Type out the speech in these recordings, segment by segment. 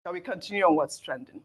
Shall we continue on what's trending?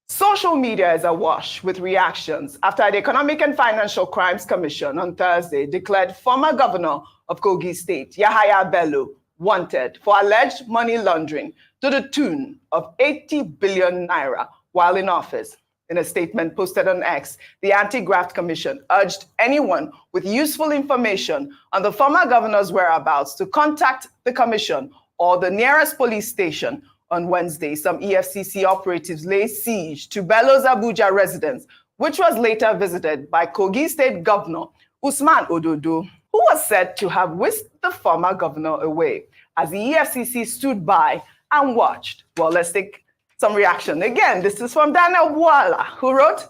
Social media is awash with reactions after the Economic and Financial Crimes Commission on Thursday declared former governor of Kogi State, Yahaya Bello, wanted for alleged money laundering to the tune of 80 billion naira while in office. In a statement posted on X, the Anti-Graft Commission urged anyone with useful information on the former governor's whereabouts to contact the commission or the nearest police station. On Wednesday, some EFCC operatives laid siege to Bello's Abuja residence, which was later visited by Kogi State Governor Usman Ododo, who was said to have whisked the former governor away as the EFCC stood by and watched. Well, let's take some reaction. Again, this is from Daniel Wala, who wrote,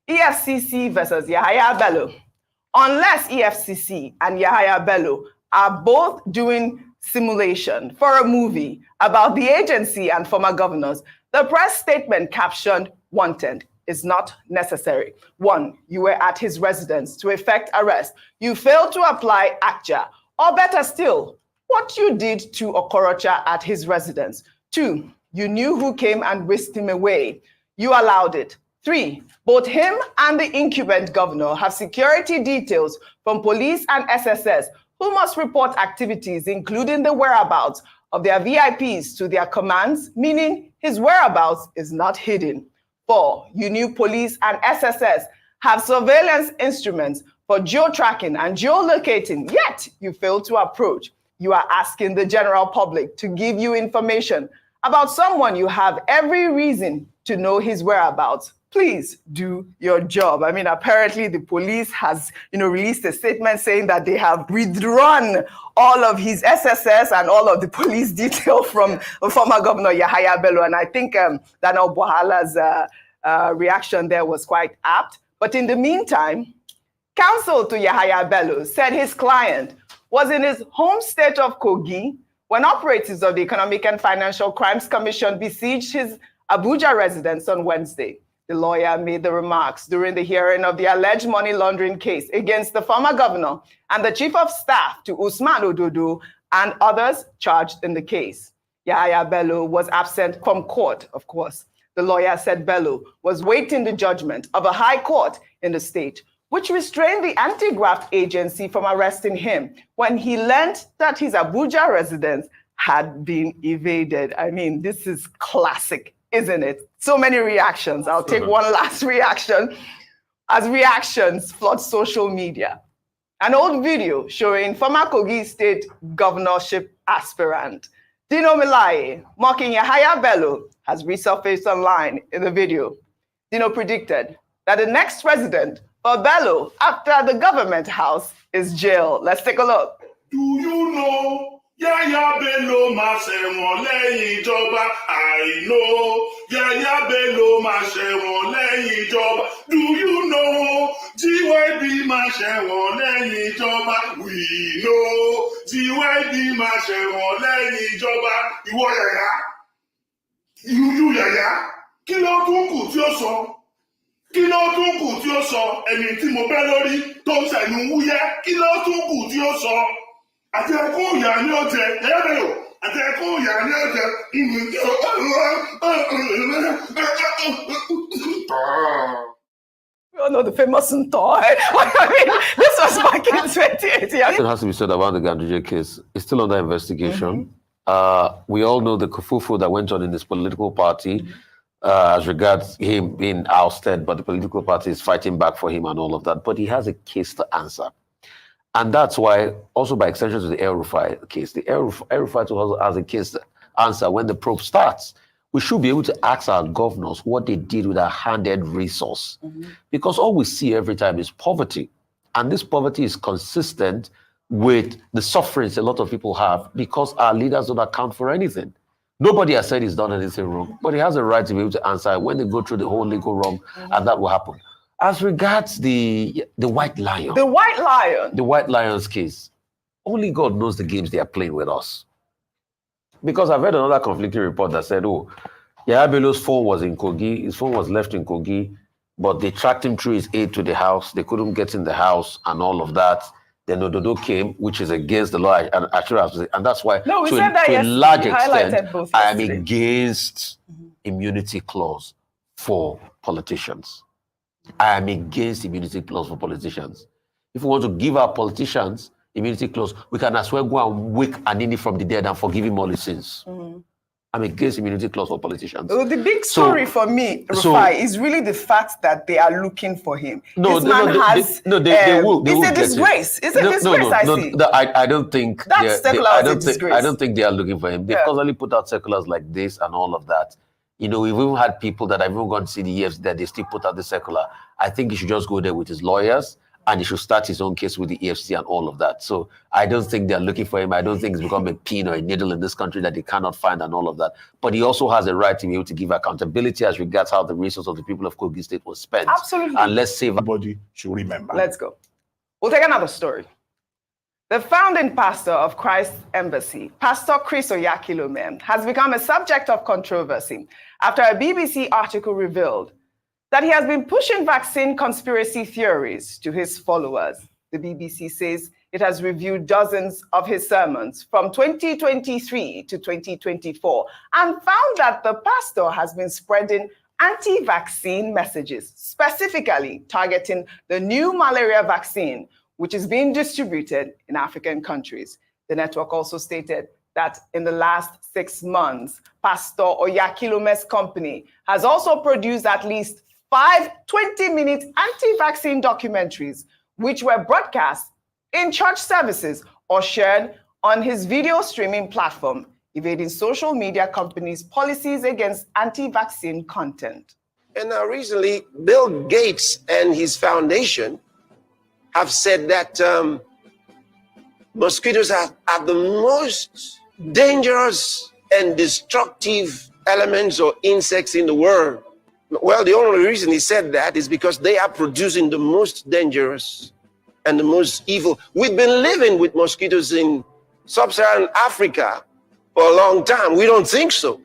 EFCC versus Yahaya Bello. Unless EFCC and Yahaya Bello are both doing simulation for a movie about the agency and former governors, the press statement captioned "wanted" is not necessary. 1, you were at his residence to effect arrest. You failed to apply ACJA, or better still, what you did to Okorocha at his residence. 2, you knew who came and whisked him away. You allowed it. 3, both him and the incumbent governor have security details from police and SSS who must report activities, including the whereabouts of their VIPs to their commands, meaning his whereabouts is not hidden. 4, you knew police and SSS have surveillance instruments for geo-tracking and geolocating, yet you failed to approach. You are asking the general public to give you information about someone you have every reason to know his whereabouts. Please do your job. I mean, apparently the police has, released a statement saying that they have withdrawn all of his SSS and all of the police detail from former Governor Yahaya Bello. And I think Daniel Bohala's reaction there was quite apt. But in the meantime, counsel to Yahaya Bello said his client was in his home state of Kogi when operatives of the Economic and Financial Crimes Commission besieged his Abuja residence on Wednesday. The lawyer made the remarks during the hearing of the alleged money laundering case against the former governor and the chief of staff to Usman Ododo and others charged in the case. Yahaya Bello was absent from court, of course. The lawyer said Bello was waiting the judgment of a high court in the state, which restrained the anti-graft agency from arresting him when he learned that his Abuja residence had been evaded. I mean, this is classic, isn't it? So many reactions. I'll take one last reaction as reactions flood social media. An old video showing former Kogi State governorship aspirant Dino Milaye mocking Yahaya Bello has resurfaced online in the video. Dino predicted that the next president for Bello after the government house is jail. Let's take a look. Do you know Yahaya Bello máa ṣẹ̀wọ̀n lẹ́yìn ìjọba? I know Yahaya Bello máa ṣẹ̀wọ̀n lẹ́yìn ìjọba. Do you know GYB máa ṣẹ̀wọ̀n lẹ́yìn ìjọba? We know GYB máa ṣẹ̀wọ̀n lẹ́yìn ìjọba. Ìwọ Yàyà, you Yàyà, kí ló tún kù tí ó sọ? Kí ló tún kù tí ó sọ? Ẹni tí mo bẹ́ lórí tó ń ṣẹ̀nu wúyẹ́, kí ló tún kù tí ó sọ? Àti ẹkún ìyá ní ọ̀jẹ̀, ẹ̀rọ àti ẹkún ìyá ní ọ̀jẹ̀, We all know the famous Ntor. I mean, this was back in 2018. It has to be said about the Ganduje case. It's still under investigation. We all know the kerfuffle that went on in his political party as regards him being ousted, but the political party is fighting back for him and all of that. But he has a case to answer. And that's why, also by extension to the El-Rufai case, the El-Rufai also has a case to answer when the probe starts. We should be able to ask our governors what they did with our handed resource. Because all we see every time is poverty. And this poverty is consistent with the sufferings a lot of people have because our leaders don't account for anything. Nobody has said he's done anything wrong, but he has a right to be able to answer when they go through the whole legal wrong, and that will happen. As regards the White Lion. The White Lion. The White Lion's case. Only God knows the games they are playing with us. Because I've read another conflicting report that said, Yahaya Bello's phone was in Kogi, his phone was left in Kogi, but they tracked him through his aide to the house. They couldn't get in the house and all of that. Then Ododo came, which is against the law, and that's why, No, we to, said that to a yesterday. large We extent, highlighted both I am yesterday. against immunity clause for politicians. I am against immunity clause for politicians. If we want to give our politicians immunity clause, we can as well go and wake Anini from the dead and forgive him all his sins. I'm against immunity clause for politicians. Well, the big story for me, Rufai, is really the fact that they are looking for him. No, this man has. They will. It's a disgrace. It's a disgrace. I see. I don't think. That circular is a disgrace. I don't think they are looking for him. They've constantly put out circulars like this and all of that. You know, we've even had people that have even gone to see the EFCC that they still put out the circular. I think he should just go there with his lawyers and he should start his own case with the EFCC and all of that. So I don't think they're looking for him. I don't think it's become a pin or a needle in this country that they cannot find and all of that. But he also has a right to be able to give accountability as regards how the resources of the people of Kogi State was spent. Absolutely. And let's save Everybody should remember. Let's go. We'll take another story. The founding pastor of Christ Embassy, Pastor Chris Oyakhilome, has become a subject of controversy after a BBC article revealed that he has been pushing vaccine conspiracy theories to his followers. The BBC says it has reviewed dozens of his sermons from 2023 to 2024 and found that the pastor has been spreading anti-vaccine messages, specifically targeting the new malaria vaccine, which is being distributed in African countries. The network also stated that in the last 6 months, Pastor Oyakhilome's company has also produced at least 5 20-minute anti-vaccine documentaries, which were broadcast in church services or shared on his video streaming platform, evading social media companies' policies against anti-vaccine content. And now recently, Bill Gates and his foundation have said that mosquitoes are the most dangerous and destructive elements or insects in the world. Well, the only reason he said that is because they are producing the most dangerous and the most evil. We've been living with mosquitoes in sub-Saharan Africa for a long time. We don't think so.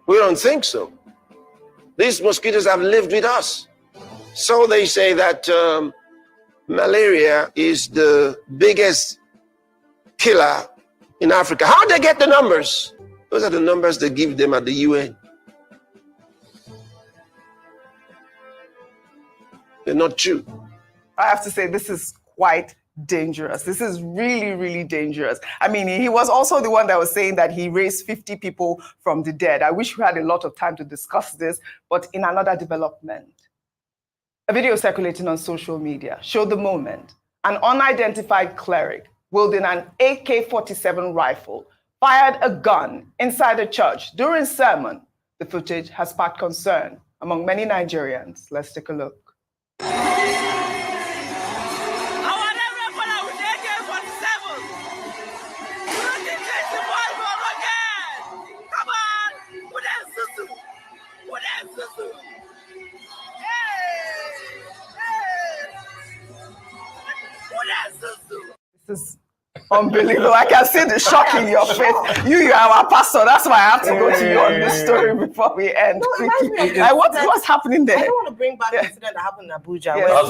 We don't think so. These mosquitoes have lived with us. So they say that malaria is the biggest killer in Africa. How do they get the numbers? Those are the numbers they give them at the UN. They're not true. I have to say, this is quite dangerous. This is really, really dangerous. I mean, he was also the one that was saying that he raised 50 people from the dead. I wish we had a lot of time to discuss this, but in another development, a video circulating on social media showed the moment an unidentified cleric wielding an AK-47 rifle fired a gun inside a church during sermon. The footage has sparked concern among many Nigerians. Let's take a look. This is unbelievable. I can see the shock in your face. You are our pastor. That's why I have to go to you on this story before we end. What's happening there? I don't want to bring back the incident that happened in Abuja. Yes,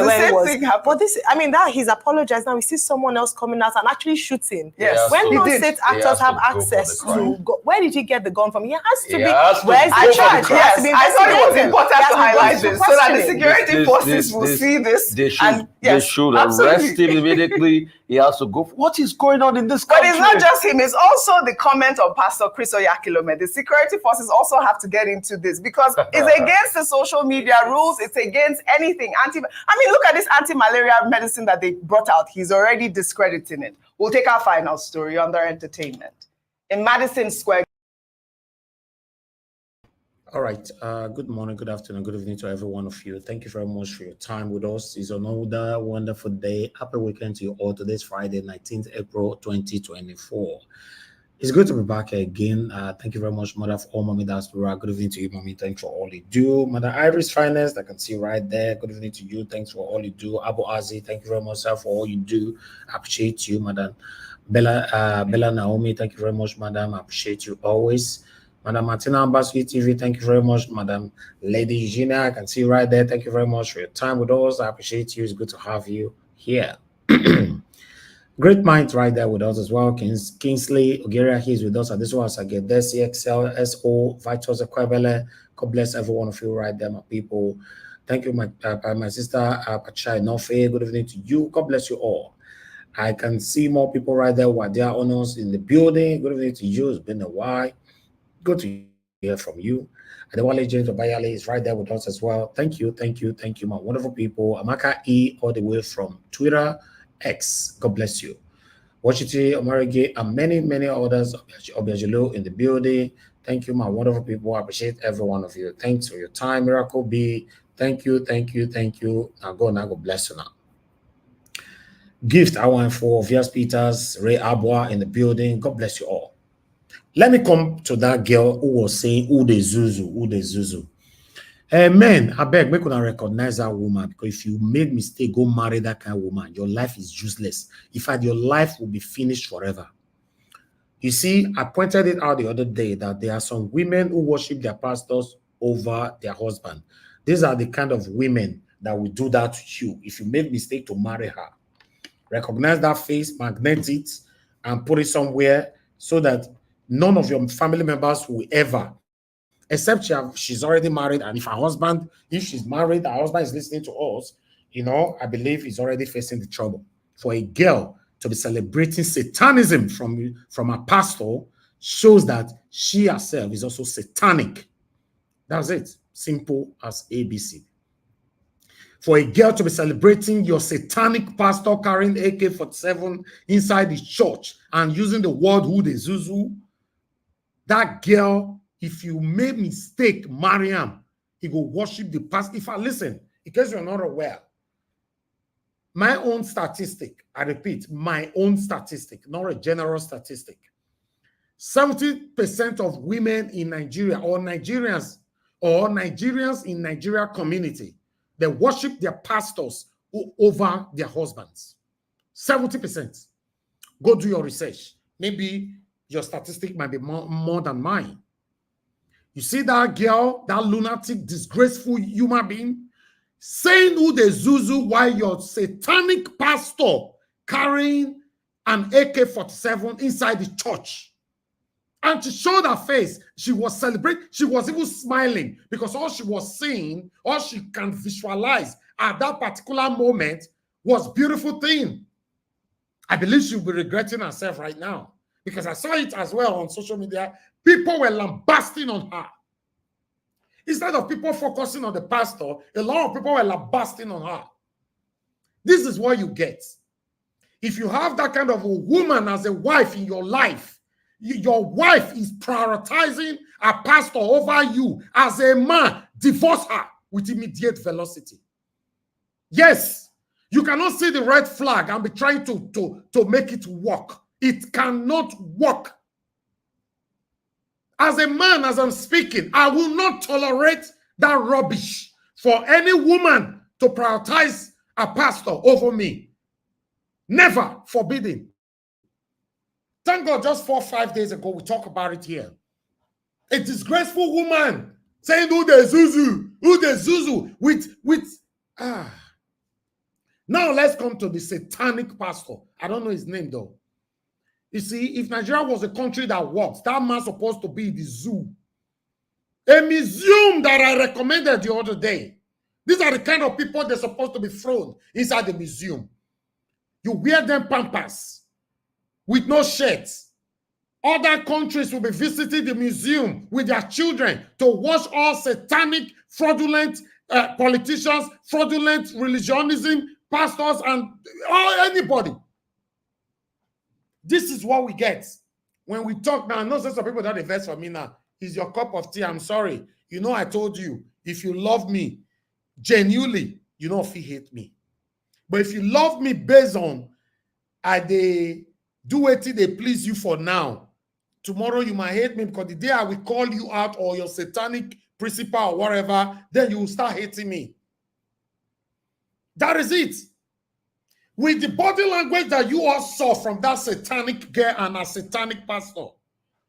the same thing happened. But this, I mean, that he's apologized. Now we see someone else coming out and actually shooting. Yes, when he non-state actors have access to go, where did he get the gun from? He has to be. Where's the charge? Yes, I thought it was important to highlight this so that the security forces will see this. They should arrest him immediately. He has to go. What is going on in this country? But it's not just him. It's also the comment of Pastor Chris Oyakhilome. The security forces also have to get into this because it's against the social media rules. It's against anything. I mean, look at this anti-malaria medicine that they brought out. He's already discrediting it. We'll take our final story under entertainment. In Madison Square. All right. Good morning, good afternoon, good evening to every one of you. Thank you very much for your time with us. It's another wonderful day. Happy weekend to you all. Today's Friday, 19th April 2024. It's good to be back again. Thank you very much, Mother, for all Mommy Diaspora. Good evening to you, Mommy. Thanks for all you do. Mother Iris Finest, I can see right there. Good evening to you. Thanks for all you do. Abu Azi, thank you very much, sir, for all you do. I appreciate you, Madam. Bella Naomi, thank you very much, Madam. I appreciate you always. Madam Martina Ambassador TV, thank you very much. Madam Lady Eugenia, I can see you right there. Thank you very much for your time with us. I appreciate you. It's good to have you here. Great minds right there with us as well. Kingsley Ogeria, he's with us at this one. I get this CXL, SO, Vitus Equebele. God bless every one of you right there, my people. Thank you, my sister Pachai Nofe. Good evening to you. God bless you all. I can see more people right there who are their honors in the building. Good evening to you. It's been a while. Good to hear from you. And the Wale James Obayale is right there with us as well. Thank you, my wonderful people. Amaka E, all the way from Twitter X. God bless you. Washington, Omarige, and many others. Obiajulu in the building. Thank you, my wonderful people. I appreciate every one of you. Thanks for your time. Miracle B. Thank you. Now God bless you now. Gift I want for Vias Peters, Ray Abwa in the building. God bless you all. Let me come to that girl who was saying, who the Zuzu. Men, I beg, make una recognize that woman, because if you make mistake, go marry that kind of woman, your life is useless. In fact, your life will be finished forever. You see, I pointed it out the other day that there are some women who worship their pastors over their husband. These are the kind of women that will do that to you if you make mistake to marry her. Recognize that face, magnet it, and put it somewhere so that none of your family members will ever, except she's already married, and if she's married, her husband is listening to us, I believe he's already facing the trouble. For a girl to be celebrating satanism from a pastor shows that she herself is also satanic. That's it. Simple as ABC. For a girl to be celebrating your satanic pastor carrying AK-47 inside the church and using the word who the Zuzu, that girl, if you made mistake, Mariam, he will worship the pastor. Listen, in case you're not aware, my own statistic, I repeat, my own statistic, not a general statistic. 70% of women in Nigeria or Nigerians in Nigeria community, they worship their pastors over their husbands. 70%. Go do your research. Maybe your statistic might be more than mine. You see that girl, that lunatic, disgraceful human being, saying who the Zuzu while your satanic pastor carrying an AK-47 inside the church. And to show her face, she was celebrating, she was even smiling because all she was seeing, all she can visualize at that particular moment was beautiful thing. I believe she'll be regretting herself right now because I saw it as well on social media. People were lambasting on her. Instead of people focusing on the pastor, a lot of people were lambasting on her. This is what you get. If you have that kind of a woman as a wife in your life, your wife is prioritizing a pastor over you. As a man, divorce her with immediate velocity. Yes, you cannot see the red flag and be trying to make it work. It cannot work. As a man, as I'm speaking, I will not tolerate that rubbish for any woman to prioritize a pastor over me. Never. Forbidden. Thank God just 4 or 5 days ago, we talked about it here. A disgraceful woman saying, who the Zuzu, Now let's come to the satanic pastor. I don't know his name though. You see, if Nigeria was a country that works, that man's supposed to be the zoo. A museum that I recommended the other day. These are the kind of people they're supposed to be thrown inside the museum. You wear them pampers with no shirts. Other countries will be visiting the museum with their children to watch all satanic, fraudulent politicians, fraudulent religionism, pastors, and anybody. This is what we get when we talk now. No sense of people that invest for me now. Is your cup of tea. I'm sorry. You know, I told you, if you love me genuinely, you know if you hate me. But if you love me based on they do it till they please you for now, tomorrow you might hate me because the day I will call you out or your satanic principle or whatever, then you will start hating me. That is it. With the body language that you all saw from that satanic girl and a satanic pastor,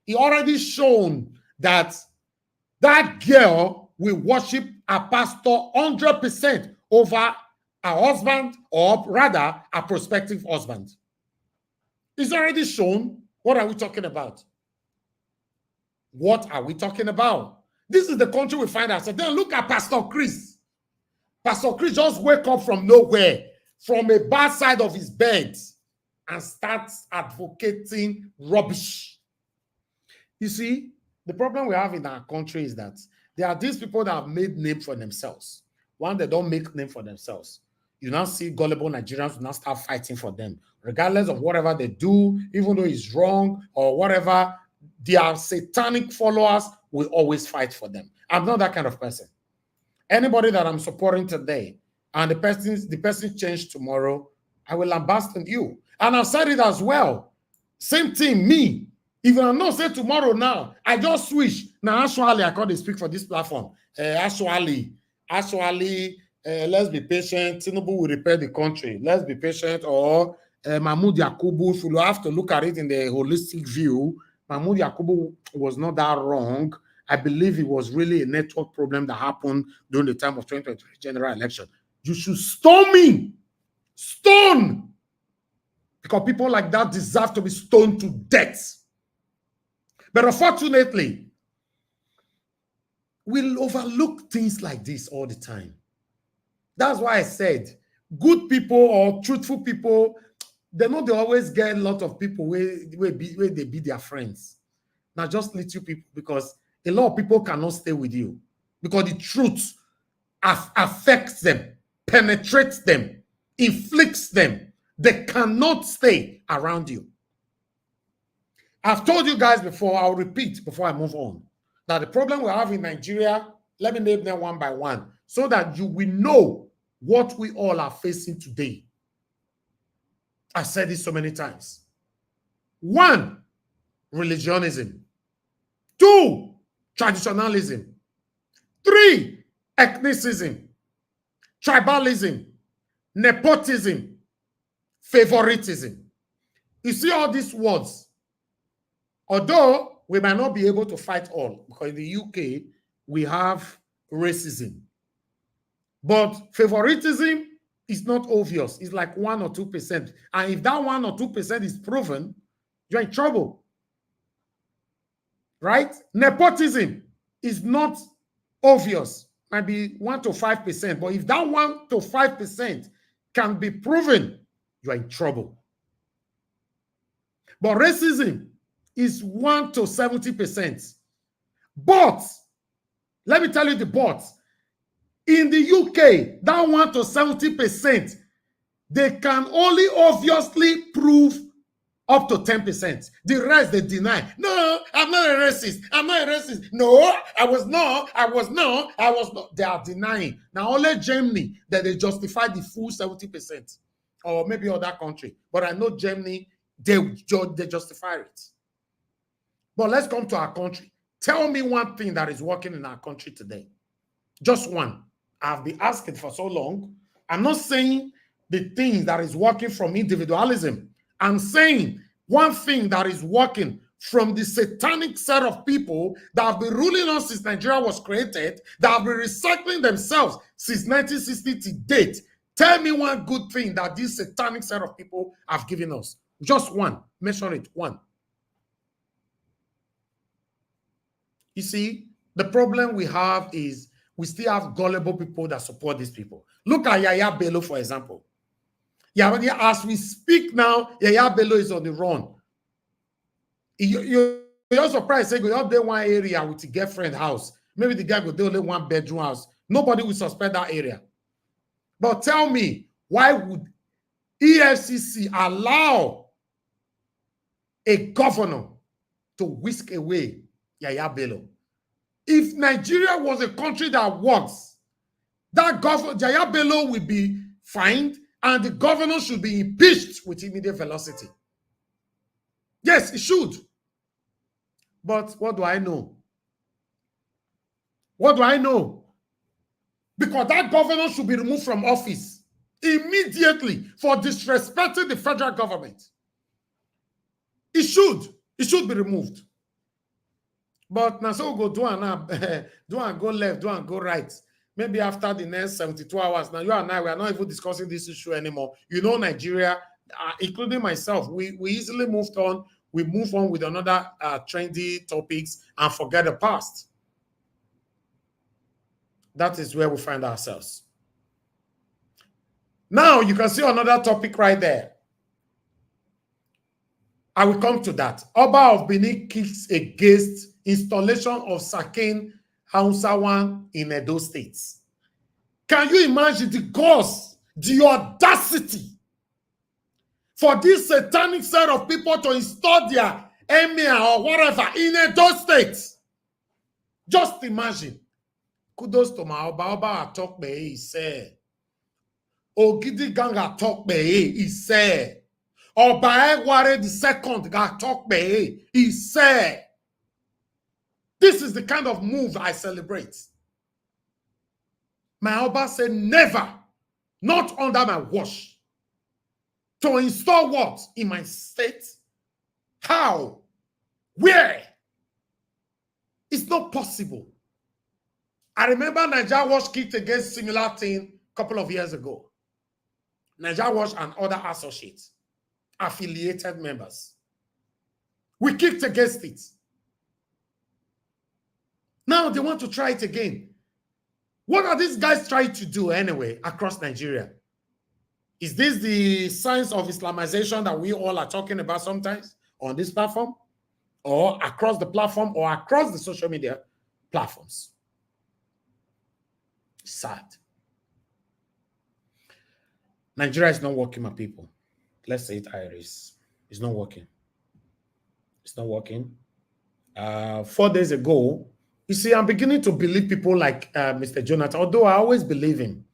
he already shown that that girl will worship a pastor 100% over a husband, or rather a prospective husband. It's already shown. What are we talking about? What are we talking about? This is the country we find ourselves. Then look at Pastor Chris. Pastor Chris just wake up from nowhere, from a bad side of his bed, and starts advocating rubbish. You see, the problem we have in our country is that there are these people that have made name for themselves. One, they don't make name for themselves. You now see gullible Nigerians now start fighting for them, regardless of whatever they do, even though it's wrong or whatever. Their satanic followers will always fight for them. I'm not that kind of person. Anybody that I'm supporting today and the person changed tomorrow, I will abandon you. And I've said it as well. Same thing, me. If I'm not say tomorrow now, I just switch. Now, actually, I can't speak for this platform. Actually, let's be patient. Tinubu will repair the country. Let's be patient. Or Mahmoud Yakubu, if you have to look at it in the holistic view, Mahmoud Yakubu was not that wrong. I believe it was really a network problem that happened during the time of 2023 general election. You should stone me. Stone. Because people like that deserve to be stoned to death. But unfortunately, we'll overlook things like this all the time. That's why I said good people or truthful people, they always get a lot of people where they be their friends. Now just little people, because a lot of people cannot stay with you because the truth affects them, penetrates them, inflicts them. They cannot stay around you. I've told you guys before, I'll repeat before I move on, that the problem we have in Nigeria, let me name them one by one, so that you will know what we all are facing today. I said this so many times. 1, religionism. 2, traditionalism. 3, ethnicism. Tribalism. Nepotism. Favoritism. You see all these words. Although we might not be able to fight all, because in the UK, we have racism. But favoritism is not obvious. It's like 1 or 2%. And if that 1 or 2% is proven, you're in trouble. Right? Nepotism is not obvious. Might be 1 to 5%. But if that 1 to 5% can be proven, you're in trouble. But racism is 1 to 70%. But, let me tell you the but. In the UK, that 1 to 70%, they can only obviously prove up to 10%. The rest they deny. No, I'm not a racist. I'm not a racist. No, I was not. They are denying. Now only Germany that they justify the full 70%. Or maybe other country. But I know Germany, they justify it. But let's come to our country. Tell me one thing that is working in our country today. Just one. I've been asking for so long. I'm not saying the thing that is working from individualism. I'm saying one thing that is working from the satanic set of people that have been ruling us since Nigeria was created, that have been recycling themselves since 1960 to date. Tell me one good thing that this satanic set of people have given us. Just one. Mention it. One. You see, the problem we have is we still have gullible people that support these people. Look at Yaya Bello, for example. Yeah, as we speak now, Yaya Bello is on the run. You're surprised, say, go up there one area with a girlfriend house. Maybe the guy go there only 1 bedroom house. Nobody will suspect that area. But tell me, why would EFCC allow a governor to whisk away Yaya Bello? If Nigeria was a country that works, that governor, Yaya Bello will be fined and the governor should be impeached with immediate velocity. Yes, it should. But what do I know? What do I know? Because that governor should be removed from office immediately for disrespecting the federal government. It should be removed. But now so go do and go left, do and go right. Maybe after the next 72 hours. Now you and I, we are not even discussing this issue anymore. You know, Nigeria, including myself, we easily moved on. We move on with another trendy topics and forget the past. That is where we find ourselves. Now you can see another topic right there. I will come to that. Oba of Benin kicks against installation of Sakin Hausawan in Edo State. Can you imagine the guts, the audacity for this satanic set of people to install their emir or whatever in Edo State? Just imagine. Kudos to my Oba. Oba talk he said. Ogidi Ganga talk he said. Oba Egware the second got talk he said. This is the kind of move I celebrate. My Oba said never, not under my watch, to install what in my state? How? Where? It's not possible. I remember Nigeria was kicked against similar thing a couple of years ago. Nigeria Watch and other associates, affiliated members. We kicked against it. Now they want to try it again. What are these guys trying to do anyway across Nigeria? Is this the signs of Islamization that we all are talking about sometimes on this platform, or across the platform, or across the social media platforms? Sad. Nigeria is not working, my people. Let's say it, Iris. It's not working. It's not working. 4 days ago, you see, I'm beginning to believe people like Mr. Jonathan, although I always believe him.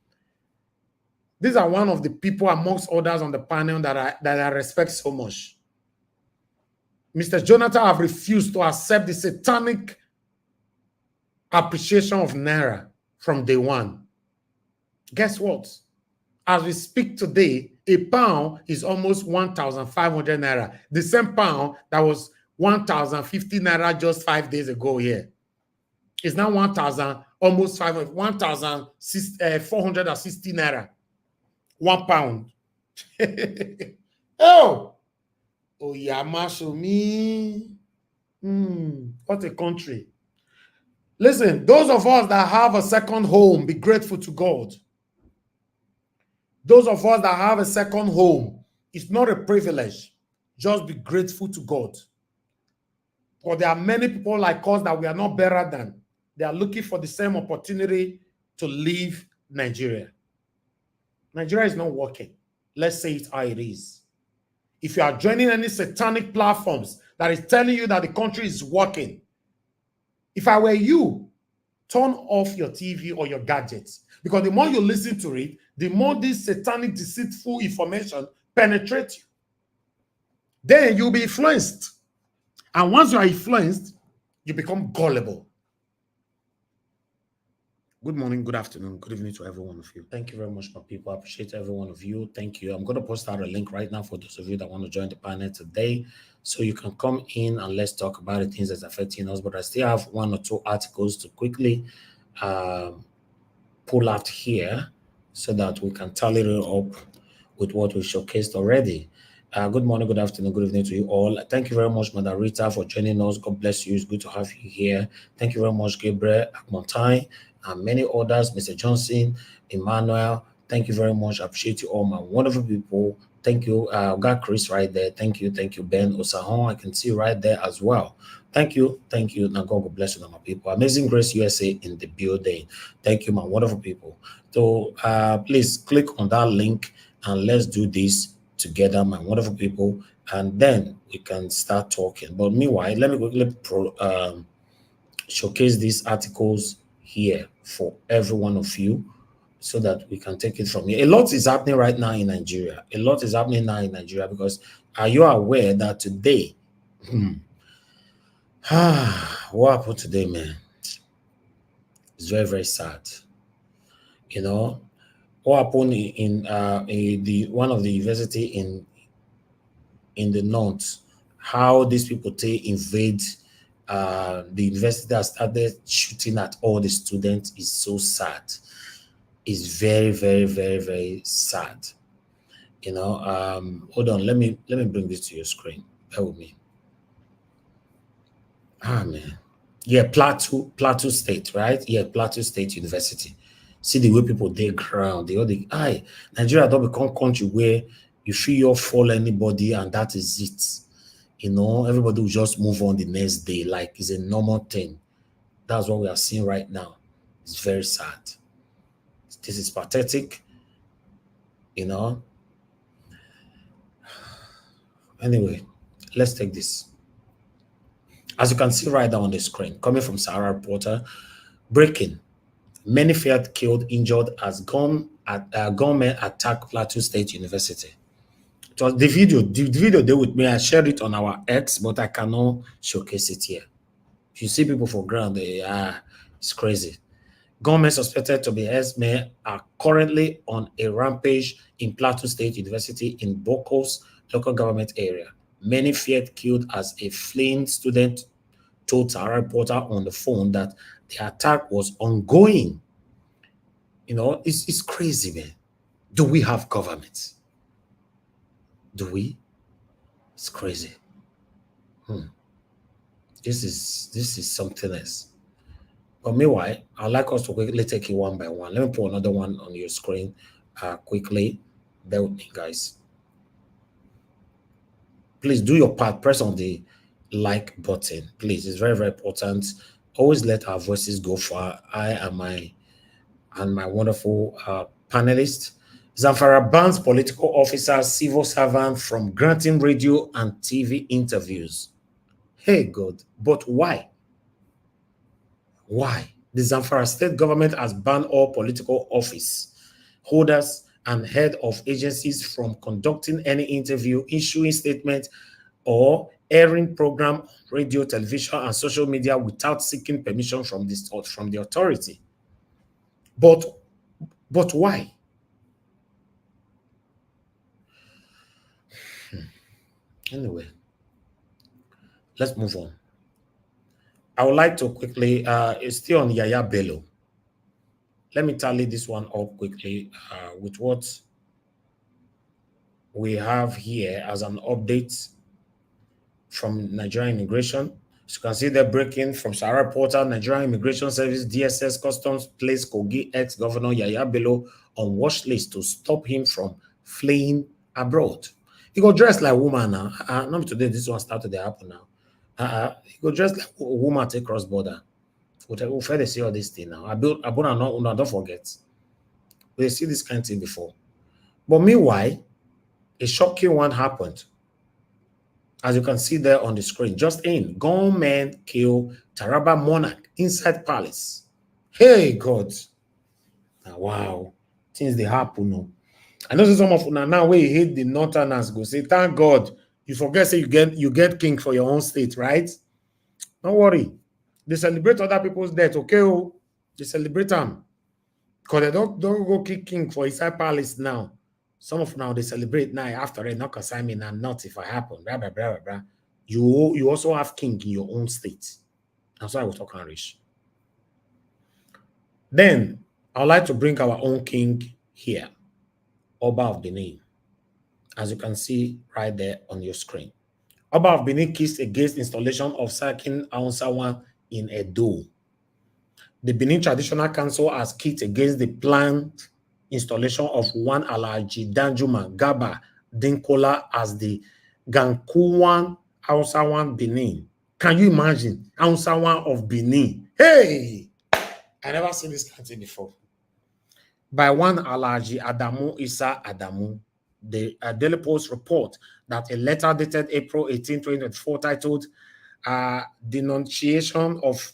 These are one of the people amongst others on the panel that I respect so much. Mr. Jonathan have refused to accept the satanic appreciation of Naira from day one. Guess what? As we speak today, a pound is almost 1,500 Naira. The same pound that was 1,050 Naira just 5 days ago here. It's now 1,000, almost 1,460 Naira. 1 pound. Oh, Yamasumi. What a country. Listen, those of us that have a second home, be grateful to God. Those of us that have a second home, it's not a privilege. Just be grateful to God. Because there are many people like us that we are not better than. They are looking for the same opportunity to leave Nigeria. Nigeria is not working. Let's say it how it is. If you are joining any satanic platforms that is telling you that the country is working, if I were you, turn off your TV or your gadgets. Because the more you listen to it, the more this satanic, deceitful information penetrates you. Then you'll be influenced. And once you are influenced, you become gullible. Good morning, good afternoon, good evening to every one of you. Thank you very much, my people. I appreciate every one of you. Thank you. I'm going to post out a link right now for those of you that want to join the panel today. So you can come in and let's talk about the things that's affecting us. But I still have 1 or 2 articles to quickly pull out here so that we can tally it up with what we showcased already. Good morning, good afternoon, good evening to you all. Thank you very much, Madam Rita, for joining us. God bless you. It's good to have you here. Thank you very much, Gabriel Akmontai, and many others, Mr. Johnson, Emmanuel. Thank you very much. I appreciate you all, my wonderful people. Thank you. Got Chris right there. Thank you. Thank you, Ben Osahon. I can see you right there as well. Thank you. Thank you. Now, God bless you, my people. Amazing Grace USA in the building. Thank you, my wonderful people. So please click on that link and let's do this together, my wonderful people, and then we can start talking. But meanwhile, let me quickly showcase these articles here for every one of you so that we can take it from here. A lot is happening right now in Nigeria. A lot is happening now in Nigeria because are you aware that today, what happened today, man? It's very, very sad. You know, what happened in the one of the university in the north, how these people invade the university has started shooting at all the students is so sad. It's very, very, very, very sad. You know, hold on, let me bring this to your screen. Bear with me. Ah man. Yeah, Plateau State, right? Yeah, Plateau State University. See the way people they ground, they all the Nigeria don't become country where you feel you fall anybody and that is it. You know, everybody will just move on the next day like it's a normal thing. That's what we are seeing right now. It's very sad. This is pathetic, you know. Anyway, let's take this. As you can see right now on the screen, coming from Sahara Reporter, breaking. Many feared killed, injured as gunmen attack Plateau State University. It was the video there with me. I shared it on our X, but I cannot showcase it here. If you see people for ground, it's crazy. Gunmen suspected to be herdsmen are currently on a rampage in Plateau State University in Boko's local government area. Many feared killed as a fleeing student told Sahara Reporter on the phone that the attack was ongoing. You know, it's crazy, man. Do we have government? Do we? It's crazy. This is something else. But meanwhile, I'd like us to quickly take it one by one. Let me put another one on your screen quickly. Bear with me, guys. Please do your part. Press on the like button. Please, it's very, very important. Always let our voices go far. I and my wonderful panelists. Zamfara bans political officers, civil servants from granting radio and TV interviews. Hey, God, but why? Why? The Zamfara state government has banned all political office holders and head of agencies from conducting any interview, issuing statements, or airing program on radio, television, and social media without seeking permission from the authority. But why? Anyway, let's move on. I would like to quickly, it's still on Yaya Bello. Let me tally this one up quickly with what we have here as an update from Nigerian Immigration. As you can see, they're breaking from Sahara Reporter, Nigerian Immigration Service, DSS Customs placed Kogi ex-governor Yaya Bello on watch list to stop him from fleeing abroad. He got dressed like a woman now. Not today, this one started to happen now. He got dressed like a woman take cross border. We'll try to see all this thing now. Don't forget. We see this kind of thing before. But meanwhile, a shocking one happened. As you can see there on the screen, just in, gunmen kill Taraba monarch inside palace. Hey, God. Wow. Things they happen. No. I know some of now where you hate the northerners go say, thank God, you forget say you get king for your own state, right? Don't worry. They celebrate other people's death, okay? Oh, they celebrate them. Because they don't go kick king for inside palace now. Some of now they celebrate now after it, not concern me and not if I happen. Blah, blah, blah, blah. You also have king in your own state. That's why I was talking rich. Then I'd like to bring our own king here. Oba of Benin, as you can see right there on your screen. Oba of Benin kissed against installation of Sakin Aunsawan in Edo. The Benin Traditional Council has kicked against the planned installation of one Alhaji Danjuma Gaba Dinkola as the Gankuwan Aunsawan Benin. Can you imagine? Aunsawan of Benin. Hey! I never seen this country before. By one Alhaji Adamu Isa Adamu. The Daily Post report that a letter dated April 18, 2024 titled Denunciation of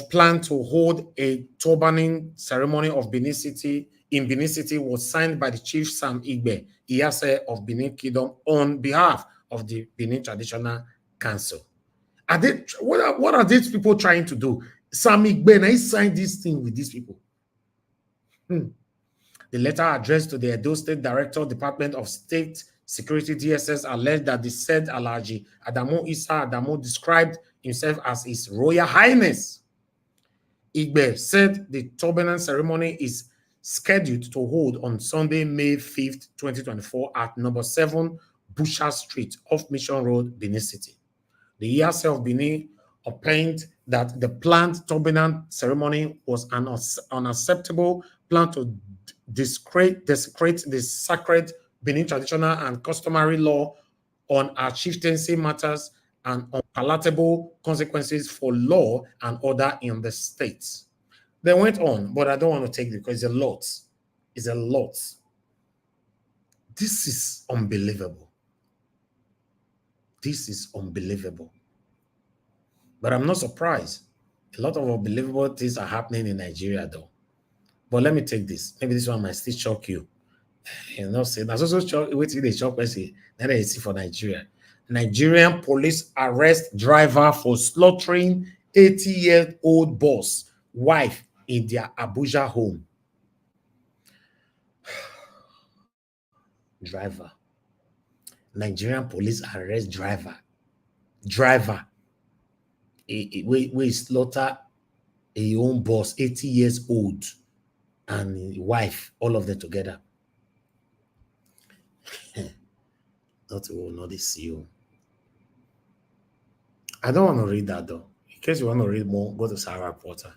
plan to hold a turbaning ceremony of Benin City in Benin City was signed by the Chief Sam Igbe Iyase of Benin Kingdom on behalf of the Benin Traditional Council. What are these people trying to do? Sam Igbe, and he signed this thing with these people. The letter addressed to the Edo State Director, Department of State Security DSS alleged that the said Alhaji Adamu Isa Adamu described himself as His Royal Highness. Igbe said the turban ceremony is scheduled to hold on Sunday, May 5th, 2024 at number 7 Busha Street off Mission Road, Benin City. The ERC of Benin opined that the planned turban ceremony was an unacceptable plan to desecrate the sacred Benin traditional and customary law on our chieftaincy matters and unpalatable consequences for law and order in the states. They went on, but I don't want to take it because it's a lot. It's a lot. This is unbelievable. This is unbelievable. But I'm not surprised. A lot of unbelievable things are happening in Nigeria, though. But let me take this. Maybe this one might still shock you. You know, say that's also shock. Wait till they shock. Then they see for Nigeria. Nigerian police arrest driver for slaughtering 80-year-old boss wife in their Abuja home. Driver. Nigerian police arrest driver. We slaughter a own boss, 80 years old, and wife, all of them together. Not this you. I don't want to read that though. In case you want to read more, go to Sarah Reporter.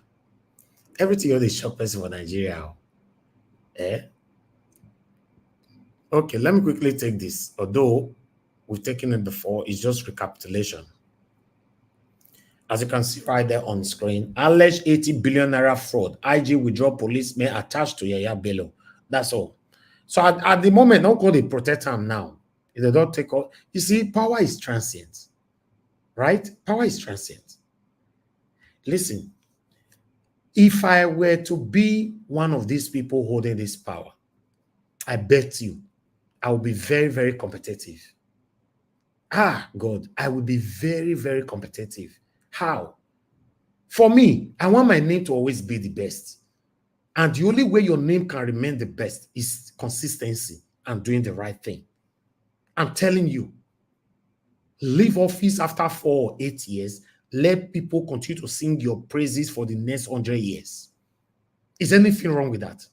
Everything you're the shop person for Nigeria. Okay, let me quickly take this. Although we've taken it before, it's just recapitulation. As you can see right there on screen, alleged 80 billion naira fraud. IG withdraw police may attach to Yaya Bello. That's all. So at the moment, don't call the protect him now. If they don't take all, you see, power is transient, right? Power is transient. Listen, if I were to be one of these people holding this power, I bet you I will be very, very competitive. God, I will be very, very competitive. How? For me, I want my name to always be the best. And the only way your name can remain the best is consistency and doing the right thing. I'm telling you, leave office after 4 or 8 years, let people continue to sing your praises for the next 100 years. Is anything wrong with that?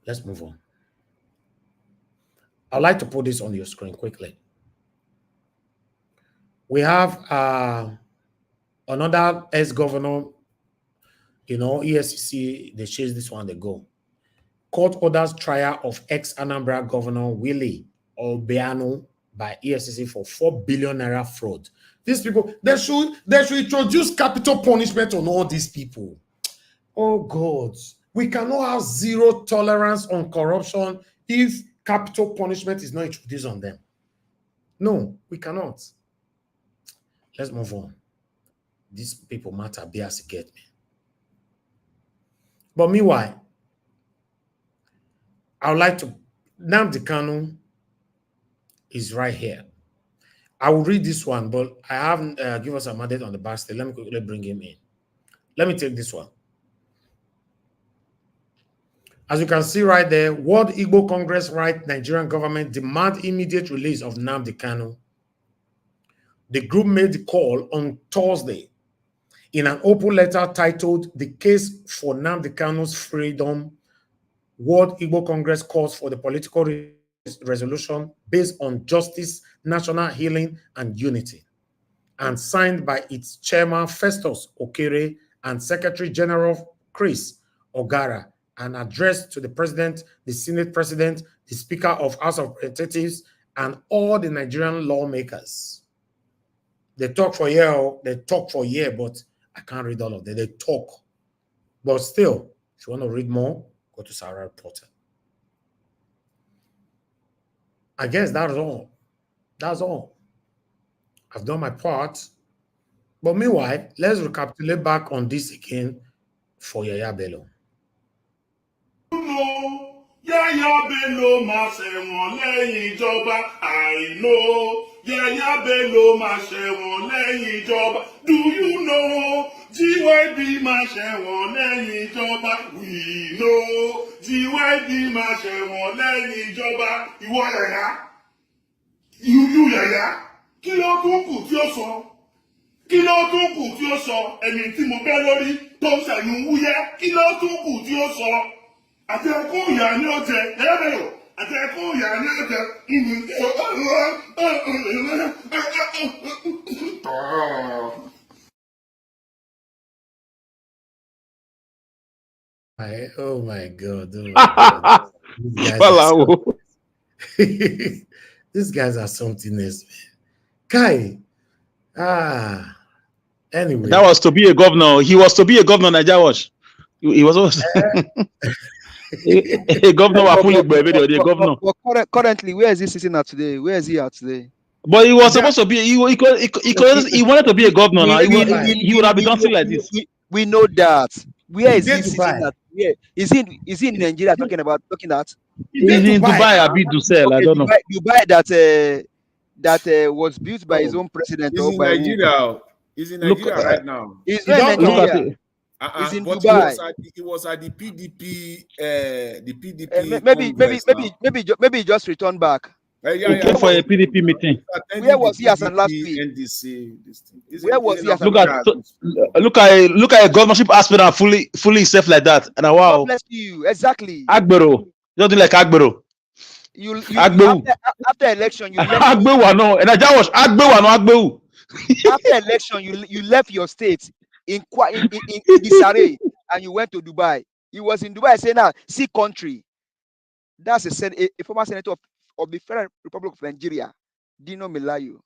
Let's move on. I'd like to put this on your screen quickly. We have another ex-governor, EFCC, they chased this one, they go. Court orders trial of ex-Anambra Governor Willie Obiano by EFCC for 4 billion naira fraud. These people, they should introduce capital punishment on all these people. Oh God, we cannot have zero tolerance on corruption if capital punishment is not introduced on them. No, we cannot. Let's move on. These people matter, be as you get me. But meanwhile, I would like to, Nnamdi Kanu is right here. I will read this one, but I haven't given us a mandate on the basket. Let me quickly bring him in. Let me take this one. As you can see right there, World Igbo Congress right Nigerian government demand immediate release of Nnamdi Kanu. The group made the call on Thursday in an open letter titled "The Case for Nnamdi Kanu's Freedom." World Igbo Congress calls for the political resolution based on justice, national healing, and unity, and signed by its chairman Festus Okere and Secretary General Chris Ogara, and addressed to the President, the Senate President, the Speaker of House of Representatives, and all the Nigerian lawmakers. They talk for a year, but I can't read all of them. They talk. But still, if you want to read more, go to Sarah Reporter. I guess that's all. That's all. I've done my part. But meanwhile, let's recapitulate back on this again for Yaya Bello. Yaya Bello máa ṣẹ̀wọ̀n lẹ́yìn ìjọba. I know. Yaya Bello máa ṣẹ̀wọ̀n lẹ́yìn ìjọba. Do you know? GYB máa ṣẹ̀wọ̀n lẹ́yìn ìjọba. We know GYB máa ṣẹ̀wọ̀n lẹ́yìn ìjọba. Ìwọ yàyà. Yúyú yàyà. Kí ló tún kù tí ó sọ? Kí ló tún kù tí ó sọ? Ẹni tí mo bẹ́ lórí tó ń ṣàyùn wúyẹ́. Kí ló tún kù tí ó sọ? Àtẹ̀kùn ìyá ni ó jẹ. Ẹ̀rọ. Àtẹ̀kùn ìyá ni ó jẹ. Oh my God. Oh my God. These guys are something else, man. Kai. Anyway. That was to be a governor. He was to be a governor, Najawash. He was also a governor. A governor. But currently, where is he sitting at today? Where is he at today? But he was supposed to be. He wanted to be a governor. Now. He would have been something like this. We know that. Where is he sitting at? Where is he in Nigeria talking that? He's in Dubai. I beat Dussel. I don't know. Dubai that was built by his own president. He's in Nigeria. He's in Nigeria right now. He's not in Nigeria. He's in Dubai. He was at the PDP. Maybe he just returned back. He came for a PDP meeting. Where was he as of last week? NDC. Where was he as look at a governorship aspirant fully himself like that. And wow. God bless you. Exactly. Agbero. Don't do like Agbero. After election, you left. Agbewu no. And I was Agbewu no Agbewu. After election, you left your state in disarray and you went to Dubai. He was in Dubai saying, "Now, see country." That's a former senator of the Federal Republic of Nigeria, Dino Melayu.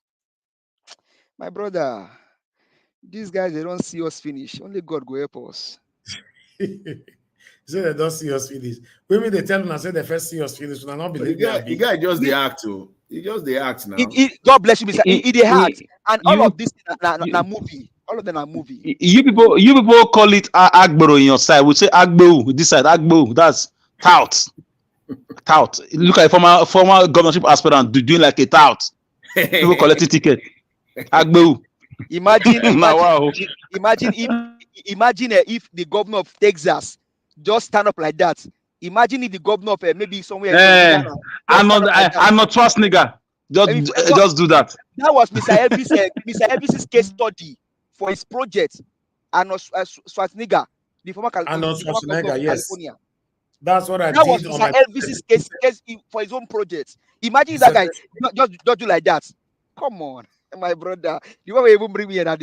My brother, these guys, they don't see us finish. Only God go help us. So they don't see us finish. Maybe they tell them I said they first see us finish. I not believe the guy just the act too. He just the act now. God bless you, Mr. He the act. And all of this na movie. All of them are movie. You people call it Agbero in your side. We say Agbewu this side. Agbewu. That's tout. Tout. Look at a former governorship aspirant doing like a tout. People collecting ticket. Agbewu. Imagine if the governor of Texas just stand up like that. Imagine if the governor of maybe somewhere. I'm not trust nigga. Just do that. That was Mr. Elvis's case study for his project. Arnold Schwarzenegger, the former Schwarzenegger, yes. California. That's what I did. That was Mr. Elvis's case for his own project. Imagine that guy just do like that. Come on, my brother. You won't even bring me now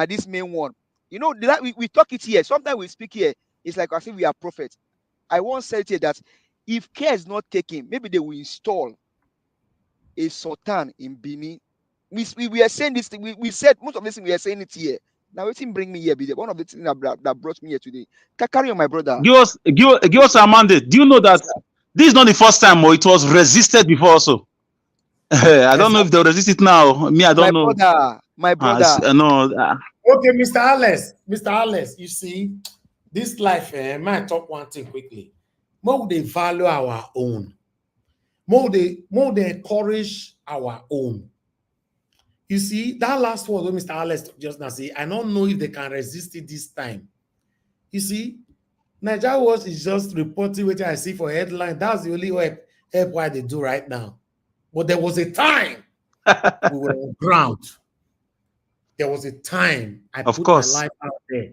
this main one. You know, we talk it here. Sometimes we speak here. It's like as if we are prophets. I once said here that if care is not taken, maybe they will install a sultan in Benin. We are saying this thing. We said most of this thing. We are saying it here. Now, what thing bring me here? One of the things that brought me here today. Carry on, my brother. Give us a mandate. Do you know that this is not the first time, or it was resisted before also? I don't know if they'll resist it now. Me, I don't know. My brother. No. Okay, Mr. Alice, you see, this life, might talk one thing quickly. More they value our own. More they encourage our own. You see, that last word with Mr. Alice just now say, I don't know if they can resist it this time. You see, Nigeria Watch is just reporting what I see for headline. That's the only help why they do right now. But there was a time we were on ground. There was a time I put my life out there.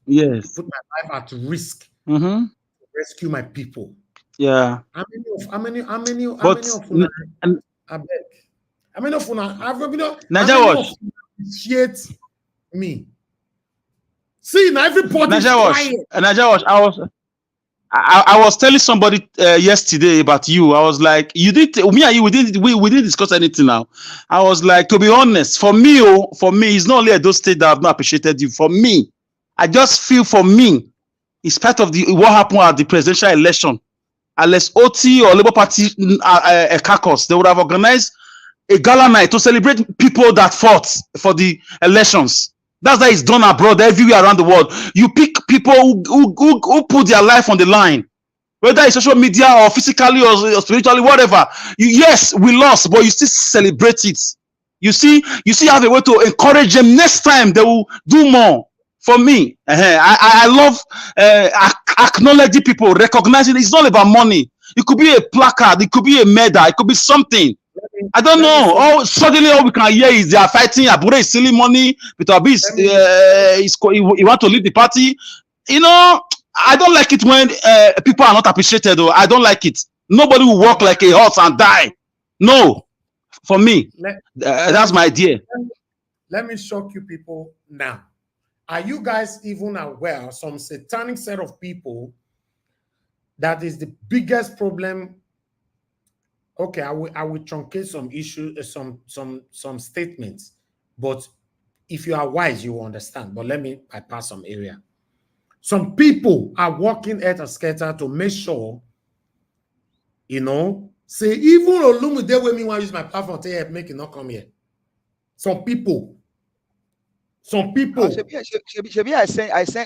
Yes. Put my life at risk to rescue my people. Yeah. How many of you appreciate me? See, now everybody Nigeria Watch, I was telling somebody yesterday about you. I was like, you did me and you we didn't discuss anything now. I was like, to be honest, for me, it's not only those states that have not appreciated you. For me, I just feel for me, in spite of what happened at the presidential election, unless OT or Labour Party caucus, they would have organized a gala night to celebrate people that fought for the elections. That's how it's done abroad, everywhere around the world. You pick people who put their life on the line, whether it's social media or physically or spiritually, whatever. Yes, we lost, but you still celebrate it. You see, you have a way to encourage them. Next time, they will do more For me, I love acknowledging people, recognizing it's not about money. It could be a placard, it could be a medal, it could be something. I don't know. Oh, suddenly all we can hear is they are fighting. Abure is stealing money. Peter Obi he want to leave the party. You know, I don't like it when people are not appreciated. Though I don't like it. Nobody will walk like a horse and die. No, for me, that's my idea. Let me shock you people now. Are you guys even aware of some satanic set of people that is the biggest problem? Okay, I will truncate some issues, some statements, but if you are wise, you will understand. But let me bypass some area. Some people are working at a scatter to make sure, you know, say even Olumide when me want to use my platform to help make it not come here. Some people. Shebi,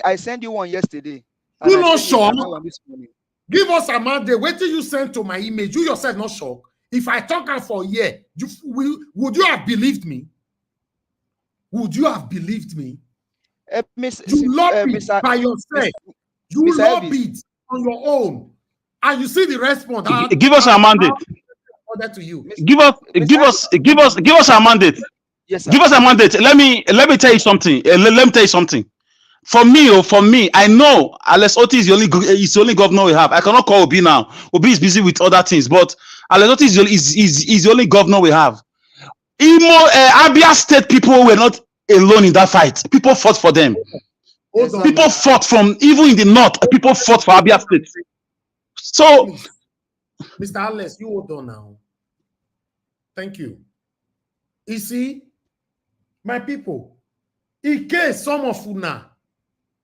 I sent you one yesterday. You not sure? Give us a mandate. Wait till you send to my image. You yourself not sure. If I talk out for a year, would you have believed me? Would you have believed me? You lobbied by yourself. You lobbied on your own, and you see the response. Give us a mandate. To you. Give us a mandate. Yes, sir. Give us a mandate. Let me tell you something. Let me tell you something. For me, I know Alex Otti is the only governor we have. I cannot call Obi now. Obi is busy with other things, but Alex Otti is the only governor we have. Abia State people were not alone in that fight. People fought for them. People fought from even in the north. People fought for Abia State. So, Mr. Alex, you hold on now. Thank you. You see, my people, in case some of you now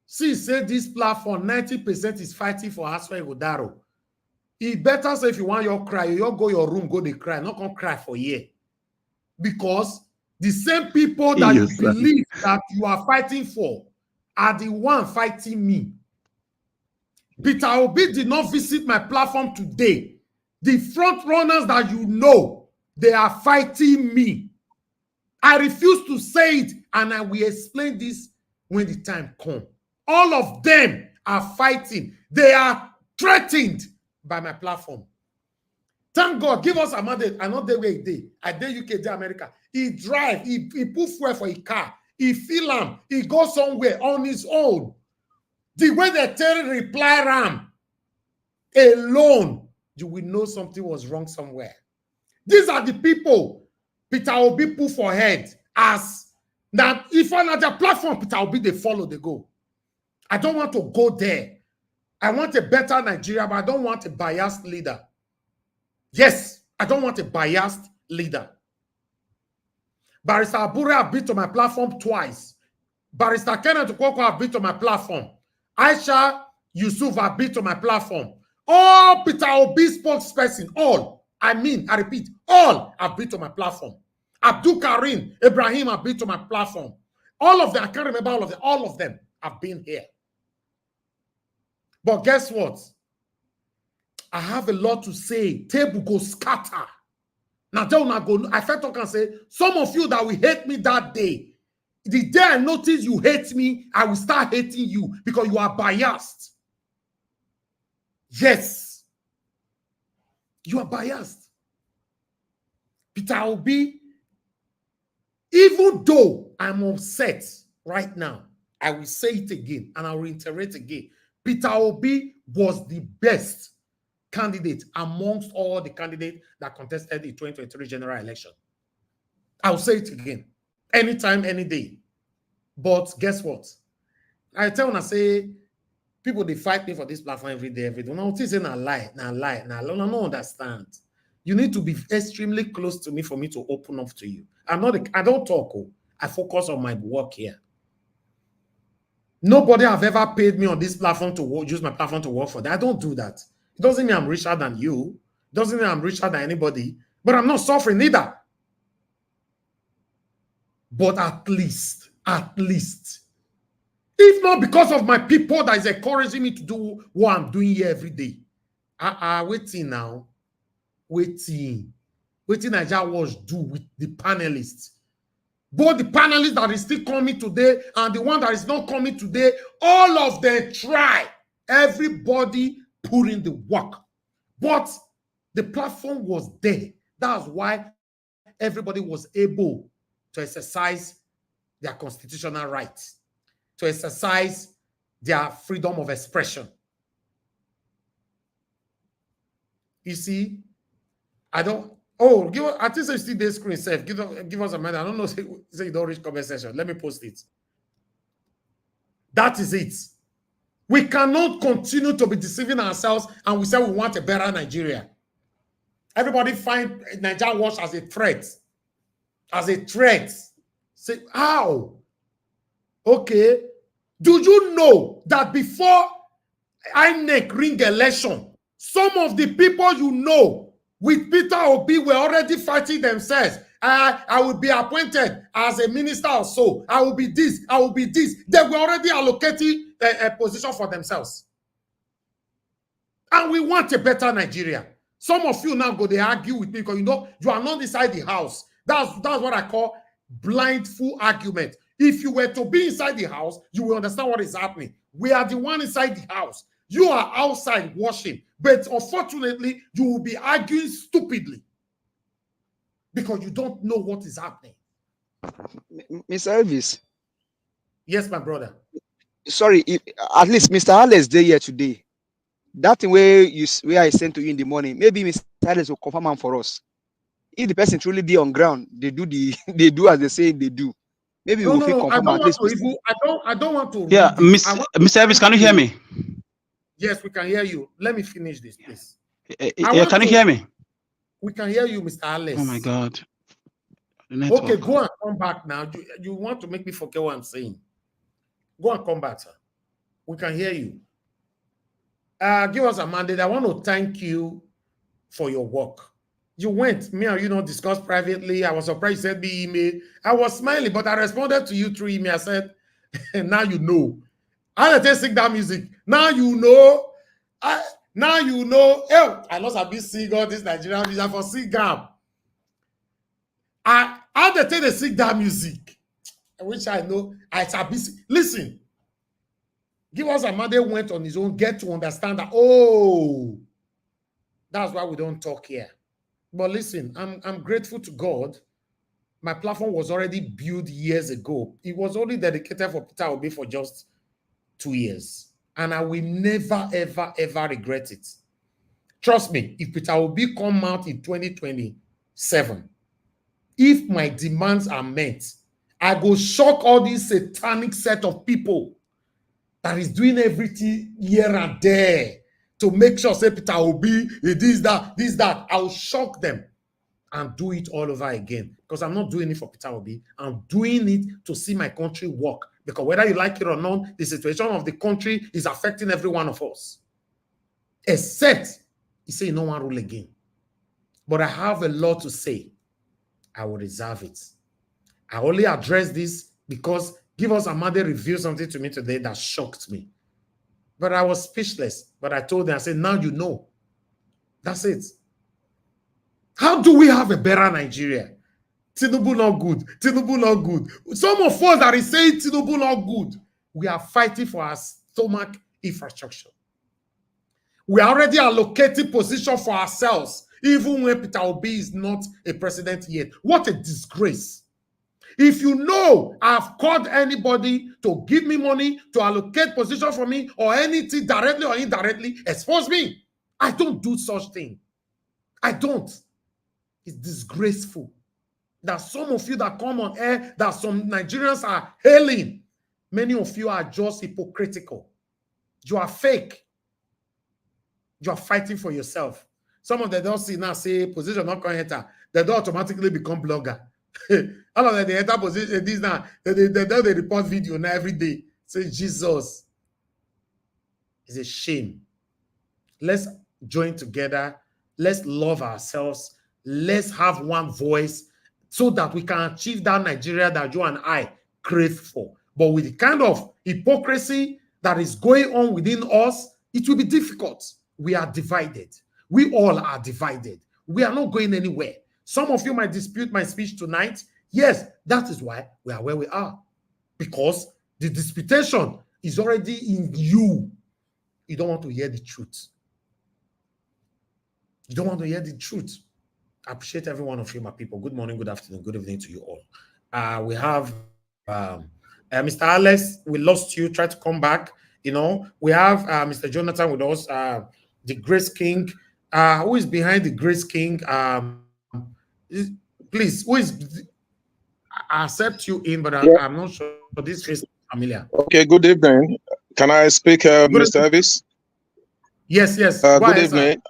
see say this platform 90% is fighting for Asfa Igodaro. It better say if you want your cry, you go your room, go they cry, not gonna cry for year. Because the same people that you believe that you are fighting for are the one fighting me. Peter Obi did not visit my platform today. The front runners that you know, they are fighting me. I refuse to say it, and I will explain this when the time comes. All of them are fighting. They are threatened by my platform. Thank God, give us a mandate. I know the way he did. I did UK, did America. He drive, he put fuel for a car. He feel him. He goes somewhere on his own. The way they tell reply ram alone, you will know something was wrong somewhere. These are the people Peter Obi put for head as that if on the platform, Peter Obi, they follow, they go. I don't want to go there. I want a better Nigeria, but I don't want a biased leader. Yes, I don't want a biased leader. Barrister Abure have been to my platform twice. Barrister Kenneth Okoko have been to my platform. Aisha Yusuf have been to my platform. All Peter Obi spokesperson, all, I repeat, all have been to my platform. Abdul Karim, Ibrahim have been to my platform. All of them, I can't remember all of them. All of them have been here. But guess what? I have a lot to say. Table go scatter. Now, I felt talk and say, some of you that will hate me that day, the day I notice you hate me, I will start hating you because you are biased. Yes. You are biased. Peter Obi, even though I'm upset right now, I will say it again and I'll reiterate again. Peter Obi was the best candidate amongst all the candidates that contested the 2023 general election. I'll say it again. Anytime, any day. But guess what? I tell when I say people they fight me for this platform every day. No, it isn't a lie. I don't understand. You need to be extremely close to me for me to open up to you. I don't talk. I focus on my work here. Nobody have ever paid me on this platform to use my platform to work for that. I don't do that. It doesn't mean I'm richer than you. It doesn't mean I'm richer than anybody. But I'm not suffering either. But at least, if not because of my people that is encouraging me to do what I'm doing here every day. Waiting now. Waiting. I just watch do with the panelists. both the panelists that is still coming today and the one that is not coming today, all of them try. Everybody put in the work. But the platform was there. That's why everybody was able to exercise their constitutional rights, to exercise their freedom of expression. You see, I don't. Oh, give us. I think so. Still this screen safe. Give us a minute. I don't know. Say you don't reach comment section. Let me post it. That is it. We cannot continue to be deceiving ourselves and we say we want a better Nigeria. Everybody find Nigeria Watch as a threat. As a threat. Say, how? Okay. Do you know that before INEC ring election, some of the people you know with Peter Obi were already fighting themselves? I will be appointed as a minister or so. I will be this. I will be this. They were already allocating a position for themselves. And we want a better Nigeria. Some of you now go, they argue with me because you know you are not inside the house. That's what I call blindfold argument. If you were to be inside the house, you will understand what is happening. We are the one inside the house. You are outside watching. But unfortunately, you will be arguing stupidly because you don't know what is happening. Mr. Elvis. Yes, my brother. Sorry, at least Mr. Alex day here today. That thing where I sent to you in the morning, maybe Mr. Alex will confirm for us. If the person truly be on ground, they do as they say they do. Maybe we'll feel confirm at least. I don't want to. Yeah, Mr. Elvis, can you hear me? Yes, we can hear you. Let me finish this, please. Can you hear me? We can hear you, Mr. Alex. Oh my God. Okay, go and come back now. You want to make me forget what I'm saying. Go and come back, sir. We can hear you. Give us a mandate. I want to thank you for your work. You went, me and you know, discussed privately. I was surprised you sent me email. I was smiling, but I responded to you through email. I said, now you know. I had to sing that music. Now you know. Now you know. Oh, I lost a bit sing all this Nigerian music for singam. I had to take the sing that music, which I know. I shall be. Listen. Give us a man that went on his own, get to understand that, oh, that's why we don't talk here. But listen, I'm grateful to God. My platform was already built years ago. It was only dedicated for Peter Obi for just 2 years. And I will never, ever, ever regret it. Trust me, if Peter Obi come out in 2027, if my demands are met, I go shock all these satanic set of people that is doing everything here and there to make sure, say, Peter Obi, this, that. I'll shock them and do it all over again. Because I'm not doing it for Peter Obi. I'm doing it to see my country work. Because whether you like it or not, the situation of the country is affecting every one of us. Except, you say, no one rule again. But I have a lot to say. I will reserve it. I only address this because Give Us Amade revealed something to me today that shocked me. But I was speechless. But I told them, I said, now you know. That's it. How do we have a better Nigeria? Tinubu not good. Tinubu not good. Some of us that is saying Tinubu not good, we are fighting for our stomach infrastructure. We are already allocating position for ourselves, even when Peter Obi is not a president yet. What a disgrace. If you know I've called anybody to give me money, to allocate position for me, or anything directly or indirectly, expose me. I don't do such thing. I don't. It's disgraceful that some of you that come on air, that some Nigerians are hailing, many of you are just hypocritical. You are fake. You are fighting for yourself. Some of them don't see now, say, position not going to enter. They don't automatically become blogger. All of them, they enter position, this now, they report video now every day. Say, Jesus. It's a shame. Let's join together. Let's love ourselves. Let's have one voice so that we can achieve that Nigeria that you and I crave for. But with the kind of hypocrisy that is going on within us, it will be difficult. We are divided. We all are divided. We are not going anywhere. Some of you might dispute my speech tonight. Yes, that is why we are where we are. Because the disputation is already in you. You don't want to hear the truth. You don't want to hear the truth. I appreciate every one of you, my people. Good morning, good afternoon, good evening to you all. We have Mr. Alex. We lost you. Try to come back. We have Mr. Jonathan with us, the Grace King. Who is behind the Grace King? Please, who is? I accept you in, but I'm not sure this face is familiar. Okay, good evening. Can I speak, Mr. Elvis? Yes. Good evening.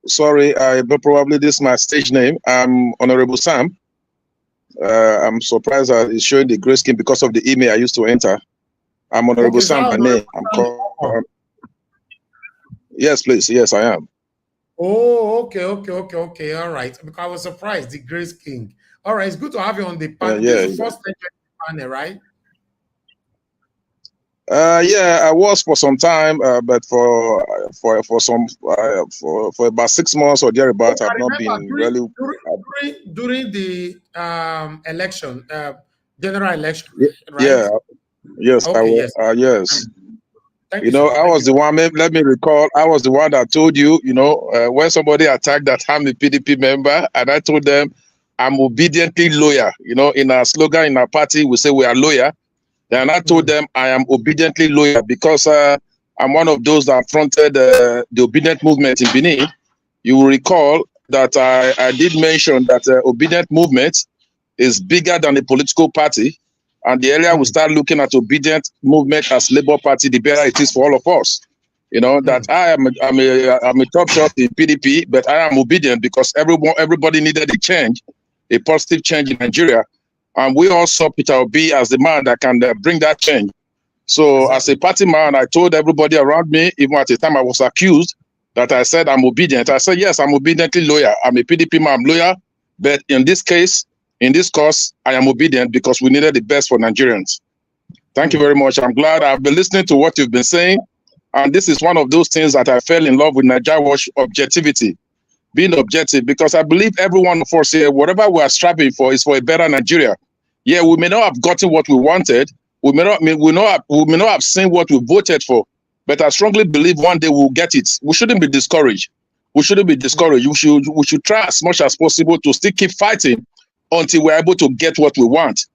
Sorry, probably this is my stage name. I'm Honorable Sam. I'm surprised that it's showing the Grace King because of the email I used to enter. I'm Honorable Sam by name. Yes, please. Yes, I am. Oh, okay. All right. Because I was surprised, the Grace King. All right, it's good to have you on the panel. This is the first panel, right? Yeah, I was for some time, but for about 6 months or thereabout, I've not been really during the election, general election. Right? Yeah. Yes. Okay, yes. Thank you know, I was the one. Let me recall. I was the one that told you. When somebody attacked that I'm a PDP member, and I told them I'm obediently loyal. In our slogan in our party, we say we are loyal. And I told them I am obediently loyal because I'm one of those that fronted the obedient movement in Benin. You will recall that I did mention that obedient movement is bigger than a political party. And the earlier we start looking at obedient movement as Labour Party, the better it is for all of us. That I'm a top shot in PDP, but I am obedient because everybody needed a change, a positive change in Nigeria. And we all saw Peter Obi as the man that can bring that change. So as a party man, I told everybody around me, even at the time I was accused, that I said I'm obedient. I said, yes, I'm obediently loyal. I'm a PDP man, I'm loyal. But in this case, in this cause, I am obedient because we needed the best for Nigerians. Thank you very much. I'm glad I've been listening to what you've been saying. And this is one of those things that I fell in love with Nigeria Watch objectivity. Being objective, because I believe every one of us here, whatever we are striving for is for a better Nigeria. Yeah, we may not have gotten what we wanted. We may not have seen what we voted for, but I strongly believe one day we'll get it. We shouldn't be discouraged. We should try as much as possible to still keep fighting until we're able to get what we want.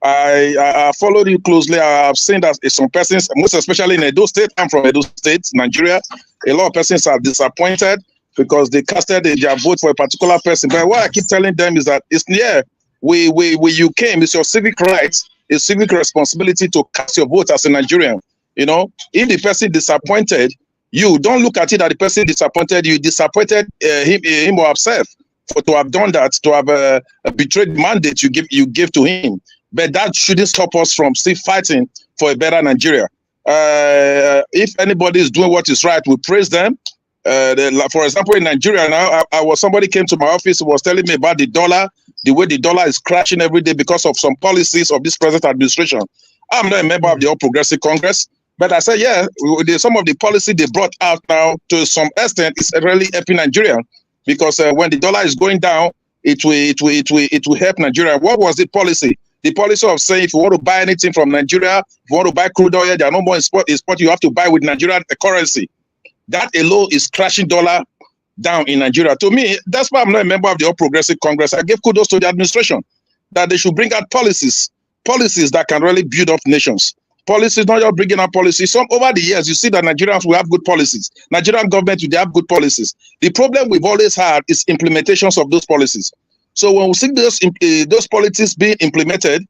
I followed you closely. I've seen that some persons, most especially in Edo State, I'm from Edo State, Nigeria, a lot of persons are disappointed because they casted their vote for a particular person. But what I keep telling them is that you came, it's your civic rights, it's civic responsibility to cast your vote as a Nigerian. If the person disappointed you, don't look at it that the person disappointed you, disappointed him or herself to have done that, to have betrayed the mandate you give to him. But that shouldn't stop us from still fighting for a better Nigeria. If anybody is doing what is right, we praise them. For example, in Nigeria now, somebody came to my office and was telling me about the dollar, the way the dollar is crashing every day because of some policies of this present administration. I'm not a member of the All Progressive Congress, but I said, yeah, some of the policy they brought out now to some extent is really helping Nigeria because when the dollar is going down, it will help Nigeria. What was the policy? The policy of saying if you want to buy anything from Nigeria, if you want to buy crude oil, there are no more export, you have to buy with Nigerian currency. That alone is crashing dollar down in Nigeria. To me, that's why I'm not a member of the All Progressive Congress. I give kudos to the administration that they should bring out policies that can really build up nations. Policies, not just bringing out policies. Over the years, you see that Nigerians will have good policies. Nigerian government will have good policies. The problem we've always had is implementations of those policies. So when we see those policies being implemented,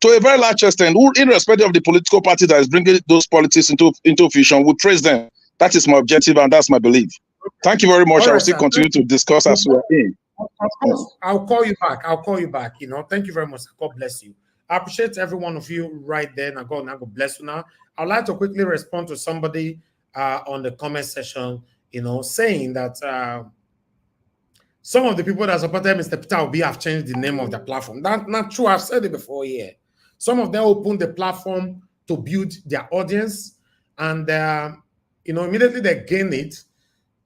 to a very large extent, irrespective of the political party that is bringing those policies into fusion, we praise them. That is my objective and that's my belief. Thank you very much. I will still continue to discuss as we are in. Of course, I'll call you back. Thank you very much. God bless you. I appreciate every one of you right there. Now God bless you now. I'd like to quickly respond to somebody on the comment section, saying that some of the people that supported Mr. Peter Obi have changed the name of the platform. That's not true. I've said it before here. Some of them opened the platform to build their audience, and immediately they gain it.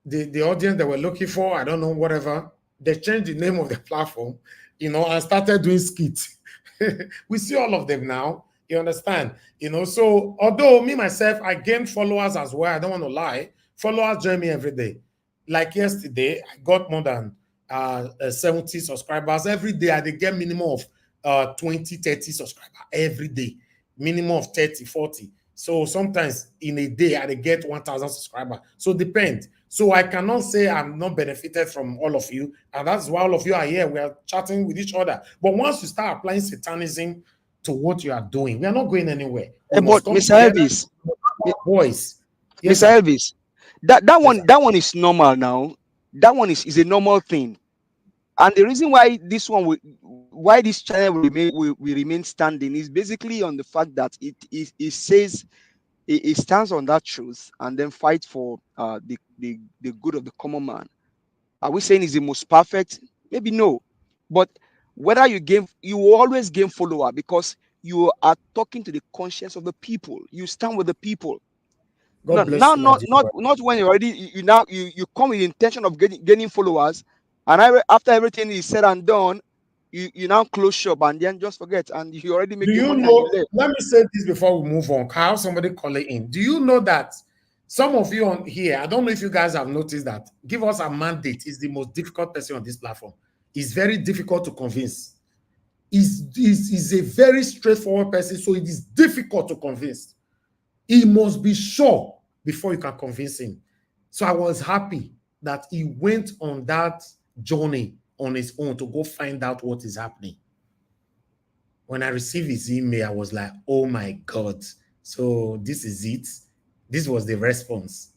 The audience they were looking for, I don't know, whatever, they changed the name of the platform, and started doing skits. We see all of them now. You understand? So although me myself, I gained followers as well. I don't want to lie. Followers join me every day. Like yesterday, I got more than 70 subscribers. Every day, I get minimum of 20, 30 subscribers every day. Minimum of 30, 40. So sometimes in a day, I get 1,000 subscribers. So depends. So I cannot say I'm not benefited from all of you. And that's why all of you are here. We are chatting with each other. But once you start applying satanism to what you are doing, we are not going anywhere. We must But come Mr. together, Elvis, voice. Yes, Mr. sir. Elvis, that Yes, one sir. that one is normal now. That one is a normal thing. And the reason why why this channel will remain standing is basically on the fact that it says it stands on that truth and then fight for the good of the common man. Are we saying it's the most perfect? Maybe no. But whether you will always gain follower because you are talking to the conscience of the people. You stand with the people. God bless Now you, my dear brother. not when you're already you come with the intention of gaining followers, and after everything is said and done, you now close shop and then just forget, and you already make Do your you money and you know? left. Let me say this before we move on. I have somebody calling in. Do you know that some of you on here, I don't know if you guys have noticed that Give Us a Mandate is the most difficult person on this platform. It's very difficult to convince. Is a very straightforward person, so it is difficult to convince. He must be sure before you can convince him. So I was happy that he went on that journey on his own to go find out what is happening. When I received his email, I was like, oh my God. So this is it. This was the response.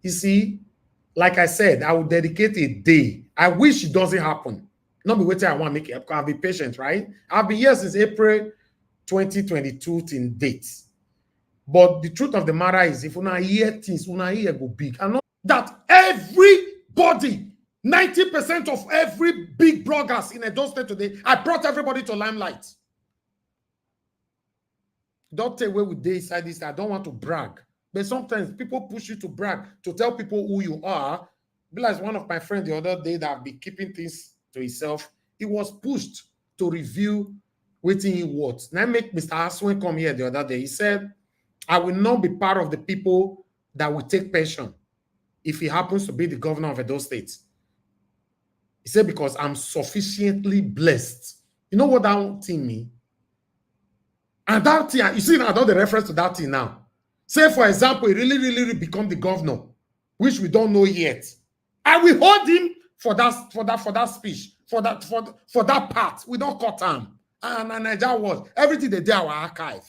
You see, like I said, I will dedicate a day. I wish it doesn't happen. Not be waiting, I want to make it. I'll be patient, right? I've been here since April 2022 till date. But the truth of the matter is, if una hear things, una hear go big. And not that everybody, 90% of every big bloggers in Edo State today, I brought everybody to limelight. Don't take away with day inside this. I don't want to brag. But sometimes people push you to brag, to tell people who you are. Like one of my friends the other day that have been keeping things to himself, he was pushed to review waiting he was. Now make Mr. Aswin come here the other day. He said, I will not be part of the people that will take pension if he happens to be the governor of Edo State. He said, because I'm sufficiently blessed. You know what that thing means? And that thing, you see, I know the reference to that thing now. Say, for example, he really become the governor, which we don't know yet. I will hold him for that speech, for that part. We don't cut him. And Nigeria was everything they did our archive.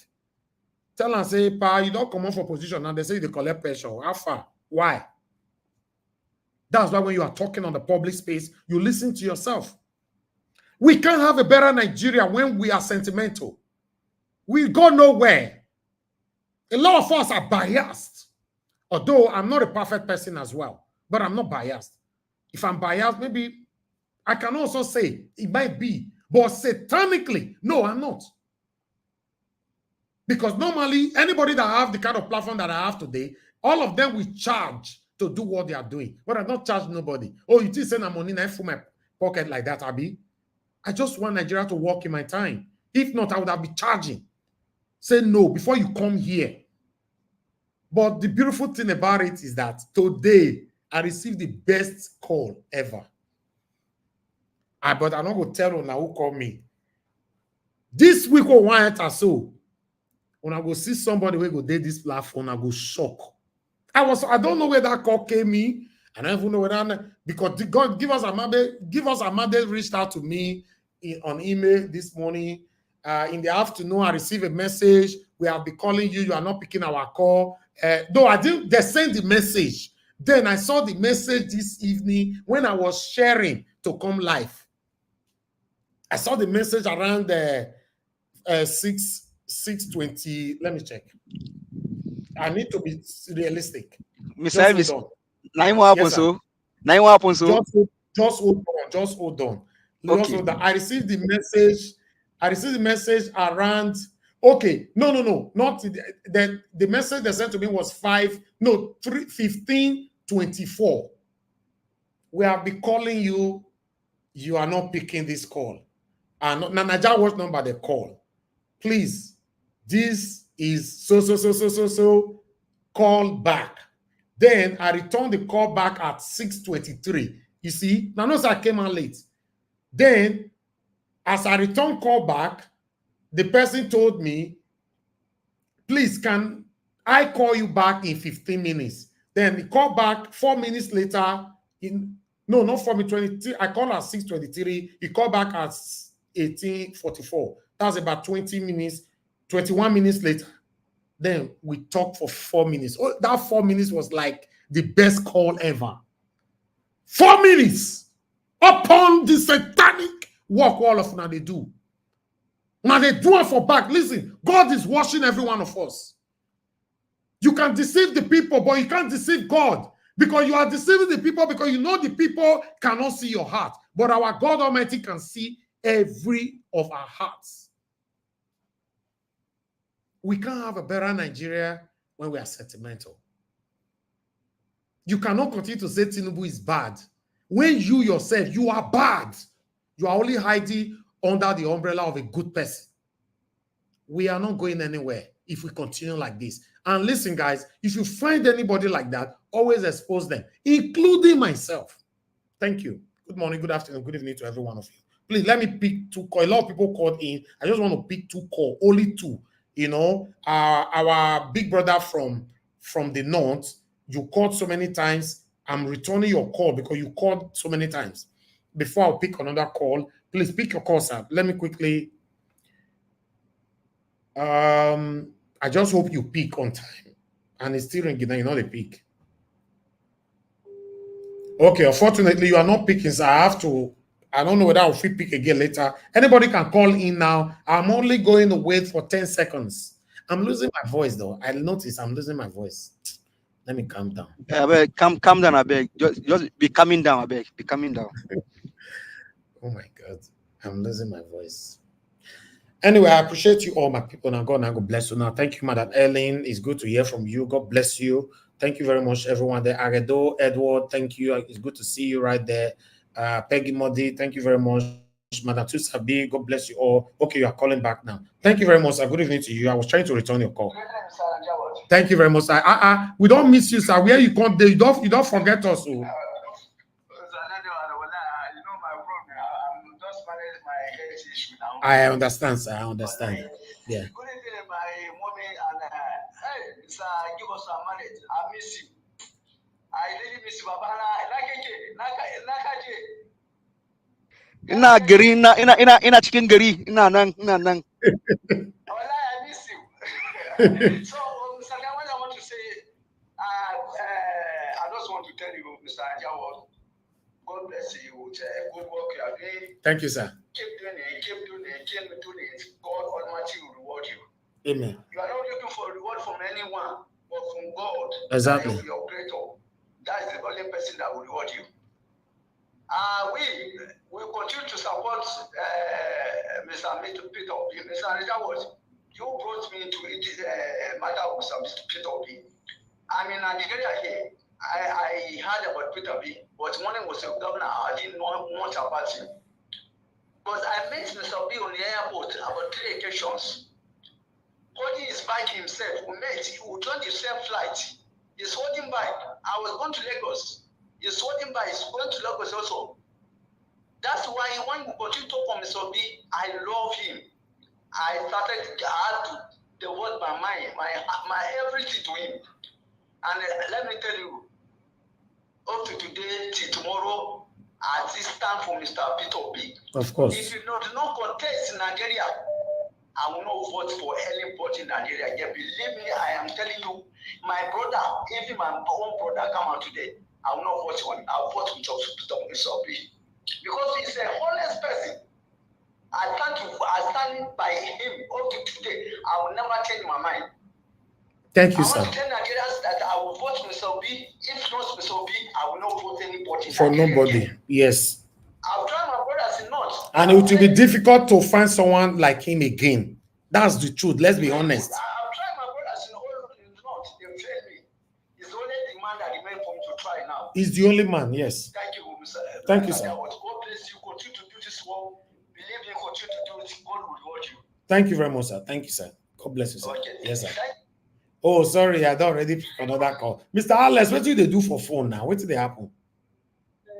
Tell and say, pa, you don't come on for position, and they say they collect pension. How far? Why? That's why when you are talking on the public space, you listen to yourself. We can't have a better Nigeria when we are sentimental. We go nowhere. A lot of us are biased. Although I'm not a perfect person as well, but I'm not biased. If I'm biased, maybe I can also say it might be, but satanically, no, I'm not. Because normally, anybody that have the kind of platform that I have today, all of them will charge to do what they are doing. But I don't charge nobody. Oh, you think send a money in my pocket like that, Abi? I just want Nigeria to work in my time. If not, I would have been charging. Say no before you come here. But the beautiful thing about it is that today I received the best call ever. But I'm not going to tell you now who called me. This week or one or so, when I go see somebody who go date this platform, I go shock. I don't know where that call came in. I don't even know whether because God Give Us a Mandate reached out to me on email this morning. In the afternoon, I received a message. We have been calling you. You are not picking our call. Though I didn't, they sent the message. Then I saw the message this evening when I was sharing to come live. I saw the message around 6:20. Let me check. I need to be realistic. Mr. Elvis, Just hold on. Okay. I received the message around. Okay, no, not the message they sent to me was 15:24. We have been calling you you are not picking this call. And Naija Watch number they call. Please, this is so call back. Then I returned the call back at 6:23. You see, now notice I came out late. Then, as I returned call back, the person told me, please, can I call you back in 15 minutes? Then he called back 4 minutes later. No, not 4 minutes, 23. I called at 6:23. He called back at 18:44. That's about 20 minutes, 21 minutes later. Then we talked for 4 minutes. Oh, that 4 minutes was like the best call ever. 4 minutes upon the satanic work all of now they do. Now they do it for back. Listen, God is watching every one of us. You can deceive the people, but you can't deceive God, because you are deceiving the people because you know the people cannot see your heart. But our God Almighty can see every of our hearts. We can't have a better Nigeria when we are sentimental. You cannot continue to say Tinubu is bad when you yourself, you are bad. You are only hiding under the umbrella of a good person. We are not going anywhere if we continue like this. And listen, guys, if you find anybody like that, always expose them, including myself. Thank you. Good morning, good afternoon, good evening to every one of you. Please let me pick 2 calls. A lot of people called in. I just want to pick 2 calls, only 2. You know, our big brother from the north, you called so many times. I'm returning your call because you called so many times. Before I'll pick another call, please pick your call, sir. Let me quickly. I just hope you pick on time. And it's still ringing, and you're not a pick. Okay, unfortunately, you are not picking, so I have to. I don't know whether I'll pick again later. Anybody can call in now. I'm only going to wait for 10 seconds. I'm losing my voice, though. I notice I'm losing my voice. Let me calm down. Calm down, I beg. Just be calming down, I beg. Be calming down. Oh my God, I'm losing my voice. Anyway, I appreciate you all, my people. Now, God bless you. Now, thank you, Madam Ellen. It's good to hear from you. God bless you. Thank you very much, everyone there. Aredo, Edward, thank you. It's good to see you right there. Peggy Modi, thank you very much. Madam Tusabi, God bless you all. Okay, you are calling back now. Thank you very much, sir. Good evening to you. I was trying to return your call. Thank you very much, sir. We don't miss you, sir. Where you come, you don't forget us. Oh. I understand, sir. I understand. Yeah. Good evening, my mommy, and hey, sir, give us a minute. I miss you. I really miss you, Baba. Ina gari, ina chicken gari, ina nang. I miss you. So, Mr. What I want to say, I just want to tell you, Mr. Ajawad, God bless you with good work you are doing. Thank you, sir. Keep doing it. God Almighty will reward you. Amen. You are not looking for a reward from anyone, but from God. Exactly. Your creator. That is the only person that will reward you. We continue to support Mr. Peter. Mr. Ajawad, you brought me into it matter of Mr. Peter. I'm in Nigeria here. I heard about Peter B, but when he was a governor, I didn't know much about him. But I met Mr. B on the airport about 3 occasions. Holding his bike himself, we met. He joined the same flight. He's holding bike. I was going to Lagos. He's holding bike. He's going to Lagos also. That's why when we continue to talk on Mr. B, I love him. I had to devote my mind, my everything to him. And let me tell you, up to today, till tomorrow, I still stand for Mr. Peter B. Of course. If you do not contest in Nigeria, I will not vote for anybody in Nigeria. Yeah, believe me, I am telling you, my brother, even my own brother come out today, I will not vote for him. I will vote with Mr. B. Because he's a honest person. I stand by him up to today. I will never change my mind. Thank you, sir. I want to tell Nigerians that I will vote Mr. B. If not Mr. B, I will not vote anybody. For nobody. Again. Yes. I'll try my brothers in North. And it will be difficult to find someone like him again. That's the truth. Let's be honest. I'll try my brothers in North. They failed me. It's only the man that remains for me to try now. He's the only man, yes. Thank you, Mr. Thank you, sir. God bless you. Continue God will reward you. Thank you very much, sir. Thank you, sir. God bless you, sir. Okay. Yes, sir. Oh, sorry, I don't already pick another call. Mr. Alex, what do they do for phone now? What did they happen? The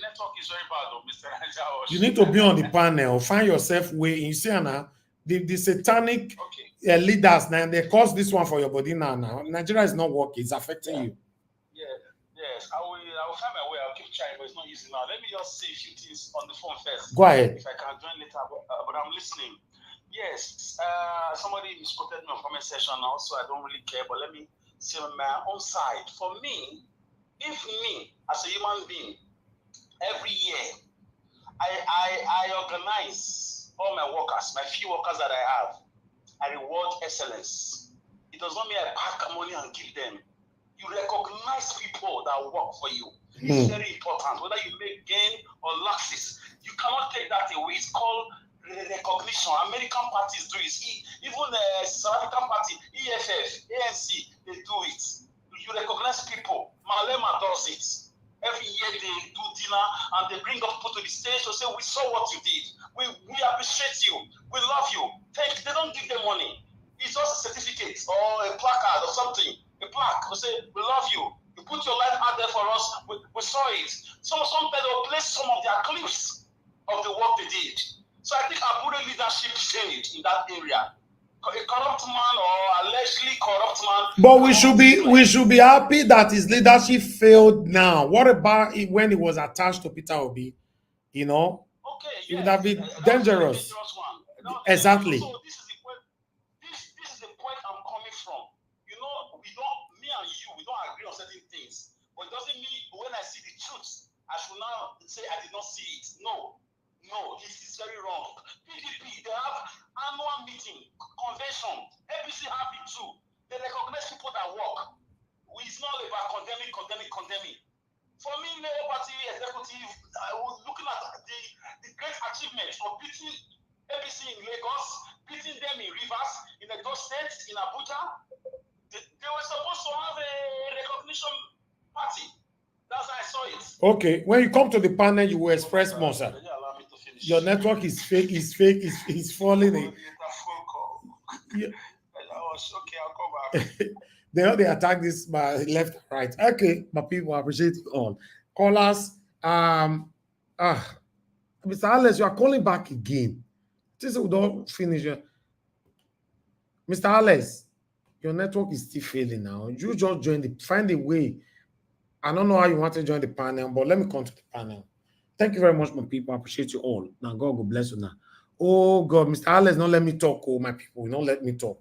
network is very bad, though, Mr. Jawosh. You need to be on the panel. Find yourself way. You see now, the satanic leaders now, they cause this one for your body now. Nigeria is not working. It's affecting you. Yes, I will find my way. I'll keep trying, but it's not easy now. Let me just say a few things on the phone first. Go ahead. If I can join later, but I'm listening. Yes, somebody misquoted me on comment section also. I don't really care, but let me say on my own side. For me, if me as a human being, every year, I organize all my workers, my few workers that I have, I reward excellence. It does not mean I pack money and give them. You recognize people that work for you. It's very important. Whether you make gain or losses, you cannot take that away. It's called recognition. American parties do it. Even the South African party, EFF, ANC, they do it. You recognize people. Malema does it. Every year they do dinner and they bring up people to the stage to say, we saw what you did. We appreciate you. We love you. Thank you. They don't give them money. It's just a certificate or a placard or something. A plaque. They say, we love you. You put your life out there for us. We saw it. Sometimes they'll place some of their clips of the work they did. So I think Abure leadership failed in that area. A corrupt man or allegedly corrupt man. But we should be happy that his leadership failed now. What about when he was attached to Peter Obi? You know, it would have been dangerous. Exactly. So this is the point. This is the point I'm coming from. You know, me and you, we don't agree on certain things. But it doesn't mean when I see the truth, I should now say I did not see it. No, this is very wrong. PDP, they have annual meeting, convention. APC have it too. They recognize people that work. It's not about condemning. For me, Labour Party executive, I was looking at the great achievement of beating APC in Lagos, beating them in Rivers, in Edo State, in Abuja. They were supposed to have a recognition party. That's how I saw it. Okay, when you come to the panel, you will express more, sir. Your network is fake. It's falling. Yeah. Okay, I'll come back. They attack this by left and right. Okay, but people appreciate it all. Callers, Mr. Alex, you are calling back again. This we don't finish. Mr. Alex, your network is still failing now. You just find a way. I don't know how you want to join the panel, but let me come to the panel. Thank you very much, my people. I appreciate you all. Now, God will bless you now. Oh, God, Mr. Alex, don't let me talk, oh, my people. Don't let me talk.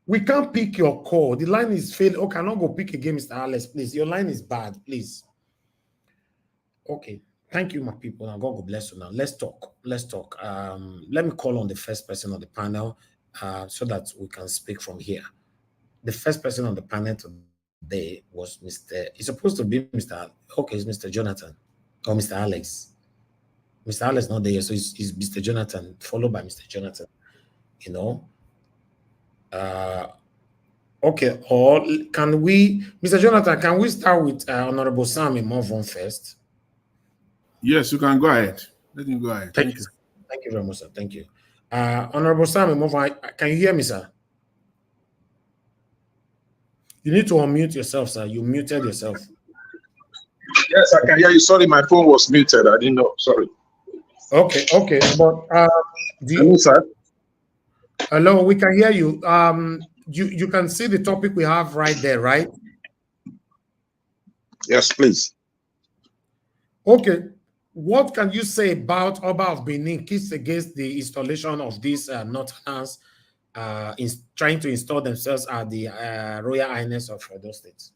We can't pick your call. The line is failing. Okay, I'm not going to pick again, Mr. Alex, please. Your line is bad, please. Okay. Thank you, my people. Now, God will bless you now. Let's talk. Let me call on the first person on the panel so that we can speak from here. The first person on the panel today was it's supposed to be it's Mr. Jonathan or Mr. Alex. Mr. Alex not there, so it's Mr. Jonathan, followed by Mr. Jonathan. You know? Okay, or can we, Mr. Jonathan, can we start with Honorable Sam Imovon first? Yes, you can go ahead. Let him go ahead. Thank you. Thank you very much, sir. Thank you. Honorable Sam Imovon, can you hear me, sir? You need to unmute yourself, sir. You muted yourself. Yes, I can hear you. Sorry, my phone was muted. I didn't know. Sorry. Okay. But hello, sir. Hello, we can hear you. You can see the topic we have right there, right? Yes, please. Okay. What can you say about Oba of Benin kids against the installation of these Northerners trying to install themselves at the Royal Highness of Edo State?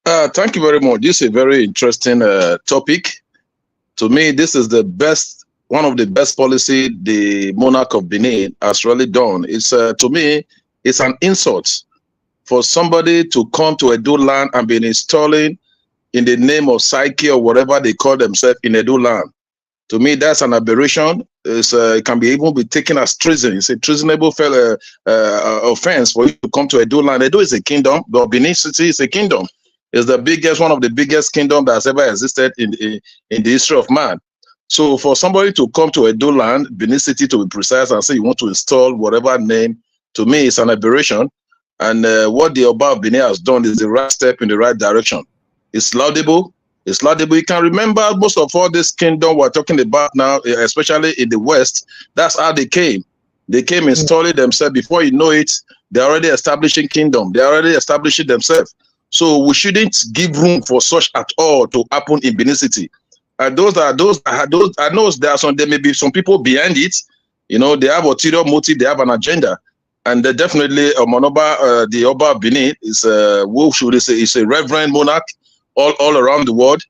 Thank you very much. This is a very interesting topic. To me, this is one of the best policy the monarch of Benin has really done. It's to me, it's an insult for somebody to come to Edo land and be installing in the name of Psyche or whatever they call themselves in Edo land. To me, that's an aberration. It can even be taken as treason. It's a treasonable offense for you to come to Edo land. Edo is a kingdom, but Benin City is a kingdom. It's the biggest, one of the biggest kingdom that has ever existed in the history of man. So for somebody to come to Edo land, Benin City to be precise, and say you want to install whatever name, to me it's an aberration. And what the Oba of Benin has done is the right step in the right direction. It's laudable. It's laudable. You can remember most of all this kingdom we're talking about now, especially in the West. That's how they came. They came installing themselves. Before you know it, they're already establishing kingdom. They're already establishing themselves. So we shouldn't give room for such at all to happen in Benin City. I know there are there may be some people behind it. You know, they have ulterior motive. They have an agenda. And definitely, Monoba, the Oba of Benin is is a reverend monarch all around the world.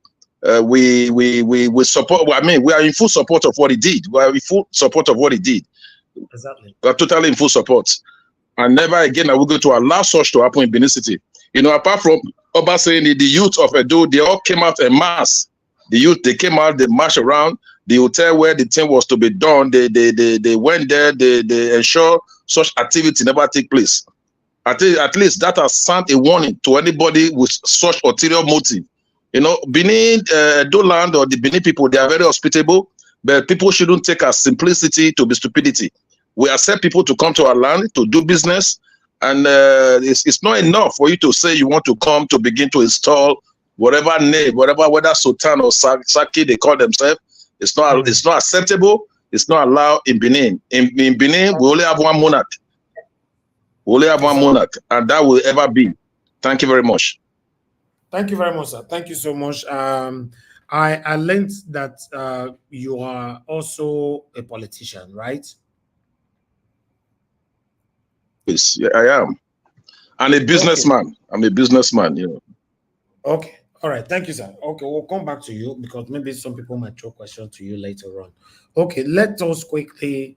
We support. I mean, we are in full support of what he did. We are in full support of what he did. Exactly. We are totally in full support. And never again are we going to allow such to happen in Benin City. You know, apart from Oba saying the youth of Edo, they all came out en masse. The youth, they came out, they marched around the hotel where the thing was to be done. They went there. They ensure such activity never take place. At least that has sent a warning to anybody with such ulterior motive. You know, Benin, Edo land or the Benin people, they are very hospitable, but people shouldn't take our simplicity to be stupidity. We accept people to come to our land to do business, and it's not enough for you to say you want to come to begin to install whatever name, whether Sultan or Saki they call themselves. It's not acceptable. It's not allowed in Benin. In Benin, we only have one monarch. We only have one monarch, and that will ever be. Thank you very much. Thank you very much, sir. Thank you so much. I learned that you are also a politician, right? Yes, yeah, I am. I'm a businessman. Okay. I'm a businessman, you know. Okay. All right. Thank you, sir. Okay, we'll come back to you because maybe some people might throw questions to you later on. Okay, let us quickly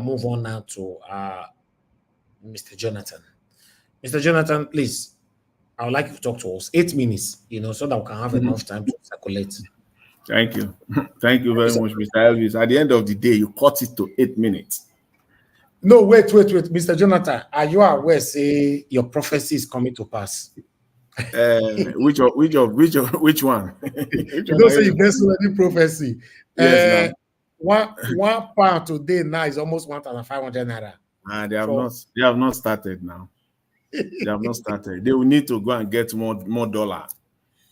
move on now to Mr. Jonathan. Mr. Jonathan, please, I would like you to talk to us. 8 minutes, you know, so that we can have enough time to circulate. Thank you. Thank you very much, Mr. Elvis. At the end of the day, you cut it to 8 minutes. No, wait. Mr. Jonathan, are you aware, say, your prophecy is coming to pass? Which one? You don't say you get so many prophecy. Yes, one pound today now is almost 1,500 naira. They have not started now. They have not started. They will need to go and get more dollar.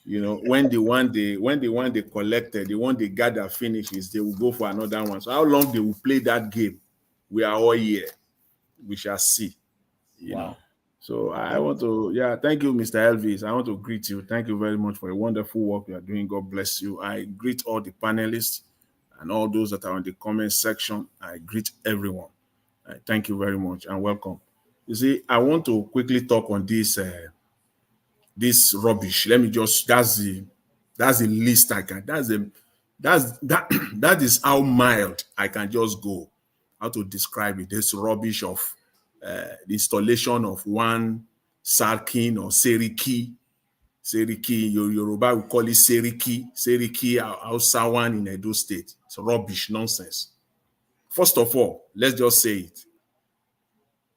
You know, when the one they collected, the one they gather finishes, they will go for another one. So how long they will play that game? We are all here. We shall see. You know. So I want to, thank you, Mr. Elvis. I want to greet you. Thank you very much for the wonderful work you are doing. God bless you. I greet all the panelists and all those that are in the comment section. I greet everyone. Thank you very much and welcome. You see, I want to quickly talk on this this rubbish. Let me just, that's the least I can. That is how mild I can just go. How to describe it? This rubbish of the installation of one Sarkin or Seriki, Yoruba will call it Seriki Hausawan in Edo State. It's rubbish, nonsense. First of all, let's just say it.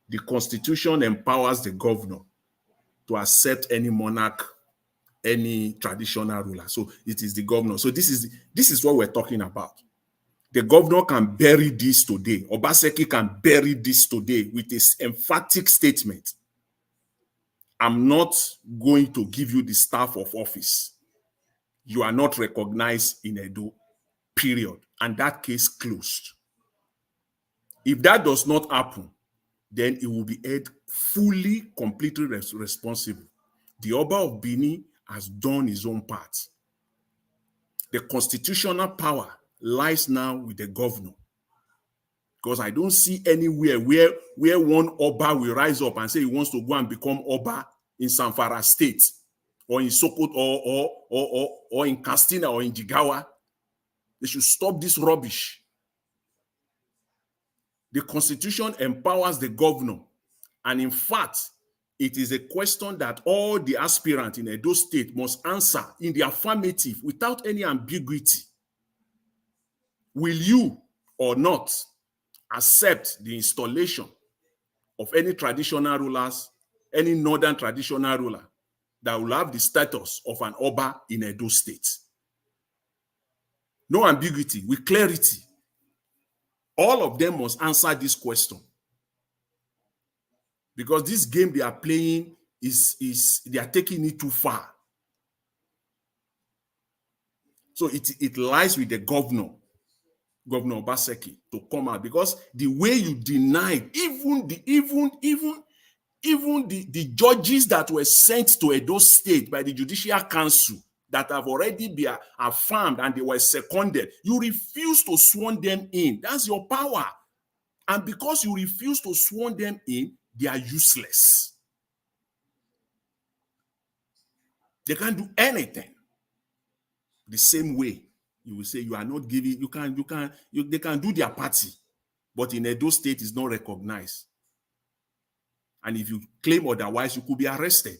The Constitution empowers the governor to accept any monarch, any traditional ruler. So it is the governor. So this is what we're talking about. The governor can bury this today. Obaseki can bury this today with his emphatic statement. I'm not going to give you the staff of office. You are not recognized in Edo, period. And that case closed. If that does not happen, then it will be held fully, completely responsible. The Oba of Benin has done his own part. The constitutional power lies now with the governor. Because I don't see anywhere where one Oba will rise up and say he wants to go and become Oba in Zamfara State or in Sokoto or in Castina or in Jigawa. They should stop this rubbish. The Constitution empowers the governor. And in fact, it is a question that all the aspirants in Edo State must answer in the affirmative without any ambiguity. Will you or not accept the installation of any traditional rulers, any northern traditional ruler that will have the status of an Oba in Edo State. No ambiguity, with clarity. All of them must answer this question. Because this game they are playing they are taking it too far. So it lies with the Governor Obaseki, to come out, because the way you denied even the judges that were sent to Edo State by the Judicial Council that have already been affirmed and they were seconded, you refuse to sworn them in. That's your power. And because you refuse to sworn them in, they are useless. They can't do anything. The same way you will say you are not giving, they can do their party, but in Edo State is not recognized. And if you claim otherwise, you could be arrested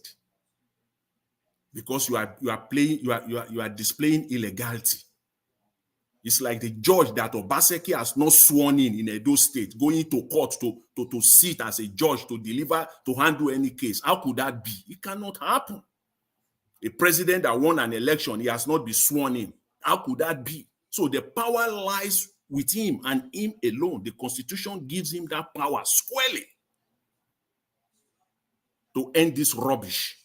because you are displaying illegality. It's like the judge that Obaseki has not sworn in Edo State, going to court to sit as a judge, to handle any case. How could that be? It cannot happen. A president that won an election, he has not been sworn in. How could that be? So the power lies with him and him alone. The Constitution gives him that power squarely to end this rubbish.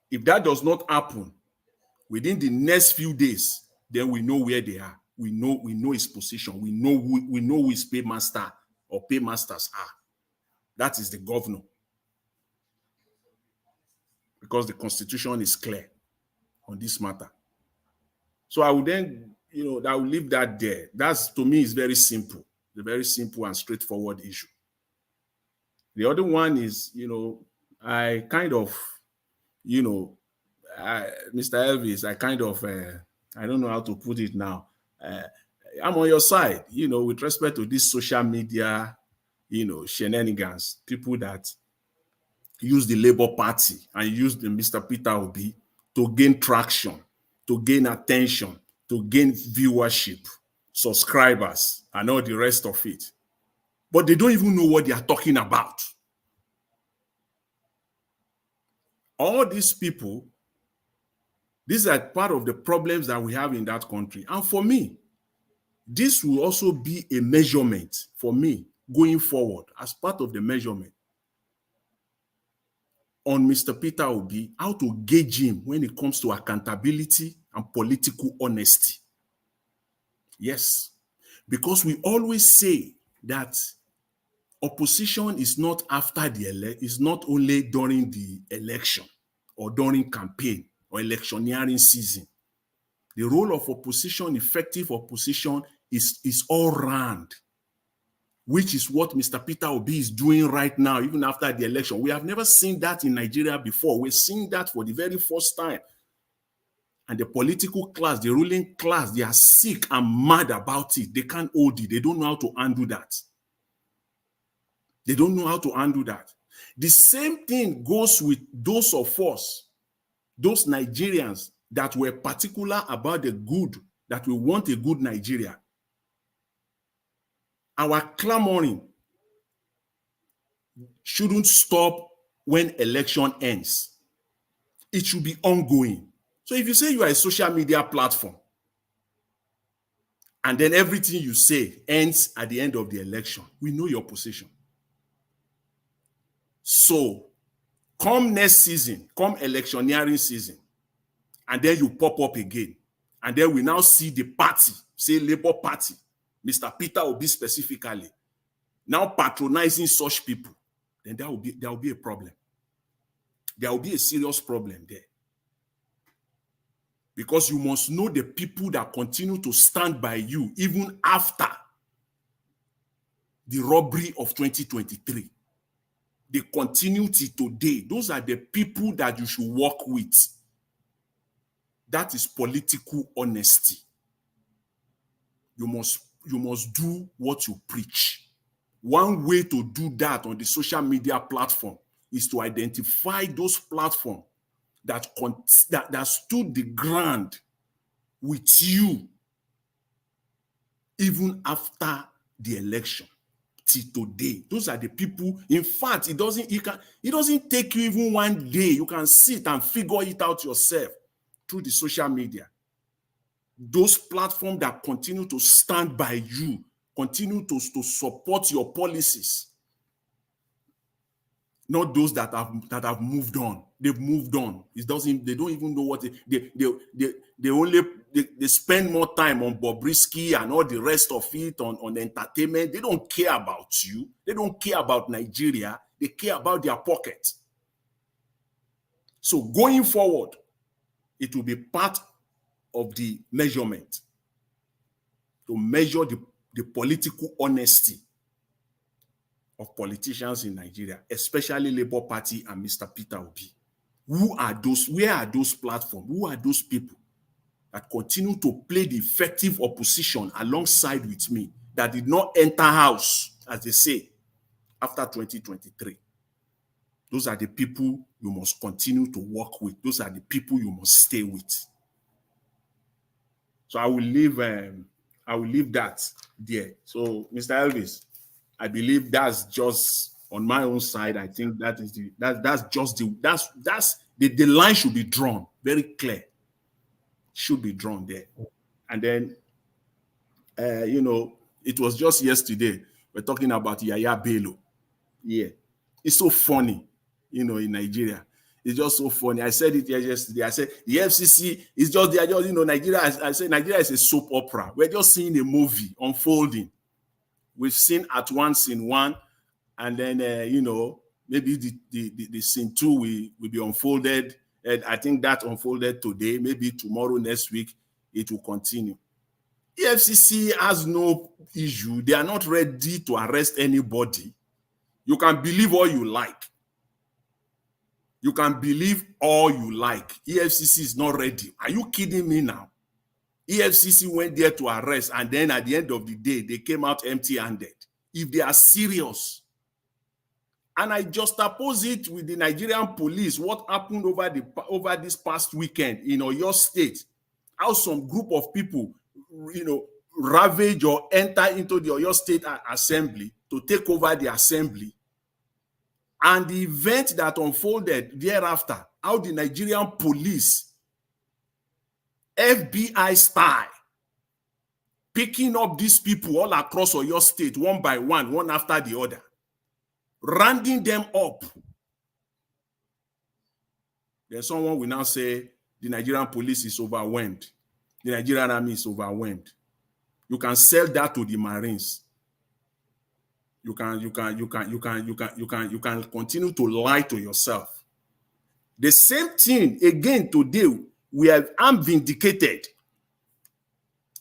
If that does not happen within the next few days, then we know where they are. We know his position. We know who his paymaster or paymasters are. That is the governor. Because the Constitution is clear on this matter. So I would then, I will leave that there. That's, to me, is very simple. It's a very simple and straightforward issue. The other one is, I kind of, Mr. Elvis, I don't know how to put it now. I'm on your side, with respect to this social media, shenanigans, people that use the Labour Party and use the Mr. Peter Obi to gain traction, to gain attention, to gain viewership, subscribers, and all the rest of it. But they don't even know what they are talking about. All these people, these are part of the problems that we have in that country. And for me, this will also be a measurement for me going forward, as part of the measurement on Mr. Peter Obi, how to gauge him when it comes to accountability and political honesty. Yes, because we always say that opposition is not after the election, is not only during the election or during campaign or electioneering season. The role of opposition, effective opposition, is all round, which is what Mr. Peter Obi is doing right now, even after the election. We have never seen that in Nigeria before. We're seeing that for the very first time. And the political class, the ruling class, they are sick and mad about it. They can't hold it. They don't know how to undo that. They don't know how to undo that. The same thing goes with those of us, those Nigerians that were particular about the good, that we want a good Nigeria. Our clamoring shouldn't stop when election ends. It should be ongoing. So if you say you are a social media platform, and then everything you say ends at the end of the election, we know your position. So come next season, come electioneering season, and then you pop up again. And then we now see the party, say Labour Party, Mr. Peter Obi specifically, now patronizing such people. Then there will be a problem. There will be a serious problem there. Because you must know the people that continue to stand by you even after the robbery of 2023. They continue till today. Those are the people that you should work with. That is political honesty. You must do what you preach. One way to do that on the social media platform is to identify those platforms that stood the ground with you even after the election till today. Those are the people. In fact, it doesn't take you even one day. You can sit and figure it out yourself through the social media. Those platforms that continue to stand by you, continue to support your policies. Not those that have moved on. They've moved on. They don't even know what they spend more time on Bobrisky and all the rest of it on entertainment. They don't care about you. They don't care about Nigeria. They care about their pocket. So going forward, it will be part of the measurement to measure the political honesty of politicians in Nigeria, especially Labour Party and Mr. Peter Obi. Who are those? Where are those platforms? Who are those people that continue to play the effective opposition alongside with me that did not enter house, as they say, after 2023? Those are the people you must continue to work with. Those are the people you must stay with. So I will leave that there. So, Mr. Elvis, I believe that's just on my own side. I think that is the line should be drawn very clear. Should be drawn there. And then it was just yesterday we're talking about Yaya Bello. Yeah, it's so funny, in Nigeria. It's just so funny. I said it yesterday. I said the FCC is just there. Just Nigeria. I said Nigeria is a soap opera. We're just seeing a movie unfolding. We've seen at one scene one, and then maybe the scene two will be unfolded. And I think that unfolded today. Maybe tomorrow, next week, it will continue. The FCC has no issue. They are not ready to arrest anybody. You can believe all you like. You can believe all you like. EFCC is not ready. Are you kidding me now? EFCC went there to arrest, and then at the end of the day, they came out empty-handed. If they are serious, and I juxtapose it with the Nigerian police, what happened over this past weekend in Oyo State, how some group of people, ravage or enter into the Oyo State Assembly to take over the assembly, and the event that unfolded thereafter, how the Nigerian police, FBI style, picking up these people all across Oyo State, one by one after the other, rounding them up. Then someone will now say the Nigerian police is overwhelmed. The Nigerian army is overwhelmed. You can sell that to the Marines. You can continue to lie to yourself. The same thing again today. I'm vindicated.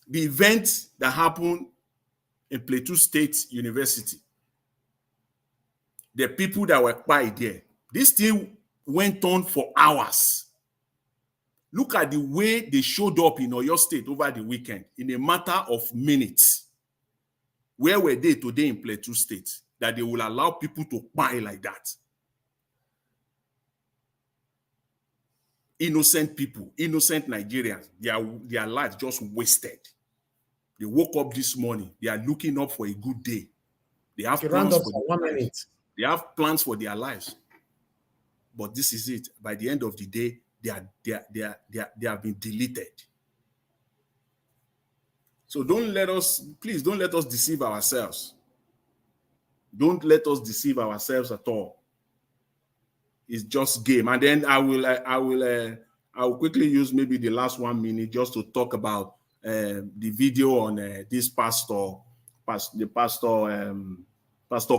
The event that happened in Plateau State University. The people that were by there. This thing went on for hours. Look at the way they showed up in Oyo State over the weekend in a matter of minutes. Where were they today in Plateau State that they will allow people to buy like that? Innocent people, innocent Nigerians, their lives just wasted. They woke up this morning. They are looking up for a good day. They have plans for their lives. They have plans for their lives. But this is it. By the end of the day, they have been deleted. So please don't let us deceive ourselves. Don't let us deceive ourselves at all. It's just game. And then I will quickly use maybe the last 1 minute just to talk about the video on this pastor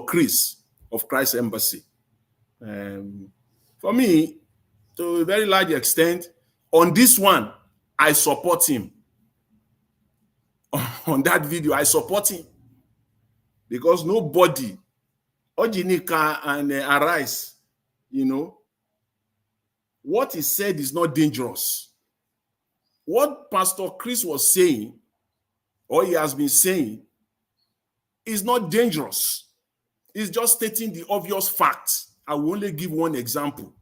Chris of Christ Embassy. For me, to a very large extent, on this one, I support him. On that video, I support him. Because nobody, Ojinika and Arise, what he said is not dangerous. What Pastor Chris was saying, or he has been saying, is not dangerous. It's just stating the obvious facts. I will only give one example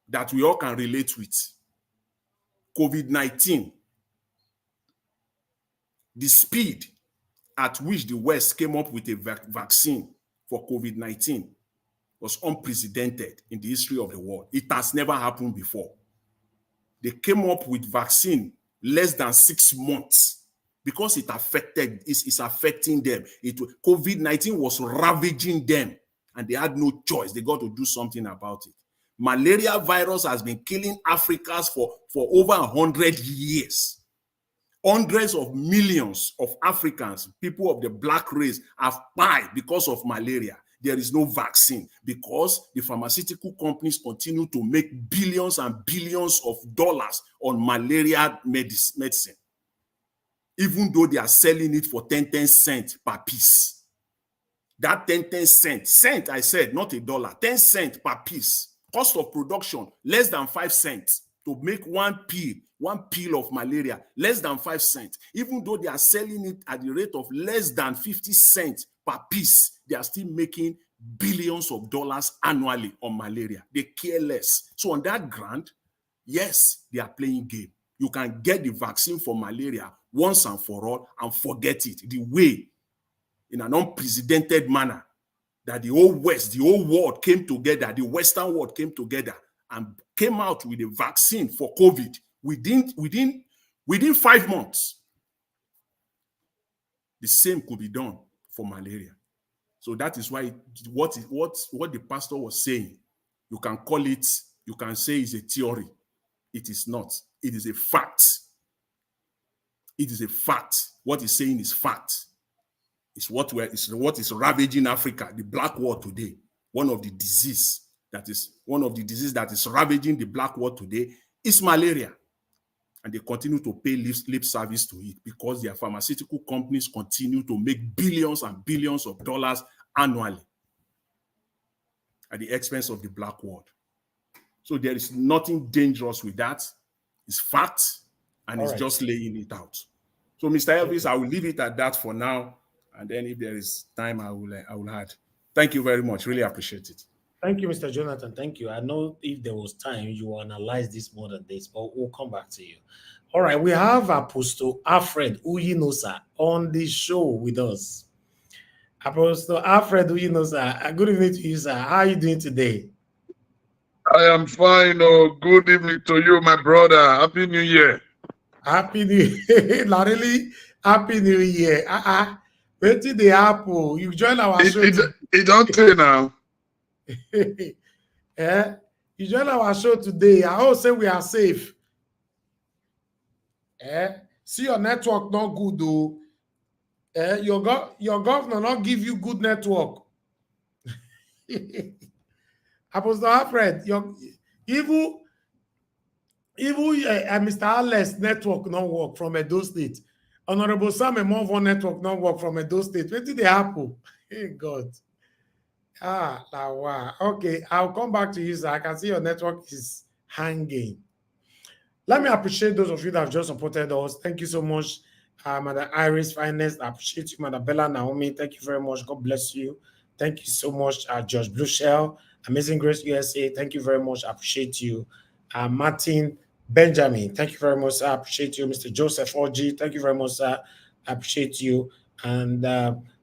that we all can relate with. COVID-19. The speed at which the West came up with a vaccine for COVID-19 was unprecedented in the history of the world. It has never happened before. They came up with vaccine less than 6 months because it's affecting them. COVID-19 was ravaging them and they had no choice. They got to do something about it. Malaria virus has been killing Africans for over 100 years. Hundreds of millions of Africans, people of the black race, have died because of malaria. There is no vaccine because the pharmaceutical companies continue to make billions and billions of dollars on malaria medicine, even though they are selling it for 10 cents per piece. That 10 cents, I said, not $1, 10 cents per piece. Cost of production, less than 5 cents to make one pill of malaria, less than 5 cents. Even though they are selling it at the rate of less than 50 cents per piece, they are still making billions of dollars annually on malaria. They care less. So on that ground, yes, they are playing game. You can get the vaccine for malaria once and for all and forget it. The way, in an unprecedented manner, that the whole West, the whole world came together, the Western world came together and came out with a vaccine for COVID within 5 months. The same could be done for malaria. So that is why what the pastor was saying, you can call it, you can say it's a theory. It is not. It is a fact. It is a fact. What he's saying is fact. It's what is ravaging Africa, the black world today. One of the diseases that is ravaging the black world today is malaria. And they continue to pay lip service to it because their pharmaceutical companies continue to make billions and billions of dollars annually at the expense of the black world. So there is nothing dangerous with that. It's fact, and it's just laying it out. So, Mr. Elvis, I will leave it at that for now. And then if there is time, I will add. Thank you very much. Really appreciate it. Thank you, Mr. Jonathan. Thank you. I know if there was time, you will analyze this more than this, but we'll come back to you. All right, we have Apostle Alfred Uyinosa on the show with us. Apostle Alfred Uyinosa, good evening to you, sir. How are you doing today? I am fine. Oh, good evening to you, my brother. Happy New Year. Happy New Year. Not really. Happy New Year. Wait till the apple. You join our show. It don't say now. Yeah, you join our show today. I hope say we are safe. See your network not good though. Your governor not give you good network. Apostle Alfred, even Mr. Alex network not work from Edo State. Honorable Sam Emonvo network not work from Edo State. Where did they happen? Hey God. Wow. Okay, I'll come back to you, sir. I can see your network is hanging. Let me appreciate those of you that have just supported us. Thank you so much, Madam Iris Finest. I appreciate you, Madam Bella Naomi. Thank you very much. God bless you. Thank you so much, George Blueshell, Amazing Grace USA. Thank you very much. I appreciate you. Martin Benjamin. Thank you very much, sir. I appreciate you. Mr. Joseph Oji. Thank you very much, sir. I appreciate you. And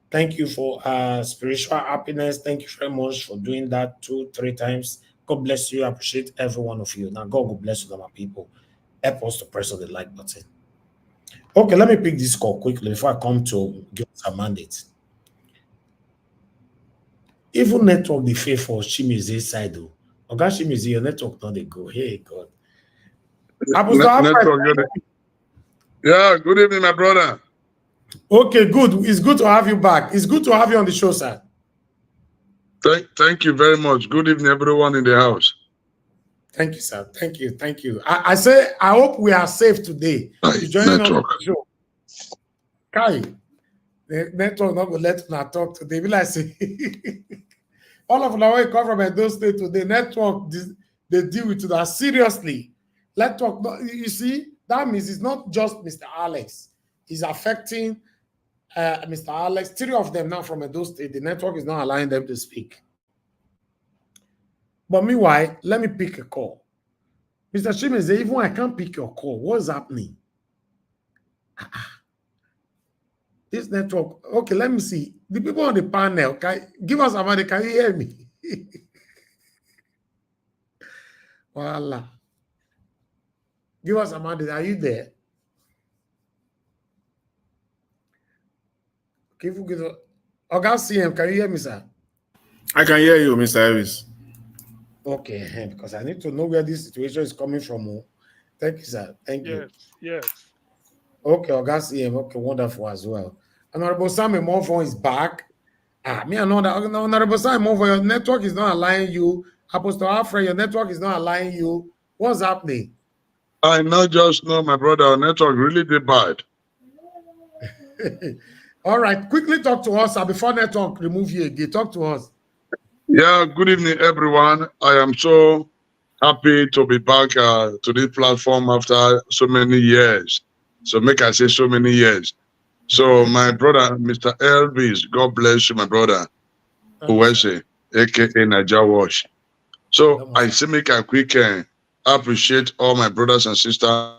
thank you for spiritual happiness. Thank you very much for doing that 2-3 times. God bless you. I appreciate every one of you. Now, God will bless you, my people. Help us to press on the like button. Okay, let me pick this call quickly before I come to give us a mandate. Even network the faith for Chimize side though. Okay, Chimize, your network not they go. Hey God. Yeah, good evening, my brother. Okay, good. It's good to have you back. It's good to have you on the show, sir. Thank you very much. Good evening, everyone in the house. Thank you, sir. Thank you. Thank you. I say, I hope we are safe today. You joining us on the show. Kai, the network not going to let me talk today. Be like, say, all of them come from Edo State today. Network, they deal with that seriously. Let's talk. You see, that means it's not just Mr. Alex. It's affecting Mr. Alex. 3 of them now from Edo State. The network is not allowing them to speak. But meanwhile, let me pick a call. Mr. Chimeze, even I can't pick your call. What's happening? This network. Okay, let me see. The people on the panel, give us a minute. Can you hear me? Voila. Give us a minute. Are you there? Okay, CM, can you hear me, sir? I can hear you, Mr. Elvis. Okay, because I need to know where this situation is coming from. Thank you, sir. Thank you. Yes. Okay, CM. Okay, wonderful as well. Honorable Simon Monfort is back. Honorable Simon Monfort, your network is not allowing you. Apostle Alfred, your network is not allowing you. What's happening? I not just know, my brother, our network really did bad. All right, quickly talk to us before network remove you again. Talk to us. Yeah, good evening, everyone. I am so happy to be back to this platform after so many years. So make I say so many years. So my brother, Mr. Elvis, God bless you, my brother. Uwese, aka Naija Wash. So I say make a quick appreciate all my brothers and sisters.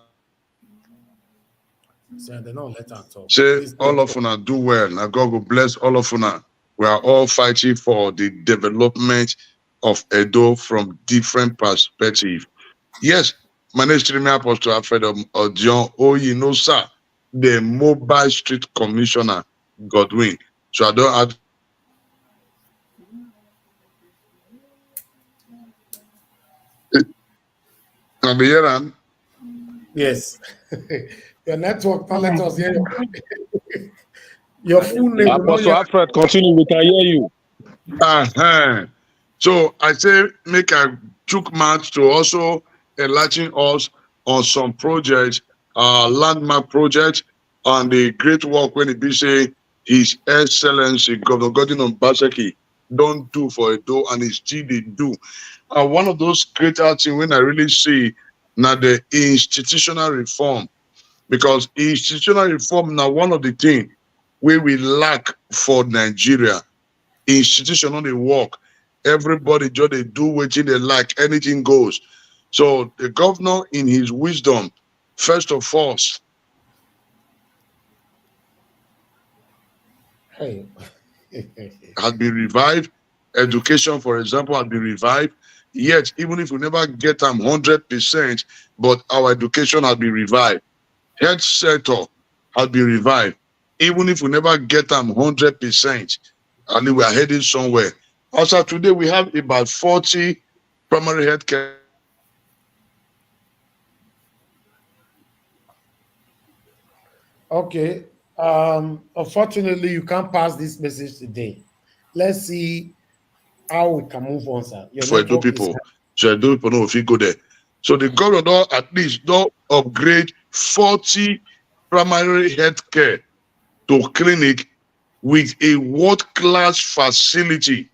Say all of una do well. Now God will bless all of una. We are all fighting for the development of Edo from different perspectives. Yes, my name is Trinidad Apostle Alfred Odion Oyinosa, the Mobile Street Commissioner, Godwin. So I don't have. Can be here, yes. Your network, don't let us hear your full name. Apostle Alfred, continue, we can hear you. So I say make a took match to also enlighten us on some projects, landmark projects, and the great work when it be say His Excellency Governor Godwin Obaseki don't do for Edo and he still they do. One of those greater things when I really see now the institutional reform, because institutional reform now one of the things where we lack for Nigeria. Institution on the work. Everybody just they do what they like, anything goes. So the governor, in his wisdom, first of all, has been revived. Education, for example, has been revived. Yet, even if we never get them 100%, but our education has been revived. Health sector has been revived. Even if we never get them 100%, and we are heading somewhere. Also, today we have about 40 primary health care. Okay. Unfortunately, you can't pass this message today. Let's see how we can move on, sir. For Edo people. So Edo people know if you go there. So the governor at least don't upgrade 40 primary health care to clinic with a world-class facility,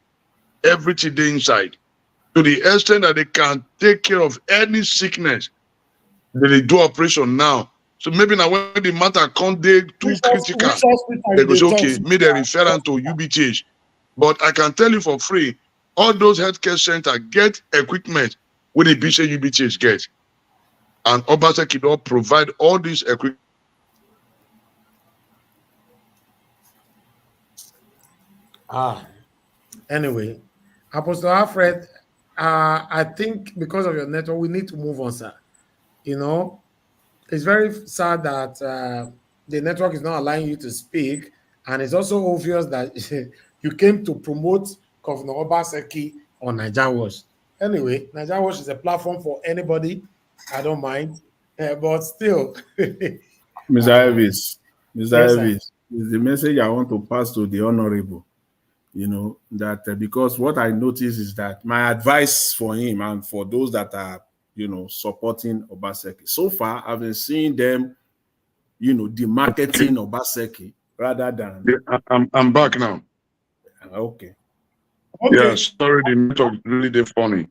everything inside, to the extent that they can take care of any sickness. They do operation now. So maybe now when the matter can't dey too critical, they go say, okay, maybe they refer them to UBTH. But I can tell you for free, all those healthcare centers get equipment when the BC UBTH get. And Obaseki don't provide all these equipment. Anyway, Apostle Alfred, I think because of your network, we need to move on, sir. You know, it's very sad that the network is not allowing you to speak, and it's also obvious that you came to promote Governor Obaseki on Naija Wash. Anyway, Naija Wash is a platform for anybody. I don't mind, but still. Mr. Elvis, Elvis, is the message I want to pass to the honorable. You know, that because what I notice is that my advice for him and for those that are, you know, supporting Obaseki, so far I've been seeing them, you know, demarketing Obaseki rather than. I'm back now. Okay. Yeah, sorry, the network is really funny.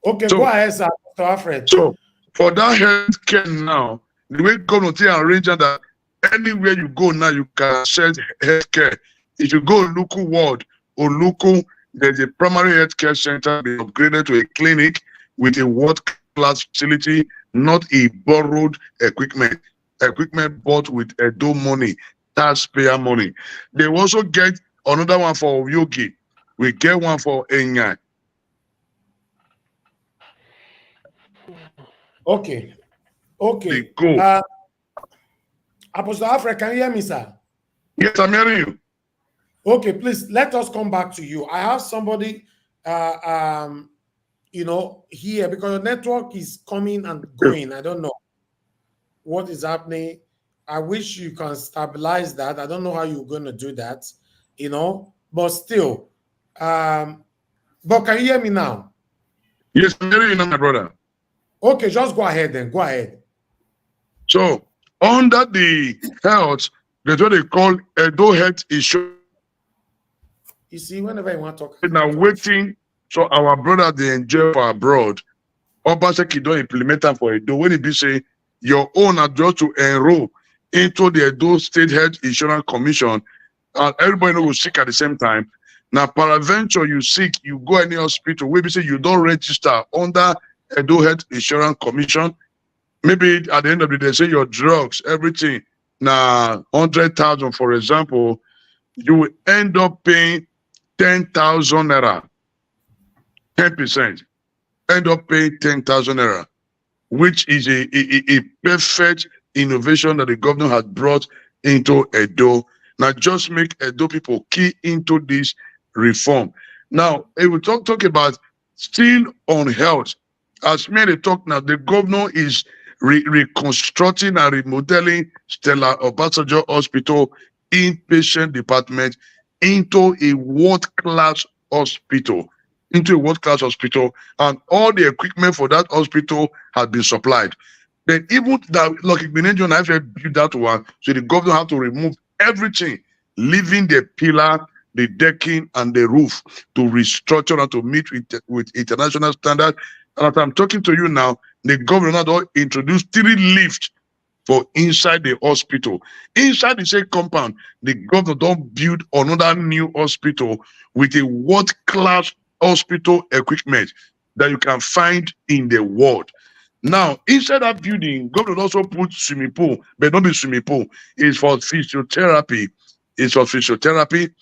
Okay, so, go ahead, sir, Mr. Alfred. So for that healthcare now, the way government arrange that anywhere you go now, you can access healthcare. If you go local ward or local, there's a primary healthcare center being upgraded to a clinic with a world-class facility, not a borrowed equipment. Equipment bought with Edo money. taxpayer money. They also get another one for Yogi. We get one for Enya. Okay. Okay. They go. Apostle Alfred, can you hear me, sir? Yes, I'm hearing you. Okay, please let us come back to you. I have somebody, you know, here because your network is coming and going. I don't know what is happening. I wish you can stabilize that. I don't know how you're going to do that, you know, but still. But can you hear me now? Yes, I'm hearing you now, my brother. Okay, just go ahead then. Go ahead. So, under the health, that's what they call Edo Health Insurance. You see, whenever you want to talk. Now, waiting, so our brother, they enjoy for abroad. Obaseki don't implement them for Edo. When it be say, your own address to enroll into the Edo State Health Insurance Commission, and everybody know will sick at the same time. Now, paraventure you sick, you go any hospital, where we say you don't register under Edo Health Insurance Commission. Maybe at the end of the day, say your drugs, everything, now 100,000, for example, you will end up paying 10,000 naira, 10%. End up paying 10,000 naira, which is a perfect innovation that the governor had brought into Edo. Now, just make Edo people key into this reform. Now, if we talk about still on health, as many talk now, the governor is reconstructing and remodeling Stella Obasanjo Hospital inpatient department into a world-class hospital. And all the equipment for that hospital has been supplied. Then even that, like Igbenedion, I've built that one, so the governor had to remove everything, leaving the pillar, the decking, and the roof to restructure and to meet with international standards. And as I'm talking to you now, the governor had introduced 3 lifts for inside the hospital. Inside the same compound, the governor don't build another new hospital with a world-class hospital equipment that you can find in the world. Now, inside that building, government also put swimming pool, but not be swimming pool. It's for physiotherapy. It's for physiotherapy,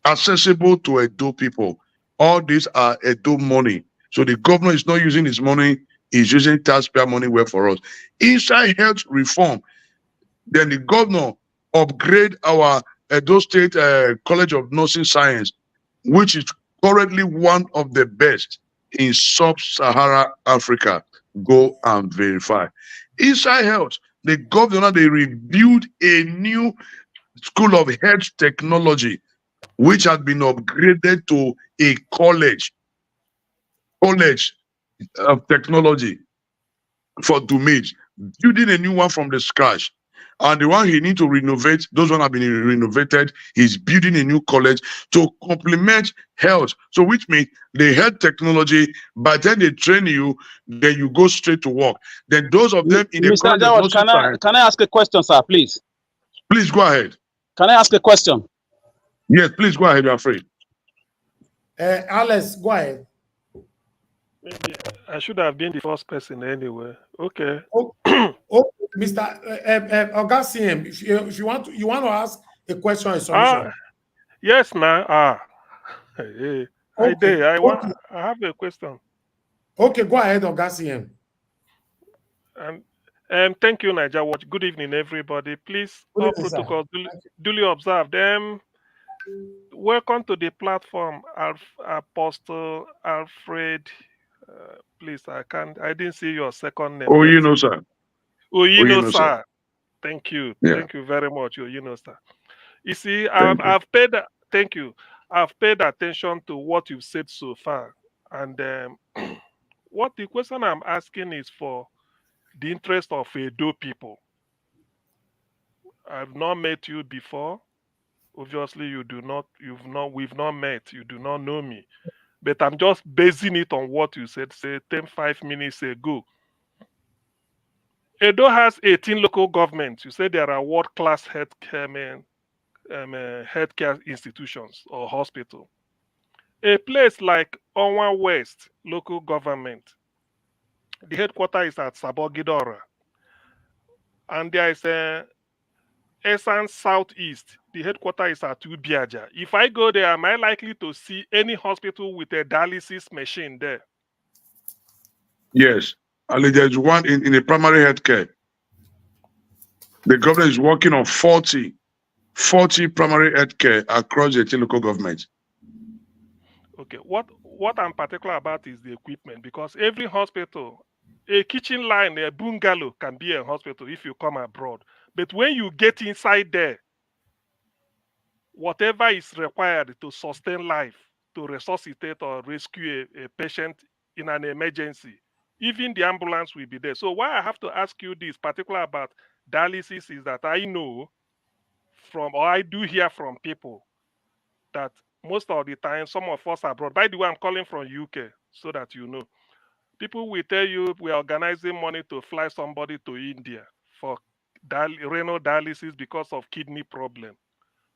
accessible to Edo people. All these are Edo money. So the governor is not using his money, he's using taxpayer money well for us. Inside health reform, then the governor upgrade our Edo State College of Nursing Science, which is currently one of the best in sub-Sahara Africa. Go and verify. Inside health, the governor, they rebuilt a new school of health technology, which has been upgraded to a college of technology for Dumage, building a new one from the scratch. And the one he need to renovate, those one have been renovated. He's building a new college to complement health. So which means the health technology, by the time they train you, then you go straight to work. Then those of them in the Mr. college of George, nursing science. can I ask a question, sir, please? Please go ahead. Can I ask a question? Yes, please go ahead, you're afraid. Alex, go ahead. Maybe I should have been the first person anyway. Okay. Mr. Augustine, if you want to ask a question or solution. Yes, man. Hey, Okay. I have a question. Okay, go ahead, Augustine. Thank you, Niger Watch. Good evening, everybody. Please, all protocols duly observed. Welcome to the platform, Apostle Alfred. Please, I didn't see your second name. Oh, you know, sir. Oh, you know, sir. Thank you. Yeah. Thank you very much. Oh, you know, sir. You see, I've paid attention to what you've said so far. And what the question I'm asking is for the interest of Edo people. I've not met you before. Obviously, we've not met. You do not know me. But I'm just basing it on what you said, say 5 minutes ago. Edo has 18 local governments. You said there are world-class healthcare institutions or hospital. A place like Onwa West local government, the headquarters is at Sabogidora. And there is Esan Southeast, the headquarters is at Ubiaja. If I go there, am I likely to see any hospital with a dialysis machine there? Yes. Ali, there's one in the primary healthcare. The government is working on 40 primary healthcare across the local government. Okay, what I'm particular about is the equipment, because every hospital, a kitchen line, a bungalow can be a hospital if you come abroad. But when you get inside there, whatever is required to sustain life, to resuscitate or rescue a patient in an emergency, even the ambulance will be there. So why I have to ask you this particular about dialysis is that I know from, or I do hear from people that most of the time, some of us abroad, by the way, I'm calling from UK, so that you know, people will tell you we are organizing money to fly somebody to India for renal dialysis because of kidney problem.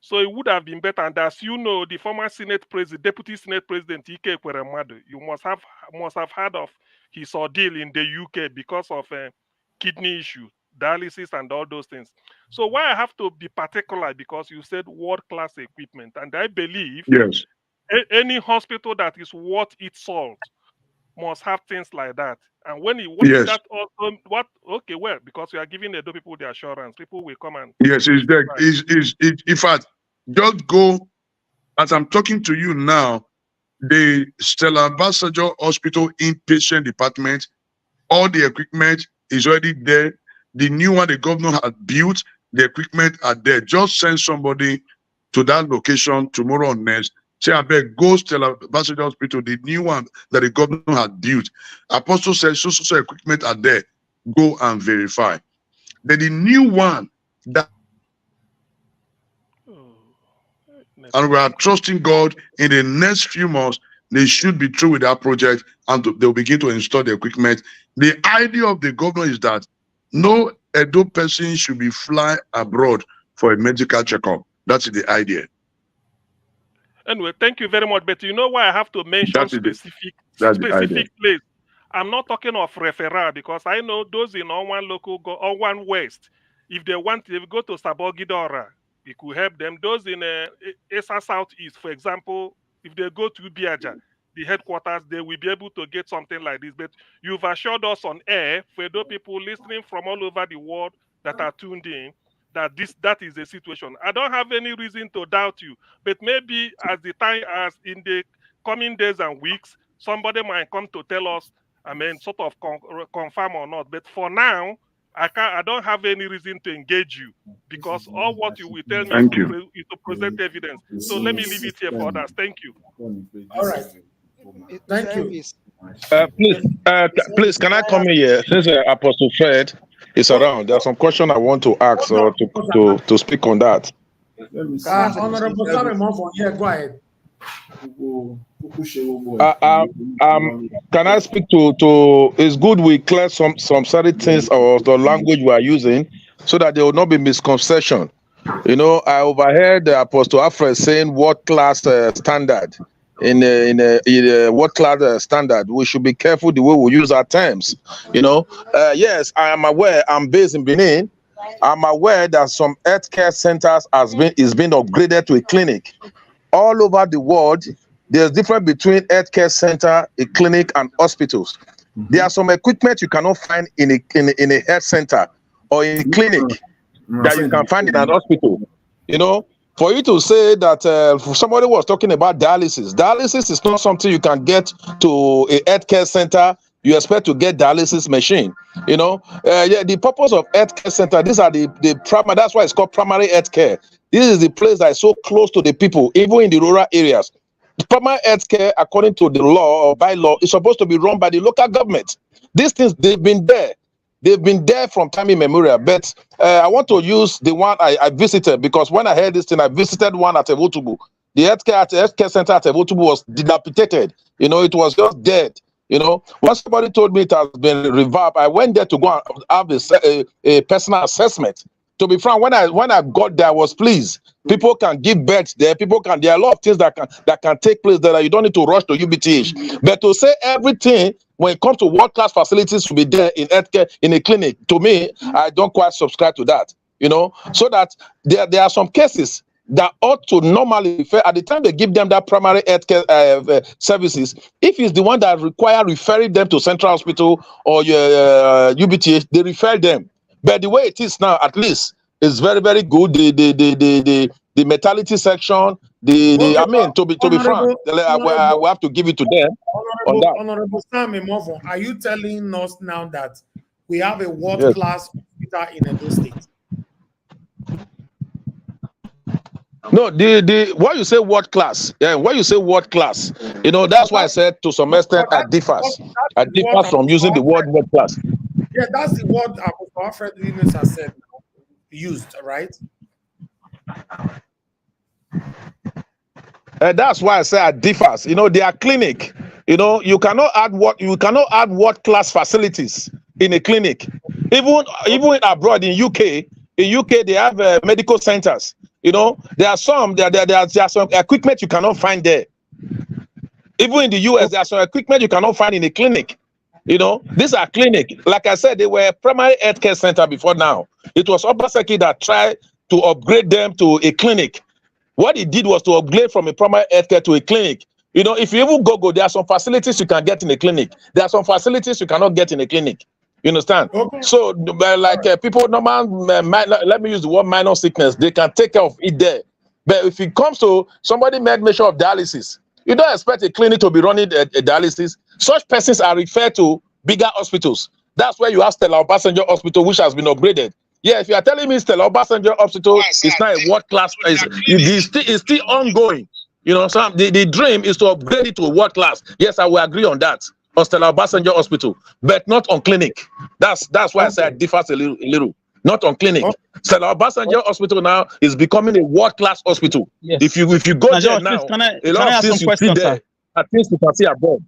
So it would have been better. And as you know, the former Senate President, Deputy Senate President Ike Ekweremadu, you must have heard of his ordeal in the UK because of kidney issue, dialysis, and all those things. So why I have to be particular, because you said world-class equipment, and I believe yes, any hospital that is worth its salt must have things like that. And when it yes, that also okay, well, because we are giving the people the assurance, people will come and yes, it's there. In fact, just go as I'm talking to you now. The Stella Ambassador Hospital inpatient department, all the equipment is already there. The new one the governor had built, the equipment are there. Just send somebody to that location tomorrow or next. Say, I beg, go Stella Ambassador Hospital, the new one that the governor had built. Apostle says, so equipment are there. Go and verify. Then the new one that, and we are trusting God in the next few months, they should be through with that project and they'll begin to install the equipment. The idea of the governor is that no adult person should be fly abroad for a medical checkup. That's the idea. Anyway, thank you very much. But you know why I have to mention specific place? I'm not talking of referral, because I know those in Owan local, Owan West, if they go to Sabogidora, it could help them. Those in Esa Southeast, for example, if they go to Biaja, the headquarters, they will be able to get something like this. But you've assured us on air, for those people listening from all over the world that are tuned in, that is the situation. I don't have any reason to doubt you, but maybe as in the coming days and weeks, somebody might come to tell us, I mean, sort of confirm or not. But for now, I don't have any reason to engage you, because all what you will tell me is to present evidence. So let me leave it here for others. Thank you. All right. Thank you. Please, can I come here? Since Apostle Fred is around, there are some questions I want to ask or to speak on that. Honorable Simon, yeah, go ahead. Can I speak to? It's good we clear some certain things or the language we are using, so that there will not be misconception. You know, I overheard the Apostle Alfred saying what class standard. In what class standard, we should be careful the way we use our terms. You know, yes, I am aware. I'm based in Benin. I'm aware that some healthcare centers is being upgraded to a clinic. All over the world, there's difference between healthcare center, a clinic, and hospitals. There are some equipment you cannot find in a health center or in a clinic that you can find in an hospital. You know. For you to say that somebody was talking about dialysis is not something you can get to a healthcare center. You expect to get dialysis machine. You know, yeah. The purpose of healthcare center, these are the primary. That's why it's called primary healthcare. This is the place that is so close to the people, even in the rural areas. The primary healthcare, according to the law or by law, is supposed to be run by the local government. These things, they've been there. They've been there from time immemorial, but I want to use the one I visited, because when I heard this thing, I visited one at Evotubu. The healthcare center at Evotubu was dilapidated. You know, it was just dead. You know, when somebody told me it has been revamped, I went there to go and have a personal assessment. To be frank, when I got there, I was pleased. People can give birth there. There are a lot of things that can take place there. You don't need to rush to UBTH. But to say everything when it comes to world-class facilities should be there in healthcare, in a clinic, to me, I don't quite subscribe to that. you know, so that there are some cases that ought to normally refer at the time they give them that primary health care services. If it's the one that require referring them to Central Hospital or UBTH, they refer them. But the way it is now, at least, is very, very good. The mortality section, Okay, I mean, to be frank, I have to give it to them on that. Honorable Sam Imofo, are you telling us now that we have a world-class hospital in Edo State? No, what you say world class, when you say world class, you know, that's why I said to some extent I differs from using the word world class. Yeah, that's the word Apostle Alfred Williams has said, used, right? That's why I say I differs. You know, they are clinic. You know, you cannot add world class facilities in a clinic. Even abroad in UK, they have medical centers. You know, there are some equipment you cannot find there. Even in the US, there are some equipment you cannot find in a clinic. You know, these are clinic. Like I said, they were primary health care center before now. It was Obaseki that tried to upgrade them to a clinic. What he did was to upgrade from a primary health care to a clinic. You know, if you even go, there are some facilities you can get in a clinic. There are some facilities you cannot get in a clinic. You understand? Okay. So, like people, let me use the word minor sickness, they can take care of it there. But if it comes to somebody made measure of dialysis, you don't expect a clinic to be running a dialysis. Such persons are referred to bigger hospitals. That's where you have Stella Obasanjo Hospital, which has been upgraded. Yeah, if you are telling me Stella Obasanjo Hospital is not a world-class, it's still ongoing. You know, so the dream is to upgrade it to a world-class. Yes, I will agree on that. On Stella Obasanjo Hospital, but not on clinic. That's why I say it differs a little. Not on clinic. Stella Obasanjo Hospital now is becoming a world-class hospital. Yes. If you go there George, now, a lot of things you see there, at least you can see above.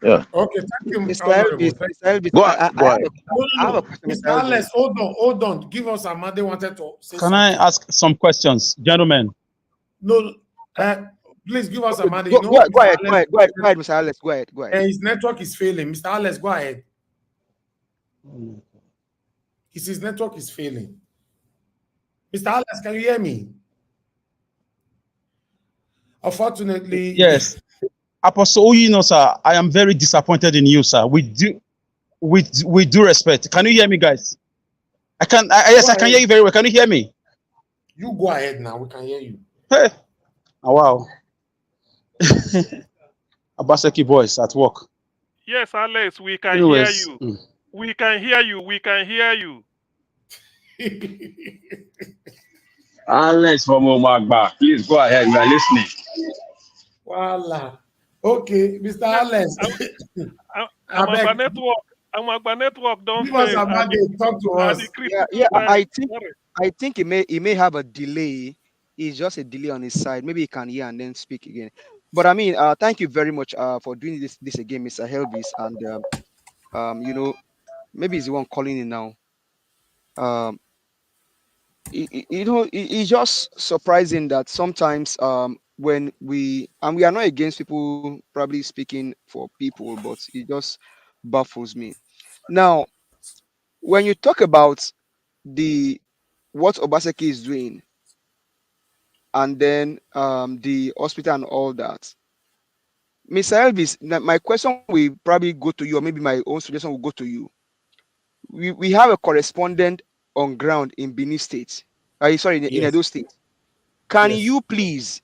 Yeah. Okay, thank you, Mr. Honorable. Elvis, Go ahead. I have a question, Mr. Alex, hold on. Give us Amade wanted to say can something. I ask some questions, gentlemen? No, please give us Amade. Go ahead, Mr. Alex. Go ahead. His network is failing. Mr. Alex, go ahead. His network is failing. Mr. Alex, can you hear me? Unfortunately, yes. Apostle Oyino, sir, I am very disappointed in you, sir. We do respect. Can you hear me, guys? I can hear you very well. Can you hear me? You go ahead now. We can hear you. Hey. Oh, wow. Abaseki boys at work. Yes, Alex, we can Anyways, hear you. We can hear you. We can hear you. Alex from Omagba, please go ahead. We are listening. Voila. Okay, Mr. Alex. I'm a network. Don't give us a mandate. Talk to us. Yeah. I think he may have a delay. It's just a delay on his side. Maybe he can hear and then speak again. But I mean, thank you very much for doing this again, Mr. Helvis. And you know, maybe he's the one calling in now. You know, it's just surprising that sometimes when we are not against people probably speaking for people, but it just baffles me. Now, when you talk about what Obaseki is doing, and then the hospital and all that, Mr. Elvis, my question will probably go to you, or maybe my own suggestion will go to you. We have a correspondent on ground in Benin State. In Edo State. Can you please,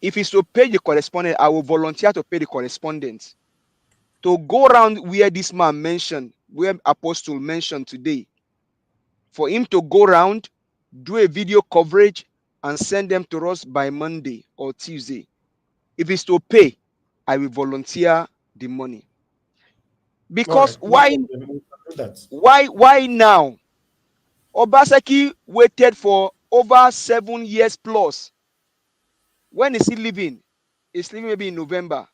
if it's to pay the correspondent, I will volunteer to pay the correspondent to go around where this man mentioned, where Apostle mentioned today, for him to go around, do a video coverage, and send them to us by Monday or Tuesday. If it's to pay, I will volunteer the money. Because why now? Obaseki waited for over 7 years plus. When is he leaving? He's leaving maybe in November.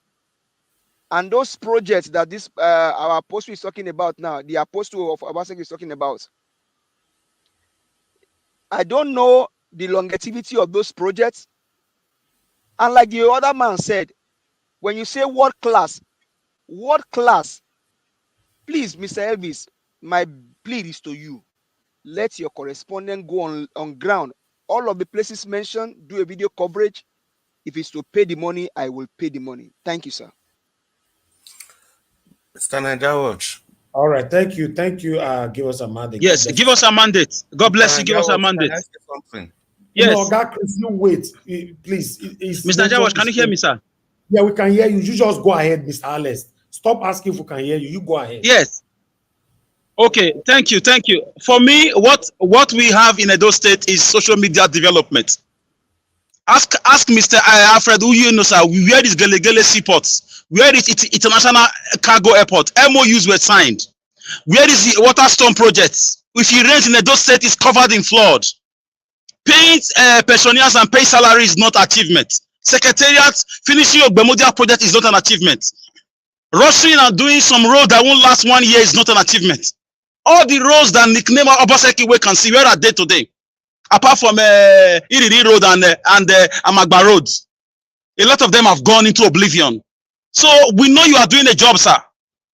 And those projects that this our apostle is talking about now, the apostle of Obaseki is talking about, I don't know the longevity of those projects. And like the other man said, when you say world class, please, Mr. Elvis, my plea is to you. let your correspondent go on ground. All of the places mentioned, do a video coverage. If it's to pay the money, I will pay the money. Thank you, sir. Mr. Najawaj. All right, thank you. Give us a mandate. Yes, give us a mandate. God bless you. Give us a mandate. Can I say something? Yes. No, God, Chris, you wait. Please. Mr. Jawash, can you hear me, sir? Yeah, we can hear you. You just go ahead, Mr. Alex. Stop asking if we can hear you. You go ahead. Yes. Okay, thank you. For me, what we have in Edo State is social media development. Ask Mr. Alfred, who you know, sir, where is Gele seaports? Where is international cargo airport? MOUs were signed. Where is the water storm projects? If you rent in Edo State, is covered in flood. Paying pensioners and pay salary is not achievement. Secretariat finishing your Bermuda project is not an achievement. Rushing and doing some road that won't last 1 year is not an achievement. All the roads that nickname Obaseki we can see, where are they today? Apart from Iriri Road and Amagba Road. A lot of them have gone into oblivion. So we know you are doing a job, sir.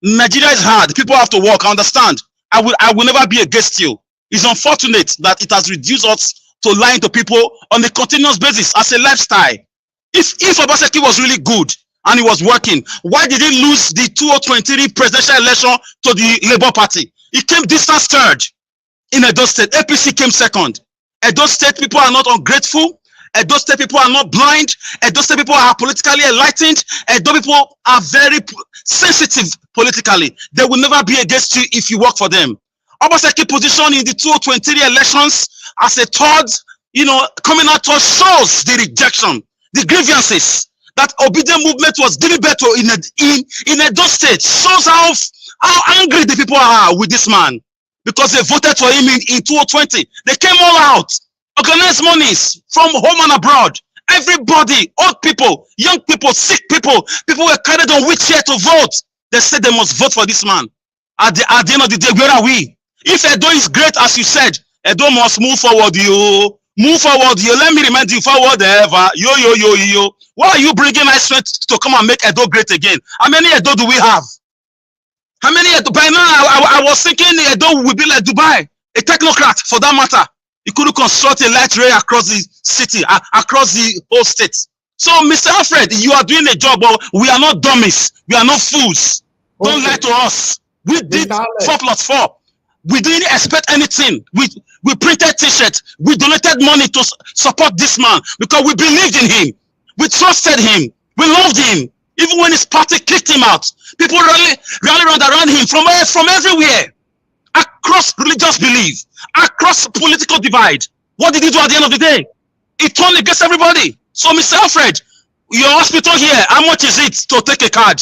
Nigeria is hard. People have to work. I understand. I will never be against you. It's unfortunate that it has reduced us to lying to people on a continuous basis as a lifestyle. If Obaseki was really good and he was working, why did he lose the 2023 presidential election to the Labour Party? He came distance third in Edo State. APC came second. Edo State people are not ungrateful. Edo State people are not blind. Edo State people are politically enlightened. Edo people are very sensitive politically. They will never be against you if you work for them. Obaseki position in the 2023 elections as a third, coming out to shows the rejection, the grievances that obedient movement was giving birth to in Edo State. Shows how angry the people are with this man because they voted for him in 2020. They came all out, organized monies from home and abroad. Everybody, old people, young people, sick people, people were carried on wheelchair to vote. They said they must vote for this man. At the end of the day, where are we? If Edo is great, as you said, Edo must move forward, yo. Move forward, yo. Let me remind you, forward ever. Yo. Why are you bringing my strength to come and make Edo great again? How many Edo do we have? How many Edo? By now, I was thinking Edo would be like Dubai, a technocrat for that matter. He could construct a light rail across the city, across the whole state. So, Mr. Alfred, you are doing a job, but we are not dummies. We are not fools. Okay. Don't lie to us. We did 4+4. We didn't expect anything. We printed t-shirts. We donated money to support this man because we believed in him. We trusted him. We loved him. Even when his party kicked him out, people rallied around him from everywhere. Across religious belief, across political divide. What did he do at the end of the day? He turned against everybody. So, Mr. Alfred, your hospital here, how much is it to take a card?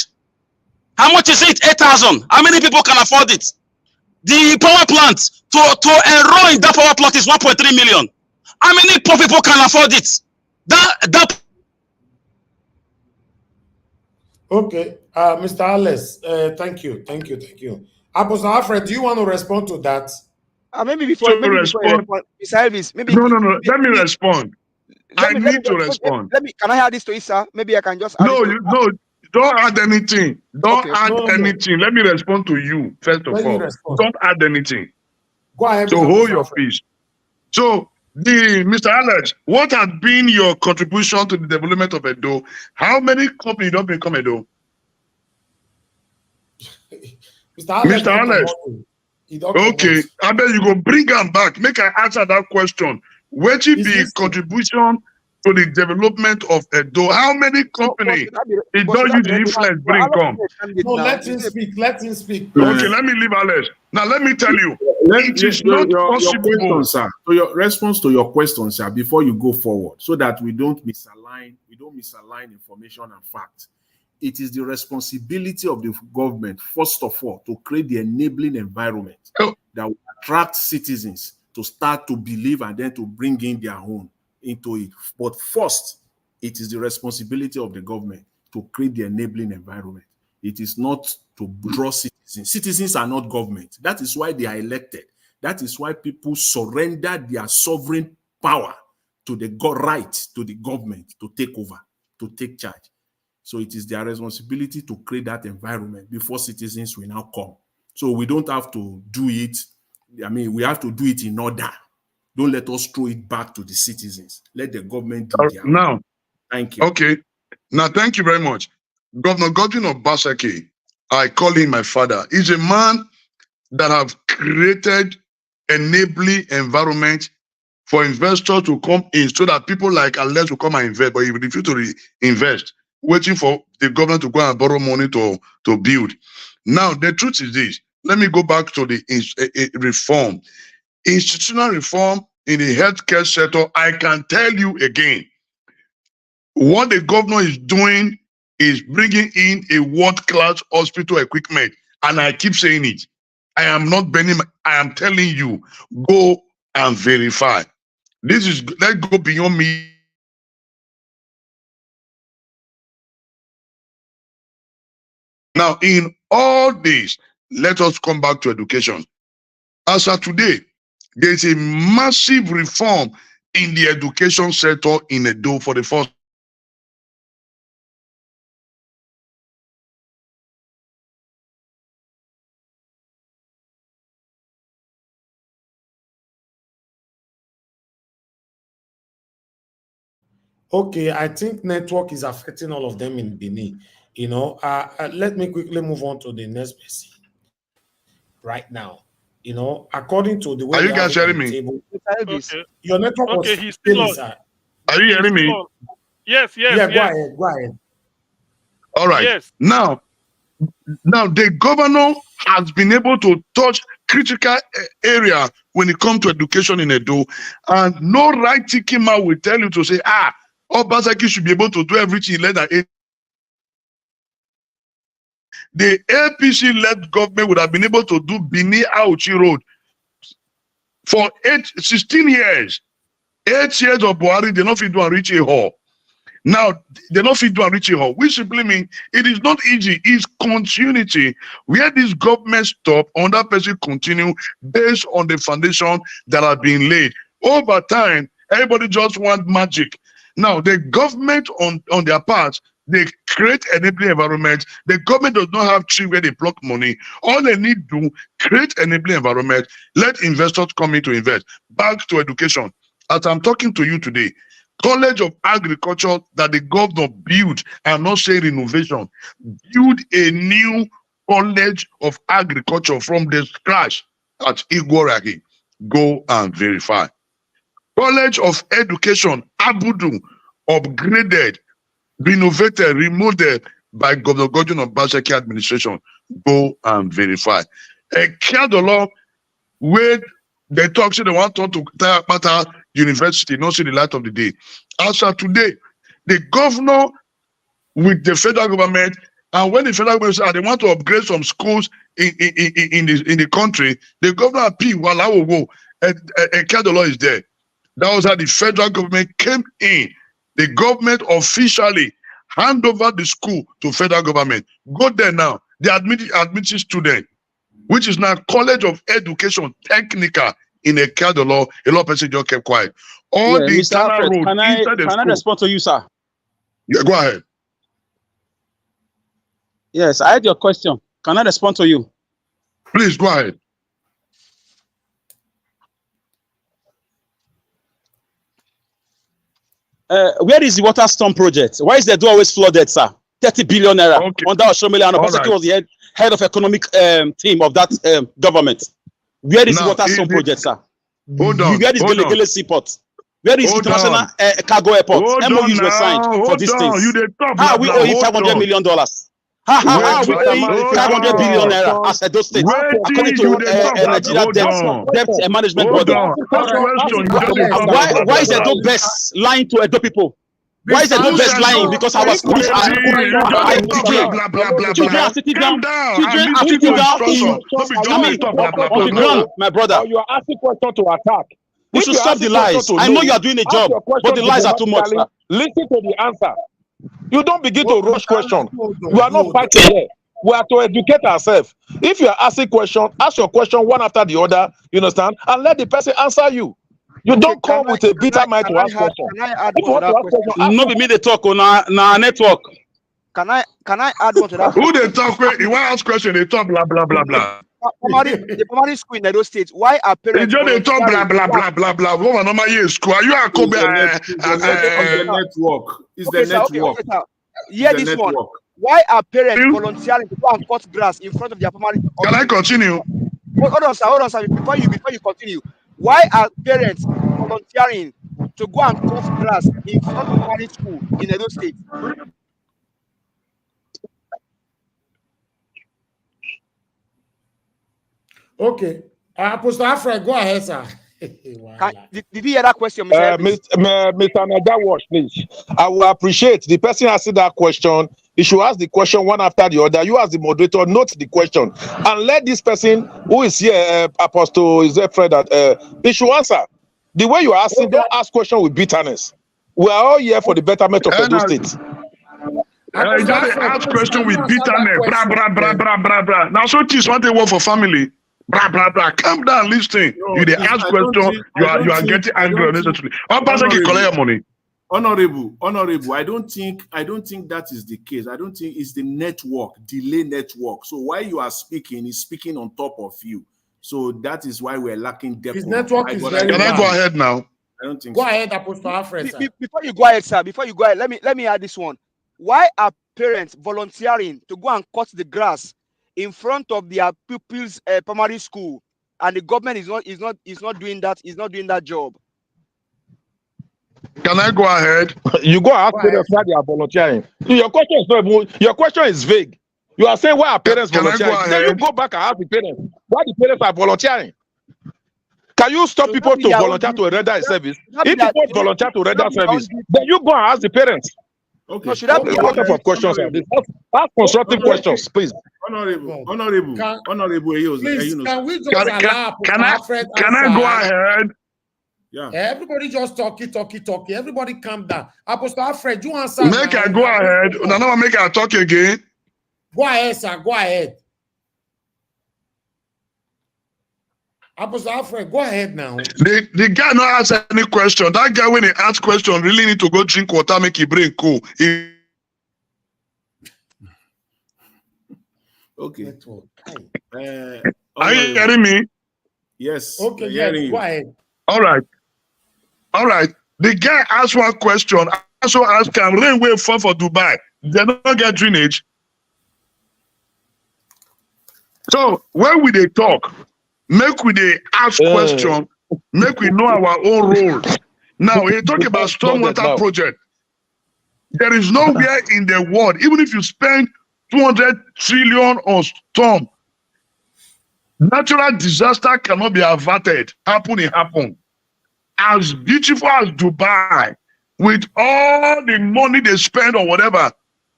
How much is it? 8,000. How many people can afford it? The power plant, to enroll in that power plant is 1.3 million. How many poor people can afford it? Okay, Mr. Alex, thank you. Apostle Alfred, do you want to respond to that? Maybe before you respond, Mr. Elvis, maybe. No. Let me respond. I need to respond. Can I add this to it, sir? Maybe I can just add No. Don't add anything. Don't add anything. Let me respond to you, first of all. Don't add anything. Go ahead. So hold your peace. So, Mr. Alex, what has been your contribution to the development of Edo? How many companies don't become Edo? Mr. Alex. Okay, I bet you go bring them back. Make I answer that question. What should be contribution to the development of Edo? How many companies it don't use the influence bring come? No, let him speak. Okay, let me leave Alex. Now let me tell you, it is not possible. Your question, sir. So your response to your question, sir, before you go forward, so that we don't misalign information and fact. It is the responsibility of the government, first of all, to create the enabling environment that will attract citizens to start to believe and then to bring in their own into it. But first, it is the responsibility of the government to create the enabling environment. It is not to draw citizens. Citizens are not government. That is why they are elected. That is why people surrender their sovereign power to the right to the government to take over, to take charge. So it is their responsibility to create that environment before citizens will now come. So we don't have to do it I mean, we have to do it in order. Don't let us throw it back to the citizens. Let the government do their own. Now, thank you. Okay. Now, thank you very much. Governor Godwin of Basaki, I call him my father. He's a man that have created enabling environment for investors to come in so that people like Alex will come and invest, but he refuse to invest, waiting for the government to go and borrow money to build. Now, the truth is this. Let me go back to the reform. Institutional reform in the healthcare sector, I can tell you again, what the governor is doing is bringing in a world-class hospital equipment. And I keep saying it. I am not bending, I am telling you, go and verify. Let's go beyond me. Now, in all this, let us come back to education. As of today, there is a massive reform in the education sector in Edo for the first. Okay, I think network is affecting all of them in Benin. You know, let me quickly move on to the next person right now. You know, according to the way are you guys hearing me? Table, Okay. Your network was he's still on. Are you hearing me? Yes, yes, yeah, yes. Go ahead. All right. Yes. Now the governor has been able to touch critical area when it comes to education in Edo, and no right-thinking man will tell you to say, Obasaki should be able to do everything less than 8. The APC-led government would have been able to do Bini Auchi Road for 16 years. 8 years of Buhari, they not fit do and reach a hall. Now, they not fit do and reach a hall, which simply means it is not easy. It's continuity. Where this government stop, another person continue based on the foundation that have been laid. Over time, everybody just want magic. Now, the government on their part, they create enabling environment. The government does not have tree where they block money. All they need to do, create enabling environment, let investors come in to invest. Back to education. As I'm talking to you today, College of Agriculture that the governor built, I'm not saying renovation, build a new College of Agriculture from the scratch at Igoragi. Go and verify. College of Education, Abudu, upgraded, renovated, remodeled by Governor Godwin of Basaki administration. Go and verify. A Kiadolo, where they talk, say they want to Tayapata University, not see the light of the day. As of today, the governor with the federal government, and when the federal government said they want to upgrade some schools in the country, the governor appeal, while I will go, and Kiadolo is there. That was how the federal government came in. The government officially hand over the school to federal government. Go there now. They admitted student, which is now College of Education Technical in Ekadolo. A lot of people just kept quiet. All the Mr. Alfred, road can I respond to you, sir? Yeah, go ahead. Yes, I had your question. Can I respond to you? Please go ahead. Where is the water storm project? Why is the door always flooded, sir? 30 billion naira. Okay. Under Oshomele and Obaseki was the head of economic team of that government. Where is the water storm project, sir? Hold on. Where is Gelegele Seaport? Where is international cargo airport? MOUs were signed for these things. How are we owing $500 million? How are we owing 500 billion naira as Edo State? According to Nigeria debt management body. Why is Edo best lying to Edo people? Why is Edo best lying? Because our schools are children are sitting down. Children are sitting down on the ground, my brother. You are asking questions to attack. You should stop the lies. I know you are doing a job, but the lies are too much. Listen to the answer. You don't begin to rush questions. We are not fighting here. We are to educate ourselves. If you are asking questions, ask your question one after the other, you understand? And let the person answer you. You don't come with a bitter mind to ask questions. No, be me they talk on our network. Can I add one to that? Who they talk with? You want to ask question, they talk blah blah blah blah. the primary school in Edo State, why are parents They talk blah volunteering? blah blah blah blah. What normal year school? Are you a Kobe? The network. It's the network. Okay, sir. Hear this one. Why are parents volunteering to go and cut grass in front of their primary? Can I continue? Hold on, sir. Before you continue, why are parents volunteering to go and cut grass in front of primary school in Edo State? Okay. Apostle Alfred, go ahead, sir. Did you hear that question, Mr. Mr. Nagawash, please. I will appreciate the person asking that question. He should ask the question one after the other. You, as the moderator, note the question and let this person who is here, Apostle, is there, Fred, he should answer. The way you are asking, don't ask question with bitterness. We are all here for the betterment of Edo State. Just ask question with bitterness. Blah blah blah blah blah blah. Now, so this one they work for family. Blah blah blah. Calm down, listen. You they ask question. You are getting angry unnecessarily. One person can collect your money. Honorable, I don't think that is the case. I don't think it's the network, delay network. So while you are speaking, he's speaking on top of you. So that is why we're lacking depth. His network is very Can I go ahead now? I don't think Go so. ahead, Apostle Alfred. Before you go ahead, sir. Let me add this one. Why are parents volunteering to go and cut the grass in front of their pupils' primary school, and the government is not doing that? Is not doing that job. Can I go ahead? You go ask parents why they are volunteering. Your question is not. Your question is vague. You are saying why are parents volunteering? Then you go back and ask the parents why the parents are volunteering. Can you stop people to volunteer to render a service? If people volunteer to render service, then you go and ask the parents. Okay. No, should that be What type of questions are these? Ask constructive questions, please. Honorable. Please, can we just allow Alfred Can I go ahead? Yeah. Everybody just talking. Everybody calm down. Apostle Alfred, you answer. Make I go ahead. No, make I talk again. Go ahead, sir. Go ahead. Apostle Alfred, go ahead now. The guy not ask any question. That guy, when he ask question, really need to go drink water, make his brain cool. Okay. Are you hearing me? Yes. Okay, yes, go ahead. All right. The guy asked one question. I also asked, can railway fall for Dubai? They don't get drainage. So when we they talk, make we they ask question, make we know our own role. Now, we talk about stormwater project. There is nowhere in the world, even if you spend 200 trillion on storm, natural disaster cannot be averted. Happen. As beautiful as Dubai, with all the money they spend or whatever,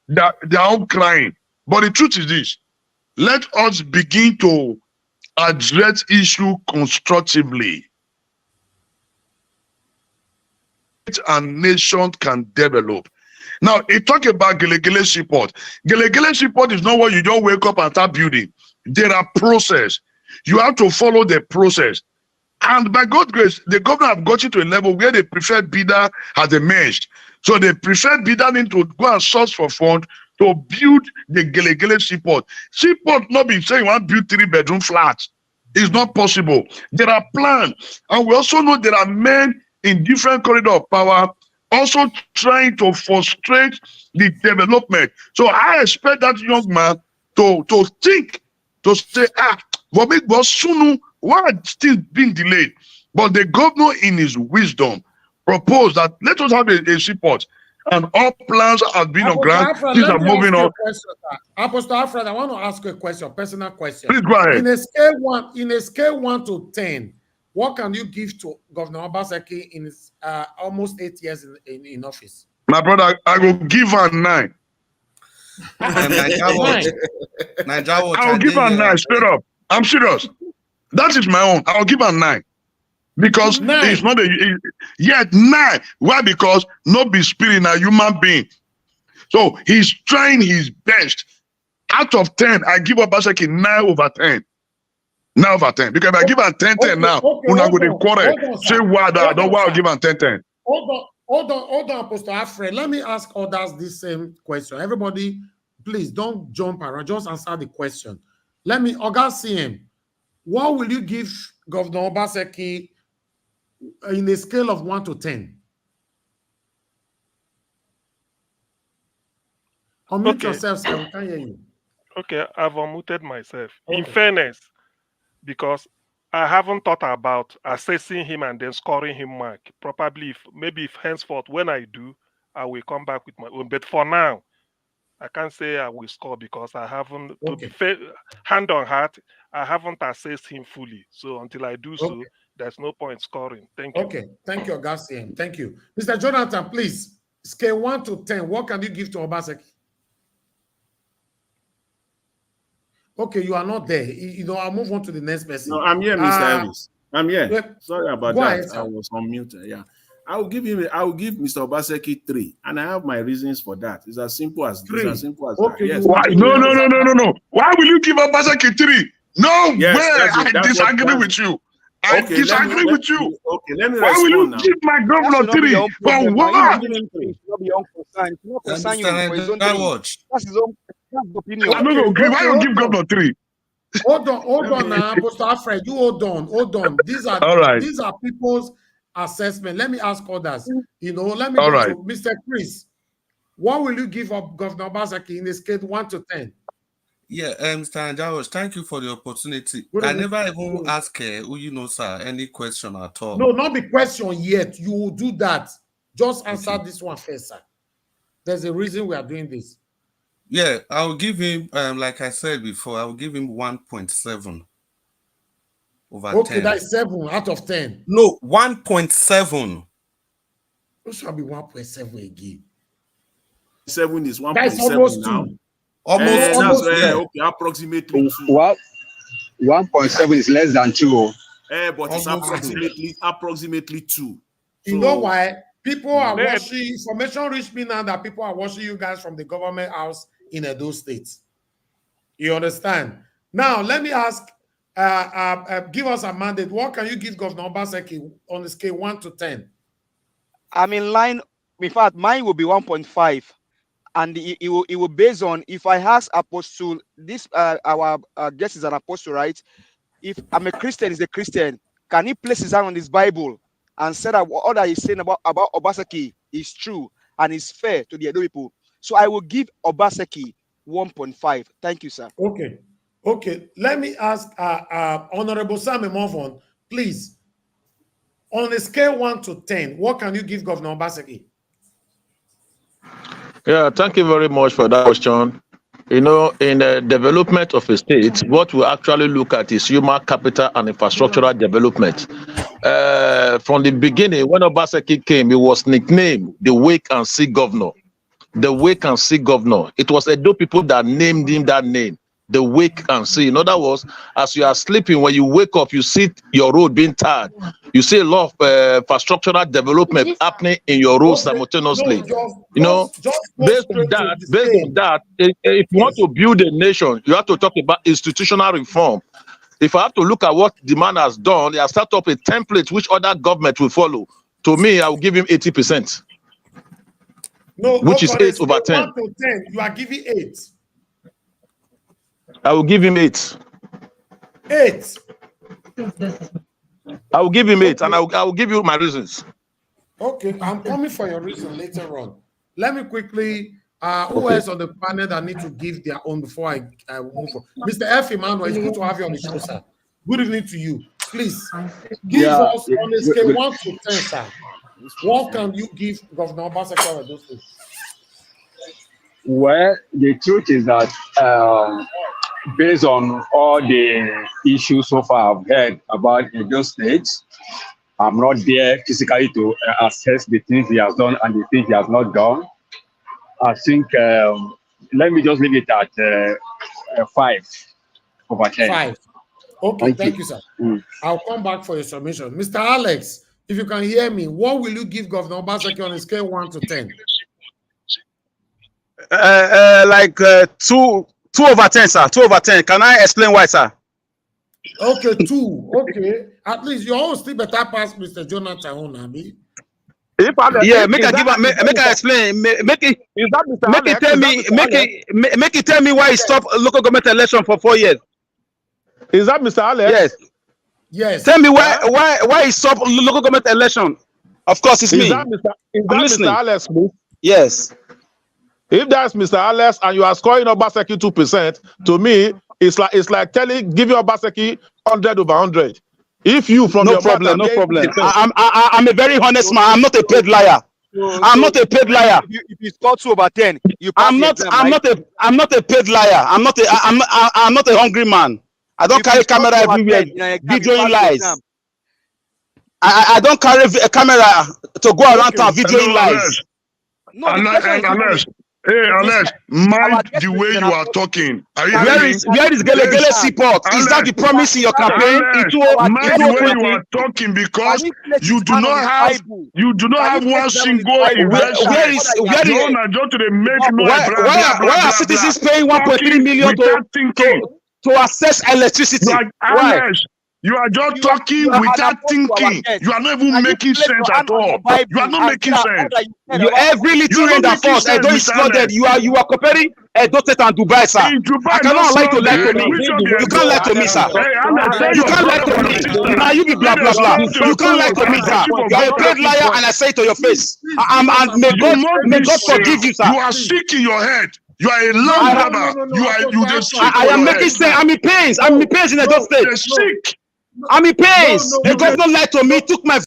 they're all crying. But the truth is this: let us begin to address issue constructively. And nation can develop. Now, it talk about Gelegele Seaport. Gelegele Seaport is not what you just wake up and start building. There are process. You have to follow the process. And by God's grace, the government have gotten to a level where the preferred bidder has emerged. So the preferred bidder need to go and source for funds to build the Gelegele Seaport. Seaport not be saying you want to build 3-bedroom flats. It's not possible. There are plans. And we also know there are men in different corridor of power also trying to frustrate the development. So I expect that young man to think, to say, for me, why still being delayed? But the governor, in his wisdom, proposed that let us have a seaport, and all plans have been on ground. Things are moving on. Apostle Alfred, I want to ask you a question, personal question. Please go ahead. In a scale 1 to 10, what can you give to Governor Obaseki in his almost 8 years in office? My brother, I will give her 9. Nine. I will give her 9 straight up. I'm serious. That is my own. I'll give her 9. Because it's not yet 9. Why? Because no be spirit, a human being. So he's trying his best. Out of 10, I give Obaseki 9/10. 9/10. Because if I give her 10/10 now, we're not going to quarrel. Say what? I don't want to give her 10/10. Hold on, Apostle Alfred. Let me ask others this same question. Everybody, please don't jump around. Just answer the question. Let me, Oga CM, what will you give Governor Obaseki in a scale of 1 to 10? Unmute yourself, sir. We can't hear you. Okay, I've unmuted myself. Okay. In fairness, because I haven't thought about assessing him and then scoring him mark. Probably, maybe if henceforth, when I do, I will come back with my own. But for now, I can't say I will score because I haven't, to be fair, hand on heart, I haven't assessed him fully. So until I do so, there's no point scoring. Thank you. Okay, thank you, Augustine. Thank you. Mr. Jonathan, please, scale 1 to 10, what can you give to Obaseki? Okay, you are not there. You know, I'll move on to the next person. No, I'm here, Mr. Elvis. I'm here. Yeah. Sorry about Go that. ahead, I was on mute. Yeah. I will give Mr. Obaseki 3, and I have my reasons for that. It's as simple as 3. It's as simple as okay, that. Yes. Why? No. Why will you give Obaseki 3? No Yes, way. I disagree with you. I disagree with you. Okay, let me Why will you respond now. give my governor 3? For what? That's his own opinion. I'm not going to give. Why you give governor 3? Hold on now, Pastor Alfred. You hold on. These are All right. These are people's assessment. Let me ask others. You know, let me All go right. to Mr. Chris. What will you give up Governor Obaseki in a scale 1 to 10? Yeah, Mr. Anjawosh, thank you for the opportunity. Good I evening. never even ask who you know, sir, any question at all. No, not the question yet. You will do that. Just answer this one first, sir. There's a reason we are doing this. Yeah, I'll give him, like I said before, I'll give him 1.7 over 10. Okay, that's 7 out of 10. No, 1.7. It shall be 1.7 again. 7 is 1.7 That's almost now. 2. Almost 2. yeah. Okay, approximately 2. What? 1.7 is less than 2. But it's approximately 2. You know why? People are watching, information reached me now that people are watching you guys from the government house in Edo State. You understand? Now, let me ask, give us a mandate. What can you give Governor Obaseki on the scale 1 to 10? I'm in line. In fact, mine will be 1.5. And it will based on, if I ask apostle, this our guest is an apostle, right? If I'm a Christian, he's a Christian. Can he place his hand on his Bible and say that all that he's saying about Obaseki is true and is fair to the Edo people? So I will give Obaseki 1.5. Thank you, sir. Okay. Let me ask Honorable Sam Emovon, please. On a scale 1 to 10, what can you give Governor Obaseki? Yeah, thank you very much for that question. You know, in the development of a state, what we actually look at is human capital and infrastructural development. From the beginning, when Obaseki came, he was nicknamed the Wake and See Governor. The Wake and See Governor. It was Edo people that named him that name. The Wake and See. In other words, as you are sleeping, when you wake up, you see your road being tarred. You see a lot of infrastructural development happening in your road simultaneously. Based on that, if you want to build a nation, you have to talk about institutional reform. If I have to look at what the man has done, he has set up a template which other government will follow. To me, I will give him 80%. Which is 8 over 10. 1 to 10, you are giving 8. I will give him 8. 8. I will give him 8, and I will give you my reasons. Okay, I'm coming for your reason later on. Let me quickly, who else on the panel that need to give their own before I move on? Mr. F. Emmanuel, it's good to have you on the show, sir. Good evening to you. Please, give us on a scale 1 to 10, sir. What can you give Governor Obaseki of those things? Well, the truth is that based on all the issues so far I've heard about Edo State, I'm not there physically to assess the things he has done and the things he has not done. I think, let me just leave it at 5 over 10. 5. Okay, thank you, sir. I'll come back for your submission. Mr. Alex, if you can hear me, what will you give Governor Obaseki on a scale 1 to 10? Like 2 over 10, sir. 2 over 10. Can I explain why, sir? Okay, 2. Okay. At least you all still better pass Mr. Jonathan Onabi. Yeah, make I explain. Make it tell me why he stopped local government election for 4 years. Is that Mr. Alex? Yes. Yes. Tell me why is sub local government election? Of course, it's me. Is that listening. Mr. Alex, please? Yes. If that's Mr. Alex and you are scoring Obaseki 2%, to me, it's like giving Obaseki 100 over 100. If you from no your problem, mouth, no problem. I'm a very honest man. I'm not a paid liar. I'm not a paid liar. If you score 2 over 10, you pass I'm not a paid liar. I'm not a hungry man. I don't carry camera everywhere videoing lies. I don't carry a camera to go around town videoing lies. No, the question is Hey, Alex, mind the way you are talking. Are you Where is Gele Seaport? Is that the promise in your campaign? Mind the way you are talking, because you do not have one single investment. Why are citizens paying 1.3 million to access electricity? Why? You are just talking without thinking. You are not even making sense at all. You are not making sense. Every little rain that falls, Edo is flooded. You are comparing Edo State and Dubai, sir. I cannot lie to me. You can't lie to me, sir. You can't lie to me. Now you be blah blah blah. You can't lie to me, sir. You are a paid liar, and I say it to your face. And may God forgive you, sir. You are sick in your head. You are a land grabber. You just sick. I am making sense. I'm in pains. I'm in pains in Edo State. You're sick. I'm in pains. The governor lied to me, took my.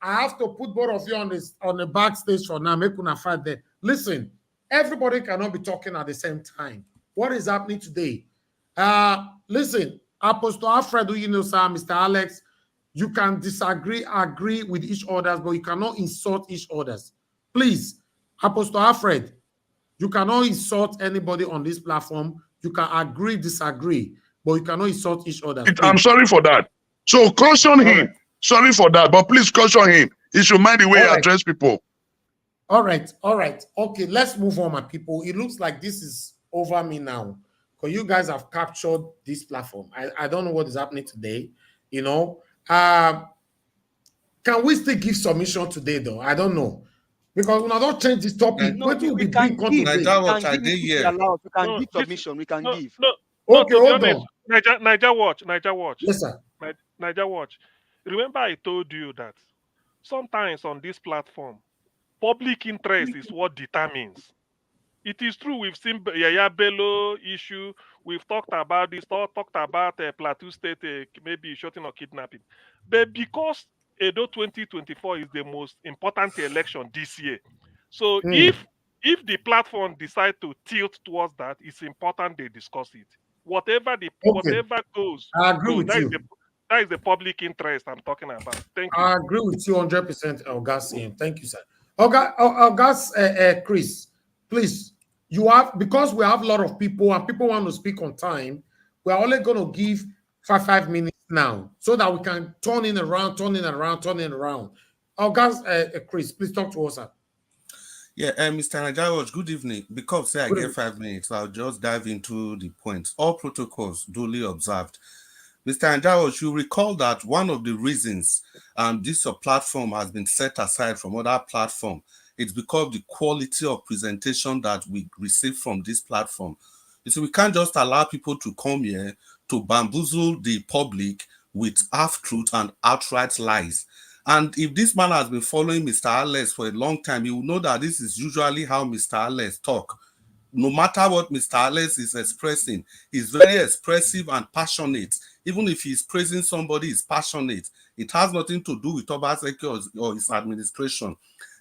I have to put both of you on the backstage for now. Make una fight there. Listen, everybody cannot be talking at the same time. What is happening today? Listen, Apostle Alfred, sir, Mr. Alex, you can disagree, agree with each other, but you cannot insult each other. Please, Apostle Alfred, you cannot insult anybody on this platform. You can agree, disagree, but you cannot insult each other. I'm sorry for that. So caution him. Right. Sorry for that, but please caution him. He should mind the way he address people. All right. Okay, let's move on, my people. It looks like this is over me now, because you guys have captured this platform. I don't know what is happening today. Can we still give submission today, though? I don't know. Because when I don't change this topic, what will we can give? We can give submission. We can give. Okay, hold on. Niger Watch. Yes, sir. Niger Watch. Remember, I told you that sometimes on this platform, public interest is what determines. It is true. We've seen Yaya Bello issue. We've talked about this. Talked about Plateau State maybe shooting or kidnapping. But because Edo 2024 is the most important election this year, so if the platform decide to tilt towards that, it's important they discuss it. Whatever goes, I agree with you. That is the public interest I'm talking about. Thank you. I agree with you 100%, Augustine. Thank you, sir. Chris, please, because we have a lot of people and people want to speak on time, we're only going to give 5 minutes now so that we can turn in around. Chris, please talk to us, sir. Yeah, Mr. Najawaj, good evening. Because I get 5 minutes, I'll just dive into the points. All protocols duly observed. Mr. Najawaj, you recall that one of the reasons this platform has been set aside from other platforms, it's because of the quality of presentation that we receive from this platform. You see, we can't just allow people to come here to bamboozle the public with half-truth and outright lies. And if this man has been following Mr. Alex for a long time, he will know that this is usually how Mr. Alex talk. No matter what Mr. Alex is expressing, he's very expressive and passionate. Even if he's praising somebody, he's passionate. It has nothing to do with Obaseki or his administration.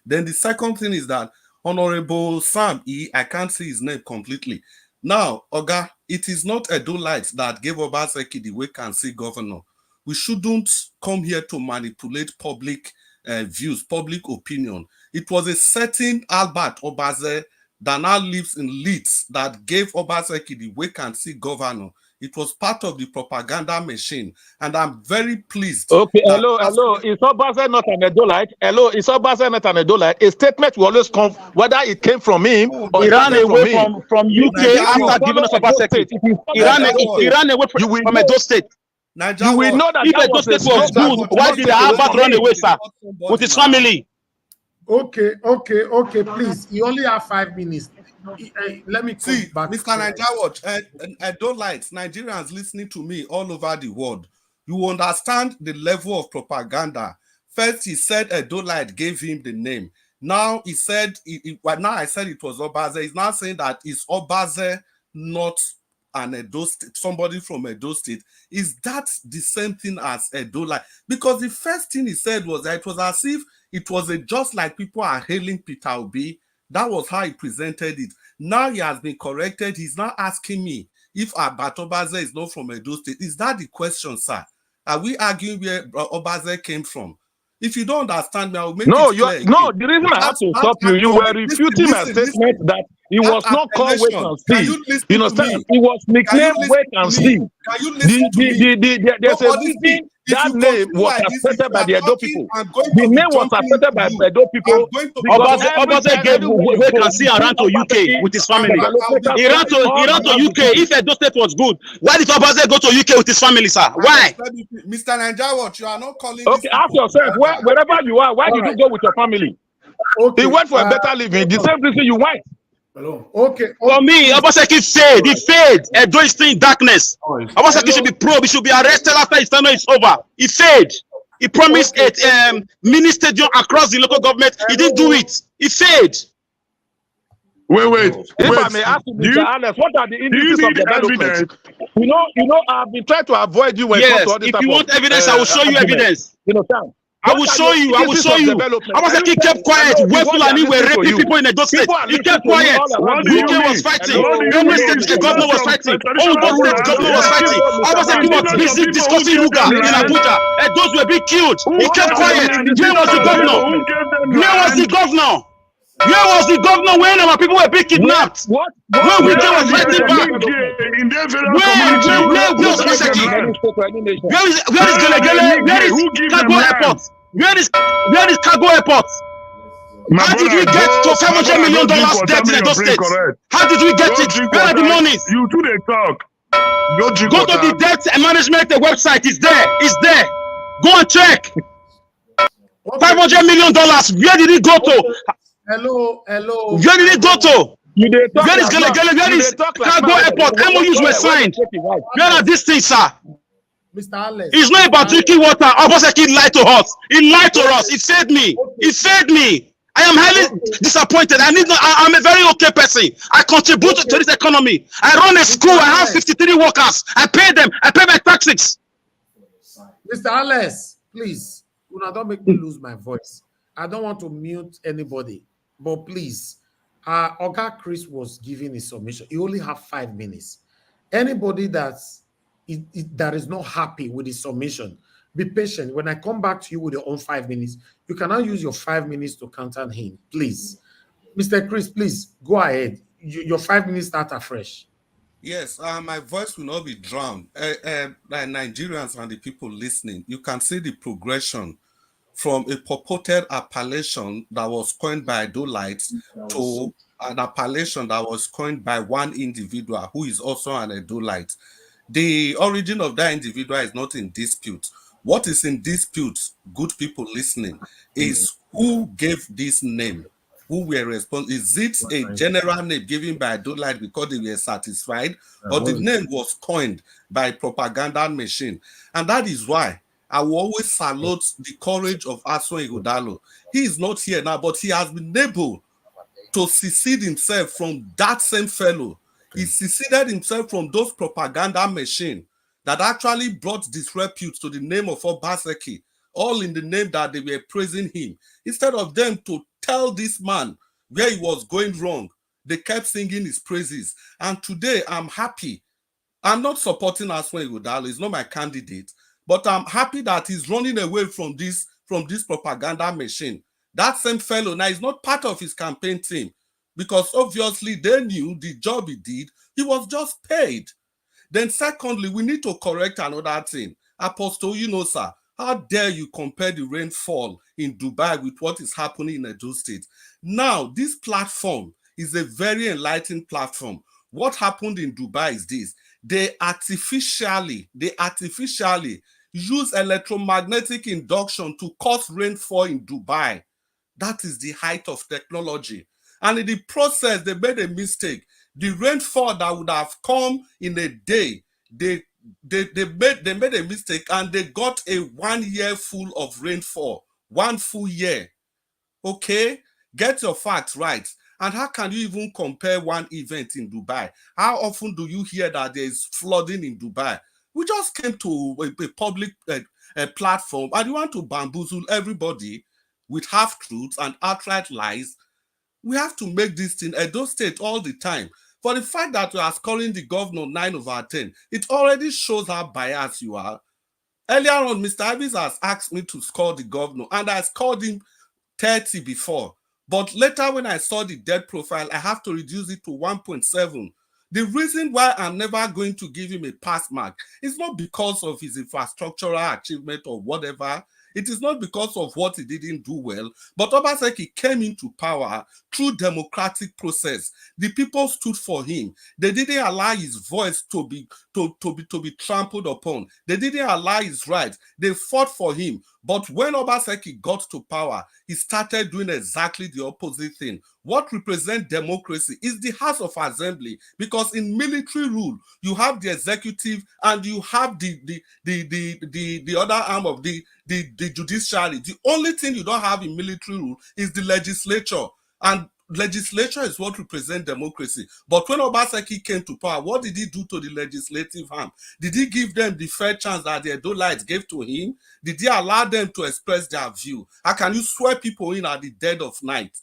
Then the second thing is that Honorable Sam E, I can't see his name completely. Now, Oga, it is not Edolites that gave Obaseki the vacancy governor. We shouldn't come here to manipulate public views, public opinion. It was a certain Albert Obaze that now lives in Leeds that gave Obaseki the vacancy governor. It was part of the propaganda machine, and I'm very pleased. Okay, hello. Is Obaze not an Edolite? Hello, is Obaze not an Edolite? A statement will always come, whether it came from him or he ran away from UK after giving us Obaseki. He ran away from Edo State. You will know that Edo State was good. Why did Albert run away, sir? With his family. Okay, please. You only have 5 minutes. Let me see, back. Mr. Najawatch, I don't like Nigerians listening to me all over the world. You understand the level of propaganda. First, he said Edolite gave him the name. Now he said, now I said it was Obaze. He's now saying that it's Obaze, not an Edo State, somebody from Edo State. Is that the same thing as Edolite? Because the first thing he said was that it was as if it was just like people are hailing Peter Obi. That was how he presented it. Now he has been corrected. He's now asking me if Obaze is not from Edo State. Is that the question, sir? Are we arguing where Obaze came from? If you don't understand me, I'll make it clear. No, the reason I have to stop you, you were refuting my statement that he was not called wait and see. You understand? He was nicknamed wait and see. Can you listen to me? There's a reason that name was accepted by the Edo people. The name was accepted by Edo people. Obaze gave wait and see around to UK with his family. He ran to UK. If Edo State was good, why did Obaze go to UK with his family, sir? Why? Mr. Najawatch, you are not calling. Okay, ask yourself, wherever you are, why did you go with your family? Okay, he went for a better living. The same reason you went. Okay. For me, Obaseki failed. He failed. Edo is still in darkness. Obaseki should be probed. He should be arrested after his tenure is over. He failed. He promised a mini stadium across the local government. He didn't do it. He failed. Wait. If I may ask you, Mr. Ernest, what are the indices of development? You know, I've been trying to avoid you when it comes to all this. If you want evidence, I will show you evidence. You know, I will show you. Obaseki kept quiet. Fulani were raping people in Edo State. He kept quiet. UK was fighting. Benue State governor was fighting. Ondo State governor was fighting. Obaseki was busy discussing Ruga in Abuja. And those were being killed. He kept quiet. Where was the governor? Where was the governor? Where was the governor when our people were being kidnapped? What? When we was fighting back? Where was Obaseki? Where is Gelegele? Where is Cargo Airport? Where is Cargo Airport? How did we get to $500 million debt in Edo State? How did we get it? Where are the monies? You do the talk. Go to the debt management website. It's there. It's there. Go and check. $500 million. Where did it go to? Hello. Where did it go to? Where is Gelegele? Where is Cargo Airport? MOUs were signed. Where are these things, sir? Mr. Alex. It's not about drinking water. Obaseki lied to us. He lied to us. He failed me. He failed me. I am highly disappointed. I'm a very okay person. I contribute to this economy. I run a school. I have 53 workers. I pay them. I pay my taxes. Mr. Alex, please, don't make me lose my voice. I don't want to mute anybody, but please, Oga Chris was giving his submission. He only have 5 minutes. Anybody that is not happy with his submission, be patient. When I come back to you with your own 5 minutes, you cannot use your 5 minutes to counter him. Please. Mr. Chris, please go ahead. Your 5 minutes start afresh. Yes, my voice will not be drowned. Nigerians and the people listening, you can see the progression from a purported appellation that was coined by Edolites to an appellation that was coined by one individual who is also an Edolite. The origin of that individual is not in dispute. What is in dispute, good people listening, is who gave this name, who were responsible. Is it a general name given by Edolite because they were satisfied, or the name was coined by a propaganda machine? And that is why I will always salute the courage of Aswan Ighodalo. He is not here now, but he has been able to secede himself from that same fellow. He seceded himself from those propaganda machines that actually brought disrepute to the name of Obaseki, all in the name that they were praising him. Instead of them to tell this man where he was going wrong, they kept singing his praises. And today, I'm happy. I'm not supporting Aswan Ighodalo. He's not my candidate. But I'm happy that he's running away from this propaganda machine. That same fellow now is not part of his campaign team, because obviously they knew the job he did, he was just paid. Then secondly, we need to correct another thing. Apostle, sir, how dare you compare the rainfall in Dubai with what is happening in Edo State? Now, this platform is a very enlightened platform. What happened in Dubai is this. They artificially use electromagnetic induction to cause rainfall in Dubai. That is the height of technology. And in the process, they made a mistake. The rainfall that would have come in a day, they made a mistake, and they got a 1 year full of rainfall, 1 full year. Okay, get your facts right. And how can you even compare one event in Dubai? How often do you hear that there is flooding in Dubai? We just came to a public platform, and you want to bamboozle everybody with half-truths and outright lies. We have to make this thing Edo State all the time. For the fact that you are scoring the governor 9/10, it already shows how biased you are. Earlier on, Mr. Ibis has asked me to score the governor, and I scored him 30 before. But later, when I saw the debt profile, I have to reduce it to 1.7. The reason why I'm never going to give him a pass mark is not because of his infrastructural achievement or whatever. It is not because of what he didn't do well, but Obaseki came into power through democratic process. The people stood for him. They didn't allow his voice to be trampled upon. They didn't allow his rights. They fought for him. But when Obaseki got to power, he started doing exactly the opposite thing. What represents democracy is the House of Assembly, because in military rule, you have the executive and you have the other arm of the judiciary. The only thing you don't have in military rule is the legislature, and legislature is what represents democracy. But when Obaseki came to power, what did he do to the legislative arm? Did he give them the fair chance that the Edolites gave to him? Did he allow them to express their view? How can you swear people in at the dead of night?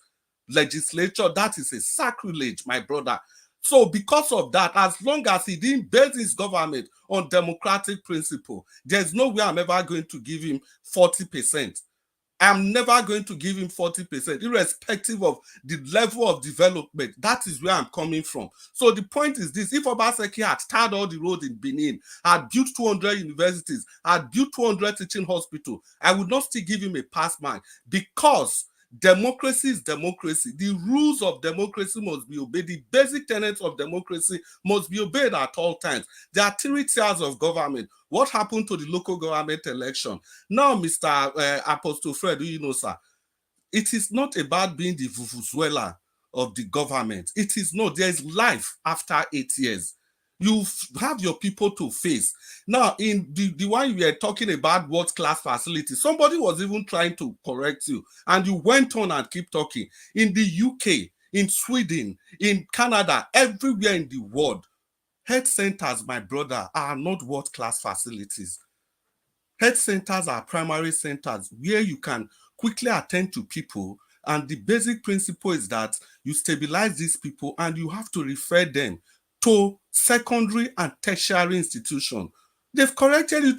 Legislature, that is a sacrilege, my brother. So because of that, as long as he didn't base his government on democratic principle, there's no way I'm ever going to give him 40%. I'm never going to give him 40%, irrespective of the level of development. That is where I'm coming from. So the point is this: if Obaseki had tarred all the road in Benin, had built 200 universities, had built 200 teaching hospitals, I would not still give him a pass mark, because democracy is democracy. The rules of democracy must be obeyed. The basic tenets of democracy must be obeyed at all times. There are 3 tiers of government. What happened to the local government election? Now, Mr. Apostle Fred, you know, sir, it is not about being the Vuvuzuela of the government. It is not. There is life after 8 years. You have your people to face. Now, in the one you were talking about, world-class facilities, somebody was even trying to correct you, and you went on and keep talking. In the UK, in Sweden, in Canada, everywhere in the world, health centers, my brother, are not world-class facilities. Health centers are primary centers where you can quickly attend to people, and the basic principle is that you stabilize these people and you have to refer them to secondary and tertiary institutions. They've corrected you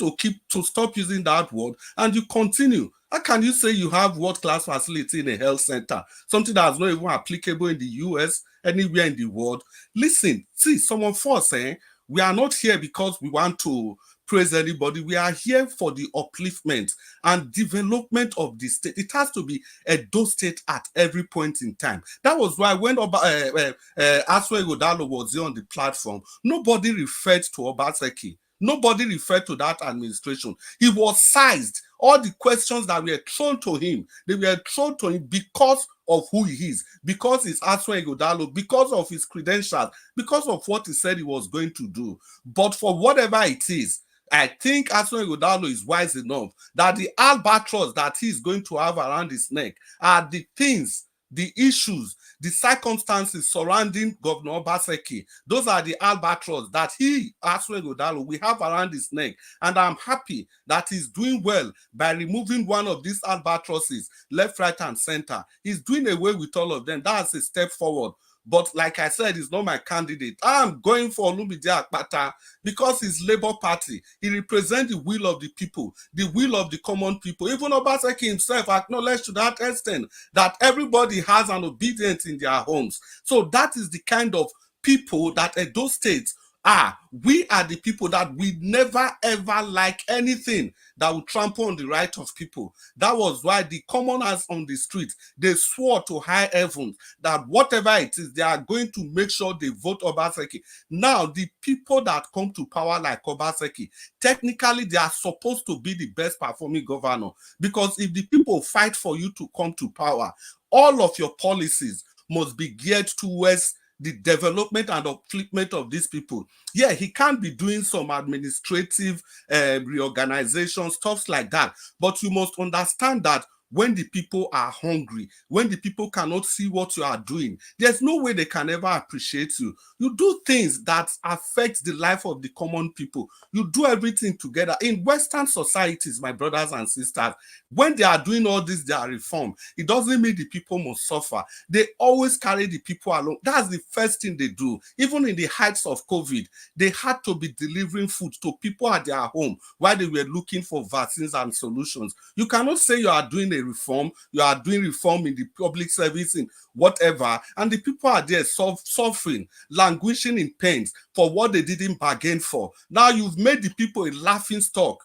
to stop using that word, and you continue. How can you say you have world-class facility in a health center, something that is not even applicable in the US, anywhere in the world? Listen, see, someone first saying, we are not here because we want to praise anybody. We are here for the upliftment and development of the state. It has to be Edo State at every point in time. That was why when Aswe Godalo was here on the platform, nobody referred to Obaseki. Nobody referred to that administration. He was sized. All the questions that were thrown to him, they were thrown to him because of who he is, because he's Aswe Godalo, because of his credentials, because of what he said he was going to do. But for whatever it is, I think Aswe Godalo is wise enough that the albatross that he's going to have around his neck are the things, the issues, the circumstances surrounding Governor Obaseki. Those are the albatross that he, Aswe Godalo, will have around his neck. And I'm happy that he's doing well by removing one of these albatrosses, left, right, and center. He's doing away with all of them. That's a step forward. But like I said, he's not my candidate. I'm going for Nnamdi Kanu because he's Labour Party. He represents the will of the people, the will of the common people. Even Obaseki himself acknowledged to that extent that everybody has an obedience in their homes. So that is the kind of people that Edo State are. We are the people that we never ever like anything that will trample on the right of people. That was why the commoners on the street, they swore to high heavens that whatever it is, they are going to make sure they vote Obaseki. Now, the people that come to power like Obaseki, technically they are supposed to be the best performing governor, because if the people fight for you to come to power, all of your policies must be geared towards the development and upliftment of these people. Yeah, he can't be doing some administrative reorganization, stuff like that. But you must understand that when the people are hungry, when the people cannot see what you are doing, there's no way they can ever appreciate you. You do things that affect the life of the common people. You do everything together. In Western societies, my brothers and sisters, when they are doing all this, they are reform. It doesn't mean the people must suffer. They always carry the people along. That's the first thing they do. Even in the heights of COVID, they had to be delivering food to people at their home while they were looking for vaccines and solutions. You cannot say you are doing a reform, you are doing reform in the public service, in whatever, and the people are there suffering, languishing in pains for what they didn't bargain for. Now you've made the people a laughing stock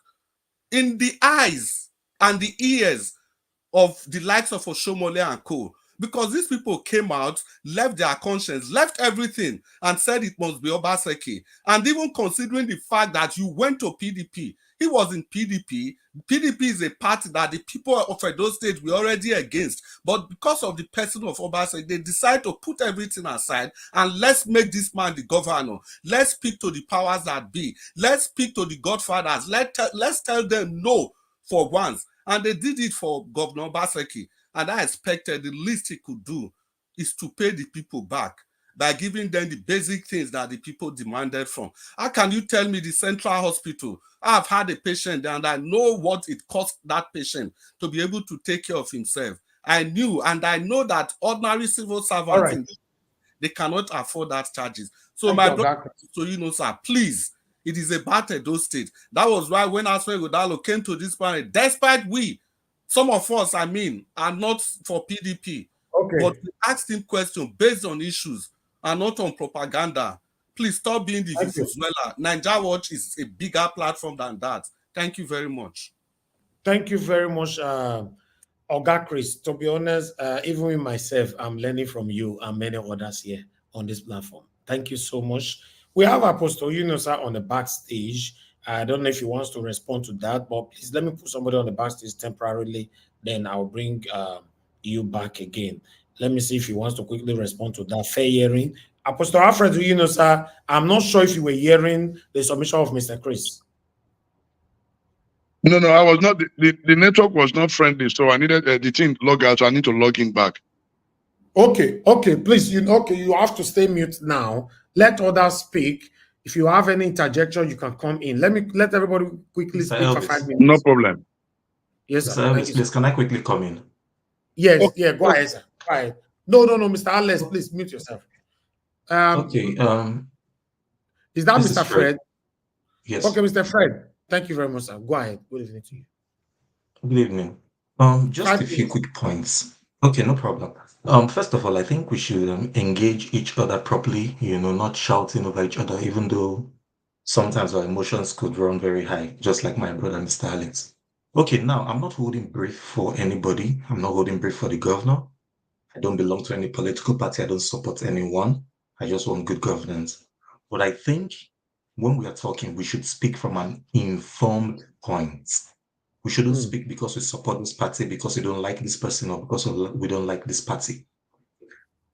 in the eyes and the ears of the likes of Oshomole and co. Because these people came out, left their conscience, left everything, and said it must be Obaseki. And even considering the fact that you went to PDP, he was in PDP. PDP is a party that the people of Edo State were already against. But because of the person of Obaseki, they decided to put everything aside and let's make this man the governor. Let's speak to the powers that be. Let's speak to the godfathers. Let's tell them no for once. And they did it for Governor Obaseki. And I expected the least he could do is to pay the people back by giving them the basic things that the people demanded from. How can you tell me the central hospital? I've had a patient and I know what it cost that patient to be able to take care of himself. I knew, and I know that ordinary civil servants, they cannot afford that charges. So my brother, so you know, sir, please, it is about Edo State. That was why when Aswe Godalo came to this planet, despite some of us, are not for PDP. Okay. But we asked him questions based on issues and not on propaganda. Please stop being the Vuvuzela. Naija Watch is a bigger platform than that. Thank you very much. Thank you very much, Oga Chris. To be honest, even with myself, I'm learning from you and many others here on this platform. Thank you so much. We have Apostle Yunusa on the backstage. I don't know if he wants to respond to that, but please let me put somebody on the backstage temporarily. Then I'll bring you back again. Let me see if he wants to quickly respond to that. Fair hearing. Apostle Alfred Yunusa, I'm not sure if you were hearing the submission of Mr. Chris. No, I was not. The network was not friendly, so I needed the thing log out. So I need to log in back. Okay, please. You have to stay mute now. Let others speak. If you have any interjection, you can come in. Let everybody quickly speak for 5 minutes. No problem. Yes, sir. Elvis, please, can I quickly come in? Yes, yeah, go ahead, sir. Go ahead. No, Mr. Alex, please mute yourself. Okay. Is that Mr. Fred? Yes. Okay, Mr. Fred. Thank you very much, sir. Go ahead. Good evening to you. Good evening. Just a few quick points. Okay, no problem. First of all, I think we should engage each other properly, not shouting over each other, even though sometimes our emotions could run very high, just like my brother, Mr. Alex. Okay, now, I'm not holding brief for anybody. I'm not holding brief for the governor. I don't belong to any political party. I don't support anyone. I just want good governance. But I think when we are talking, we should speak from an informed point. We shouldn't speak because we support this party, because we don't like this person, or because we don't like this party.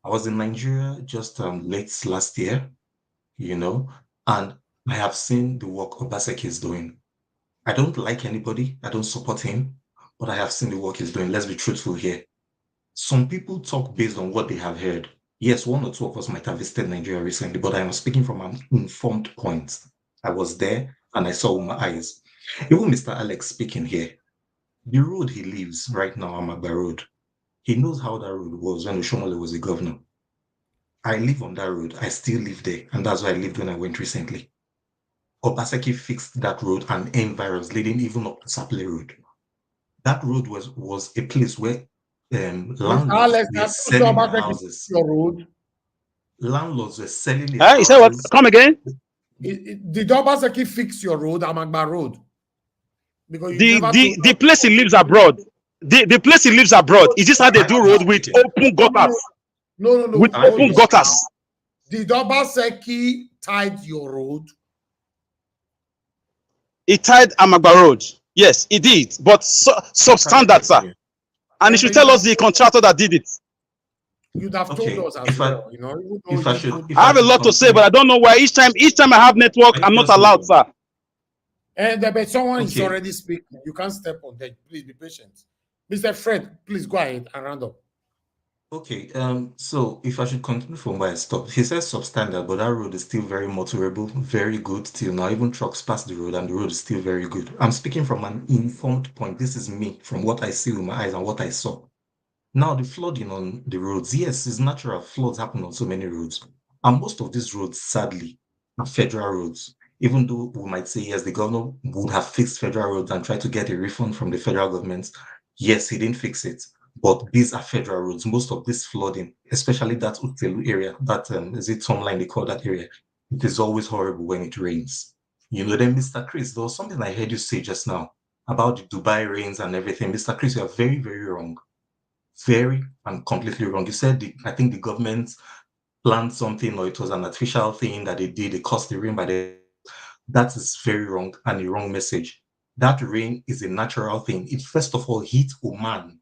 I was in Nigeria just late last year, and I have seen the work Obaseki is doing. I don't like anybody. I don't support him, but I have seen the work he's doing. Let's be truthful here. Some people talk based on what they have heard. Yes, one or two of us might have visited Nigeria recently, but I am speaking from an informed point. I was there and I saw with my eyes. Even Mr. Alex speaking here, the road he lives right now, Amagba Road, he knows how that road was when Oshomole was the governor. I live on that road. I still live there, and that's where I lived when I went recently. Obaseki fixed that road and environs leading even up to Saple Road. That road was a place where landlords were selling their houses. Landlords were selling their houses. You said what? Come again? Did Obaseki fix your road, Amagba Road? Because the place he lives abroad. The place he lives abroad. Is this how they do road with open gutters? No. With open gutters. Did Obaseki tide your road? He tied Amagba Road. Yes, he did. But substandard, sir. And he should tell us the contractor that did it. you'd have Okay, told us as if I well, you know, even though if I you should could. if I I have a should lot to say, continue, but I don't know why. Each time I have network, can I'm you not just hold allowed, on? sir. And but someone is Okay, already speaking. You can't step on that. Please be patient. Mr. Fred, please go ahead and round up. okay. So if I should continue from where I stopped, he says substandard, but that road is still very motorable, very good till now. Even trucks pass the road, and the road is still very good. I'm speaking from an informed point. This is me, from what I see with my eyes and what I saw. Now, the flooding on the roads, yes, it's natural. Floods happen on so many roads. And most of these roads, sadly, are federal roads. Even though we might say, yes, the governor would have fixed federal roads and tried to get a refund from the federal government. Yes, he didn't fix it. But these are federal roads. Most of this flooding, especially that Utelu area, that is it Tomline, they call that area, it is always horrible when it rains. You know, then Mr. Chris, there was something I heard you say just now about the Dubai rains and everything. Mr. Chris, you are very, very wrong. Very and completely wrong. You said I think the government planned something or it was an artificial thing that they did. They caused the rain by the. That is very wrong and a wrong message. That rain is a natural thing. It first of all hit Oman.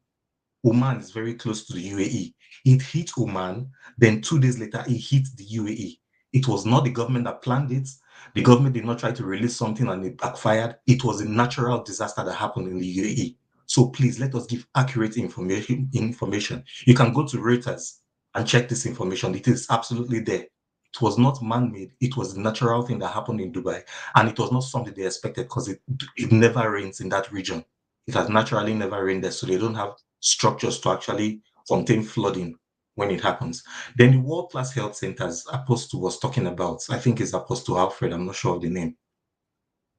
Oman is very close to the UAE. It hit Oman, then 2 days later, it hit the UAE. It was not the government that planned it. The government did not try to release something and it backfired. It was a natural disaster that happened in the UAE. So please let us give accurate information. You can go to Reuters and check this information. It is absolutely there. It was not man-made. It was a natural thing that happened in Dubai. And it was not something they expected because it never rains in that region. It has naturally never rained there. So they don't have structures to actually contain flooding when it happens. Then the world-class health centers Apostle was talking about, I think it's Apostle Alfred, I'm not sure of the name.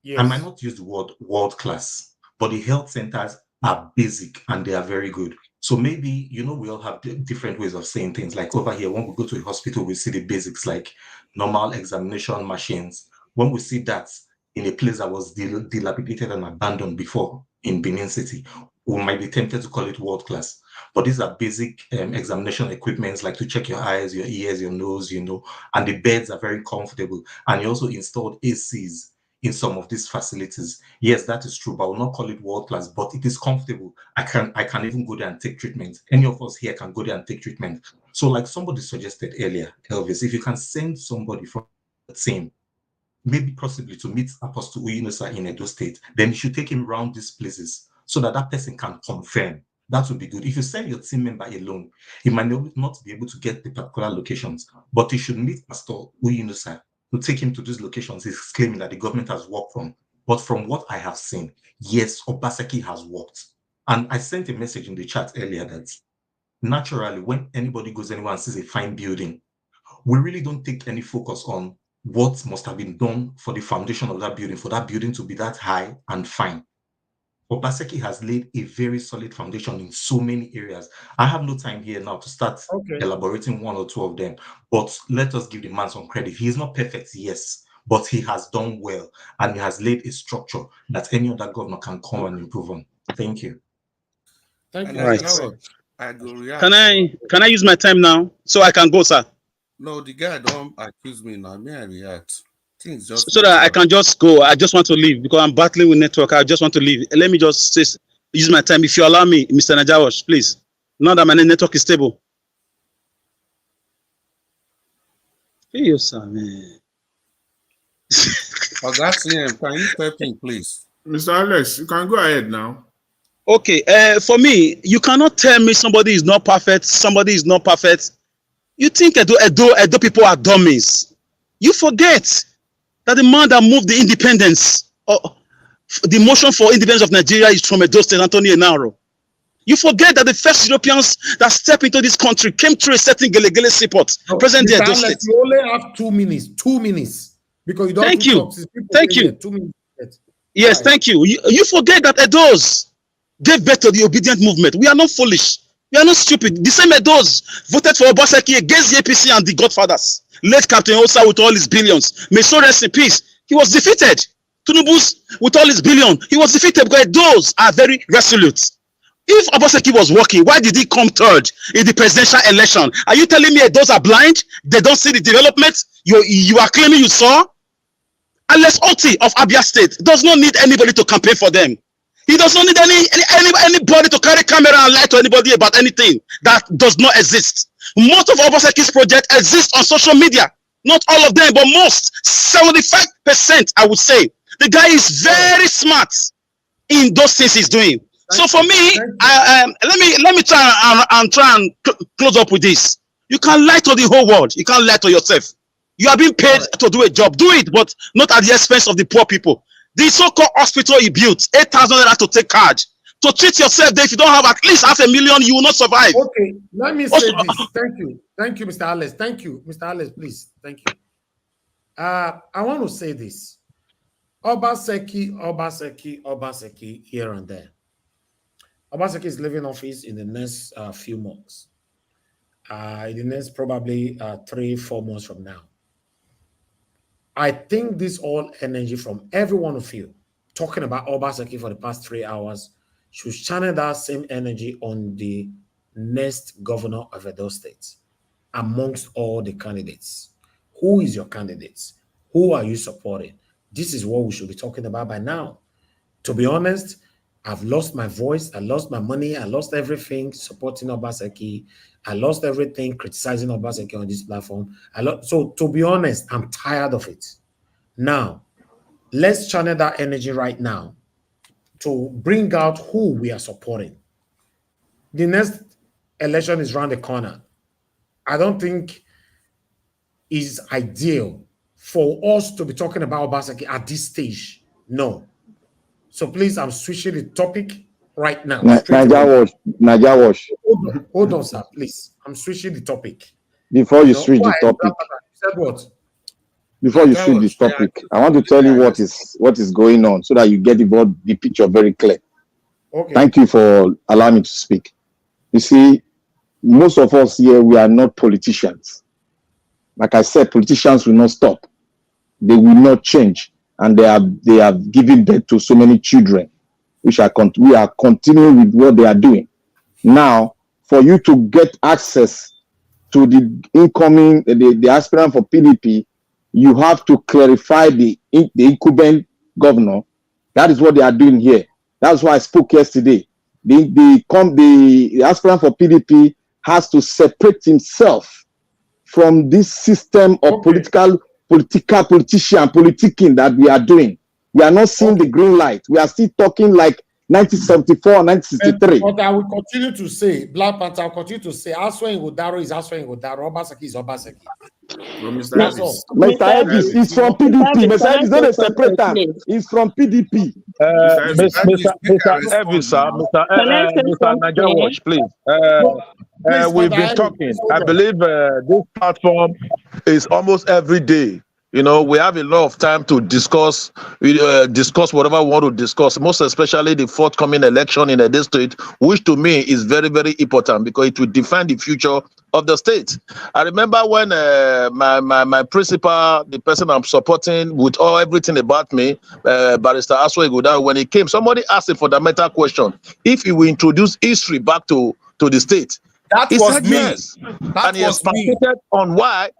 Yes. I might not use the word world-class, but the health centers are basic and they are very good. So maybe, you know, we all have different ways of saying things. Like over here, when we go to a hospital, we see the basics like normal examination machines. When we see that in a place that was dilapidated and abandoned before in Benin City, we might be tempted to call it world class. But these are basic examination equipments like to check your eyes, your ears, your nose, you know, and the beds are very comfortable. And you also installed ACs in some of these facilities. Yes, that is true, but I will not call it world class, but it is comfortable. I can even go there and take treatment. Any of us here can go there and take treatment. So like somebody suggested earlier, Elvis, if you can send somebody from the team, maybe possibly to meet Apostle Uyinosa in Edo State, then you should take him around these places so that that person can confirm. That would be good. If you send your team member alone, he might not be able to get the particular locations, but you should meet Pastor Uyinosa to take him to these locations. He's claiming that the government has worked from. But from what I have seen, yes, Obaseki has worked. And I sent a message in the chat earlier that naturally, when anybody goes anywhere and sees a fine building, we really don't take any focus on what must have been done for the foundation of that building to be that high and fine. Obaseki has laid a very solid foundation in so many areas. I have no time here now to start elaborating one or two of them, but let us give the man some credit. He is not perfect, yes, but he has done well and he has laid a structure that any other governor can come and improve on. Thank you. Thank you. Right. I go react. Can I use my time now so I can go, sir? No, the guy don't accuse me now. May I react? Things just So that I can just go. I just want to leave because I'm battling with network. I just want to leave. Let me just use my time. If you allow me, Mr. Najawash, please. Now that my network is stable. Hey, sir, man. Can you step in, please? Mr. Alex, you can go ahead now. Okay. For me, you cannot tell me somebody is not perfect. Somebody is not perfect. You think Edo people are dummies. You forget that the man that moved the independence, the motion for independence of Nigeria is from Edo State, Anthony Enaro. You forget that the first Europeans that stepped into this country came through a certain Gelegele seaport, present day Edo State. You only have 2 minutes. 2 minutes. Because you don't Thank you. Thank you. 2 minutes. Yes, thank you. You forget that Edos gave birth to the obedient movement. We are not foolish. We are not stupid. The same Edos voted for Obaseki against the APC and the Godfathers. Late Captain Osa with all his billions. May so rest in peace. He was defeated. Tinubu's with all his billion. He was defeated because those are very resolute. If Obaseki was working, why did he come third in the presidential election? Are you telling me those are blind? They don't see the development you are claiming you saw? Alex Oti of Abia State does not need anybody to campaign for them. He does not need anybody to carry camera and lie to anybody about anything that does not exist. Most of Obaseki's projects exist on social media. Not all of them, but most. 75%, I would say. The guy is very smart in those things he's doing. So for me, let me try and close up with this. You can lie to the whole world. You can't lie to yourself. You are being paid to do a job. Do it, but not at the expense of the poor people. The so-called hospital he built, 8,000 naira to take charge. To treat yourself there, if you don't have at least 500,000, you will not survive. Okay, let me say this. Thank you. Thank you, Mr. Alex. Thank you. Mr. Alex, please. Thank you. I want to say this. Obaseki, here and there. Obaseki is leaving office in the next few months. In the next probably 3-4 months from now. I think this all energy from every one of you talking about Obaseki for the past 3 hours should channel that same energy on the next governor of Edo State amongst all the candidates. Who is your candidates? Who are you supporting? This is what we should be talking about by now. To be honest, I've lost my voice. I lost my money. I lost everything supporting Obaseki. I lost everything criticizing Obaseki on this platform. So to be honest, I'm tired of it. Now, let's channel that energy right now to bring out who we are supporting. The next election is around the corner. I don't think it's ideal for us to be talking about Obaseki at this stage. No. So please, I'm switching the topic right now. Naija Wash. Hold on, sir, please. I'm switching the topic. Before you switch the topic. You said what? Before you switch the topic, I want to tell you what is going on so that you get the picture very clear. Okay. Thank you for allowing me to speak. You see, most of us here, we are not politicians. Like I said, politicians will not stop. They will not change. And they have given birth to so many children, which we are continuing with what they are doing. Now, for you to get access to the incoming, the aspirant for PDP, you have to clarify the incumbent governor. That is what they are doing here. That's why I spoke yesterday. The aspirant for PDP has to separate himself from this system of politicking that we are doing. We are not seeing the green light. We are still talking like 1974, 1963. But I will continue to say, Black Panther, I'll continue to say, Aswa Ngodaro is Aswa Ngodaro, Obaseki is Obaseki. Mr. Elvis is from PDP. Mr. Elvis is not a separate time. He's from PDP. Mr. Elvis, sir, Mr. Naija Watch, please. We've been talking. I believe this platform is almost every day. You know, we have a lot of time to discuss whatever we want to discuss, most especially the forthcoming election in the state, which to me is very, very important because it will define the future of the state. I remember when my principal, the person I'm supporting with everything about me, Barrister Aswa Ngodaro, when he came, somebody asked a fundamental question: if he will introduce history back to the state. He was said me. yes. That and he was expatiated on why.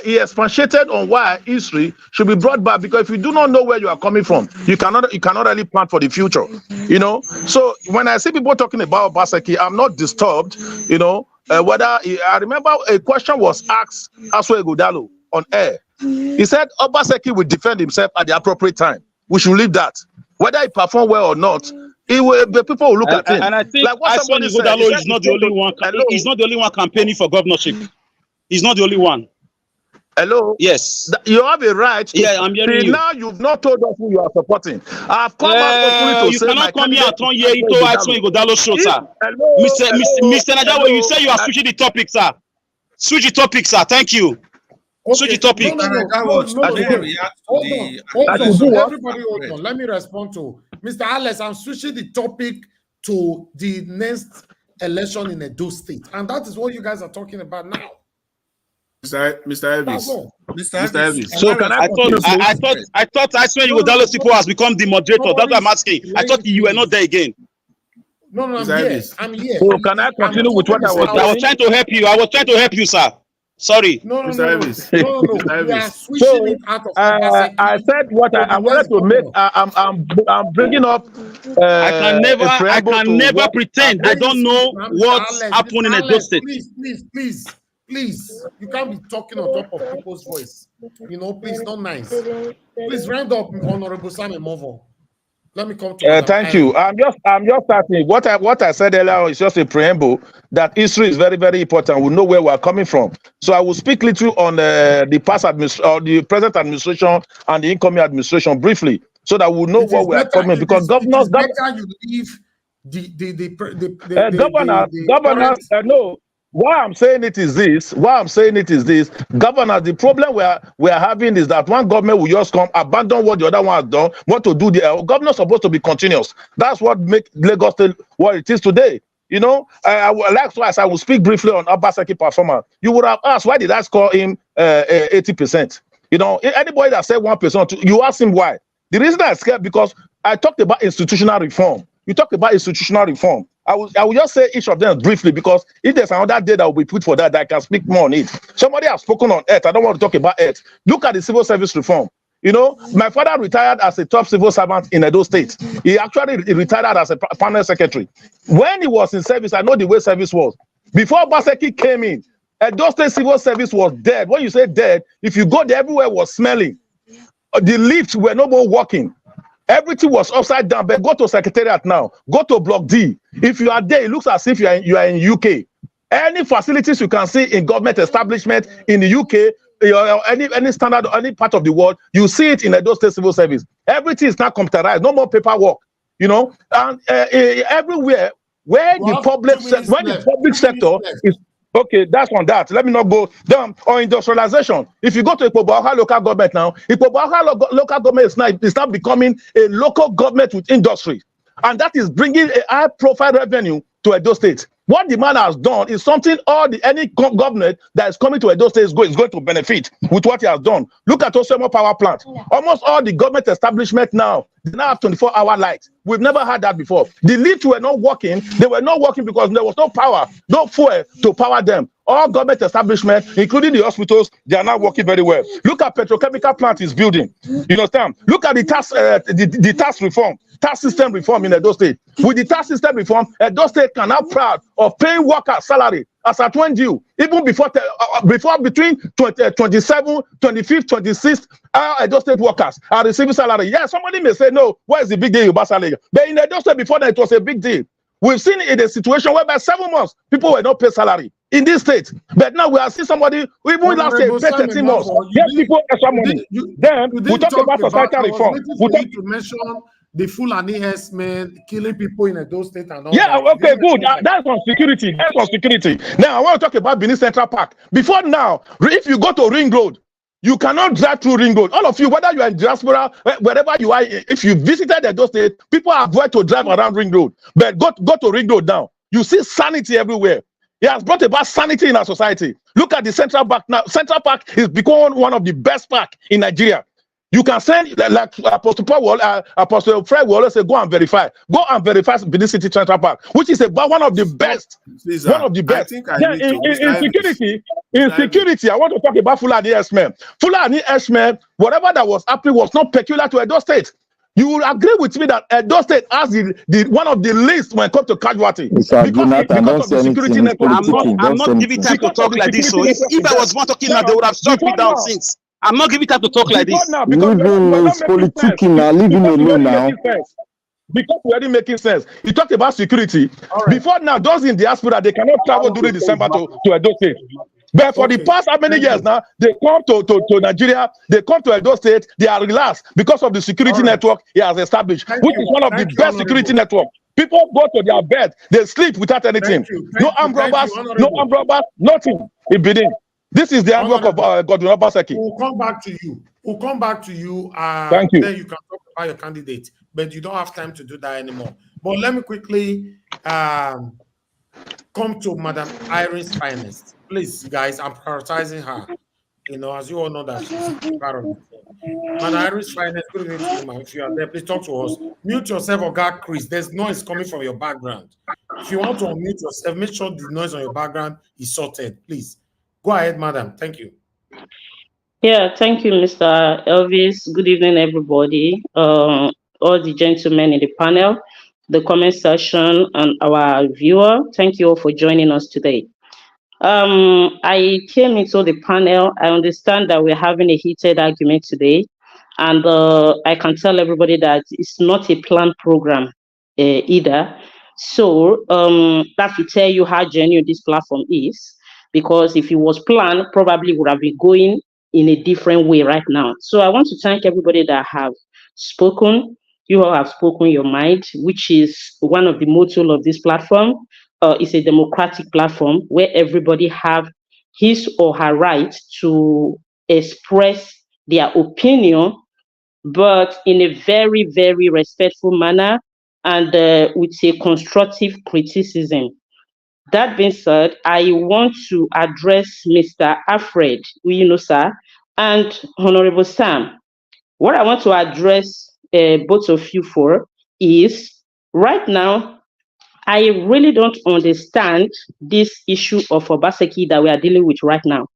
He expatiated on why history should be brought back, because if you do not know where you are coming from, you cannot really plan for the future. You know, so when I see people talking about Obaseki, I'm not disturbed. You know, I remember a question was asked Aswa Ngodaro on air. He said Obaseki will defend himself at the appropriate time. We should leave that. Whether he perform well or not, the people will look at him. And I think like what Aswa Ngodaro is not the only one. He's not the only one campaigning for governorship. He's not the only one. Hello? Yes. You have a right to I'm hearing you. Now you've not told us who you are supporting. I've come out openly to say cannot come here and turn here into Aswa Ngodaro show, sir. Mr. Najawo, you say you are switching the topic, sir. Switch the topic, sir. Thank you. Okay. Switch the topic. Everybody hold on. Let me respond to Mr. Alex. I'm switching the topic to the next election in Edo State. And that is what you guys are talking about now. Mr. Elvis. Mr. Elvis. So can I thought Aswa Ngodaro people has become the moderator. That's what I'm asking. I thought you were not there again. No, I'm here. I'm here. So can I continue with what I was trying to help you. I was trying to help you, sir. Sorry. No. We are switching So it out of Obaseki. I said what I wanted to make. I'm bringing up I can never what pretend I don't know what's happening in Edo State. Please. You can't be talking on top of people's voice. Please, not nice. Please round up, Honorable Simon Movo. Let me come to thank you. I'm just starting. What I said earlier is just a preamble that history is very, very important. We know where we are coming from. So I will speak little on the past the present administration and the incoming administration briefly, so that we know what we are coming. Because governors, you leave governors. No. Why I'm saying it is this. Governors, the problem we are having is that one government will just come, abandon what the other one has done, want to do the governor supposed to be continuous. That's what make Lagos State what it is today. Likewise, I will speak briefly on Obaseki performance. You would have asked, why did I score him 80%? Anybody that said 1%, you ask him why. The reason I scared because I talked about institutional reform. You talked about institutional reform. I will just say each of them briefly, because if there's another day that will be put for that, I can speak more on it. Somebody has spoken on Earth. I don't want to talk about Earth. Look at the civil service reform. My father retired as a top civil servant in Edo State. He actually retired as a permanent secretary. When he was in service, I know the way service was. Before Obaseki came in, Edo State civil service was dead. When you say dead, if you go there, everywhere was smelling. The lifts were no more working. Everything was upside down. But go to Secretariat now. Go to Block D. If you are there, it looks as if you are in UK. Any facilities you can see in government establishment in the UK, any standard, any part of the world, you see it in those state civil service. Everything is now computerized. No more paperwork. And everywhere where the public sector is. Okay, that's on that. Let me not go down on industrialization. If you go to Ipoboaha local government now, Ipoboaha local government is now becoming a local government with industry. And that is bringing a high profile revenue to Edo State. What the man has done is something any government that is coming to Edo State is going to benefit with what he has done. Look at Osemo Power Plant. Almost all the government establishment now, they now have 24-hour lights. We've never had that before. The lifts were not working. They were not working because there was no power, no fuel to power them. All government establishments, including the hospitals, they are now working very well. Look at petrochemical plant is building. You understand? Look at the tax reform. Tax system reform in Edo State. With the tax system reform, Edo State can now proud of paying workers salary as at when due, even before between 27, 25th, 26th, Edo State workers are receiving salary. Yeah, somebody may say, no, where is the big deal about salary? But in Edo State before that, it was a big deal. We've seen it in a situation where by 7 months, people were not paid salary in this state. But now we are seeing somebody who even last year paid 13 months. Get people extra money. Then we talk about societal reform. We need to mention the Fulani herdsmen killing people in Edo State and all yeah, that. Okay, good. That's on security. Now I want to talk about Benin Central Park. Before now, if you go to Ring Road, you cannot drive through Ring Road. All of you, whether you are in diaspora, wherever you are, if you visited Edo State, people avoid to drive around Ring Road. But go to Ring Road now. You see sanity everywhere. He has brought about sanity in our society. Look at the Central Park now. Central Park is becoming one of the best parks in Nigeria. You can send, like Apostle Paul, Apostle Fred will always say, go and verify. Go and verify Benin City Central Park, which is about one of the best. One of the best. In security, I want to talk about Fulani herdsmen. Fulani herdsmen, whatever that was happening was not peculiar to Edo State. You will agree with me that Edo State has the one of the least when it comes to casualty. Because of the security network. I'm not giving time to talk like this. So if I was not talking now, they would have shut me down since. I'm not giving time to talk like this. Leave him is politicking now. Leave him alone now. Because we're already making sense. You talked about security. Right. Before now, those in diaspora, they cannot travel during December to Edo State. But for the past how many years now, they come to Nigeria, they come to Edo State, they are relaxed because of the security network he has established, which is one of the best security networks. People go to their bed, they sleep without anything. No armed robbers, nothing in Benin. This is the handwork of Godwin Obaseki. We'll come back to you. Thank you. Then you can talk about your candidate, but you don't have time to do that anymore. But let me quickly come to Madam Irene's finest. Please, guys, I'm prioritizing her. As you all know that she's part of it. Madam Irene's finest, good evening to you, ma'am. If you are there, please talk to us. Mute yourself or God, Chris. There's noise coming from your background. If you want to unmute yourself, make sure the noise on your background is sorted, please. Go ahead, madam. Thank you. Yeah, thank you, Mr. Elvis. Good evening, everybody. All the gentlemen in the panel, the comment section, and our viewer. Thank you all for joining us today. I came into the panel. I understand that we're having a heated argument today, and I can tell everybody that it's not a planned program either. So that will tell you how genuine this platform is, because if it was planned, probably would have been going in a different way right now. So I want to thank everybody that have spoken. You all have spoken your mind, which is one of the motto of this platform. It's a democratic platform where everybody have his or her right to express their opinion, but in a very, very respectful manner and with a constructive criticism. That being said, I want to address Mr. Alfred, sir, and Honorable Sam. What I want to address both of you for is, right now, I really don't understand this issue of Obaseki that we are dealing with right now,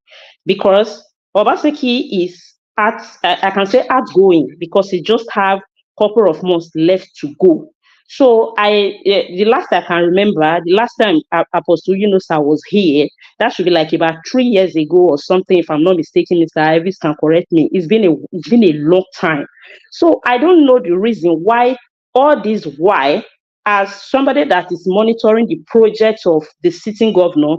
because Obaseki is I can say outgoing, because he just have a couple of months left to go. So the last I can remember, the last time Apostle Yunusa was here, that should be like about 3 years ago or something, if I'm not mistaken. Mr. Ivis can correct me. It's been a long time. So I don't know the reason why all this. Why, as somebody that is monitoring the project of the sitting governor,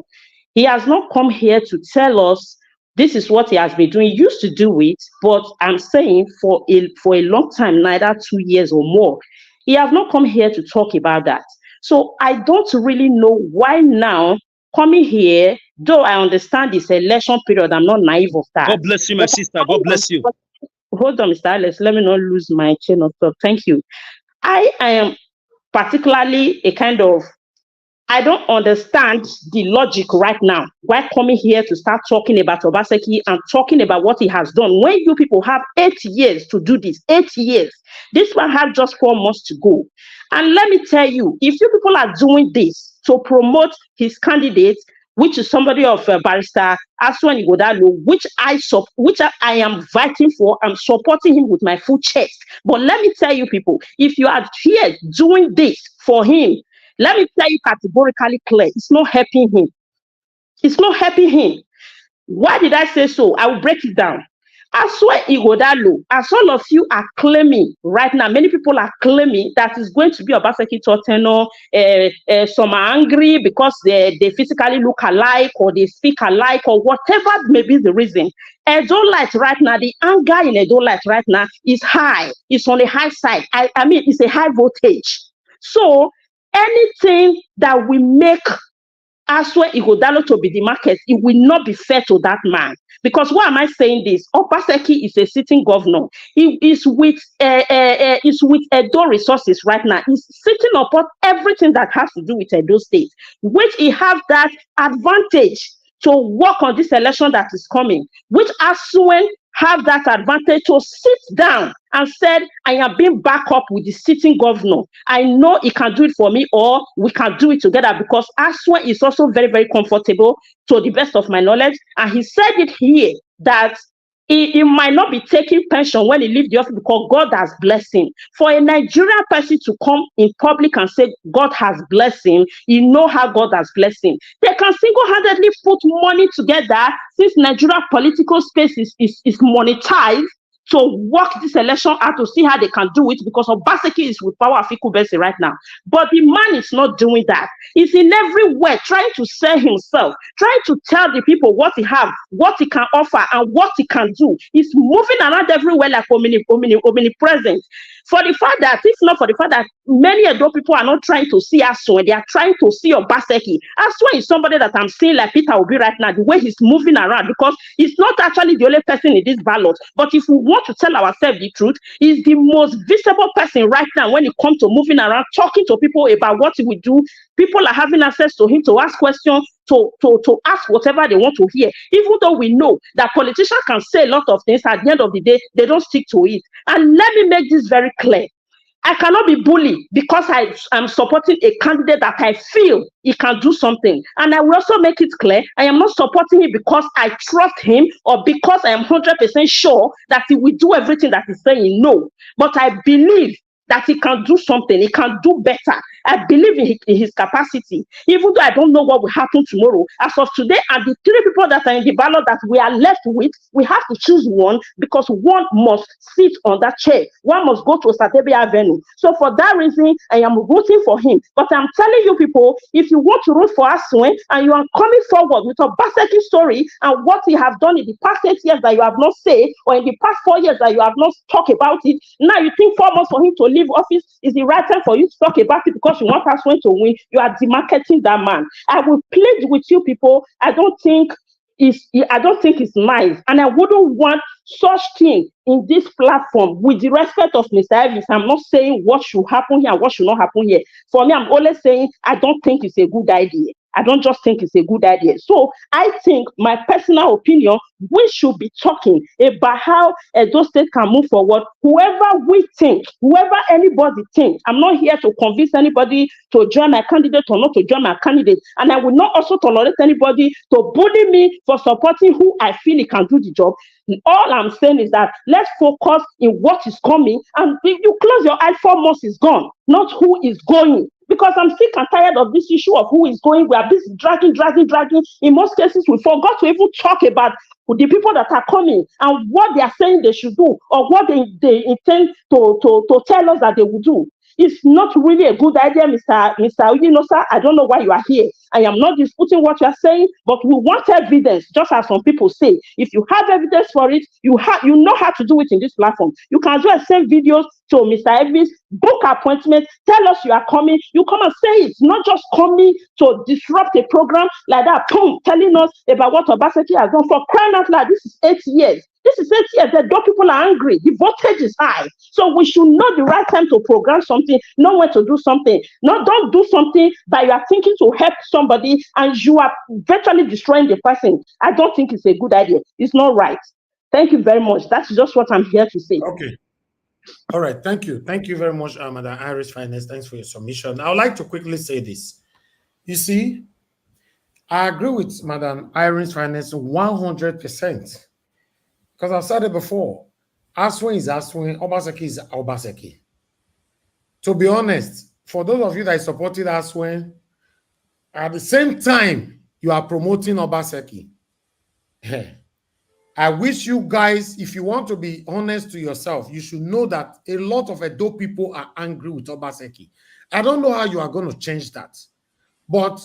he has not come here to tell us this is what he has been doing. He used to do it, but I'm saying for a long time, neither 2 years or more. He has not come here to talk about that. So I don't really know why now coming here, though I understand this election period, I'm not naive of that. God bless you, my sister. God bless you. Hold on, Mr. Alex. Let me not lose my chain of thought. Thank you. I am particularly I don't understand the logic right now. Why coming here to start talking about Obaseki and talking about what he has done when you people have 8 years to do this? 8 years. This one had just 4 months to go. And let me tell you, if you people are doing this to promote his candidate, which is somebody of Barrister Aswan Igodalo, which I am fighting for, I'm supporting him with my full chest. But let me tell you people, if you are here doing this for him, let me tell you categorically clear, it's not helping him. It's not helping him. Why did I say so? I will break it down. Aswan Igodalo, as all of you are claiming right now, many people are claiming that it's going to be Obaseki Toteno. Some are angry because they physically look alike or they speak alike or whatever may be the reason. Edolite right now, the anger in Edolite right now is high. It's on the high side. I mean, it's a high voltage. So anything that we make Aswan Igodalo to be the market, it will not be fair to that man. Because why am I saying this? Obaseki is a sitting governor. He is with Edo resources right now. He's sitting upon everything that has to do with Edo State, which he have that advantage to work on this election that is coming, which Aswan have that advantage to sit down and said, I am being backed up with the sitting governor. I know he can do it for me, or we can do it together, because Aswan is also very, very comfortable to the best of my knowledge. And he said it here that he might not be taking pension when he leaves the office because God has blessed him. For a Nigerian person to come in public and say God has blessed him, you know how God has blessed him. They can single-handedly put money together, since Nigeria political space is monetized, to work this election out to see how they can do it, because Obaseki is with power of Ikubesi right now. But the man is not doing that. He's in every way trying to sell himself, trying to tell the people what he have, what he can offer, and what he can do. He's moving around everywhere like omnipresent. For the fact that, if not for the fact that many Edo people are not trying to see Aswan, they are trying to see Obaseki. Aswan is somebody that I'm seeing like Peter Obi right now, the way he's moving around, because he's not actually the only person in this ballot. But if we want to tell ourselves the truth, he's the most visible person right now when it comes to moving around, talking to people about what he will do. People are having access to him to ask questions, to ask whatever they want to hear, even though we know that politicians can say a lot of things. At the end of the day, they don't stick to it. And let me make this very clear. I cannot be bullied because I am supporting a candidate that I feel he can do something. And I will also make it clear, I am not supporting him because I trust him or because I am 100% sure that he will do everything that he's saying. No, but I believe that he can do something, he can do better. I believe in his capacity, even though I don't know what will happen tomorrow. As of today, and the three people that are in the ballot that we are left with, we have to choose one because one must sit on that chair. One must go to Satebi Avenue. So for that reason, I am rooting for him. But I'm telling you people, if you want to root for Aswin and you are coming forward with a Obaseki story and what he have done in the past 8 years that you have not said, or in the past 4 years that you have not talked about it, now you think 4 months for him to leave office is the right time for you to talk about it because you want Aswin to win. You are demarketing that man. I will plead with you people. I don't think it's nice, and I wouldn't want such thing in this platform. With the respect of Mr. Elvis, I'm not saying what should happen here and what should not happen here. For me, I'm always saying I don't think it's a good idea. I don't just think it's a good idea. So I think, my personal opinion, we should be talking about how Edo State can move forward. Whoever we think, whoever anybody thinks, I'm not here to convince anybody to join my candidate or not to join my candidate. And I will not also tolerate anybody to bully me for supporting who I feel he can do the job. All I'm saying is that let's focus in what is coming. And if you close your eyes, 4 months is gone, not who is going. Because I'm sick and tired of this issue of who is going. We are busy dragging. In most cases, we forgot to even talk about the people that are coming and what they are saying they should do, or what they intend to tell us that they will do. It's not really a good idea, Mr. Sir. I don't know why you are here. I am not disputing what you are saying, but we want evidence, just as some people say. If you have evidence for it, you know how to do it in this platform. You can just send videos to Mr. Elvis, book appointment, tell us you are coming. You come and say it, not just coming to disrupt a program like that, boom, telling us about what Obaseki has done. For crying out loud, this is 8 years. This is 8 years that people are angry. The voltage is high. So we should know the right time to program something, know when to do something. Don't do something that you are thinking to help somebody and you are virtually destroying the person. I don't think it's a good idea. It's not right. Thank you very much. That's just what I'm here to say. Okay. All right. Thank you. Thank you very much, Madam Iris Finance. Thanks for your submission. I would like to quickly say this. You see, I agree with Madam Iris Finance 100%. Because I've said it before, Aswin is Aswin, Obaseki is Obaseki. To be honest, for those of you that supported Aswin, at the same time, you are promoting Obaseki. I wish you guys, if you want to be honest to yourself, you should know that a lot of Edo people are angry with Obaseki. I don't know how you are going to change that. But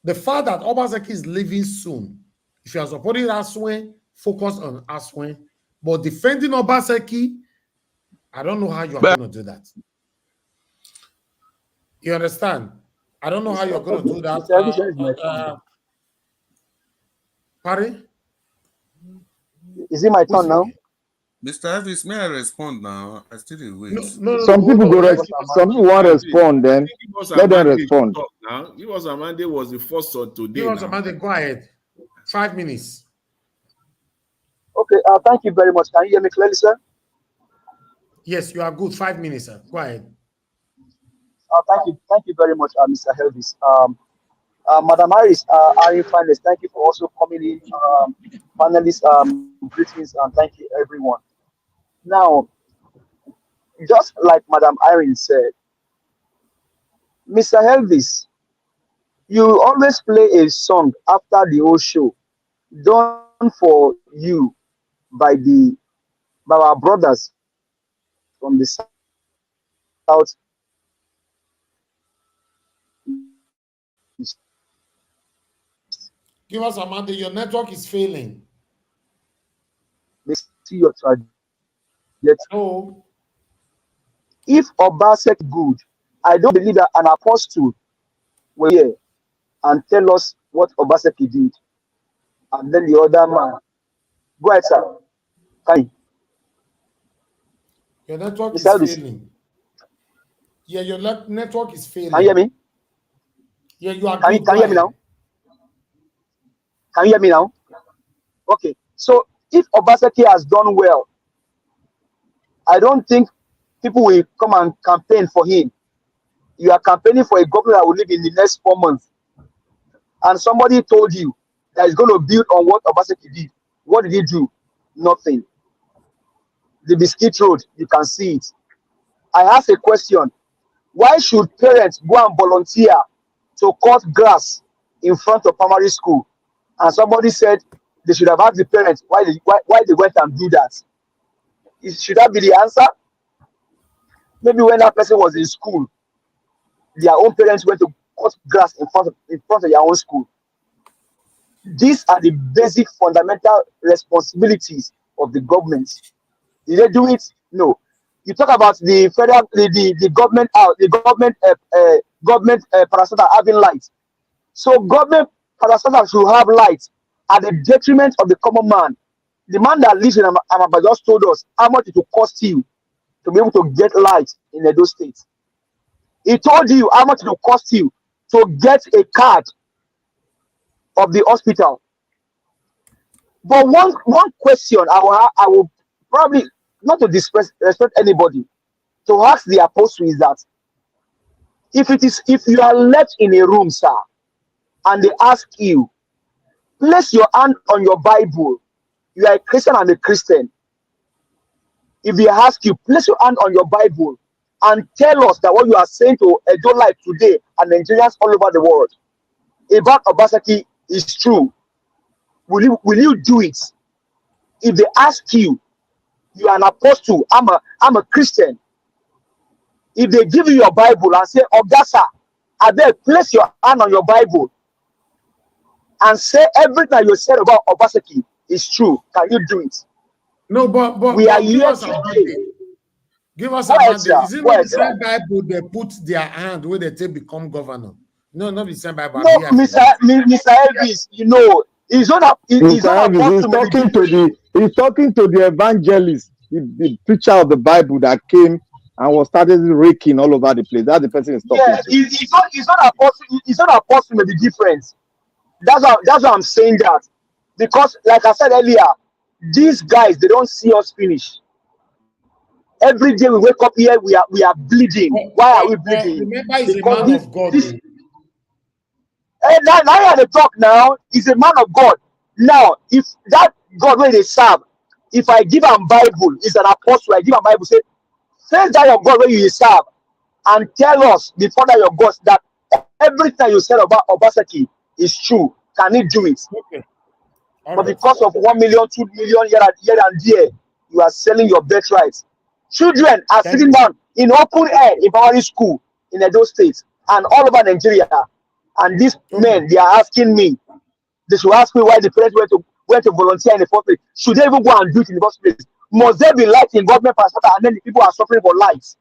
the fact that Obaseki is leaving soon, if you are supporting Aswin, focus on Aswin. But defending Obaseki, I don't know how you are going to do that. You understand? I don't know how you're going to do that. Pardon? Is it my turn now? Mr. Elvis, may I respond now? I still wait. Some people want to respond, then let them respond. Now, Amande was the first one today. Amande, go ahead. 5 minutes. Okay, thank you very much. Can you hear me clearly, sir? Yes, you are good. 5 minutes, sir. Go ahead. Thank you very much, Mr. Elvis. Madam Iris, Iris Finance, thank you for also coming in. Panelists, greetings, and thank you, everyone. Now, just like Madam Irene said, Mr. Elvis, you always play a song after the whole show, done for you by our brothers from the south. Give us a Monday. Your network is failing. They see your tragedy. Oh. If Obaseki good, I don't believe that an apostle will hear and tell us what Obaseki did. And then the other man. Go ahead, sir. Your network is failing. Yeah, your network is failing. Can you hear me? Yeah, you are good. Can you hear me now? Can you hear me now? Okay. So if Obaseki has done well, I don't think people will come and campaign for him. You are campaigning for a governor that will live in the next 4 months. And somebody told you that he's going to build on what Obaseki did. What did he do? Nothing. The Biscuit Road, you can see it. I ask a question. Why should parents go and volunteer to cut grass in front of primary school? And somebody said they should have asked the parents why they went and do that. Should that be the answer? Maybe when that person was in school, their own parents went to cut grass in front of their own school. These are the basic fundamental responsibilities of the government. Did they do it? No. You talk about the federal, the government out, the government parastatal having light. So government parastatal should have light at the detriment of the common man. The man that lives in Amaba just told us how much it will cost you to be able to get light in Edo State. He told you how much it will cost you to get a card of the hospital. But one question I will probably, not to respect anybody, to ask the apostle is that if you are left in a room, sir, and they ask you, place your hand on your Bible. You are a Christian and a Christian. If they ask you, place your hand on your Bible and tell us that what you are saying to Edo Life today and Nigerians all over the world about Obaseki is true. Will you do it? If they ask you, you are an apostle, I'm a Christian. If they give you your Bible and say, Ogasa, I beg, place your hand on your Bible and say everything you said about Obaseki is true. Can you do it? No, but we are give here us a today. mandate. Give us a mandate. Is it not the same Bible they put their hand where they take become governor? No, not the same Bible. No, Mr. Elvis, you know, he's not He's talking to the evangelist, the preacher of the Bible that came and was started raking all over the place. That's the person he's talking to. He's not apostle may be different. That's why I'm saying that. Because like I said earlier, these guys, they don't see us finish. Every day we wake up here, we are bleeding. Why are we bleeding? Remember, he's a man of God. Now you're the talk now. He's a man of God. Now, if that God where they serve, if I give him Bible, is an apostle, I give him Bible, say, face that your God where you serve, and tell us before that your God that everything you said about Obaseki is true. Can he do it? Okay. But because of 1 million, 2 million here and there, you are selling your birthright. Children are sitting down in open air in primary school in Edo State and all over Nigeria. And these men, they are asking me, they should ask me why the parents went to volunteer in the first place. Should they even go and do it in the first place? Must there be light in government parastatal and then the people are suffering for lights?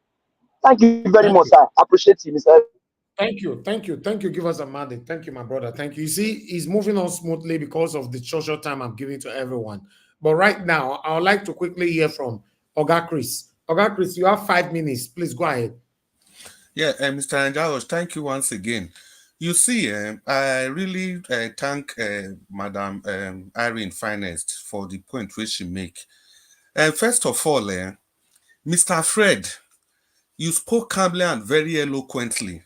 Thank you very much, sir. I appreciate you, Mr. Thank you. Give us a mandate. Thank you, my brother. Thank you. You see, he's moving on smoothly because of the short time I'm giving to everyone. But right now, I would like to quickly hear from Oga Chris. Oga Chris, you have 5 minutes. Please go ahead. Yeah, Mr. Anjalos, thank you once again. You see, I really thank Madam Irene Finest for the point which she make. First of all, Mr. Fred, you spoke calmly and very eloquently.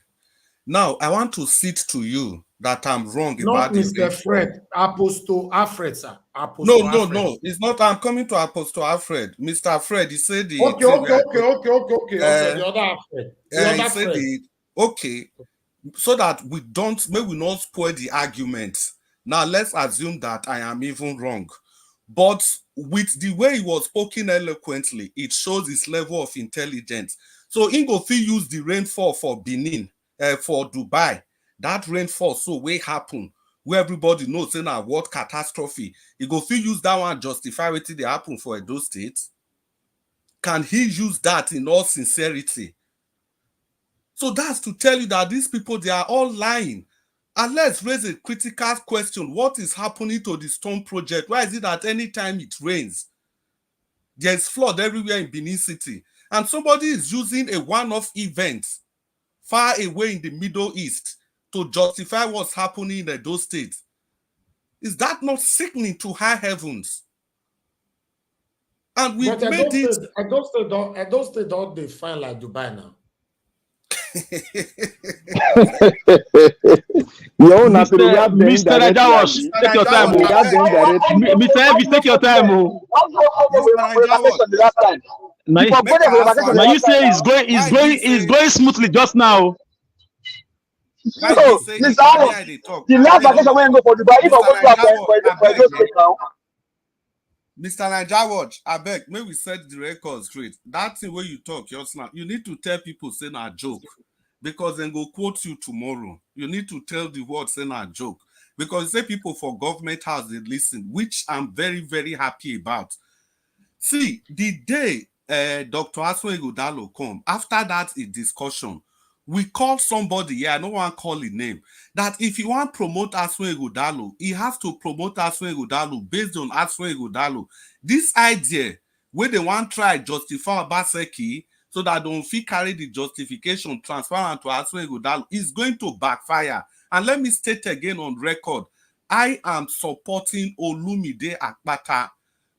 Now, I want to cite to you that I'm wrong not about Mr. Fred, Apostle Alfred, sir. No. It's not. I'm coming to Apostle Alfred. Mr. Fred, he said the Okay. The other Alfred. He said okay, so that we not spoil the argument. Now let's assume that I am even wrong. But with the way he was spoken eloquently, it shows his level of intelligence. So Ingofi used the rainfall for Benin, for Dubai. That rainfall so way happen where everybody knows in a what catastrophe. Ingofi use that one justify what they happen for Edo State. Can he use that in all sincerity? So that's to tell you that these people, they are all lying. And let's raise a critical question. What is happening to the Stone Project? Why is it that any time it rains, there's flood everywhere in Benin City? And somebody is using a one-off event far away in the Middle East to justify what's happening in those states. Is that not sickening to high heavens? And we But made it. I don't say don't they fine like Dubai now. Mr. Rajawash, take your time. Mr. Elvis, take your time. Now you say it's going smoothly just now. So, Mr. Alex, the last vacation when you go for Dubai, if I go to now. Mr. Naija Watch, I beg, may we set the record straight. That thing where you talk, you need to tell people saying a joke, because then go quote you tomorrow. You need to tell the world saying a joke, because say people for government house they listen, which I'm very, very happy about. See, the day Dr. Aswe Godalo come, after that discussion, we call somebody, I don't want to call his name, that if you want to promote Aswe Godalo, he has to promote Aswe Godalo based on Aswe Godalo. This idea, where they want to try justify Obaseki, so that don't feel carry the justification transparent to Aswe Godalo, is going to backfire. And let me state again on record, I am supporting Olumide Akpata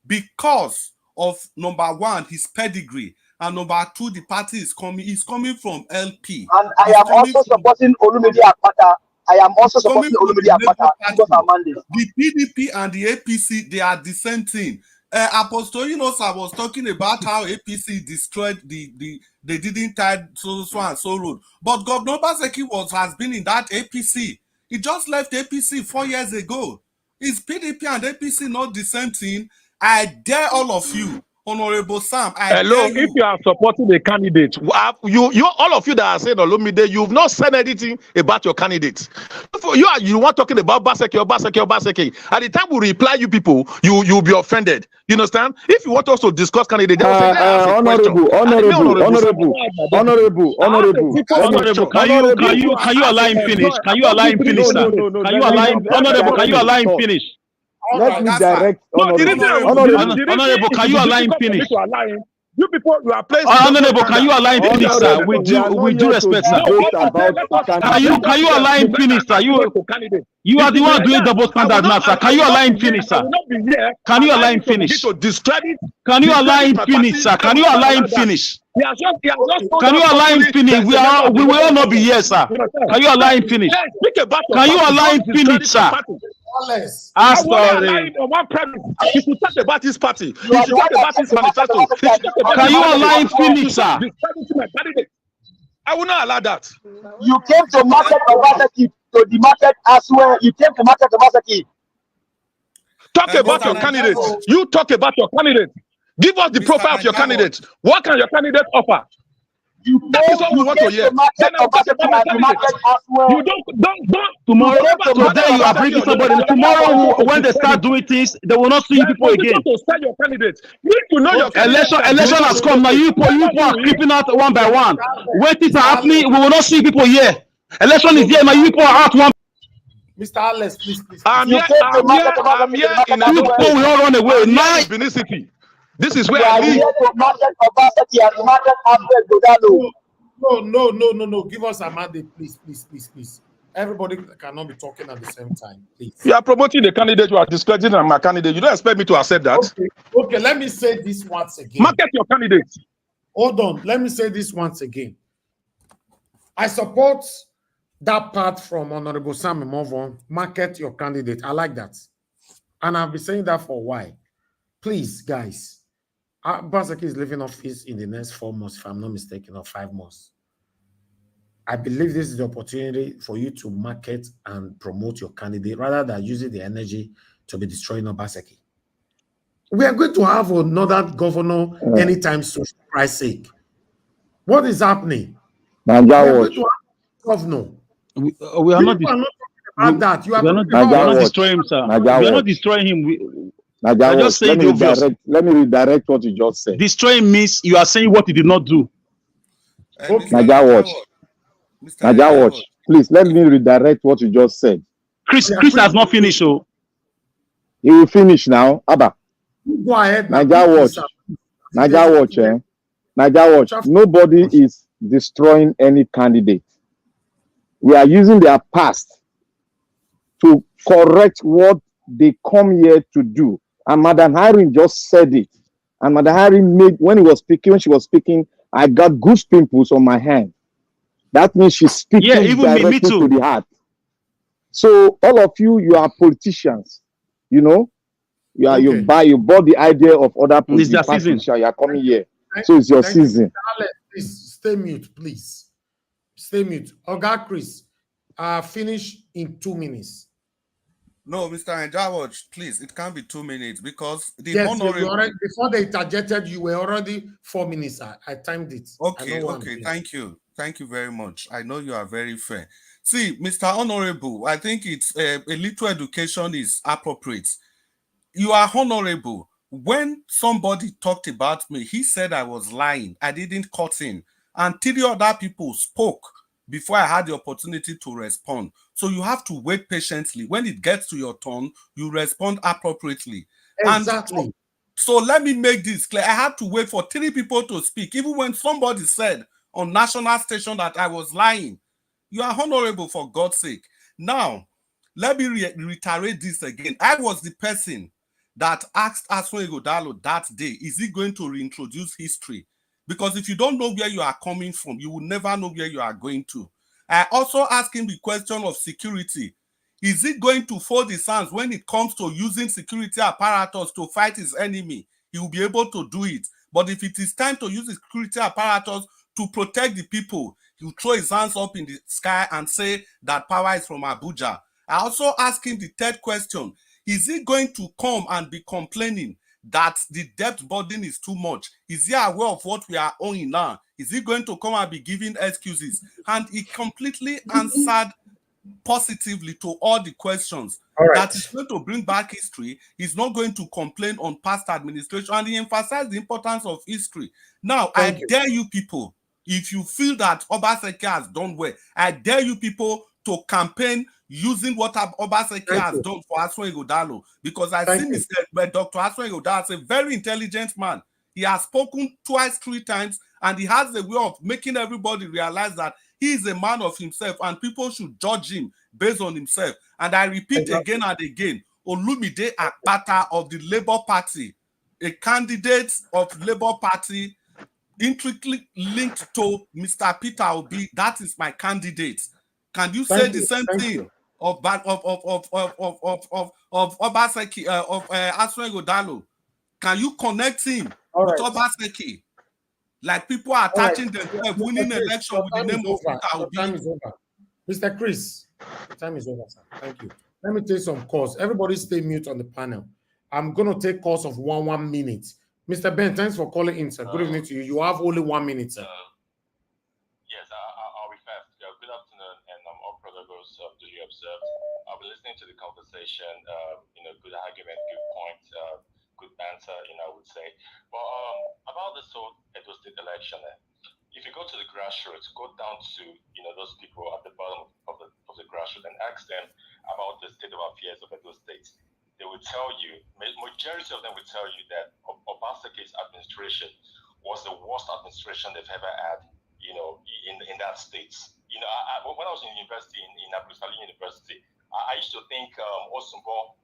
because of number one, his pedigree, and number two, the party is coming from LP. And I am also supporting Olumide Akpata. Because our mandate. The PDP and the APC, they are the same thing. Apostle, I was talking about how APC destroyed they didn't tie so and so road. But Governor Obaseki has been in that APC. He just left APC 4 years ago. Is PDP and APC not the same thing? I dare all of you, Honorable Sam. Hello, if you are supporting the candidate, you all of you that are saying Olumide, you've not said anything about your candidate. You want talking about Obaseki. At the time we reply you people, you'll be offended. You understand? If you want us to discuss candidate, honorable. Can you allow him finish? Can you allow him finish, sir? Can you allow him, honorable? Can you allow him finish? Let me direct honorable. Can you allow him finish? You people, you are placed. Honorable, can you allow him finish, sir? With due respect, sir. Can you allow him finish, sir? You are the one doing double standard now, sir. Can you allow him finish, sir? Can you allow him finish? Can you allow him finish, sir? Can you allow him finish? Can you allow him finish? We will all not be here, sir. Can you allow him finish? Can you allow him finish, sir? Sorry. You should talk about his party. You should talk about his manifesto. Can you allow him finish, sir? I will not allow that. You came to market Obaseki to the market as well. You came to market Obaseki. Talk about your candidate. You talk about your candidate. Give us the profile of your candidate. What can your candidate offer? That is what we want to hear. Then I'll talk about you don't. Tomorrow, today you are bringing somebody. Tomorrow, when they start doing things, they will not see people again. To sell your candidate. You need to know your election has come now. You people are creeping out one by one. When things are happening, we will not see people here. Election is here now. You people are out one. Mr. Alex, please. I'm here in you people will all run away. Now, Benin City. This is where I live. No. Give us a mandate, please. Everybody cannot be talking at the same time, please. You are promoting the candidate, you are discrediting my candidate. You don't expect me to accept that. Okay, let me say this once again. Market your candidate. Hold on, let me say this once again. I support that part from Honorable Sam Imovon. Market your candidate. I like that. And I've been saying that for a while. Please, guys. Obaseki is leaving office in the next 4 months, if I'm not mistaken, or 5 months. I believe this is the opportunity for you to market and promote your candidate rather than using the energy to be destroying Obaseki. We are going to have another governor anytime soon, for Christ's sake. What is happening? Governor. We are not destroying him, sir. We are not destroying him. Just let me redirect what you just said. Destroying means you are saying what he did not do. Naija Watch. Please let me redirect what you just said. Chris has not finished. So he will finish now. Abba. Go ahead. Naija Watch. Nobody is destroying any candidate. We are using their past to correct what they come here to do. And Madam Irene just said it. And Madam Harry made, when she was speaking, I got goose pimples on my hand. That means she's speaking even me directly to too. the heart. So all of you, you are politicians. You know, you bought the idea of other It's their season. politicians. You are coming here, so it's your season. Alex, please stay mute, please. Stay mute. Oga Chris, finish in 2 minutes. No, Mr. Njawaj, please, it can't be 2 minutes because the Yes, honorable... before they interjected, you were already 4 minutes. I timed it. Okay, thank you. Thank you very much. I know you are very fair. See, Mr. Honorable, I think it's a little education is appropriate. You are honorable. When somebody talked about me, he said I was lying. I didn't cut in. And 3 other people spoke before I had the opportunity to respond. So you have to wait patiently. When it gets to your turn, you respond appropriately. Exactly. And so let me make this clear. I had to wait for 3 people to speak, even when somebody said on national station that I was lying. You are honorable, for God's sake. Now, let me reiterate this again. I was the person that asked Aswan Ighodalo that day, is he going to reintroduce history? Because if you don't know where you are coming from, you will never know where you are going to. I also asked him the question of security. Is he going to fold his hands when it comes to using security apparatus to fight his enemy? He will be able to do it. But if it is time to use the security apparatus to protect the people, he will throw his hands up in the sky and say that power is from Abuja. I also asked him the third question. Is he going to come and be complaining that the debt burden is too much? Is he aware of what we are owing now? Is he going to come and be giving excuses? And he completely answered positively to all the questions. That is going to bring back history. He's not going to complain on past administration, and he emphasized the importance of history. Now, I dare you people, if you feel that Obaseki has done well, I dare you people to campaign using what Obaseki has done for Aswan Ighodalo, because I see Dr. Aswan Ighodalo as a very intelligent man. He has spoken twice, 3 times, and he has a way of making everybody realize that he is a man of himself and people should judge him based on himself. And I repeat again and again, Olumide Akpata of the Labour Party, a candidate of Labour Party intricately linked to Mr. Peter Obi, that is my candidate. Can you say the same thing of Obaseki, of Aswan Ighodalo? Can you connect him with Obaseki? Like people are attaching themselves, winning election with the name of Peter Obi. Time is over. Mr. Chris, time is over, sir. Thank you. Let me take some calls. Everybody stay mute on the panel. I'm going to take calls of 1 minute. Mr. Ben, thanks for calling in, sir. Good evening to you. You have only 1 minute, sir. Yes, I'll be fast. Good afternoon, and all protocols duly observed. I've been listening to the conversation. Good argument, good point, good answer. I would say. But about this whole Edo State election, if you go to the grassroots, go down to those people at the bottom of the grassroots and ask them about the state of affairs of Edo State. They will tell you, majority of them will tell you that Obaseki's administration was the worst administration they've ever had, in that state. When I was in university, in Abu University, I used to think Osunbo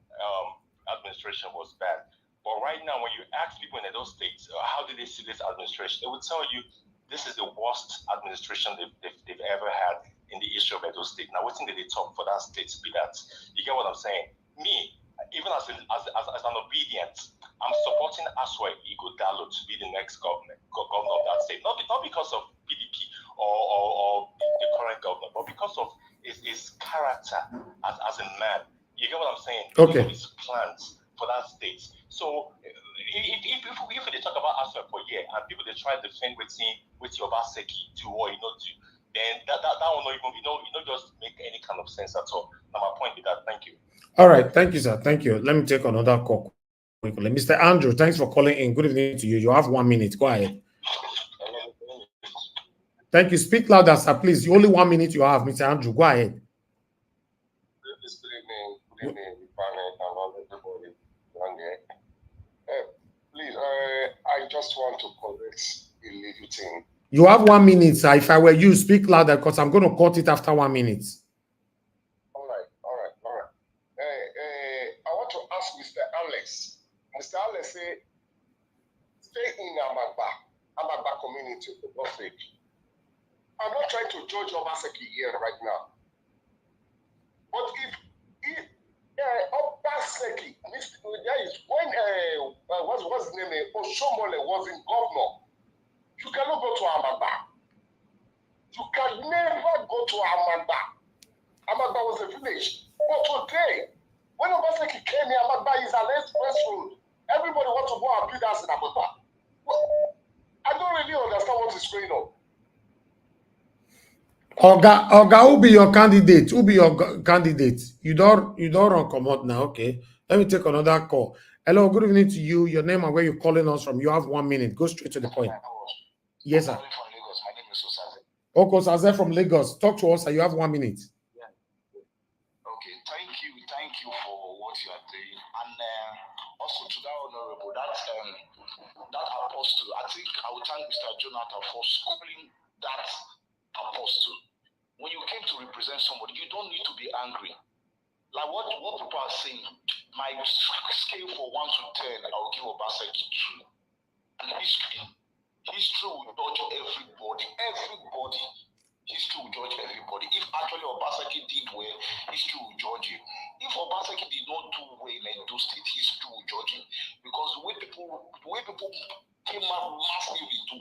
administration was bad. But right now, when you ask people in those states, how did they see this administration, they would tell you this is the worst administration they've ever had in the history of Edo State. Now, what thing did they talk for that state to be that? You get what I'm saying? Me, even as an obedient, I'm supporting Aswan Ighodalo to be the next governor of that state. Not because of PDP or the current governor, but because of his character as a man. You get what I'm saying? Because of his plans for that state. So if they talk about Aswan for a year and people they try to defend with Obaseki do or do, then that will not even just make any kind of sense at all. Now my point is that. Thank you. All right, thank you, sir. Thank you. Let me take another call quickly. Mr. Andrew, thanks for calling in. Good evening to you. You have 1 minute. Go ahead. Thank you. Speak louder, sir, please. Only 1 minute you have, Mr. Andrew. Go ahead. Good evening, everybody. Please, I just want to correct a little thing. You have 1 minute, sir. If I were you, speak louder because I'm going to cut it after 1 minute. All right. I want to ask Mr. Alex. Mr. Alex, say stay in Amagba community, for God's sake. I'm not trying to judge Obaseki here right now. But if Obaseki, there is when what's his name? Oshomole was in governor. You cannot go to Amagba. You can never go to Amagba. Amagba was a village. But today, when Obaseki came here, Amagba is an express road. Everybody wants to go and build us in Amagba. Well, I don't really understand what is going on. Oga, who be your candidate? Who be your candidate? You don't run come out now. Okay. Let me take another call. Hello, good evening to you. Your name and where you're calling us from. You have 1 minute. Go straight to the point. Yes, sir. Okay, Saze from Lagos. Talk to us, sir. You have 1 minute. Yeah. Okay, thank you for what you are doing, and also to that honorable, that apostle. I think I will thank Mr. Jonathan for schooling that apostle. When you came to represent somebody, you don't need to be angry. Like what people are saying, my scale for 1 to 10, I will give Obaseki 2. And history will judge everybody. History will judge everybody. If actually Obaseki did well, history will judge him. If Obaseki did not do well in Edo State, history will judge him. Because the way people came out massively to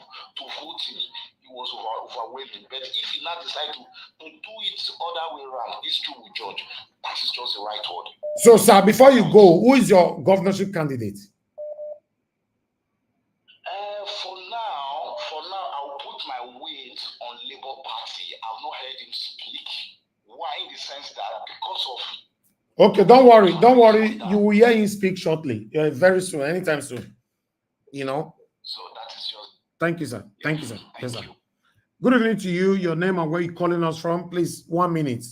vote him, it was overwhelming. But if he now decided to do it the other way around, history will judge. That is just the right word. So, sir, before you go, who is your governorship candidate? For now, I'll put my weight on Labour Party. I've not heard him speak. Why? In the sense that because of... Okay, don't worry. You will hear him speak shortly. Very soon, anytime soon. You know? So that is your... Thank you, sir. Thank you, sir. Yes, sir. Good evening to you. Your name and where you're calling us from. Please, 1 minute.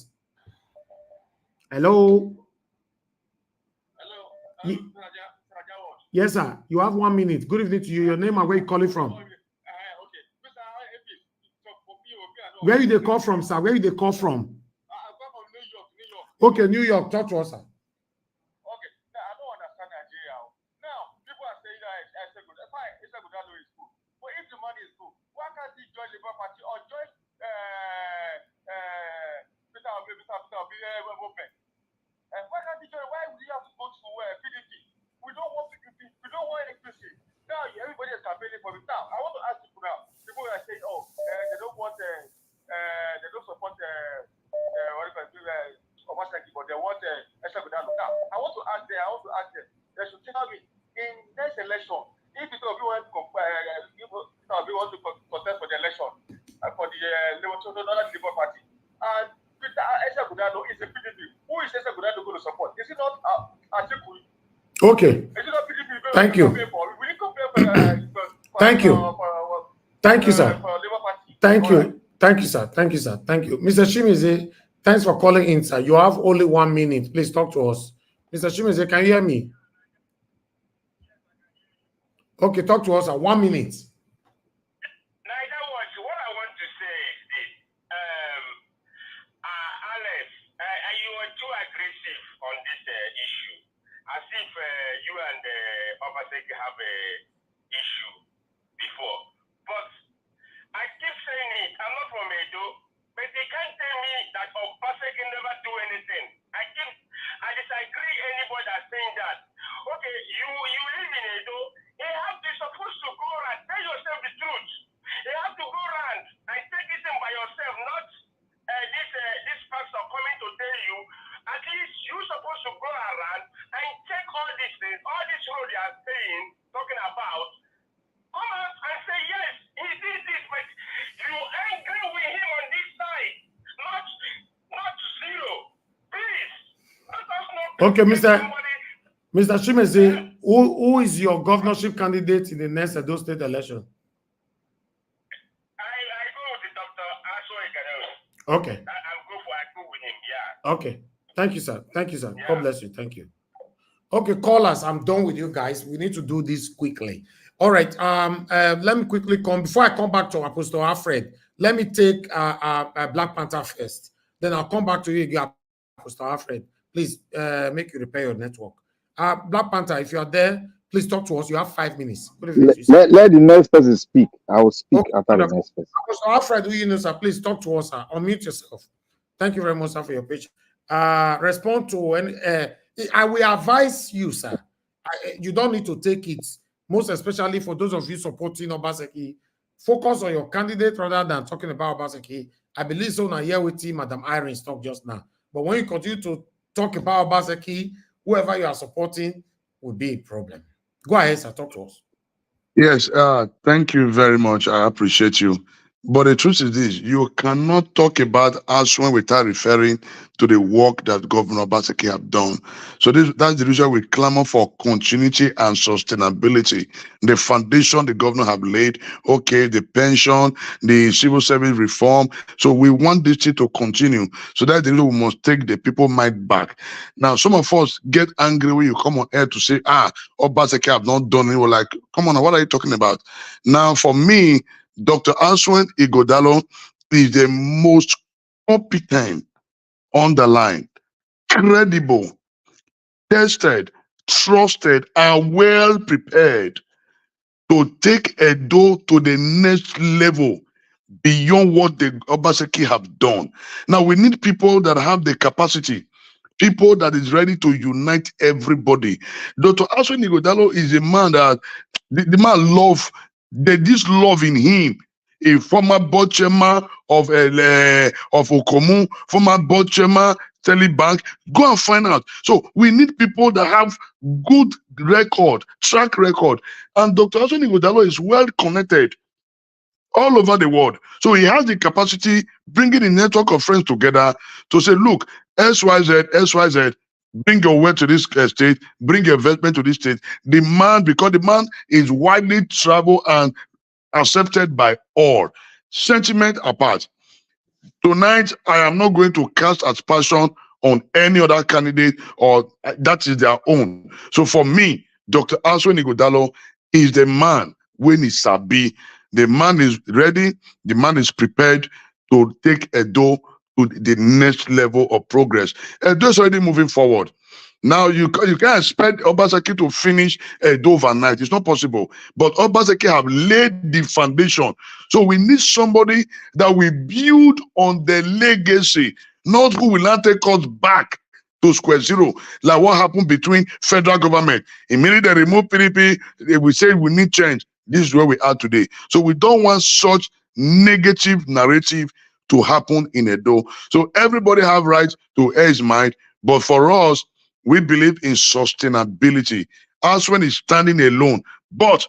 Hello? Yes, sir. You have 1 minute. Good evening to you. Your name and where you calling from. Where you they call from, sir? Where you they call from? Okay, New York. Talk to us, sir. Okay, now I don't understand Nigeria. Now, people are saying that it's a good. Fine, it's a good. Is good. But if the money is good, why can't he join Labour Party or join Mr. Obi? Why can't he join? Why would he have to go to PDP? We don't want PDP. We don't want Efcc. Now everybody is campaigning for it. Now I want to ask people now. People are saying, oh, they don't want, they don't support but they want now. I want to ask them. They should tell me in next election if Mr. Obi want to contest for the election for the Labour Party and Mr. Esha Gudano is a PDP. Who is Esha Gudano going to support? Is it not Atiku? Okay. Thank you. Thank you. Thank you, sir. Thank you. Thank you, sir. Thank you, sir. Thank you. Mr. Shimize, thanks for calling in, sir. You have only 1 minute. Please talk to us. Mr. Shimize, can you hear me? Okay, talk to us at 1 minute. As if you and Obaseki have a issue before. But I keep saying it, I'm not from Edo, but they can't tell me that Obaseki never do anything. I disagree anybody that's saying that. Okay, you live in Edo, you're supposed to go around, tell yourself the truth. You have to go around and take it in by yourself, not this pastor coming to tell you. At least you're supposed to go around and check all these things, all this road they are saying, talking about. Come out and say, yes, he did this, but you angry with him on this side, not zero. Please, let us not. Okay, Mr. Shimeze, who is your governorship candidate in the next Edo State election? I go with the Dr. Aso Ekadero. Okay. I go with him, yeah. Okay. Thank you, sir. Thank you, sir. Yeah. God bless you. Thank you. Okay, callers, I'm done with you guys. We need to do this quickly. All right. Let me quickly come before I come back to Apostle Alfred. Let me take Black Panther first. Then I'll come back to you again, Apostle Alfred. Please make you repair your network. Black Panther, if you are there, Please talk to us. You have 5 minutes. Let the next person speak. I will speak after the next person. Alfred, sir, please talk to us, sir. Unmute yourself. Thank you very much, sir, for your patience. Respond to any. I will advise you, sir. You don't need to take it, most especially for those of you supporting Obaseki. Focus on your candidate rather than talking about Obaseki. I believe so. Now, here with you, Madam Irene talk just now. But when you continue to talk about Obaseki, whoever you are supporting will be a problem. Go ahead, sir. Talk to us. Yes, thank you very much. I appreciate you. But the truth is this, you cannot talk about us when without referring to the work that Governor Obaseki have done. So that's the reason we clamor for continuity and sustainability. The foundation the governor have laid, okay, the pension, the civil service reform. So we want this thing to continue. So that's the reason we must take the people mind back. Now, some of us get angry when you come on air to say, Obaseki have not done it. We're like, come on, what are you talking about? Now, for me, Dr. Answen Ighodalo is the most competent, underlined, credible, tested, trusted, and well prepared to take Edo to the next level beyond what the Obaseki have done. Now, we need people that have the capacity, people that is ready to unite everybody. Dr. Answen Ighodalo is a man that the man there's this love in him. A former board chairman of Okomu, former board chairman, Telebank. Go and find out. So we need people that have good record, track record. And Dr. Answen Ighodalo is well connected all over the world. So he has the capacity, bringing a network of friends together to say, look, XYZ, bring your way to this state, bring your investment to this state. Because the man is widely traveled and accepted by all. Sentiment apart. Tonight, I am not going to cast aspersion on any other candidate, or that is their own. So for me, Dr. Answen Ighodalo is the man when he sabi. The man is ready, the man is prepared to take Edo to the next level of progress. Edo is already moving forward. Now, you can't expect Obaseki to finish Edo overnight. It's not possible. But Obaseki have laid the foundation. So we need somebody that will build on the legacy, not who will not take us back to square zero, like what happened between federal government. Immediately they remove PDP, they will say we need change. This is where we are today. So we don't want such negative narrative to happen in Edo. So everybody have right to air his mind. But for us, we believe in sustainability. Answen is standing alone. But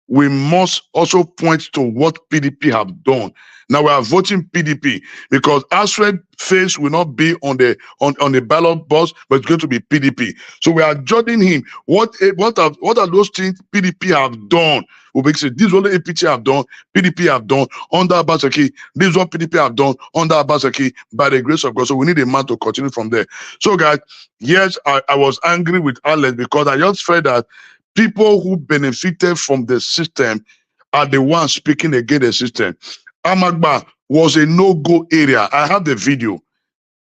we must also point to what PDP have done. Now we are voting PDP because Answen's face will not be on the ballot box, but it's going to be PDP. So we are judging him. What are those things PDP have done? We will say this is what the APT have done, PDP have done under Obaseki. This is what PDP have done under Obaseki by the grace of God. So we need a man to continue from there. So guys, yes, I was angry with Alex because I just felt that people who benefited from the system are the ones speaking against the system. Amagba was a no-go area. I have the video.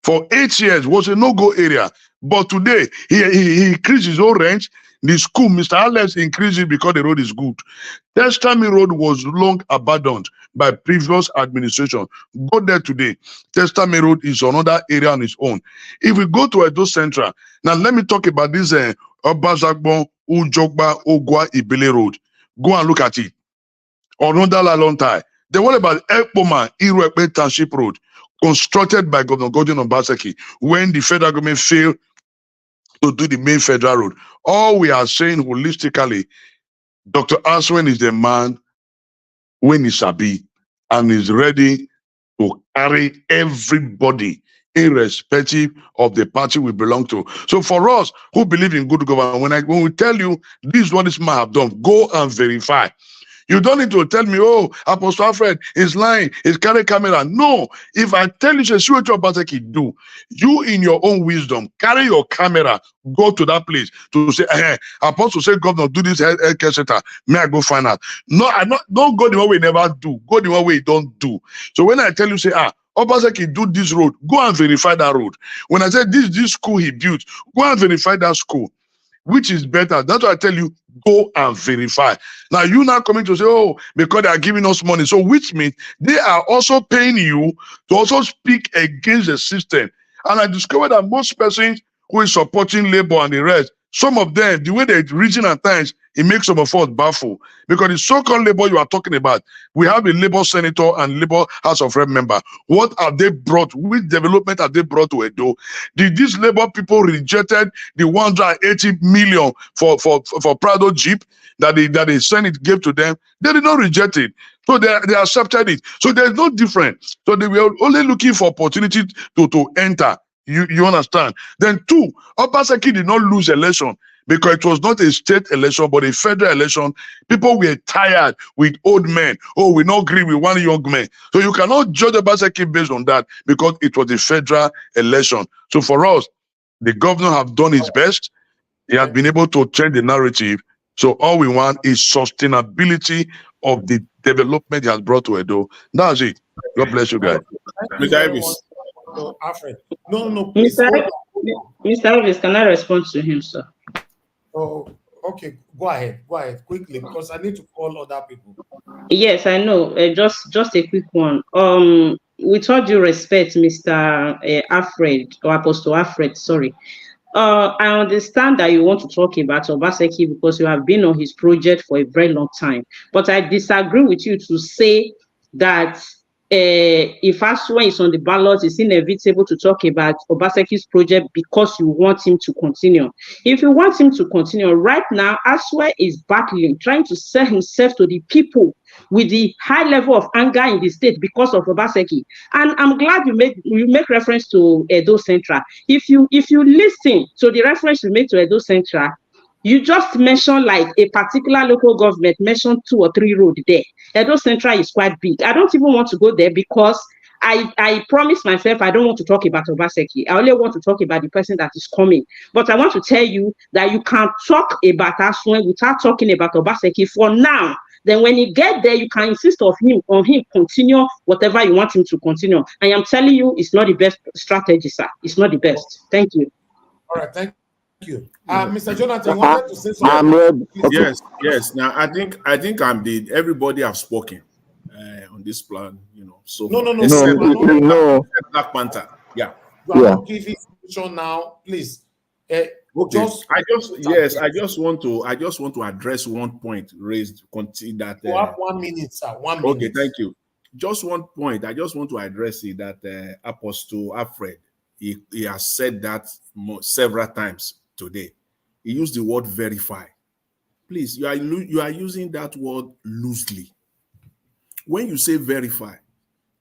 For 8 years, was a no-go area. But today, he increased his own range. The school, Mr. Alex increased it because the road is good. Testami Road was long abandoned by previous administration. Go there today. Testami Road is another area on its own. If we go to Edo Central, now let me talk about this Obazagbon, Ujogba, Ogwa, Ibele Road. Go and look at it. Onondala Lontai. Then what about Ekpoma, Iruekpe Township Road, constructed by Governor Gordon Obaseki when the federal government failed to do the main federal road? All we are saying holistically, Dr. Answen is the man when he's sabi and is ready to carry everybody irrespective of the party we belong to. So for us who believe in good government, when we tell you this is what this man have done, go and verify. You don't need to tell me, oh, Apostle Alfred is lying, he's carrying camera. No, if I tell you, see what Obaseki do, you in your own wisdom, carry your camera, go to that place to say, Apostle say, Governor, do this healthcare center. May I go find out? No, don't go the one way never do. Go the one way you don't do. So when I tell you, say, Obaseki do this road, go and verify that road. When I say this school he built, go and verify that school. which is better? That's why I tell you, go and verify. Now you now coming to say, oh, because they are giving us money. So which means they are also paying you to also speak against the system. And I discovered that most persons who is supporting Labour and the rest, some of them, the way they reason at times, it makes some of us baffled. Because the so-called Labour you are talking about, we have a Labour senator and Labour House of Rep member. What have they brought? Which development have they brought to Edo? Did these Labour people rejected the 180 million for Prado Jeep that the Senate gave to them? They did not reject it. So they accepted it. So there's no difference. So they were only looking for opportunity to enter. You understand? Then two, Obaseki did not lose election because it was not a state election but a federal election. People were tired with old men. Oh, we not agree with one young man. So you cannot judge Obaseki based on that because it was a federal election. So for us, the governor have done his best. He has been able to change the narrative. So all we want is sustainability of the development he has brought to Edo. That's it. God bless you guys. Thank you very much, Alfred. No, please. Mr. Elvis, can I respond to him, sir? Oh, okay. Go ahead quickly because I need to call other people. Yes, I know. Just a quick one. With all due respect, Mr. Alfred or Apostle Alfred, sorry. I understand that you want to talk about Obaseki because you have been on his project for a very long time. But I disagree with you to say that if Aswa is on the ballot, it's inevitable to talk about Obaseki's project because you want him to continue. If you want him to continue, right now, Aswa is battling, trying to sell himself to the people with the high level of anger in the state because of Obaseki. And I'm glad you make reference to Edo Central. If you listen to the reference you make to Edo Central, you just mentioned like a particular local government mentioned 2 or 3 roads there. Edo Central is quite big. I don't even want to go there because I promised myself I don't want to talk about Obaseki. I only want to talk about the person that is coming. But I want to tell you that you can talk about Aswan without talking about Obaseki for now. Then when you get there, you can insist on him continue whatever you want him to continue. I am telling you, it's not the best strategy, sir. It's not the best. Thank you. All right, thank you. Mr. Jonathan, you wanted to say something? Yes. Now I think everybody have spoken on this plan, So No. Black Panther. Yeah. You are not giving information now, please. Okay. I just want to address one point raised. That you have 1 minute, sir. 1 minute. Okay, thank you. Just one point. I just want to address it that Apostle Alfred he has said that several times today. He used the word verify. Please, you are using that word loosely. When you say verify,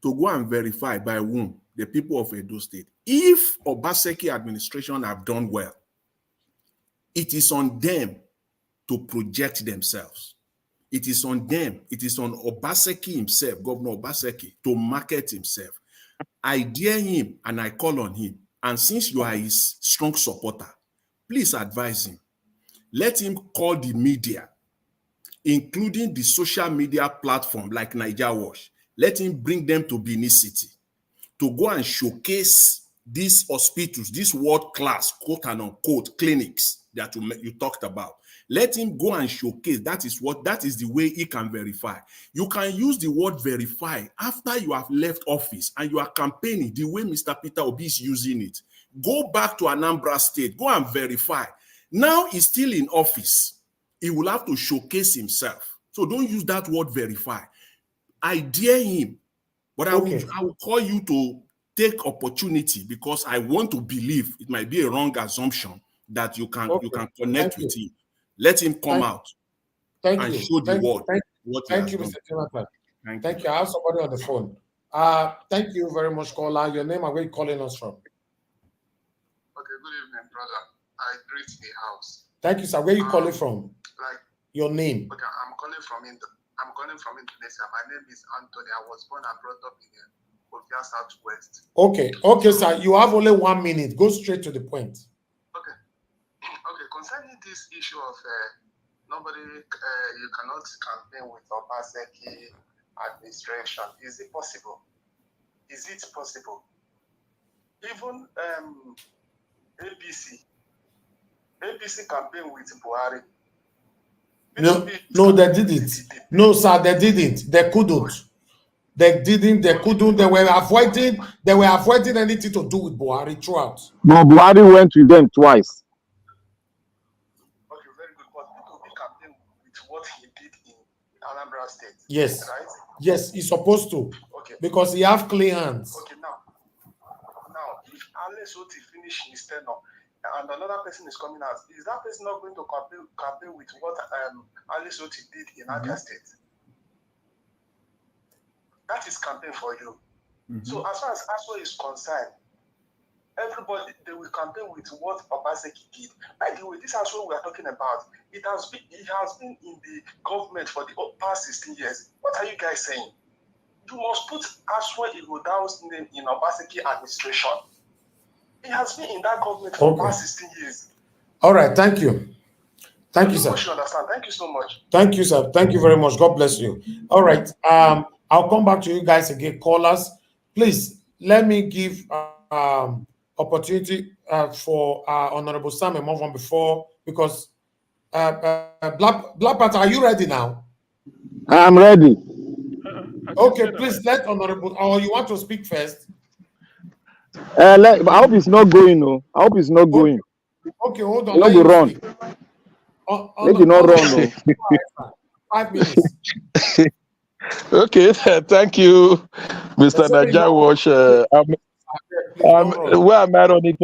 to go and verify by whom? The people of Edo State. If Obaseki administration have done well, it is on them to project themselves. It is on them. It is on Obaseki himself, Governor Obaseki, to market himself. I dare him and I call on him. And since you are his strong supporter, please advise him. Let him call the media, including the social media platform like Naija Watch. Let him bring them to Benin City to go and showcase these hospitals, these world-class, quote and unquote, clinics that you talked about. Let him go and showcase. That is the way he can verify. You can use the word verify after you have left office and you are campaigning the way Mr. Peter Obi is using it. Go back to Anambra State, go and verify. Now he's still in office. He will have to showcase himself. So don't use that word verify. I dare him, but I will call you to take opportunity because I want to believe it might be a wrong assumption that you can connect with him. Let him come out and show the world what he has Thank you, done. Mr. Jonathan. Thank you. I have somebody on the phone. Thank you very much, caller. Your name and where you calling us from? Okay, good evening, brother. I greet the house. Thank you, sir. Where you calling from? Your name. Okay, I'm calling from Indonesia. My name is Anthony. I was born and brought up in Kofia Southwest. Okay, sir. You have only 1 minute. Go straight to the point. Okay, concerning this issue of you cannot campaign with Obaseki administration. Is it possible? Even ABC APC campaign with Buhari. No, they didn't. No, sir, they didn't. They couldn't. They didn't. They couldn't. They were avoiding. They were avoiding anything to do with Buhari throughout. No, Buhari went with them twice. Okay, very good. But P2P campaign with what he did in Anambra State. Yes. Right? Yes, he's supposed to. Okay. Because he have clean hands. Okay, now, if Alex Oti finish his tenure and another person is coming out, is that person not going to campaign with what Alex Oti did in Abia State? That is campaign for you. So as far as ASO is concerned, everybody, they will campaign with what Obaseki did. By the way, this ASO we are talking about, it has been in the government for the past 16 years. What are you guys saying? You must put ASO Ighodalo's name in Obaseki administration. He has been in that government for the past 16 years. All right, thank you. Thank you, sir. Understand. Thank you so much. Thank you, sir. Thank you very much. God bless you. All right. I'll come back to you guys again. Callers, please let me give opportunity for Honorable Sam and move on before, because Black Panther, are you ready now? I'm ready. Okay, please let Honorable, or you want to speak first? I hope it's not going. No, I hope it's not going. Okay, hold on. Let you run. Make it not run. No. 5 minutes. Okay, thank you, Mr. Najawash. Where am I on it?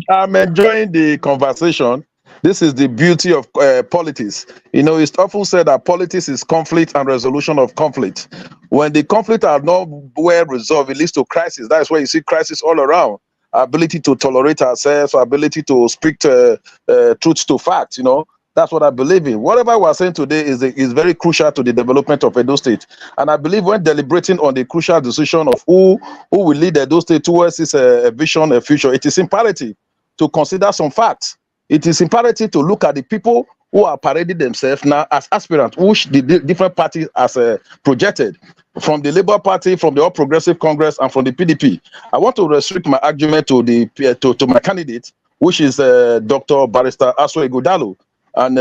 I'm enjoying the conversation. This is the beauty of politics. You know, it's often said that politics is conflict and resolution of conflict. When the conflict are not well resolved, it leads to crisis. That's why you see crisis all around. Our ability to tolerate ourselves, our ability to speak truth to fact, you know. That's what I believe in. Whatever we're saying today is very crucial to the development of Edo State. And I believe when deliberating on the crucial decision of who will lead Edo State towards this vision, a future, it is imperative to consider some facts. It is imperative to look at the people who are parading themselves now as aspirants, which the different parties has projected, from the Labour Party, from the All Progressive Congress, and from the PDP. I want to restrict my argument to my candidate, which is Dr. Barrister Aso Ighodalo and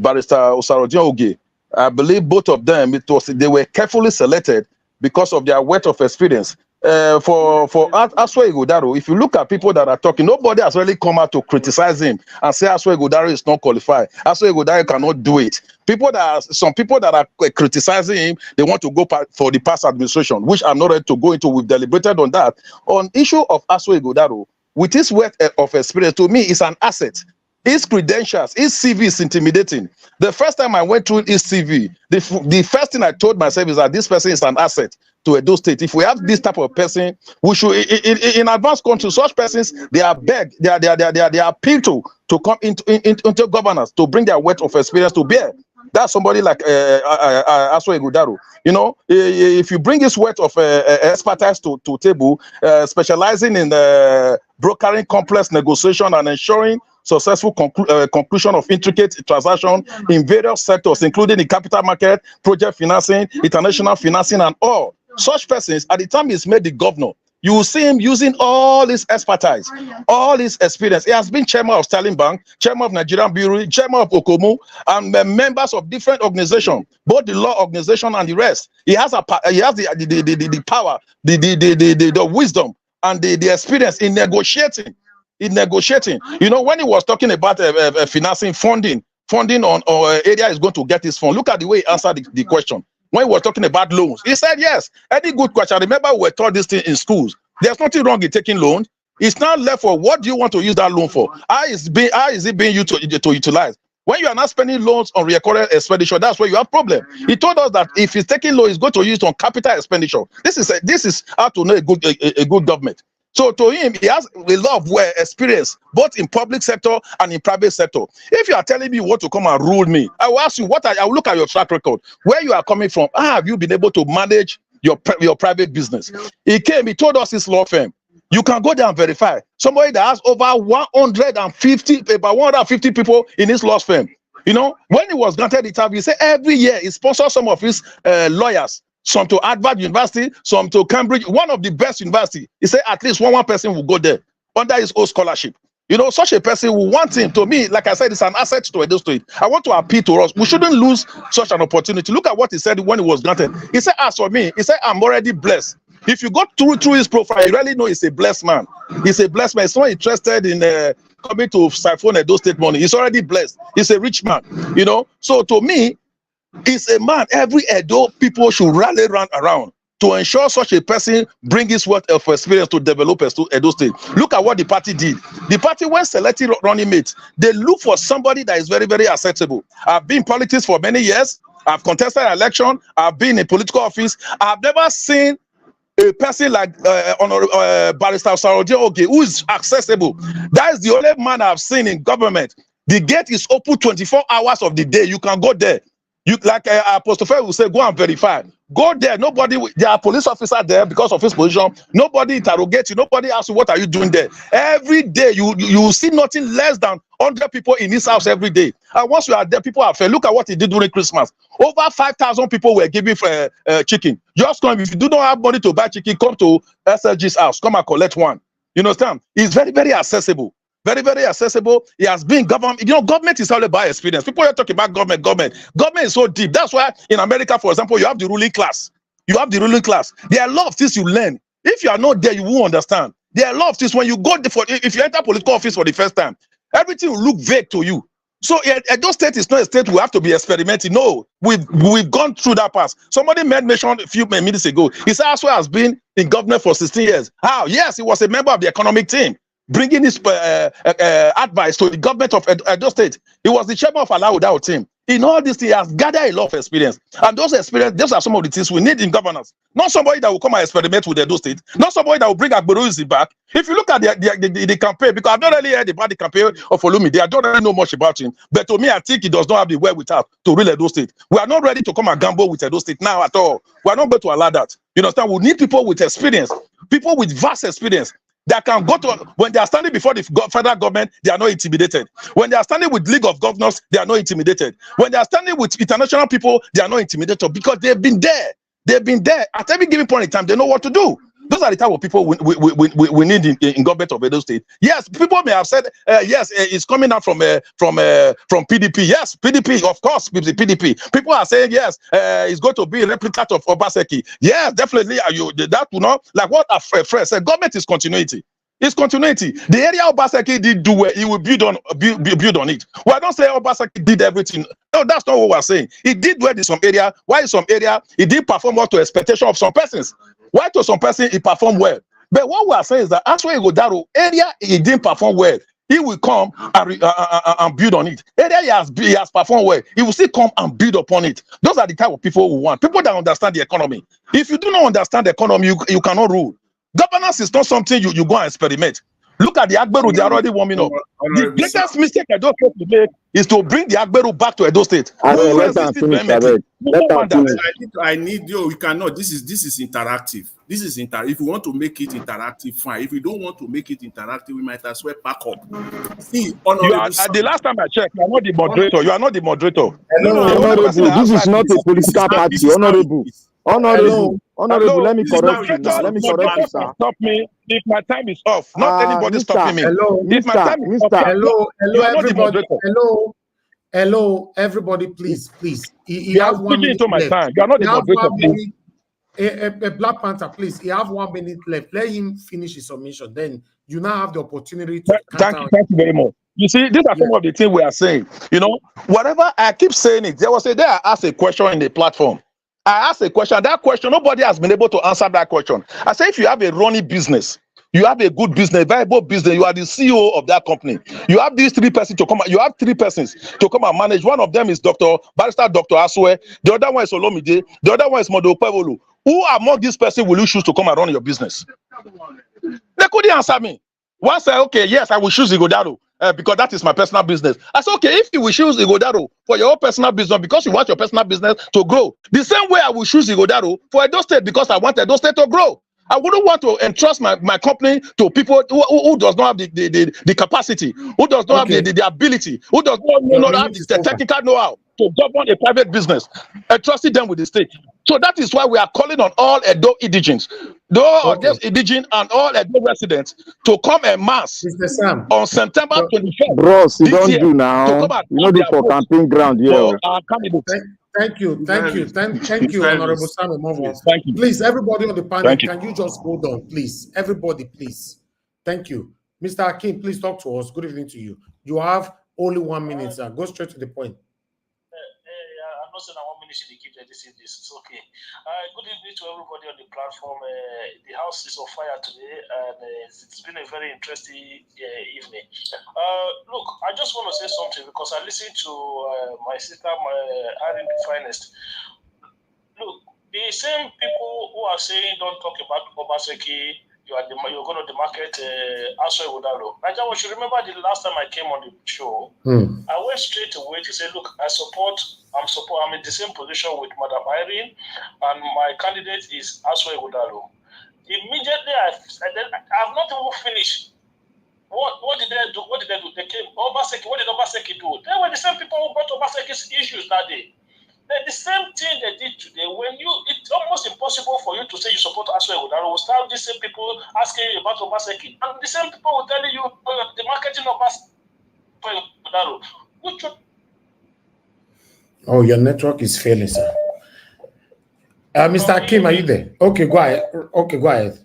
Barrister Osarodion Oge. I believe both of them, they were carefully selected because of their wealth of experience. For Aso Ighodalo, if you look at people that are talking, nobody has really come out to criticize him and say Aso Ighodalo is not qualified. Aso Ighodalo cannot do it. Some people that are criticizing him, they want to go for the past administration, which I'm not ready to go into. We've deliberated on that. On issue of Aso Ighodalo, with his wealth of experience, to me, it's an asset. His credentials, his CV is intimidating. The first time I went through his CV, the first thing I told myself is that this person is an asset to Edo State. If we have this type of person, we should, in advanced countries, such persons, they are begged, they are appealed to come into governance, to bring their wealth of experience to bear. That's somebody like Aso Ighodalo. You know, if you bring this wealth of expertise to table, specializing in brokering complex negotiation and ensuring successful conclusion of intricate transactions in various sectors, including the capital market, project financing, international financing, and all. Such persons, at the time he's made the governor, you will see him using all his expertise, all his experience. He has been chairman of Sterling Bank, chairman of Nigerian Bureau, chairman of Okomu, and members of different organizations, both the law organization and the rest. He has the power, the wisdom, and the experience in negotiating. You know, when he was talking about financing, funding on area is going to get his fund, look at the way he answered the question. When we were talking about loans, he said, yes, any good question. Remember, we were taught this thing in schools. There's nothing wrong in taking loans. It's not left for what do you want to use that loan for? How is it being used to utilize? When you are not spending loans on recurrent expenditure, that's where you have problem. He told us that if he's taking loan, he's going to use it on capital expenditure. This is how to know a good government. So to him, he has a lot of experience, both in public sector and in private sector. If you are telling me you want to come and rule me, I will ask you, I will look at your track record, where you are coming from. How have you been able to manage your private business? He told us his law firm. You can go there and verify. Somebody that has over 150 people in his law firm. You know, when he was granted the tab, he said every year he sponsors some of his lawyers. Some to Harvard University, some to Cambridge, one of the best university. He said at least one person will go there under his own scholarship. You know, such a person will want him. To me, like I said, it's an asset to Edo State. I want to appeal to us. We shouldn't lose such an opportunity. Look at what he said when he was granted. He said, as for me, he said, I'm already blessed. If you go through his profile, you really know he's a blessed man. He's a blessed man. He's not interested in coming to siphon Edo State money. He's already blessed. He's a rich man, you know. So to me, he's a man every Edo people should rally around to ensure such a person bring his wealth of experience to develop Edo State. Look at what the party did. The party, when selecting running mates, they look for somebody that is very, very acceptable. I've been in politics for many years. I've contested an election. I've been in political office. I've never seen a person like Barrister Sarodi Oge, who is accessible. That is the only man I've seen in government. The gate is open 24 hours of the day. You can go there. You like Apostle Fair will say, go and verify. Go there. Nobody, there are police officers there because of his position. Nobody interrogates you. Nobody asks you, what are you doing there? Every day you see nothing less than 100 people in his house every day. And once you are there, people are fair. Look at what he did during Christmas. Over 5,000 people were giving chicken. Just come, if you do not have money to buy chicken, come to SLG's house. Come and collect one. You understand? He's very, very accessible. Very, very accessible. He has been government. You know, government is all about experience. People are talking about government. Government is so deep. That's why in America, for example, you have the ruling class. You have the ruling class. There are a lot of things you learn. If you are not there, you won't understand. There are a lot of things when you go for, if you enter political office for the first time, everything will look vague to you. So Edo State is not a state we have to be experimenting. No, we've gone through that path. Somebody made mention a few minutes ago. He said Aswe has been in government for 16 years. How? Yes, he was a member of the economic team, bringing his advice to the government of Edo State. He was the chairman of Alauda team. In all this, he has gathered a lot of experience. And those are some of the things we need in governance. Not somebody that will come and experiment with Edo State. Not somebody that will bring Agberuzi back. If you look at the campaign, because I've not really heard about the campaign of Olumide, I don't really know much about him. But to me, I think he does not have the wherewithal to rule Edo State. We are not ready to come and gamble with Edo State now at all. We are not going to allow that. You understand? We need people with experience, people with vast experience, that can go to, when they are standing before the federal government, they are not intimidated. When they are standing with League of Governors, they are not intimidated. When they are standing with international people, they are not intimidated because they've been there. They've been there. At every given point in time, they know what to do. Those are the type of people we need in government of Edo State. Yes, people may have said, yes, it's coming out from PDP. Yes, PDP, of course, the PDP. People are saying, yes, it's going to be a replica of Obaseki. Yes, definitely. That will not, like what a friend said, government is continuity. It's continuity. The area Obaseki did do well, he will build on it. Well, I don't say Obaseki did everything. No, that's not what we're saying. He did well in some area. Why in some area he did perform well to expectation of some persons? Why to some person he performed well? But what we are saying is that as well Igodaro area he didn't perform well, he will come and build on it. Area he has performed well, he will still come and build upon it. Those are the type of people we want. People that understand the economy. If you do not understand the economy, you cannot rule. Governance is not something you go and experiment. Look at the Agberu, they are already warming up. The greatest mistake Edo State to make is to bring the Agberu back to Edo State. I need you. We cannot. This is interactive. This is if we want to make it interactive, fine. If we don't want to make it interactive, we might as well back up. See, the last time I checked, you are not the moderator. You are not the moderator. Honorable, this is not a political party. Honorable, let me correct you. Let me correct you, sir. Stop me if my time is off. Not anybody stopping me. If my time is off, hello, everybody. Hello, everybody. Please. You are speaking into my time. You are not the moderator. A Black Panther, please. You have 1 minute left. Let him finish his submission. Then you now have the opportunity to. Thank you very much. You see, these are some of the things we are saying. You know, whatever I keep saying it. There was a day I asked a question in the platform. I asked a question. That question, nobody has been able to answer that question. I say, if you have a running business, you have a good business, viable business, you are the CEO of that company. You have these 3 persons to come. You have 3 persons to come and manage. One of them is Barrister Dr. Aswe. The other one is Olomide. The other one is Modo Pevolu. Who among these persons will you choose to come and run your business? They couldn't answer me. One said, okay, yes, I will choose Igodaro because that is my personal business. I said, okay, if you will choose Igodaro for your own personal business because you want your personal business to grow, the same way I will choose Igodaro for Edo State because I want Edo State to grow. I wouldn't want to entrust my company to people who does not have the capacity, who does not have the ability, who does not have the technical know-how. to govern a private business, entrusting them with the state. So that is why we are calling on all Edo indigenes, all those indigene and all Edo residents to come en masse on September 21st Bros, you this don't year do to now. come and You know cast the their for vote campaign ground here. for our candidates. Thank you, Honorable Samuel Momo. Thank you. Please, everybody on the panel, Thank you. can you just hold on, please? Everybody, please. Thank you. Mr. Akin, please talk to us. Good evening to you. You have only 1 minute, sir. Go straight to the point. I'm not saying I 1 minute should be given this evening. It's okay. Good evening to everybody on the platform. The house is on fire today, and it's been a very interesting evening. Look, I just want to say something because I listened to my sister, Irene the Finest. Look, the same people who are saying don't talk about Obaseki, you're going to demarcate Aswe Udalo. I just should remember the last time I came on the show, I went straight away to say, look, I'm in the same position with Madam Irene, and my candidate is Aswe Udalo. Immediately, I've not even finished. What did they do? What did they do? They came, Obaseki, what did Obaseki do? They were the same people who brought Obaseki's issues that day. The same thing they did today. It's almost impossible for you to say you support Aswe Udalo. Will start the same people asking you about Obaseki, and the same people will tell you the marketing of Aswe Udalo. Oh, your network is failing, sir. Mr. Akim, are you there? Okay, go ahead. Okay, go ahead. Do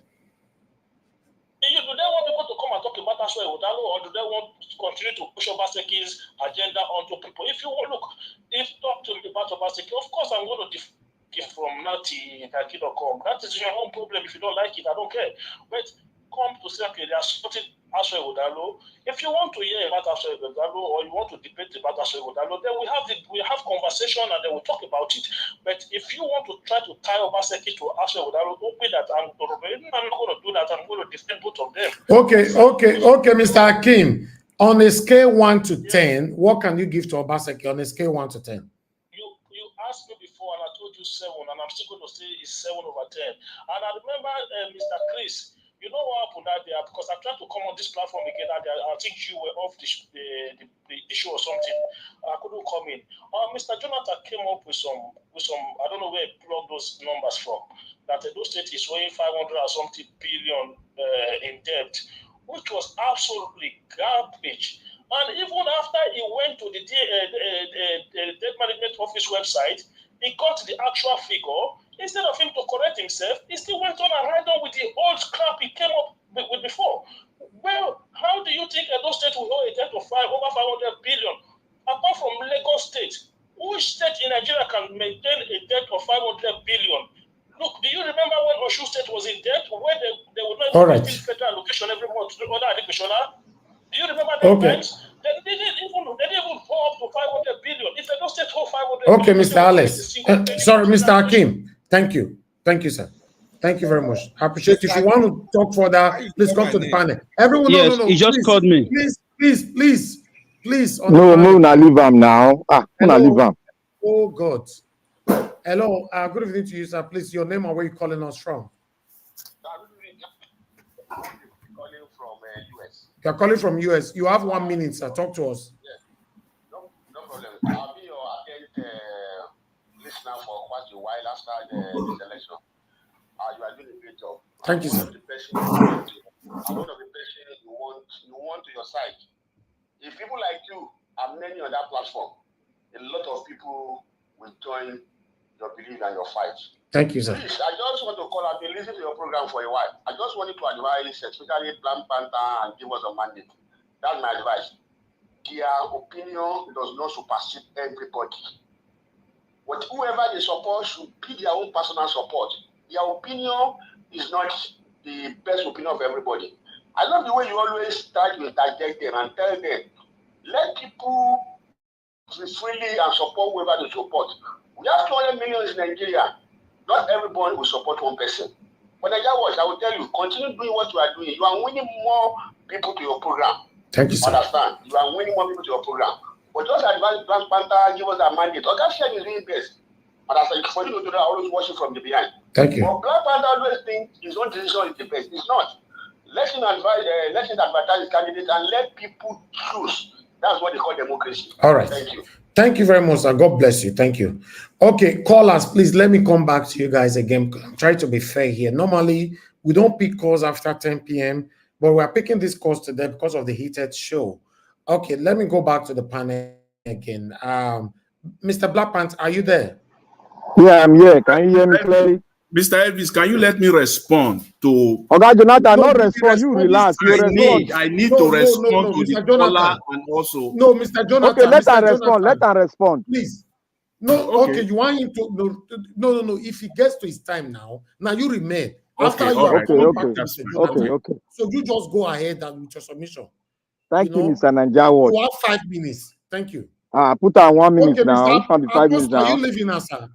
they want people to come and talk about Aswe Udalo, or do they want to continue to push Obaseki's agenda onto people? If you look, if talk to me about Obaseki, of course I'm going to give from Nati Taki.com. That is your own problem. If you don't like it, I don't care. But come to say, okay, they are supporting Aswe Udalo. If you want to hear about Aswe Udalo, or you want to debate about Aswe Udalo, then we have conversation and then we'll talk about it. But if you want to try to tie Obaseki to Aswe Udalo, don't be that. I'm not going to do that. I'm going to defend both of them. Okay, Mr. Akim. On a scale 1 to 10, what can you give to Obaseki on a scale 1 to 10? You asked me before, and I told you 7, and I'm still going to say it's 7/10. And I remember Mr. Chris. You know what happened that day? Because I tried to come on this platform again that day. I think you were off the show or something. I couldn't come in. Mr. Jonathan came up with some. I don't know where he plugged those numbers from. That those state is owing 500 or something billion in debt, which was absolutely garbage. And even after he went to the debt management office website, he got the actual figure. Instead of him to correct himself, he still went on and ran on with the old crap he came up with before. Well, how do you think Edo State will owe a debt of over 500 billion? Apart from Lagos State, which state in Nigeria can maintain a debt of 500 billion? Look, do you remember when Osun State was in debt, where they would not even give federal allocation every month to other education? Do you remember that times? They didn't even hold up to 500 billion. If Edo State hold 500 Okay, billion, Mr. Alex. Sorry, Mr. Akim. Thank you. Thank you, sir. Thank you very much. I appreciate it. If you want to talk further, please come to the panel. Everyone, yes, no. He just called me. Please. No, na leave am now. Na leave am. Oh, God. Hello. Good evening to you, sir. Please, your name and where you're calling us from. You're calling from US. You have 1 minute, sir. Talk to us. Yes. No problem. I'll be your listener for quite a while after this election. You are doing a great job. Thank you, sir. I'm one of the persons you want to your side. If people like you are many on that platform, a lot of people will join your belief and your fight. Thank you, sir. Please, I just want to call. I've been listening to your program for a while. I just wanted to advise, especially Plan Panther and give us a mandate. That's my advice. Their opinion does not supersede everybody. Whoever they support should be their own personal support. Their opinion is not the best opinion of everybody. I love the way you always start to interject them and tell them, let people be freely and support whoever they support. We have 200 million in Nigeria. Not everybody will support one person. But I will tell you, continue doing what you are doing. You are winning more people to your program. Thank you, sir. Understand? You are winning more people to your program. But just advise Black Panther, give us a mandate. Okay, share is doing best. But as for you to do that, I always watch it from the behind. Thank you. But Black Panther always think his own decision is the best. It's not. Let him advise, let him advertise his candidate and let people choose That's what they call democracy. All right. Thank you. Thank you very much, sir. God bless you. Thank you. Okay, callers, please let me come back to you guys again. I'm trying to be fair here. Normally, we don't pick calls after 10 p.m., but we're picking this calls today because of the heated show. Okay, let me go back to the panel again. Mr. Black Pants, are you there? Yeah, I'm here. Can you hear me clearly? Mr. Elvis, can you let me respond to? Okay, Jonathan, No, not respond. You relax. You respond. I need to respond to the caller and also. No, Mr. Jonathan. Okay, let Mr. her respond. Let her respond. Please. No, okay. You want him to no. If he gets to his time now you remain. After you have come back to Mr. Jonathan. Okay. So you just go ahead and with your submission. Thank you, Mr. Nanjawo. You have 5 minutes. Thank you. Put her 1 minute Okay, now. Mr. It can be 5 minutes now. Are you leaving us, sir?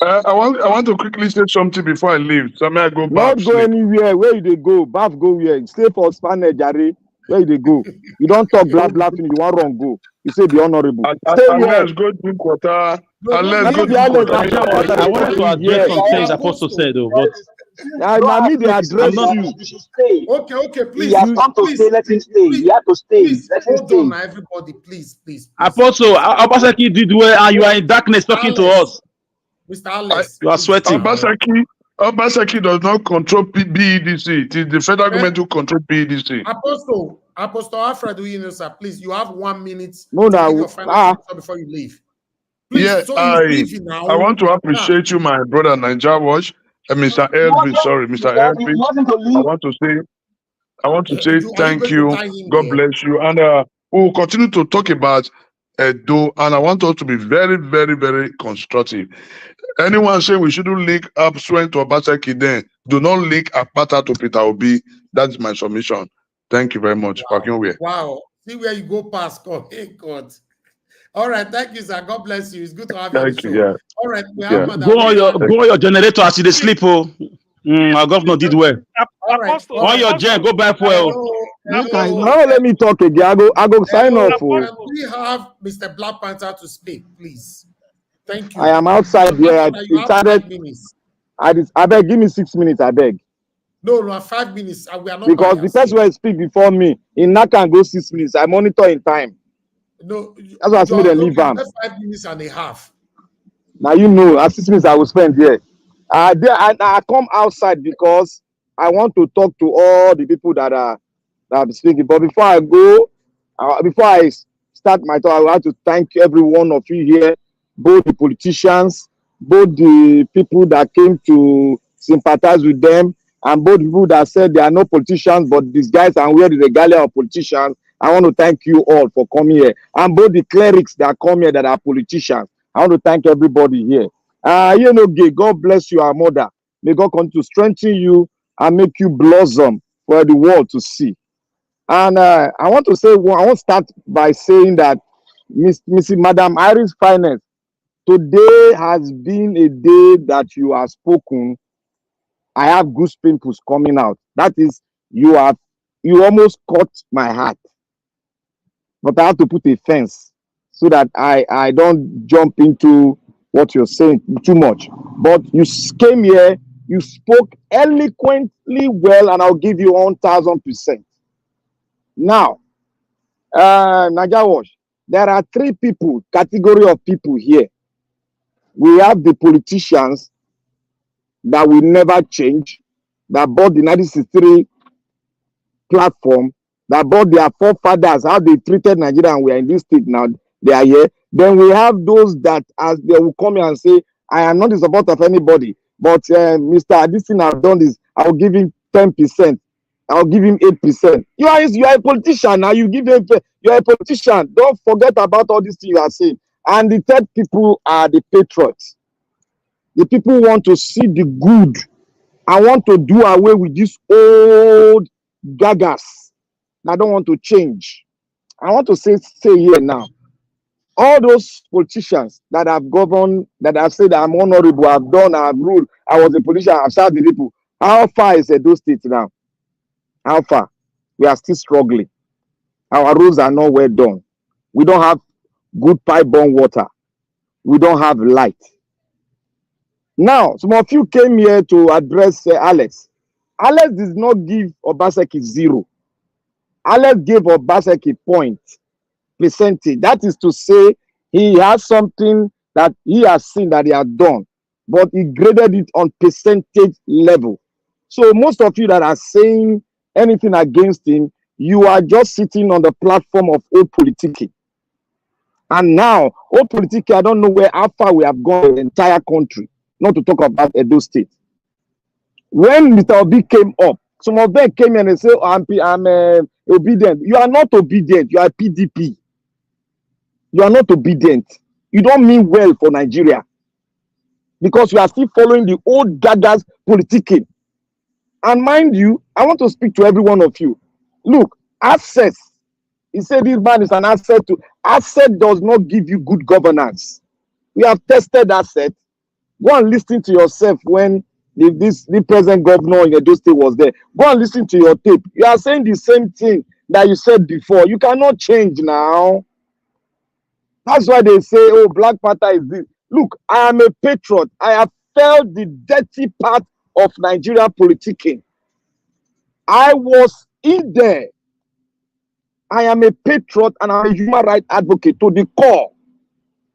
I want to quickly say something before I leave. So may I go back? Not go anywhere. Where they go? Bath go where? Stay for Spanish, Jare. Where they go? You don't talk blah blah. You want wrong go. You say be honorable. Stay here. Let's go drink water. Let's go drink water. I wanted to address some things Apostle said, though, but now me they address you. You should stay. Okay, please. He has come to stay. Let him stay. He has to stay. Let him Hold stay. on, everybody, please. Apostle, Obaseki did well, and you are in darkness talking to us. Mr. Alex, you are sweating. Obaseki does not control BEDC. It is the federal government who control BEDC. Apostle Alfred, sir, please, you have 1 minute to give your final answer before you leave. Please, yeah, so I want to appreciate you, my brother Niger Watch, and Mr. Elvis. Sorry, Mr. Elvis. I want to say thank you. God bless you, and we will continue to talk about Edo, and I want us to be very, very, very constructive. Anyone say we shouldn't link up Swen to Obaseki, then do not link Akpata to Peter Obi. That's my submission. Thank you very much. Wow. See where you go past. Hey, God. All right. Thank you, sir. God bless you. It's good to have you on the show. Yeah. All right. We have go on your generator as you sleep. Our governor did well. On your gen, go back well. Now let me talk again. I go sign off. We have Mr. Black Panther to speak, please. Thank you. I am outside here. I beg, give me 6 minutes. I beg. No, 5 minutes. We are not because the person will speak before me. In that can go 6 minutes. I monitor in time. No, that's why I see the leave. 5 minutes and a half. Now you know, at 6 minutes I will spend here. I come outside because I want to talk to all the people that are speaking. But before I go, before I start my talk, I want to thank every one of you here, both the politicians, both the people that came to sympathize with them, and both people that said they are no politicians but these guys and wear the regalia of politicians. I want to thank you all for coming here, and both the clerics that come here that are politicians. I want to thank everybody here. God bless you, our mother. May God continue to strengthen you and make you blossom for the world to see. And I want to say, I want to start by saying that Madam Iris Finance, today has been a day that you have spoken. I have goose pimples coming out. That is, you almost caught my heart. But I have to put a fence so that I don't jump into what you're saying too much. But you came here, you spoke eloquently well, and I'll give you 1,000%. Now, Najawash, there are 3 category of people here. We have the politicians that will never change, that bought the 1963 platform, that bought their forefathers, how they treated Nigeria, and we are in this state now, they are here. Then we have those that, as they will come here and say, I am not in support of anybody, but Mr. This thing I've done this, I'll give him 10%. I'll give him 8%. You are a politician now. You are a politician. Don't forget about all these things you are saying. And the third people are the patriots. The people want to see the good. I want to do away with these old gagas. I don't want to change. I want to say here now. All those politicians that have governed, that have said I'm honorable, I've done, I've ruled, I was a politician, I've served the people. How far is Edo State now? How far? We are still struggling. Our roads are not well done. We don't have good pipe-borne water. We don't have light. Now, some of you came here to address Alex. Alex does not give Obaseki 0. Alex gave Obaseki point percentage. That is to say, he has something that he has seen that he has done, but he graded it on percentage level. So most of you that are saying anything against him, you are just sitting on the platform of old politicking. And now, old politicking, I don't know how far we have gone in the entire country, not to talk about Edo State. When Mr. Obi came up, some of them came in and said, I'm obedient. You are not obedient. You are PDP. You are not obedient. You don't mean well for Nigeria because you are still following the old gagas politicking. And mind you, I want to speak to every one of you. Look, access. He said this man is an asset to. Asset does not give you good governance. We have tested asset. Go and listen to yourself when the present governor in Edo State was there. Go and listen to your tape. You are saying the same thing that you said before. You cannot change now. That's why they say, oh, Black Panther is this. Look, I am a patriot. I have felt the dirty part of Nigerian politicking. I was in there. I am a patriot and I'm a human rights advocate to the core.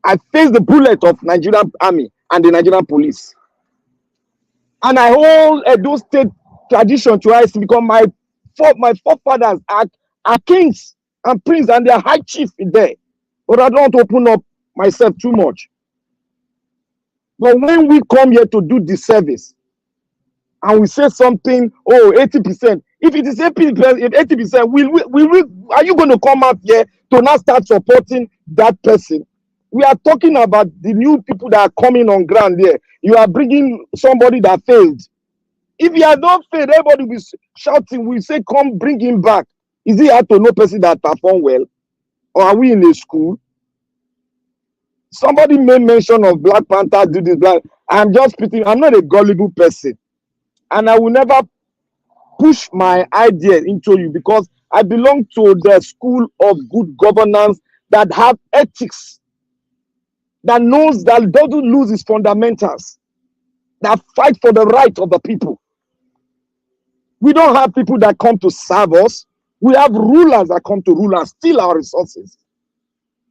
I faced the bullet of Nigerian army and the Nigerian police. And I hold Edo State tradition to us because my forefathers are kings and princes and they are high chief in there. But I don't want to open up myself too much. But when we come here to do the service and we say something, oh, 80%, if it is 80%, are you going to come out here to now start supporting that person? We are talking about the new people that are coming on ground here. You are bringing somebody that failed. If you have not failed, everybody will be shouting, we say, come bring him back. Is he hard to know person that perform well? Or are we in a school? Somebody made mention of Black Panther, do this, Black. I'm just speaking, I'm not a gullible person. And I will never push my idea into you because I belong to the school of good governance that have ethics, that knows that doesn't lose its fundamentals, that fight for the right of the people. We don't have people that come to serve us. We have rulers that come to rule and steal our resources.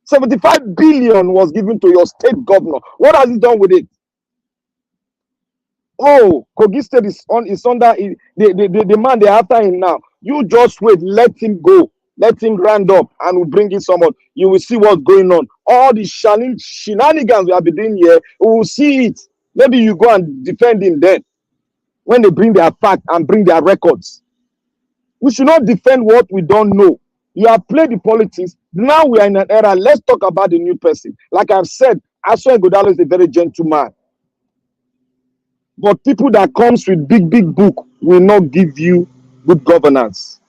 75 billion was given to your state governor. What has he done with it? Oh, Kogi State is under the man they're after him now. You just wait, let him go, let him round up, and we'll bring in someone. You will see what's going on. All the shenanigans we have been doing here, we will see it. Maybe you go and defend him then when they bring their facts and bring their records. We should not defend what we don't know. You have played the politics. Now we are in an era. Let's talk about the new person. Like I've said, Aswa Godalo is a very gentle man. But people that comes with big book will not give you good governance.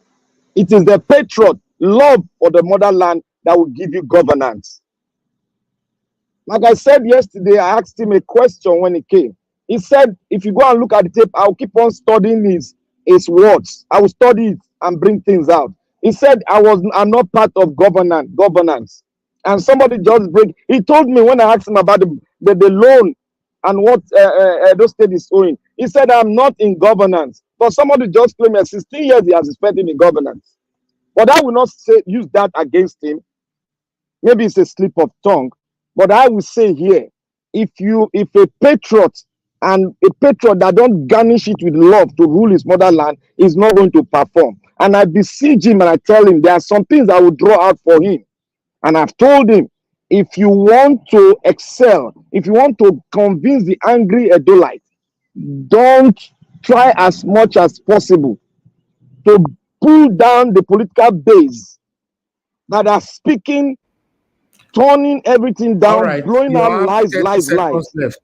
It is the patriot, love for the motherland that will give you governance. Like I said yesterday, I asked him a question when he came. He said, if you go and look at the tape, I'll keep on studying his words. I will study it and bring things out. He said, I'm not part of governance. And somebody just he told me when I asked him about the loan and what Edo State is owing. He said, I'm not in governance. But somebody just claimed 16 years he has spent in governance. But I will not use that against him. Maybe it's a slip of tongue. But I will say here, if a patriot and a patriot that don't garnish it with love to rule his motherland is not going to perform. And I beseech him and I tell him there are some things I will draw out for him. And I've told him, if you want to excel, if you want to convince the angry Edolite, don't try as much as possible to pull down the political base that are speaking, turning everything down, blowing out lies, left.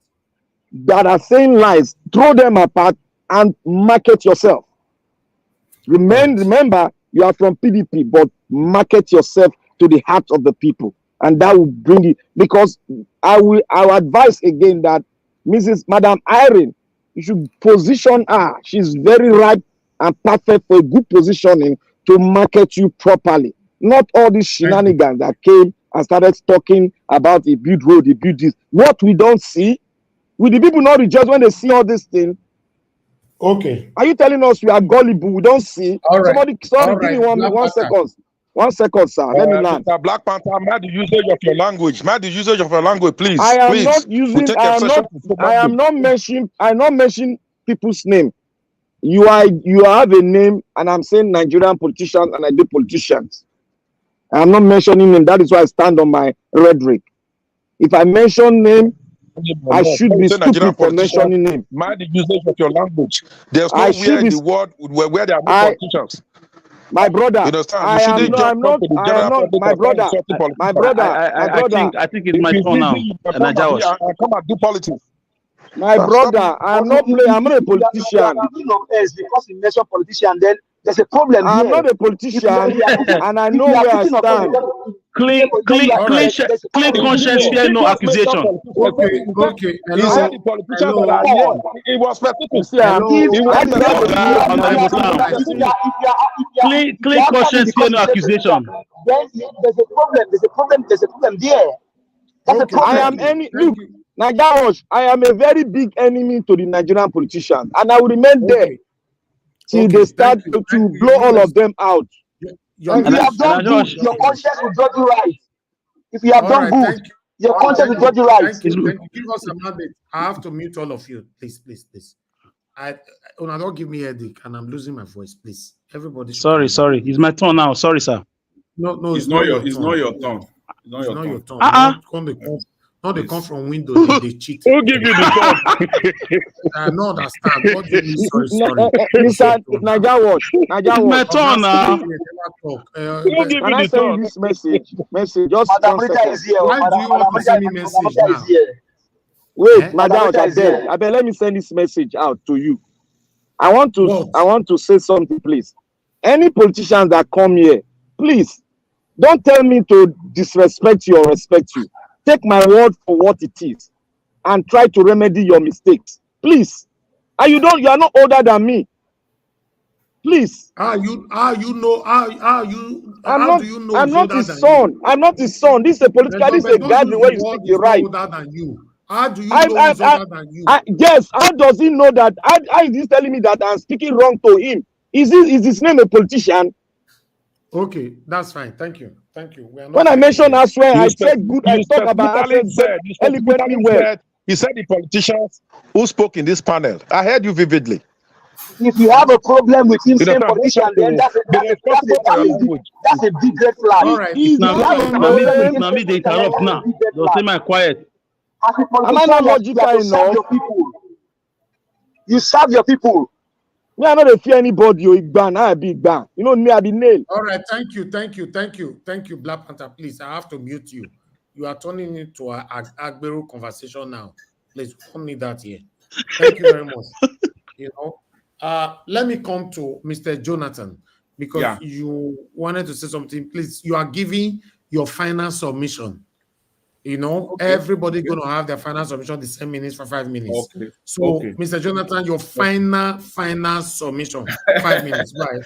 That are saying lies. Throw them apart and market yourself. Remember, you are from PDP, but market yourself to the heart of the people. And that will bring it. Because I will advise again that Madam Irene, you should position her. She's very ripe and perfect for a good positioning to market you properly. Not all these shenanigans that came and started talking about a build road, a build this. What we don't see, will the people not rejoice when they see all these things? Okay. Are you telling us we are gullible? We don't see? All right. Sorry, give me one second. 1 second, sir. Let me land. Mr. Black Panther, mind the usage of your language. Mind the usage of your language, please. I am please. not using. I am not mentioning people's name. You have a name, and I'm saying Nigerian politicians, and I do politicians. I am not mentioning name. That is why I stand on my rhetoric. If I mention name, I should be stupid for mentioning name. Mind the usage of your language. There's nowhere in the world where there are no politicians. My brother, you understand? You shouldn't just come to the general public my brother. I think it's my turn now. Come and do politics. My brother, I'm not playing. I'm not a politician. Because you mention politician, then there's a problem. I'm not a politician, and I know where I stand. Clean conscience, fear no accusation. Okay. He said the politicians that are here. It was specific. Clean conscience, fear no accusation. Then there's a problem. There's a problem there. That's a problem. Look, Nagarosh, I am a very big enemy to the Nigerian politicians, and I will remain there till they start to blow all of them out. If you have done good, your conscience will judge you right. If you have done good, your conscience will judge you right. Thank you. Give us a minute. I have to mute all of you. Please. Don't give me a headache, and I'm losing my voice. Please, everybody. Sorry. It's my turn now. Sorry, sir. No, it's not your turn. It's not your turn. No, they come from window. They cheat. Who give you the phone? I don't understand. What do you mean? Sorry. Mr. Naija, my turn now. Who give you the phone? This message. Just Madam Rita is here. Why do you want to send me message now? Wait, Madam, I beg, let me send this message out to you. I want to say something, please. Any politicians that come here, please don't tell me to disrespect you or respect you. Take my word for what it is and try to remedy your mistakes, please. And you are not older than me, please. I'm not his son. I'm not his son. This is a political. This is a gathering where you speak the right. How do you know he's older than you? Yes. How does he know that? How is he telling me that I'm speaking wrong to him? Is his name a politician? Okay, that's fine. Thank you. When I mention elsewhere, I said good. I talk about eloquently well. He said the politicians who spoke in this panel. I heard you vividly. If you have a problem with him saying politician, then that's a big red flag. All right. Now me they interrupt now. Don't say my quiet. Am I not logical enough? You serve your people. Me, I don't fear anybody. You ban, I be ban. You know me, I be nailed. All right, thank you, Black Panther. Please, I have to mute you. You are turning into an Agberu conversation now. Please, we don't need that here. Thank you very much. Let me come to Mr. Jonathan because you wanted to say something. Please, you are giving your final submission. Everybody going to have their final submission the same minutes for 5 minutes. Okay. So, Mr. Jonathan, your final submission, 5 minutes. Right.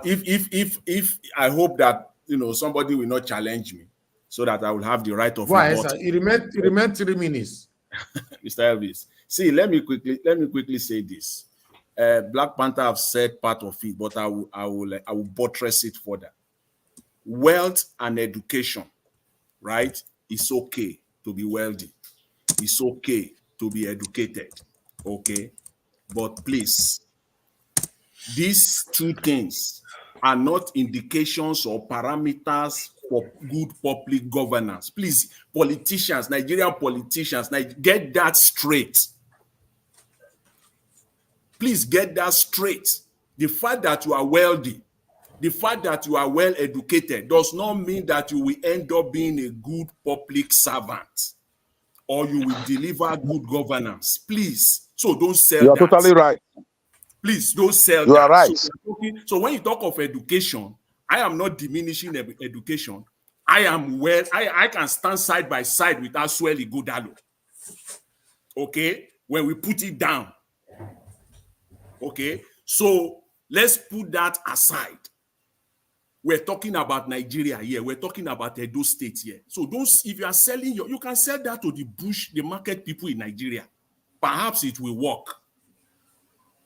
If I hope that somebody will not challenge me, so that I will have the right of rebuttal. Why, sir? It remained 3 minutes. Mr. Elvis, see, let me quickly say this. Black Panther have said part of it, but I will buttress it further. Wealth and education, right? It's okay to be wealthy. It's okay to be educated. Okay? But please, these two things are not indications or parameters for good public governance. Please, politicians, Nigerian politicians, get that straight. Please get that straight. The fact that you are wealthy, the fact that you are well educated does not mean that you will end up being a good public servant or you will deliver good governance. Please. So don't sell that. You are totally right. Please don't sell that. You are right. So when you talk of education, I am not diminishing education. I can stand side by side with Asueli Godalo. Okay? When we put it down. Okay? So let's put that aside. We're talking about Nigeria here. We're talking about Edo State here. So if you are selling you can sell that to the market people in Nigeria. Perhaps it will work.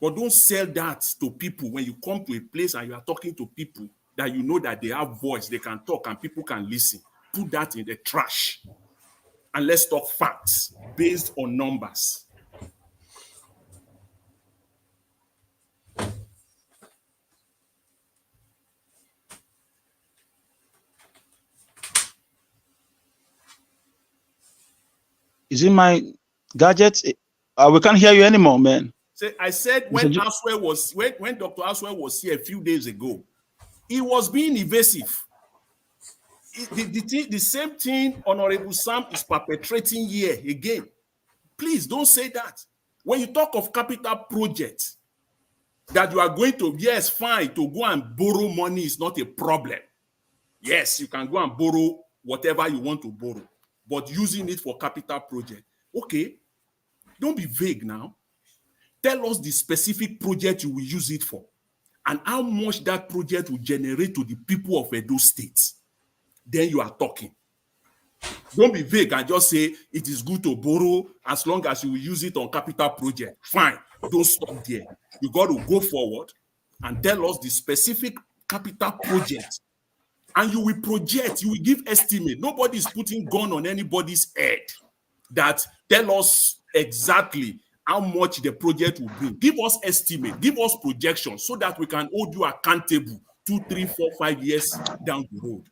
But don't sell that to people when you come to a place and you are talking to people that you know that they have voice, they can talk and people can listen. Put that in the trash. And let's talk facts based on numbers. Is it my gadget? We can't hear you anymore, man. So I said when Dr. Aswell was here a few days ago, he was being evasive. The same thing Honorable Sam is perpetrating here again. Please don't say that. When you talk of capital projects, that you are going to, yes, fine, to go and borrow money is not a problem. Yes, you can go and borrow whatever you want to borrow, but using it for capital project. Okay, don't be vague now. Tell us the specific project you will use it for and how much that project will generate to the people of Edo State. Then you are talking. Don't be vague and just say it is good to borrow as long as you will use it on capital project. Fine, don't stop there. You got to go forward and tell us the specific capital project. And you will project, you will give estimate. Nobody is putting gun on anybody's head that tell us exactly how much the project will bring. Give us estimate, give us projections so that we can hold you accountable 2, 3, 4, 5 years down the road.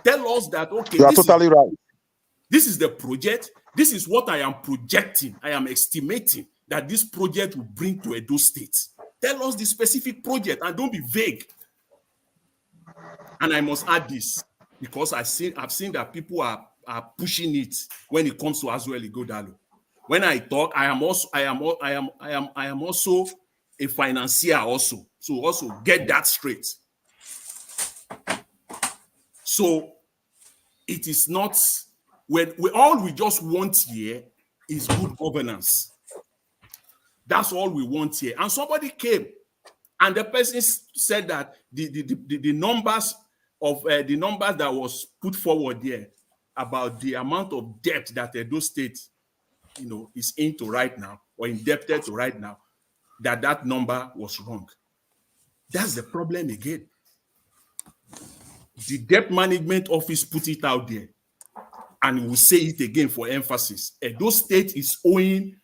Tell us that, okay, you are totally right. This is the project. This is what I am projecting. I am estimating that this project will bring to Edo State. Tell us the specific project and don't be vague. And I must add this because I've seen that people are pushing it when it comes to Aswell Igodalo. When I talk, I am also a financier also. So also get that straight. So it is not when all we just want here is good governance. That's all we want here. And somebody came and the person said that the numbers of the numbers that was put forward there about the amount of debt that Edo State, is into right now or indebted to right now, that number was wrong. That's the problem again. The Debt Management Office put it out there, and we'll say it again for emphasis. Edo State is owing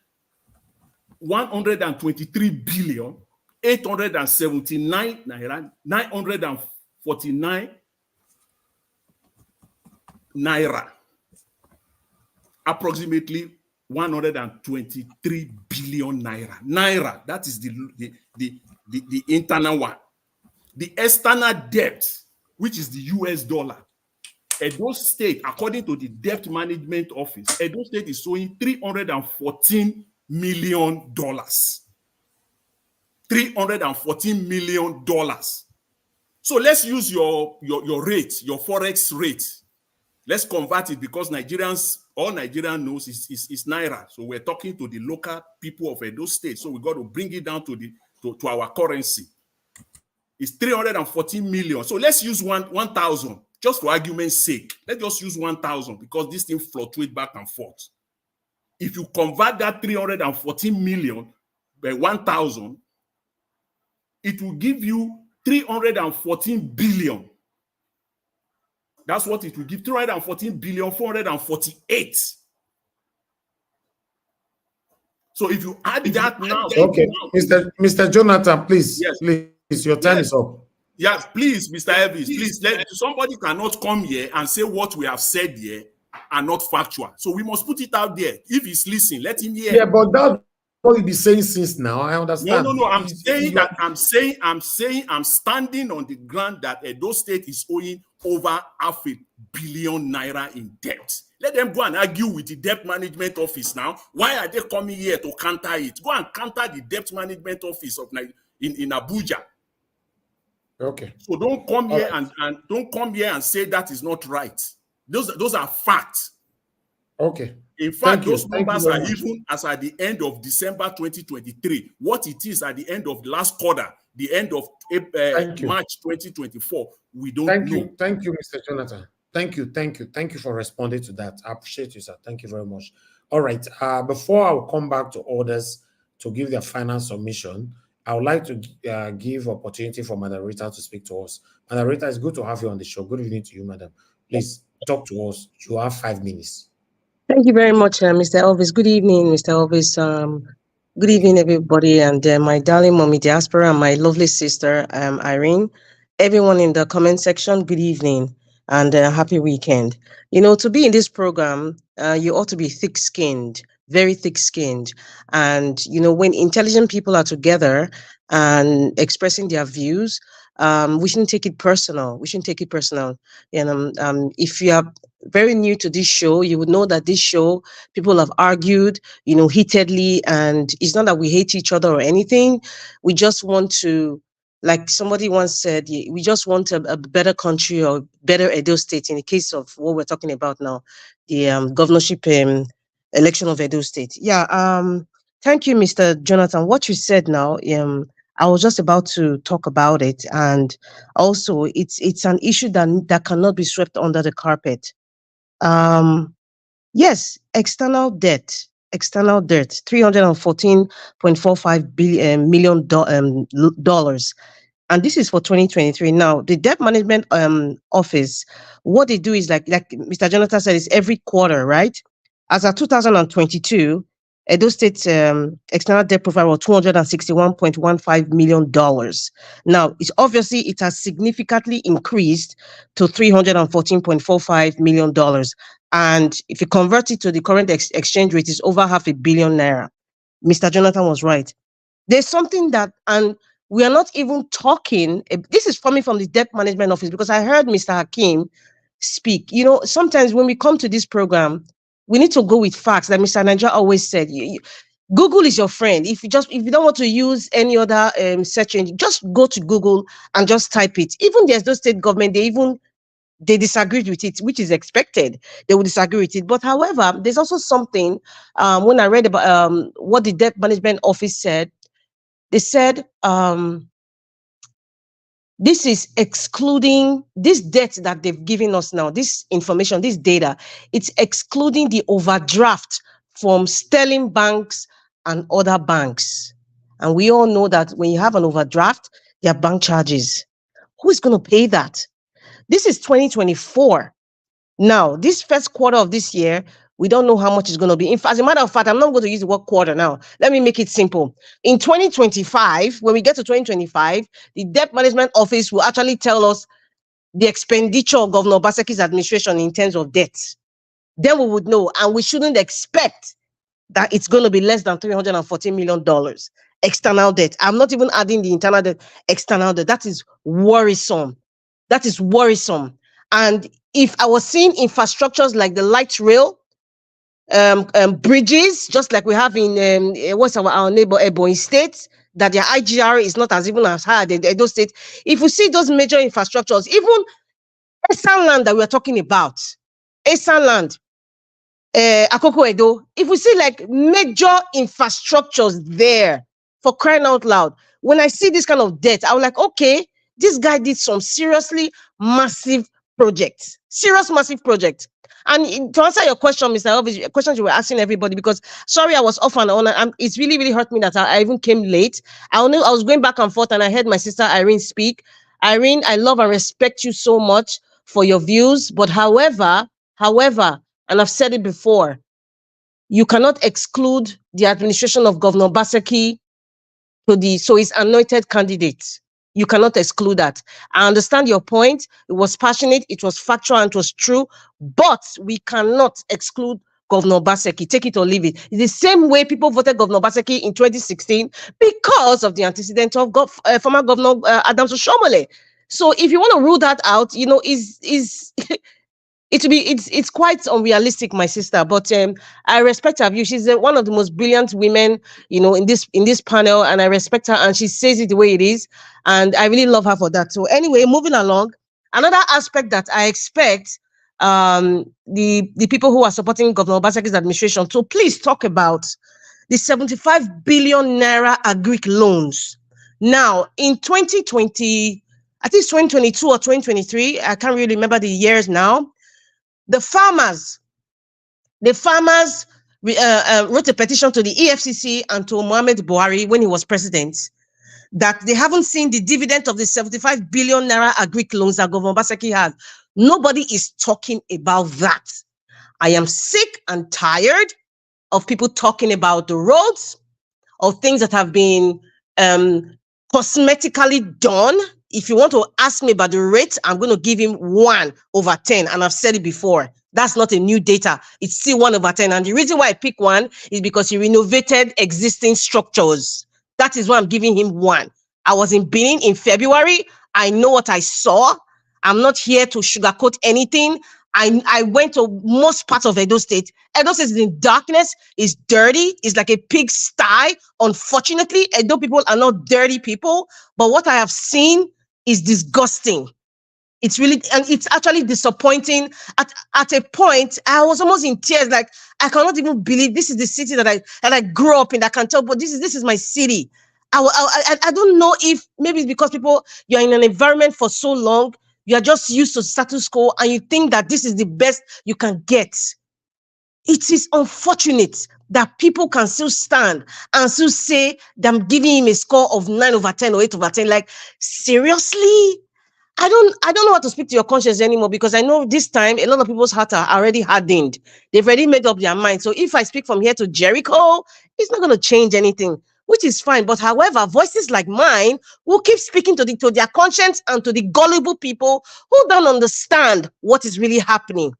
123 billion 879 naira 949 naira, approximately 123 billion naira. That is the internal one. The external debt, which is the US dollar, Edo State, according to the Debt Management Office, Edo State is owing $314 million. $314 million. So let's use your rate, your forex rate. Let's convert it because all Nigerian knows is naira. So we're talking to the local people of Edo State. So we got to bring it down to our currency. It's 314 million. So let's use 1,000 just for argument's sake. Let's just use 1,000 because this thing fluctuates back and forth. If you convert that 314 million by 1,000, it will give you 314 billion. That's what it will give. 314 billion 448. So if you add that now, okay, Mr. Jonathan, please, yes, please, your time is up. Yes, please, Mr. Elvis, please. Somebody cannot come here and say what we have said here are not factual. So we must put it out there. If he's listening, let him hear. Yeah, but that's what you've been saying since now. I understand. No. I'm standing on the ground that Edo State is owing over 500 million naira in debt. Let them go and argue with the Debt Management Office now. Why are they coming here to counter it? Go and counter the Debt Management Office in Abuja. Okay. So don't come here and don't come here and say that is not right. Those are facts. Okay. In fact, those numbers are even as at the end of December 2023. What it is at the end of the last quarter, the end of March 2024, we don't know. Thank you, Mr. Jonathan. Thank you for responding to that. I appreciate you, sir. Thank you very much. All right. Before I will come back to others to give their final submission, I would like to give opportunity for Madam Rita to speak to us. Madam Rita, it's good to have you on the show. Good evening to you, Madam. Please talk to us. You have 5 minutes. Thank you very much, Mr. Elvis. Good evening, Mr. Elvis. Good evening, everybody, and my darling mommy diaspora and my lovely sister, Irene. Everyone in the comment section, good evening and happy weekend. You know, to be in this program, you ought to be thick-skinned, very thick-skinned. And, you know, when intelligent people are together and expressing their views, we shouldn't take it personal. We shouldn't take it personal. And if you are very new to this show, you would know that this show, people have argued, you know, heatedly, and it's not that we hate each other or anything. We just want to, like somebody once said, we just want a better country or better Edo State in the case of what we're talking about now, the governorship election of Edo State. Yeah, thank you, Mr. Jonathan. What you said now, I was just about to talk about it, and also it's an issue that cannot be swept under the carpet. Yes, external debt, $314.45 million dollars. And this is for 2023. Now, the debt management office, what they do is like Mr. Jonathan said, is every quarter, right? As of 2022, Edo State's external debt profile was $261.15 million. Now, it's obviously it has significantly increased to $314.45 million. And if you convert it to the current exchange rate, it's over $500 million naira. Mr. Jonathan was right. There's something that, and we are not even talking, this is coming from the debt management office, because I heard Mr. Hakim speak. You know, sometimes when we come to this program, we need to go with facts. Like Mr. Niger always said, Google is your friend. If you don't want to use any other search engine, just go to Google and just type it. Even the Edo State government, they disagreed with it, which is expected. They would disagree with it. But however, there's also something, when I read about what the debt management office said, they said, this is excluding this debt that they've given us now, this information, this data, it's excluding the overdraft from sterling banks and other banks. And we all know that when you have an overdraft, there are bank charges. Who is going to pay that? This is 2024. Now, this first quarter of this year, we don't know how much it's going to be. As a matter of fact, I'm not going to use the word quarter now. Let me make it simple. In 2025, when we get to 2025, the debt management office will actually tell us the expenditure of Governor Obaseki's administration in terms of debt. Then we would know, and we shouldn't expect that it's going to be less than $314 million external debt. I'm not even adding the internal debt, external debt. That is worrisome. That is worrisome. And if I was seeing infrastructures like the light rail, bridges, just like we have in what's our neighbor Ebonyi State, that their IGR is not as even as high as the Edo State. If we see those major infrastructures, even Esan land that we are talking about, Esan land, Akoko Edo, if we see like major infrastructures there, for crying out loud, when I see this kind of debt, I was like, okay, this guy did some seriously massive projects, serious massive projects. And to answer your question, Mr. Elvis, questions you were asking everybody, because sorry, I was off and on. It's really, really hurt me that I even came late. I was going back and forth and I heard my sister Irene speak. Irene, I love and respect you so much for your views. But however, and I've said it before, you cannot exclude the administration of Governor Obaseki so he's anointed candidate. You cannot exclude that. I understand your point. It was passionate, it was factual, and it was true, but we cannot exclude Governor Obaseki. Take it or leave it. It's the same way people voted Governor Obaseki in 2016 because of the antecedent of former Governor Adams Oshomole. So if you want to rule that out, you know, it's quite unrealistic, my sister. But I respect her view. She's one of the most brilliant women, you know, in this panel, and I respect her, and she says it the way it is, and I really love her for that. So anyway, moving along, another aspect that I expect the people who are supporting Governor Obaseki's administration to please talk about the 75 billion naira agric loans. Now, in 2020, I think it's 2022 or 2023, I can't really remember the years now. The farmers wrote a petition to the EFCC and to Mohamed Buhari when he was president, that they haven't seen the dividend of the 75 billion naira agri loans that Governor Obaseki has. Nobody is talking about that. I am sick and tired of people talking about the roads, of things that have been cosmetically done. If you want to ask me about the rate, I'm going to give him 1/10. And I've said it before. That's not a new data. It's still 1/10. And the reason why I pick 1 is because he renovated existing structures. That is why I'm giving him 1. I was in Benin in February. I know what I saw. I'm not here to sugarcoat anything. I went to most parts of Edo State. Edo State is in darkness, it's dirty, it's like a pigsty. Unfortunately, Edo people are not dirty people, but what I have seen is disgusting. It's really, and it's actually disappointing. At a point, I was almost in tears, like I cannot even believe this is the city that I grew up in. I can tell, but this is my city. I don't know if maybe it's because you're in an environment for so long, you're just used to status quo, and you think that this is the best you can get. It is unfortunate that people can still stand and still say that I'm giving him a score of 9/10 or 8/10. Like, seriously? I don't know how to speak to your conscience anymore, because I know this time a lot of people's hearts are already hardened. They've already made up their mind. So if I speak from here to Jericho, it's not going to change anything, which is fine. But however, voices like mine will keep speaking to their conscience and to the gullible people who don't understand what is really happening.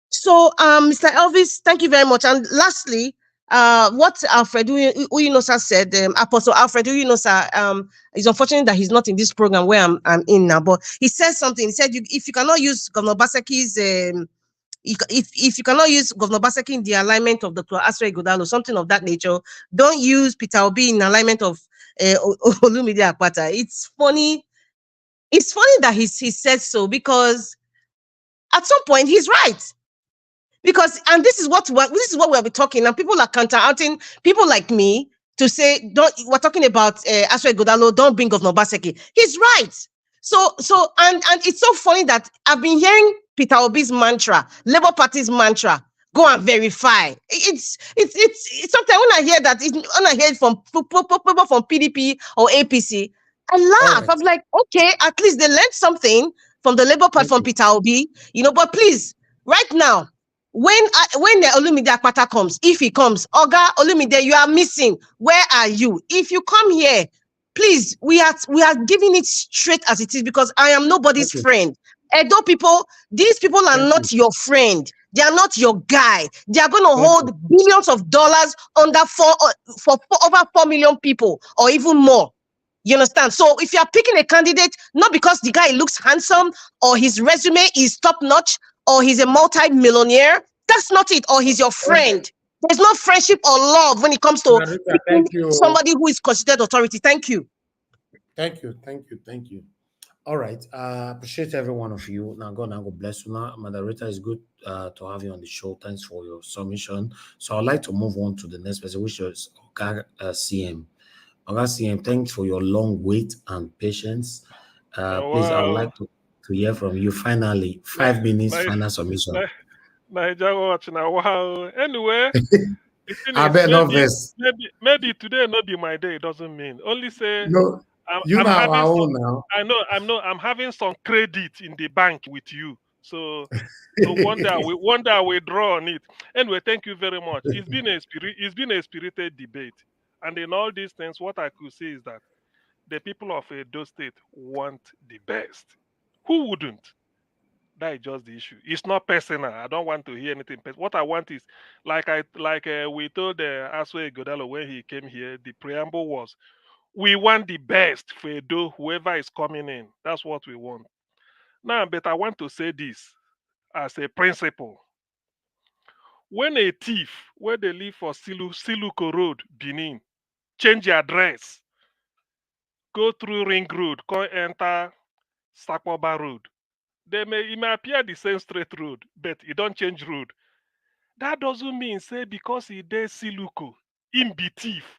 So, Mr. Elvis, thank you very much. And lastly, what Alfred Uyinosa said, Apostle Alfred Uyinosa, it's unfortunate that he's not in this program where I'm in now, but he said something. He said, if you cannot use Governor Obaseki's, if you cannot use Governor Obaseki in the alignment of Dr. Asra Ighodalo, something of that nature, don't use Peter Obi in alignment of Olumide Akpata. It's funny. It's funny that he said so, because at some point he's right. Because, and this is what we'll be talking, and people are counter-outing people like me to say, we're talking about Asra Ighodalo, don't bring Governor Obaseki. He's right. So and it's so funny that I've been hearing Peter Obi's mantra, Labour Party's mantra, go and verify. It's sometimes when I hear that, when I hear it from people from PDP or APC, I laugh. I'm like, okay, at least they learned something from the Labour Party, from Peter Obi, but please, right now, when the Olumide Akpata comes, if he comes, Oga Olumide, you are missing. Where are you? If you come here, please, we are giving it straight as it is, because I am nobody's friend. Edo people, these people are not your friend. They are not your guy. They are going to hold billions of dollars for over 4 million people or even more. You understand? So if you are picking a candidate, not because the guy looks handsome or his resume is top notch or he's a multi-millionaire, that's not it, or he's your friend. There's no friendship or love when it comes to somebody who is considered authority. Thank you. Thank you. All right. Appreciate every one of you. Now God bless you. Now, moderator, is good to have you on the show. Thanks for your submission. So I'd like to move on to the next person, which is Oga CM. Oga CM, thanks for your long wait and patience. Please, I would like to hear from you finally. 5 minutes, final submission. Anyway, I bet no verse. Maybe today not be my day. It doesn't mean. Only say no. I'm having our own now. I'm having some credit in the bank with you. So one day I will draw on it. Anyway, thank you very much. It's been a spirited debate, and in all these things, what I could say is that the people of Edo State want the best. Who wouldn't? That is just the issue. It's not personal. I don't want to hear anything. What I want is, we told Asra Ighodalo when he came here, the preamble was, we want the best for Edo, whoever is coming in. That's what we want. Now, but I want to say this as a principle. When a thief, where they live for Siluko Road, Benin, change your address, go through Ring Road, come enter Sakpoba Road, it may appear the same straight road, but it don't change road. That doesn't mean, say, because he did Siluko, him be thief.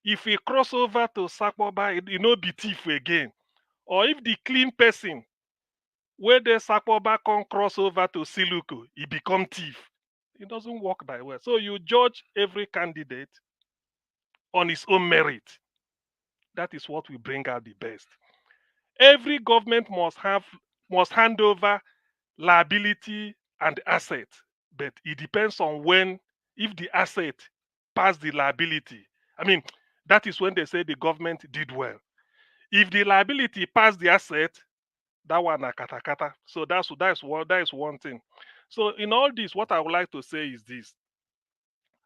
If he cross over to Sakpoba, he no be thief again. Or if the clean person, where the Sakpoba can cross over to Siluko, he become thief. It doesn't work that way. So you judge every candidate on his own merit. That is what will bring out the best. Every government must hand over liability and asset, but it depends on when, if the asset pass the liability. I mean, that is when they say the government did well. If the liability pass the asset, that one na kata kata. So that is one thing. So in all this, what I would like to say is this.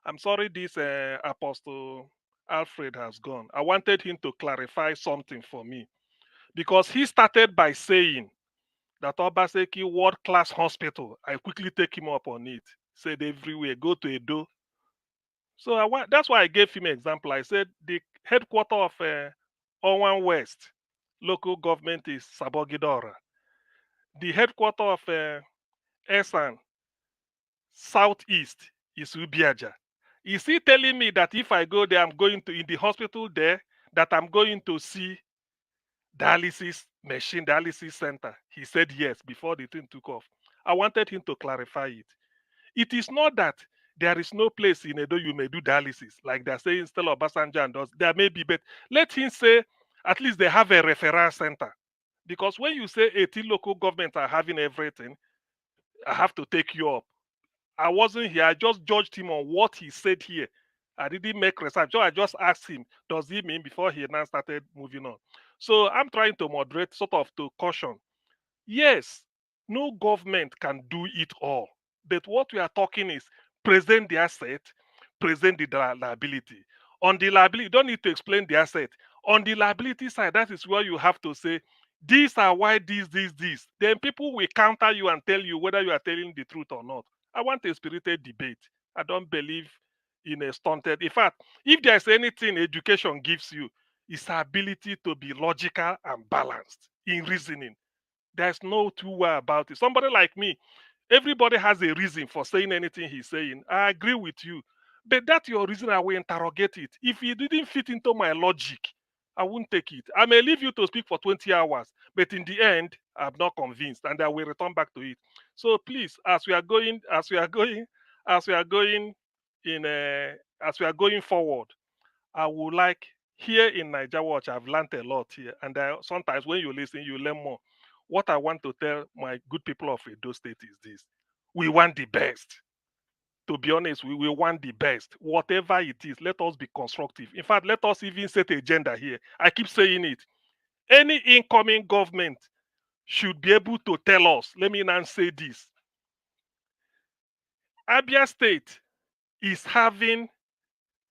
I'm sorry this Apostle Alfred has gone. I wanted him to clarify something for me because he started by saying that Obaseki World Class Hospital, I quickly take him up on it. Said everywhere, go to Edo. So that's why I gave him an example. I said the headquarter of Owan West local government is Sabogidora. The headquarter of Esan Southeast is Ubiaja. Is he telling me that if I go there, I'm going to, in the hospital there, that I'm going to see dialysis machine, dialysis center? He said yes before the thing took off. I wanted him to clarify it. It is not that there is no place in Edo you may do dialysis, like they're saying Stella Obasanjo and those. There may be, but let him say at least they have a referral center. Because when you say 18 local governments are having everything, I have to take you up. I wasn't here. I just judged him on what he said here. I didn't make research. So I just asked him, does he mean before he now started moving on? So I'm trying to moderate, sort of to caution. Yes, no government can do it all. But what we are talking is present the asset, present the liability. On the liability, you don't need to explain the asset. On the liability side, that is where you have to say, these are why this. Then people will counter you and tell you whether you are telling the truth or not. I want a spirited debate. I don't believe in a stunted. In fact, if there's anything education gives you, it's ability to be logical and balanced in reasoning. There's no two way about it. Somebody like me, everybody has a reason for saying anything he's saying. I agree with you. But that's your reason, I will interrogate it. If it didn't fit into my logic, I won't take it. I may leave you to speak for 20 hours, but in the end, I'm not convinced, and I will return back to it. So please, as we are going forward, I would like, here in Niger Watch, I've learned a lot here, and sometimes when you listen, you learn more. What I want to tell my good people of Edo State is this: we want the best. To be honest, we want the best. Whatever it is, let us be constructive. In fact, let us even set a agenda here. I keep saying it. Any incoming government should be able to tell us, let me now say this. Abia State is having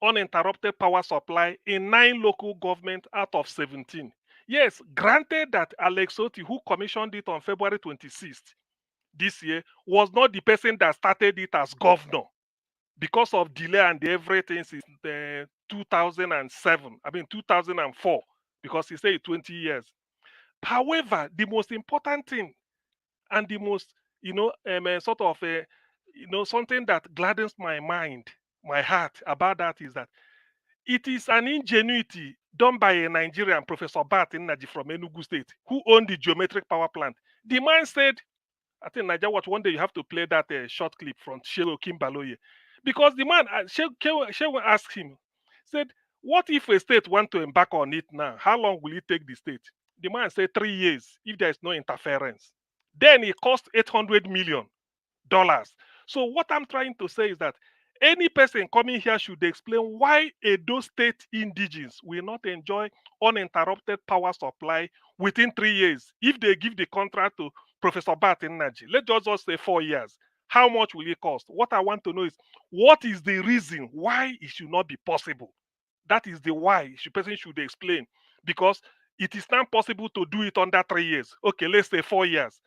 uninterrupted power supply in 9 local governments out of 17. Yes, granted that Alex Oti, who commissioned it on February 26th this year, was not the person that started it as governor because of delay and everything since 2004, because he said 20 years. However, the most important thing and the most, something that gladdens my mind, my heart about that is that it is an ingenuity done by a Nigerian, Professor Bat Nnaji from Enugu State, who owned the geometric power plant. The man said, I think Niger Watch, one day you have to play that short clip from Shehu Kimbaloye. Because the man, Shehu asked him, said, what if a state want to embark on it now? How long will it take the state? The man said 3 years if there is no interference. Then it cost $800 million. So what I'm trying to say is that any person coming here should explain why Edo State indigenes will not enjoy uninterrupted power supply within 3 years if they give the contract to Professor Bat Nnaji. Let's just say 4 years. How much will it cost? What I want to know is, what is the reason why it should not be possible? That is the why person should explain. Because it is not possible to do it under 3 years. Okay, let's say 4 years.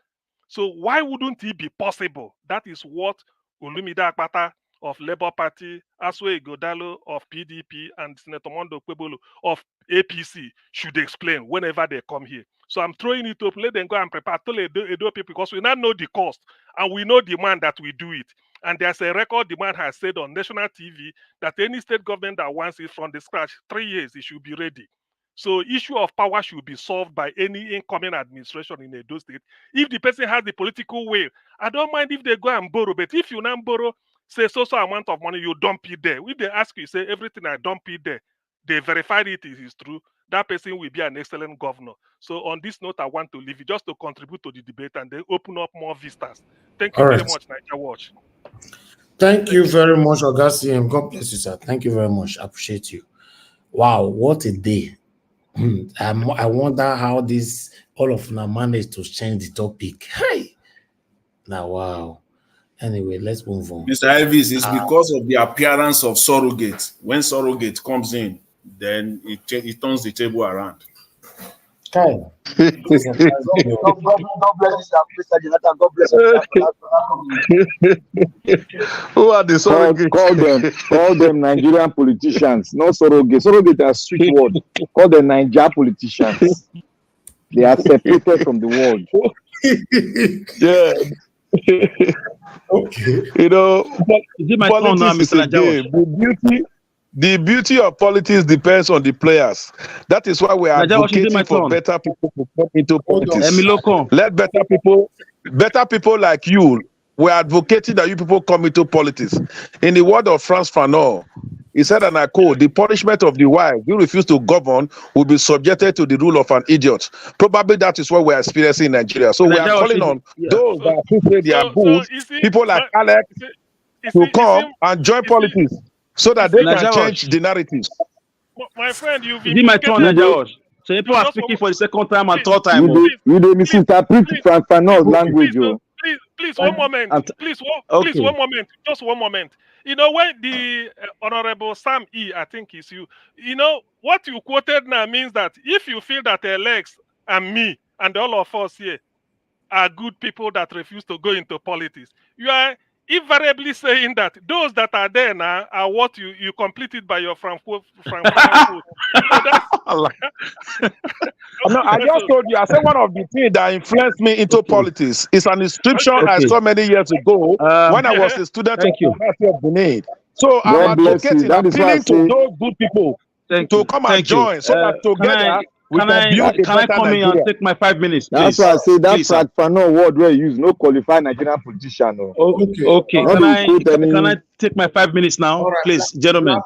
So why wouldn't it be possible? That is what Olumide Akpata of Labour Party, Asue Igodalo of PDP, and Senator Mondo Kwebolo of APC should explain whenever they come here. So I'm throwing it up. Let them go and prepare. Tell Edo people, because we now know the cost and we know the man that we do it. And there's a record the man has said on national TV that any state government that wants it from the scratch, 3 years, it should be ready. So issue of power should be solved by any incoming administration in Edo State. If the person has the political will, I don't mind if they go and borrow. But if you now borrow, say so amount of money, you dump it there. If they ask you, say everything I dump it there, they verified it is true. that person will be an excellent governor. So on this note, I want to leave it just to contribute to the debate and then open up more vistas. Thank you All very right. much, Niger Watch. Thank you very much, Augustine. God bless you, sir. Thank you very much. I appreciate you. Wow, what a day. I wonder how this all of them managed to change the topic. Hey, now wow. Anyway, let's move on. Mr. Elvis, it's because of the appearance of surrogate. When surrogate comes in, then it turns the table around. God bless you, sir. Mr. Jonathan. God bless you. Who are the surrogates? Call them Nigerian politicians, not surrogate. Surrogate are sweet word. Call them Niger politicians. They are separated from the world. Yeah. Okay. You know, politics is a game. The beauty of politics depends on the players. That is why we are advocating for better people to come into politics. Let better people like you, we are advocating that you people come into politics. In the word of Frantz Fanon, he said, and I quote, the punishment of the wise who refuse to govern will be subjected to the rule of an idiot. Probably that is what we are experiencing in Nigeria. So we are calling on those that think they are good, people like Alex, to come and join politics so that they can change the narratives. My friend, you've been my turn, George. So people are speaking for the second time and third time. You don't misinterpret Fanon's language. Please, one moment. Please, one moment. Just one moment. You know, when the Honorable Sam E, I think is you, you know, what you quoted now means that if you feel that Alex and me and all of us here are good people that refuse to go into politics, you are invariably saying that those that are there now are what you completed by your Frankfurt. So that's No, I just told you, I said one of the things that influenced me into politics is an inscription I saw many years ago when I was a student of the University of Benin. So I'm advocating, appealing to those good people to come and join so that together we can build a better come in and take my 5 minutes, please? That's why I say that Fanon word where you use no qualified Nigerian politician. Okay. Can I take my 5 minutes now, please, gentlemen?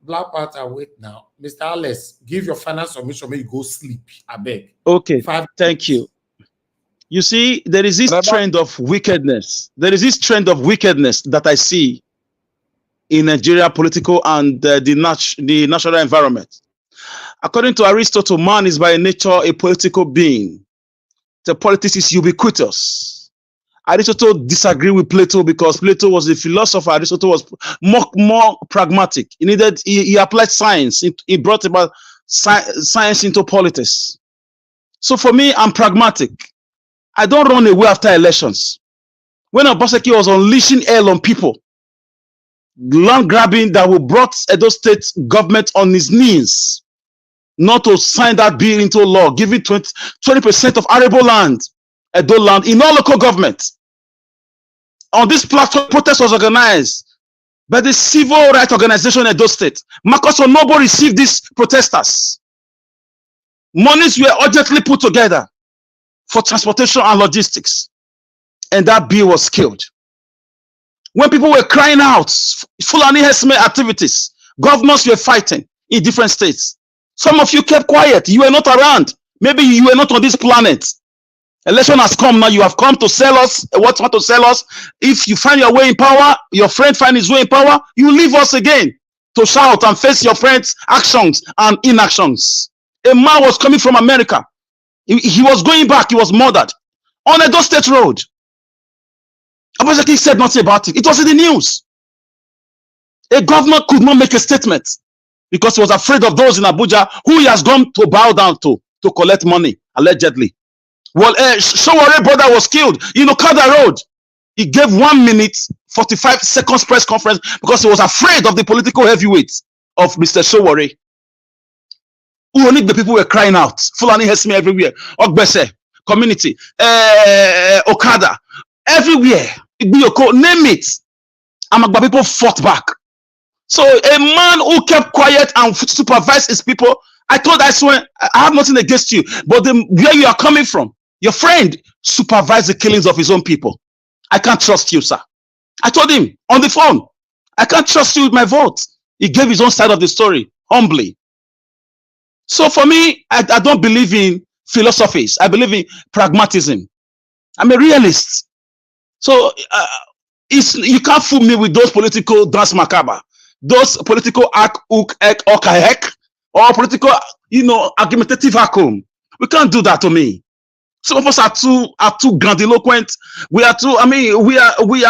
Black Panther, wait now. Mr. Alice, give your final submission, may you go sleep. I beg. Okay, thank you. You see, there is this trend of wickedness. There is this trend of wickedness that I see in Nigeria political and the national environment. According to Aristotle, man is by nature a political being. The politics is ubiquitous. Aristotle disagreed with Plato because Plato was a philosopher. Aristotle was more pragmatic. He applied science. He brought about science into politics. So for me, I'm pragmatic. I don't run away after elections. When Obaseki was unleashing hell on people, land grabbing that will brought Edo State government on his knees, not to sign that bill into law, giving 20% of arable land, Edo land, in all local government. On this platform, protest was organized by the civil rights organization in Edo State. Marcus Onobo received these protesters. Monies were urgently put together for transportation and logistics, and that bill was killed. When people were crying out, Fulani Hesme activities, governors were fighting in different states. Some of you kept quiet. You were not around. Maybe you were not on this planet. Election has come now. You have come to sell us what you want to sell us. If you find your way in power, your friend find his way in power, you leave us again to shout and face your friend's actions and inactions. A man was coming from America. He was going back. He was murdered on Edo State Road. Obaseki said nothing about it. It was in the news. A governor could not make a statement because he was afraid of those in Abuja who he has gone to bow down to collect money, allegedly. Well, Showore brother was killed in Okada Road. He gave 1 minute, 45 seconds press conference because he was afraid of the political heavyweights of Mr. Showore. The people were crying out. Fulani Hesme everywhere. Ogbese, community, Okada, everywhere. Name it. Amagba people fought back. So a man who kept quiet and supervised his people, I swear, I have nothing against you, but where you are coming from, your friend supervised the killings of his own people. I can't trust you, sir. I told him on the phone, I can't trust you with my vote. He gave his own side of the story, humbly. So for me, I don't believe in philosophies. I believe in pragmatism. I'm a realist. So you can't fool me with those political dance macabre, those political or political, argumentative vacuum. We can't do that to me. Some of us are too grandiloquent. We are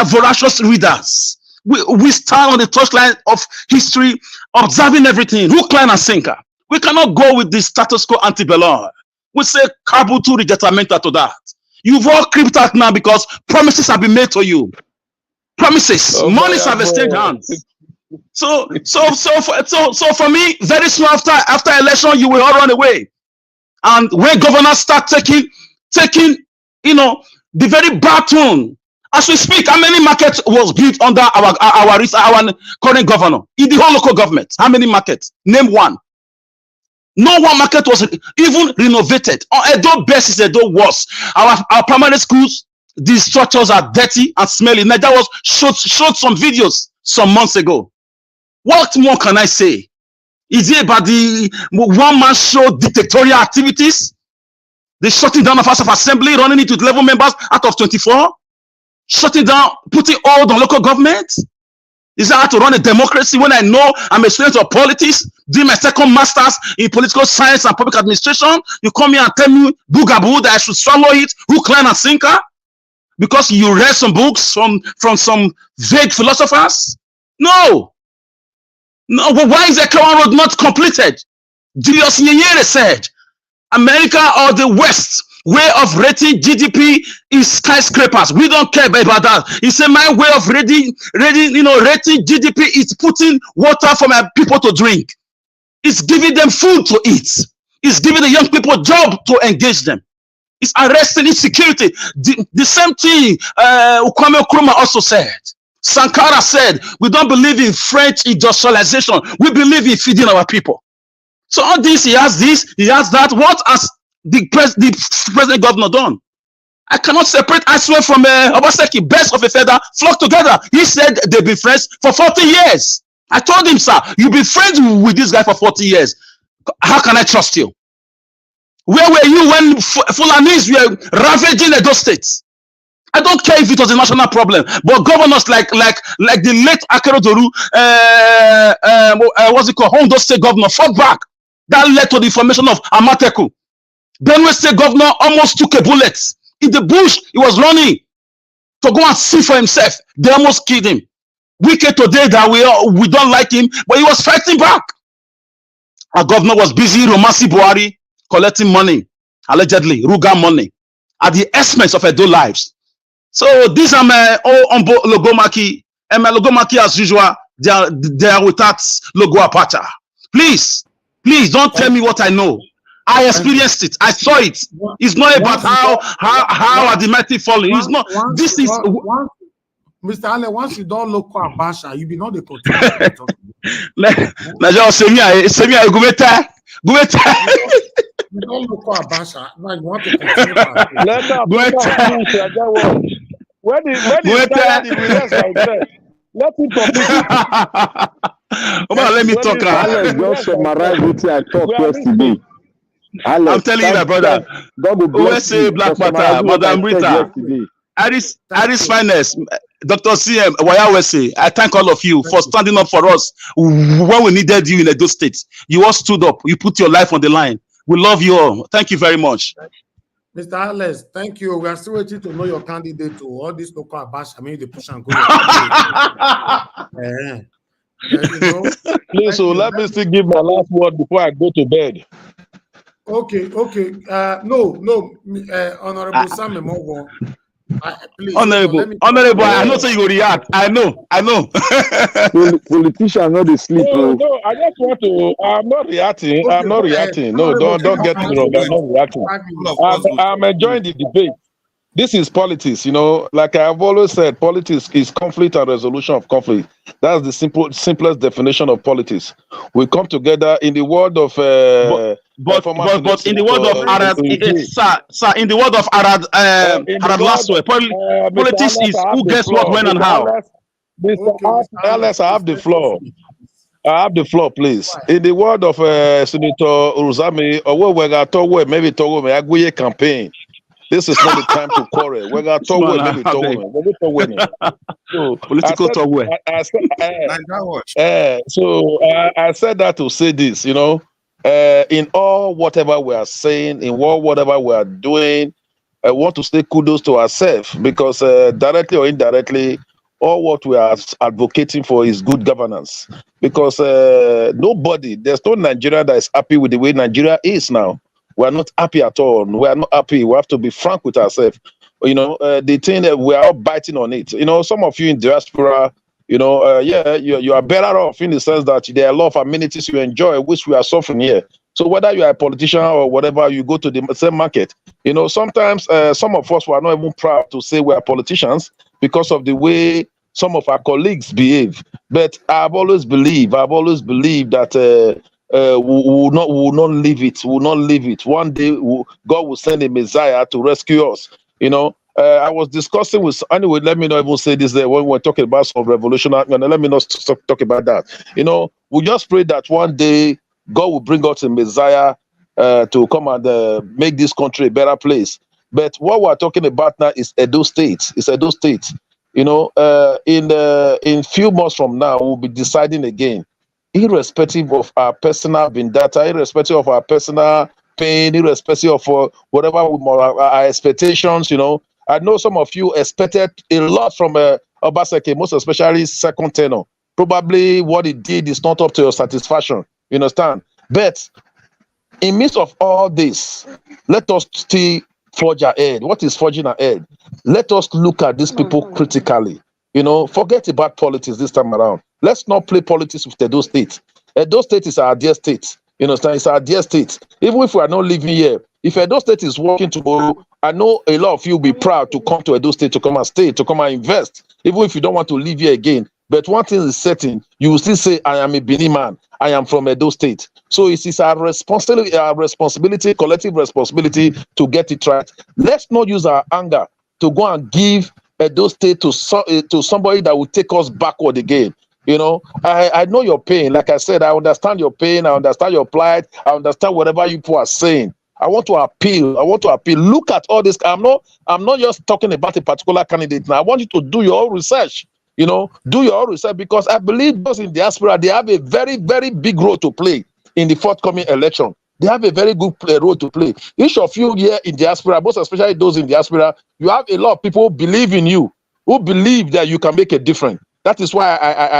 voracious readers. We stand on the touchline of history, observing everything, hook, line, and sinker. We cannot go with the status quo antebellum. We say cabutu rejetamenta to that. You've all creeped out now because promises have been made to you. Promises, monies have exchanged hands. So for me, very soon after election, you will all run away. And when governors start taking, the very bad tone. As we speak, how many markets was built under our current governor in the whole local government? How many markets? Name one. No one market was even renovated. Edo best is Edo worse. Our primary schools, these structures are dirty and smelly. Now that was showed some videos some months ago. What more can I say? Is it about the one-man show dictatorial activities? The shutting down of House of Assembly, running it with 11 members out of 24? Shutting down, putting hold on local government? Is that how to run a democracy when I know I'm a student of politics, doing my second master's in political science and public administration? You come here and tell me, boogaboo, that I should swallow it, hook, line, and sinker? Because you read some books from some vague philosophers? No. Why is the Crown Road not completed? Julius Nyerere said, America or the West way of rating GDP is skyscrapers. We don't care about that. He said, my way of rating GDP is putting water for my people to drink. It's giving them food to eat. It's giving the young people a job to engage them. It's arresting insecurity. The same thing Kwame Nkrumah also said. Sankara said, we don't believe in French industrialization. We believe in feeding our people. So all this, he has that. What has the present governor done? I cannot separate Aswe from Obaseki. Best of a feather flock together. He said they've been friends for 40 years. I told him, sir, you've been friends with this guy for 40 years. How can I trust you? Where were you when Fulanis were ravaging Edo State? I don't care if it was a national problem, but governors like the late Akeredolu, what's it called, Hondo State governor, fought back. That led to the formation of Amateku. Benue State governor almost took a bullet. In the bush, he was running to go and see for himself. They almost killed him. Wicked today that we don't like him, but he was fighting back. Our governor was busy romancing Buhari, collecting money, allegedly, Ruga money, at the expense of Edo lives. So these are my Ombo Logomaki, and my Logomaki as usual, they are without logo apacha. Please don't tell me what I know. I experienced it. I saw it. It's not about how are the mighty falling. It's not. This is Mr. Ale. Once you don't look at Basha, you be not the continue. You don't look at Basha. Now you want to continue. When he started the release like that, let him complete. Let me talk. Alex just summarize what I talked yesterday. Alex, I'm telling you, my brother. USA Black Panther, Madam Rita, Aris Finest, Dr. CM, Wayawese. I thank all of you for standing up for us when we needed you in Edo State. You all stood up. You put your life on the line. We love you all. Thank you very much. Mr. Alex, thank you. We are still waiting to know your candidate to all this local abash. I mean, the push and go. Please, so let me still give my last word before I go to bed. Okay. No, Honorable Sam Emogo. Please, Honorable, I know so you will react. I know. Politicians know they sleep. No, I just want to. I'm not reacting. Okay, I'm not reacting. No, don't get me wrong. I'm not reacting. I'm enjoying the debate. This is politics, like I've always said, politics is conflict and resolution of conflict. That's the simplest definition of politics. We come together in the word of but in the word of Arad, sir, in the word of Arad, politics is who gets what, when, and how. Mr. Alex, I have the floor. I have the floor, please. In the word of Senator Uruzami, or we got to maybe to me Aguye campaign. This is not the time to quarrel. We got to Man, maybe I to beg. me. So Political talk where? I said, Naija Watch. I said that to say this, in all whatever we are saying, in whatever we are doing, I want to say kudos to ourselves because directly or indirectly, all what we are advocating for is good governance. Because there's no Nigeria that is happy with the way Nigeria is now. We are not happy at all. We are not happy. We have to be frank with ourselves. The thing that we are all biting on it. Some of you in diaspora, you are better off in the sense that there are a lot of amenities you enjoy, which we are suffering here. So whether you are a politician or whatever, you go to the same market. Sometimes some of us were not even proud to say we are politicians because of the way some of our colleagues behave. But I've always believed that we will not leave it. We will not leave it. One day, God will send a Messiah to rescue us. I was discussing with, anyway, let me not even say this there when we're talking about some revolution. Let me not talk about that. We just pray that one day God will bring us a Messiah to come and make this country a better place. But what we're talking about now is Edo State. It's Edo State. In few months from now, we'll be deciding again, irrespective of our personal vendetta, irrespective of our personal pain, irrespective of whatever our expectations. I know some of you expected a lot from Obaseki, most especially second tenor. Probably what he did is not up to your satisfaction. You understand? But in midst of all this, let us still forge ahead. What is forging ahead? Let us look at these people critically. Forget about politics this time around. Let's not play politics with Edo State. Edo State is our dear state. You understand? It's our dear state. Even if we are not living here, if Edo State is working tomorrow, I know a lot of you will be proud to come to Edo State, to come and stay, to come and invest, even if you don't want to live here again. But one thing is certain, you will still say, I am a Bini man. I am from Edo State. So it is our responsibility, collective responsibility to get it right. Let's not use our anger to go and give Edo State to somebody that will take us backward again. I know your pain. Like I said, I understand your pain. I understand your plight. I understand whatever you people are saying. I want to appeal. Look at all this. I'm not just talking about a particular candidate now. I want you to do your own research. Do your own research, because I believe those in diaspora, they have a very, very big role to play in the forthcoming election. They have a very good role to play. Each of you here in diaspora, most especially those in diaspora, you have a lot of people who believe in you, who believe that you can make a difference. That is why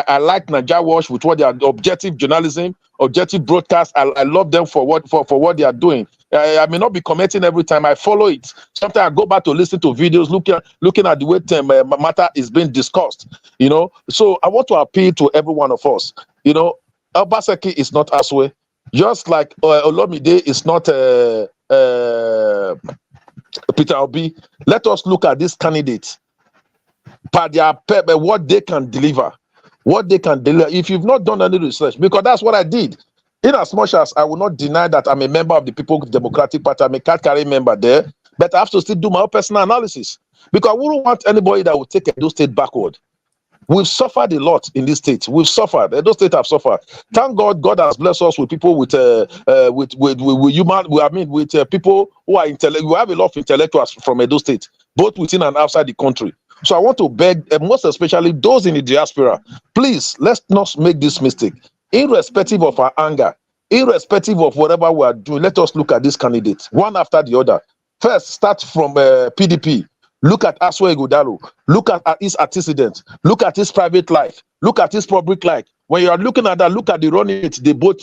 I like Naija Watch with what they are, objective journalism, objective broadcast. I love them for what they are doing. I may not be commenting every time. I follow it. Sometimes I go back to listen to videos, looking at the way matter is being discussed. So I want to appeal to every one of us. Obaseki is not Aswe. Just like Olomide is not Peter Obi. Let us look at this candidate. What they can deliver. If you've not done any research, because that's what I did. In as much as I will not deny that I'm a member of the People's Democratic Party, I'm a card-carrying member there, but I have to still do my own personal analysis, because I wouldn't want anybody that would take Edo State backward. We've suffered a lot in this state. We've suffered. Edo State have suffered. Thank God, God has blessed us with people with people who are intellectual. We have a lot of intellectuals from Edo State, both within and outside the country. So I want to beg, most especially those in the diaspora, please, let's not make this mistake. Irrespective of our anger, irrespective of whatever we are doing, let us look at these candidates, one after the other. First, start from PDP. Look at Aswa Ighodalo. Look at his antecedents. Look at his private life. Look at his public life. When you are looking at that, look at the running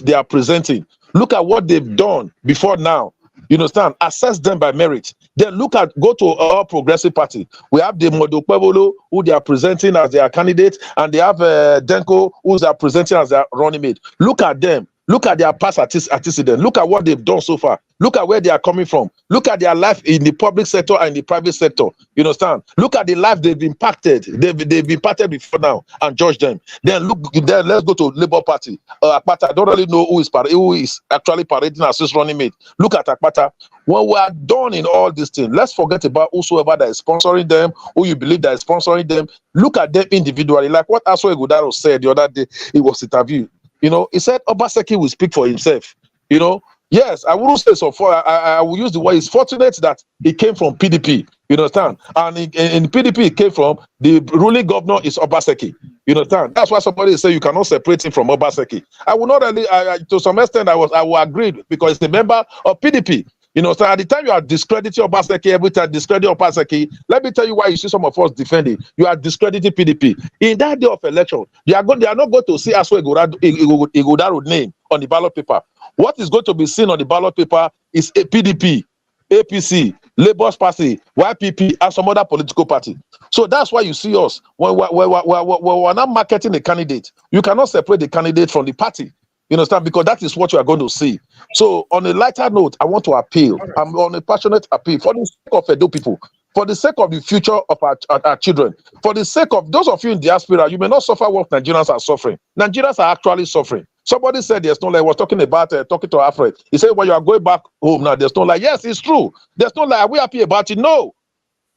they are presenting. Look at what they've done before now. You understand? Assess them by merit. Then go to our Progressive Party. We have the Modo Pebolo, who they are presenting as their candidate, and they have Denko, who they are presenting as their running mate. Look at them. Look at their past antecedents. Look at what they've done so far. Look at where they are coming from. Look at their life in the public sector and in the private sector. You understand? Look at the life they've impacted. They've impacted before now, and judge them. Then let's go to Labour Party. Akpata, I don't really know who is actually parading as his running mate. Look at Akpata. When we are done in all these things, let's forget about whosoever that is sponsoring them, who you believe that is sponsoring them. Look at them individually. Like what Aswa Ighodalo said the other day, it was interviewed. You know, he said Obaseki will speak for himself. You know, yes, I wouldn't say so. For I will use the word. It's fortunate that he came from PDP. You understand? And in PDP, he came from the ruling governor is Obaseki. You understand? That's why somebody say you cannot separate him from Obaseki. I will not really. To some extent, I will agree because he's a member of PDP. You know, so at the time you are discrediting Obaseki, every time discrediting Obaseki, let me tell you why you see some of us defending. You are discrediting PDP. In that day of election, they are not going to see Aswa Ighodaro name on the ballot paper. What is going to be seen on the ballot paper is a PDP, APC, Labour Party, YPP, and some other political party. So that's why you see us when we're not marketing a candidate. You cannot separate the candidate from the party. You understand? Because that is what you are going to see. So on a lighter note, I want to appeal. I'm on a passionate appeal for the sake of Edo people, for the sake of the future of our children, for the sake of those of you in diaspora. You may not suffer what Nigerians are suffering. Nigerians are actually suffering. Somebody said there's no lie. I was talking about talking to Alfred. He said, when you are going back home now, there's no lie. Yes, it's true. There's no lie. Are we happy about it? No.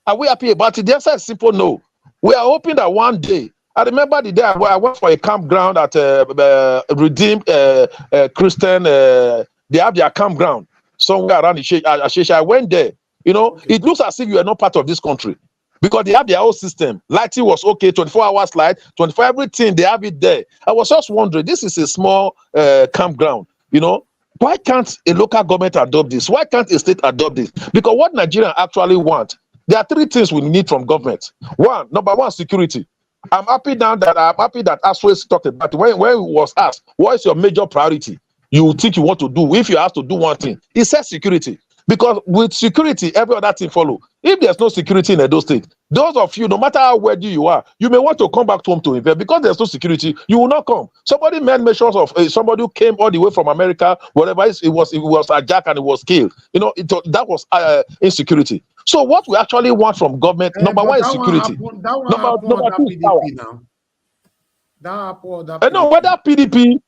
Are we happy about it? The answer is simple no. We are hoping that one day. I remember the day I went for a campground at Redeemed Christian. They have their campground somewhere around the Ashesha. I went there. You know, it looks as if you are not part of this country because they have their own system. Lighting was okay, 24 hours light, 24 everything. They have it there. I was just wondering, this is a small campground. You know, why can't a local government adopt this? Why can't a state adopt this? Because what Nigerians actually want, there are three things we need from government. Number one, security. I'm happy that Aswes talked about it. When he was asked, what is your major priority? You think you want to do if you have to do one thing? He said security. Because with security, every other thing follow. If there's no security in Edo State, those of you, no matter how wealthy you are, you may want to come back home to invest. Because there's no security, you will not come. Somebody made mentions of somebody who came all the way from America, whatever it was hijacked and it was killed. You know, that was insecurity. So what we actually want from government, number one is security. Number two is power. No, whether PDP.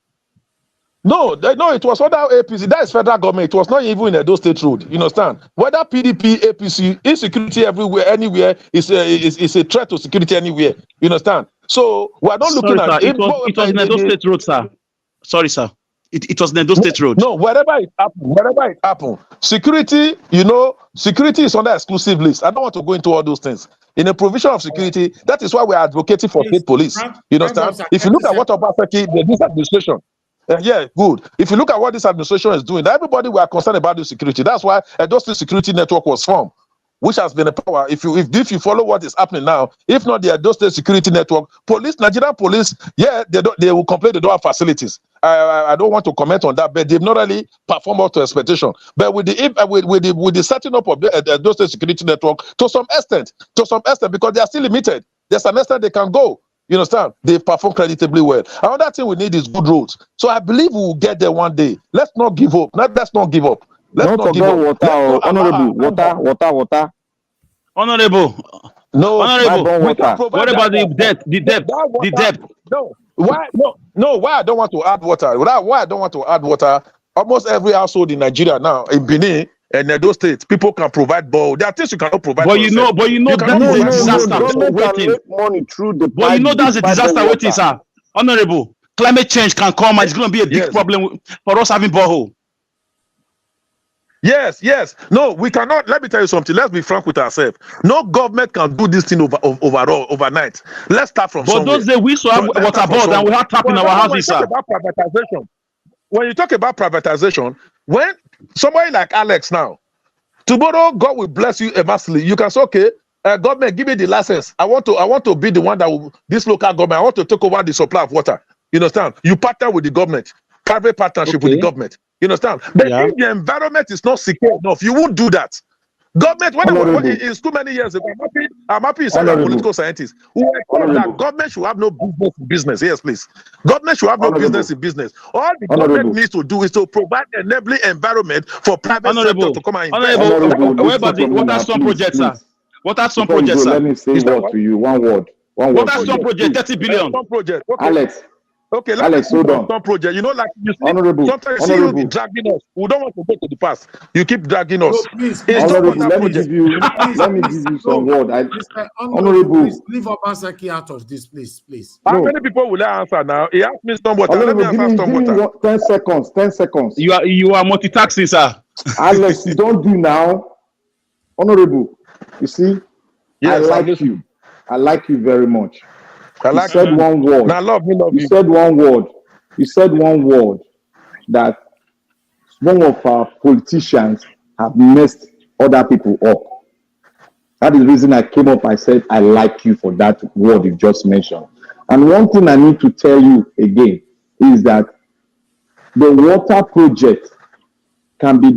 No, it was other APC. That is federal government. It was not even in Edo State Road. You understand? Whether PDP, APC, insecurity everywhere, anywhere is a threat to security anywhere. You understand? So we are not looking at it. It was in Edo State Road, sir. Sorry, sir. It was in Edo State Road. No, wherever it happened. Security, security is on the exclusive list. I don't want to go into all those things. In a provision of security, that is why we are advocating for state police. You understand? If you look at what Obaseki, this administration. Yeah, good. If you look at what this administration is doing, everybody we are concerned about the security. That's why Edo State Security Network was formed, which has been a power. If you follow what is happening now, if not the Edo State Security Network, Nigerian police, they will complain they don't have facilities. I don't want to comment on that, but they've not really performed up to expectation. But with the setting up of the Edo State Security Network, to some extent, because they are still limited. There's an extent they can go. You understand? They perform creditably well. Another thing we need is good roads. So I believe we will get there one day. Let's not give up. Let's not give up. Let's not give up. Water. Honorable. No, Honorable. What about the depth? No. Why? No. Why I don't want to add water? Why I don't want to add water? Almost every household in Nigeria now, in Benin and Edo State, people can provide bowl. There are things you cannot provide. But you know that's a disaster waiting. Money through the but you know that's a disaster waiting, sir. Honorable, climate change can come and it's going to be a big problem for us having borehole. Yes. No, we cannot. Let me tell you something. Let's be frank with ourselves. No government can do this thing overnight. Let's start from somewhere. But those days we used to have water board and we have tap in our houses, sir. When you talk about privatization, when somebody like Alex now, tomorrow God will bless you immensely. You can say, okay, government, give me the license. I want to be the one that will, this local government, I want to take over the supply of water. You understand? You partner with the government, private partnership with the government. You understand? But if the environment is not secure enough, you won't do that. Government, when it's too many years ago, I'm happy as a political scientist who told that government should have no business. Yes, please. Government should have no business in business. All the government needs to do is to provide an enabling environment for private sector to come and invest. Where about the water storm projects, sir? Water storm projects, sir. Let me say what to you. One word. Water storm project, 30 billion. Project. Okay. Alex. Okay, let's Alex, move hold on on. some project. You know, like you see, Honorable, sometimes you see you dragging us. We don't want to go to the past. You keep dragging us. No, please, It's not Honorable, water let me project. give you please, let me please, give you no, some word. Mr. Honorable, please Honorable, leave Obaseki out of this, please. How no, many people will I answer now? He asked me storm water. Let me Honorable, answer give storm me water. 10 seconds. 10 seconds. You are multitasking, sir. Alex, you don't do now. Honorable, you see, Yes, I like you. I like you very much. I You like said you. one word. Now love me, love You you. said one word. You said one word that one of our politicians have messed other people up. That is the reason I came up. I said, I like you for that word you just mentioned. And one thing I need to tell you again is that the water project can be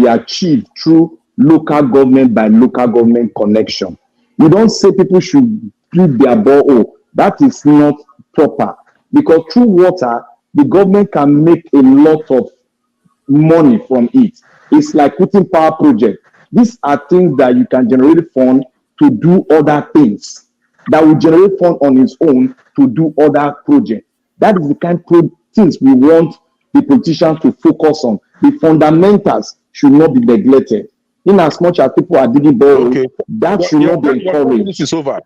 achieved through local government by local government connection. You don't say people should build their borehole. That is not proper. Because through water, the government can make a lot of money from it. It's like putting power project. These are things that you can generate fund to do other things that will generate fund on its own to do other projects. That is the kind of things we want the politicians to focus on. The fundamentals should not be neglected. In as much as people are digging borehole, Okay. that should not be Your 10 minutes encouraged. is over.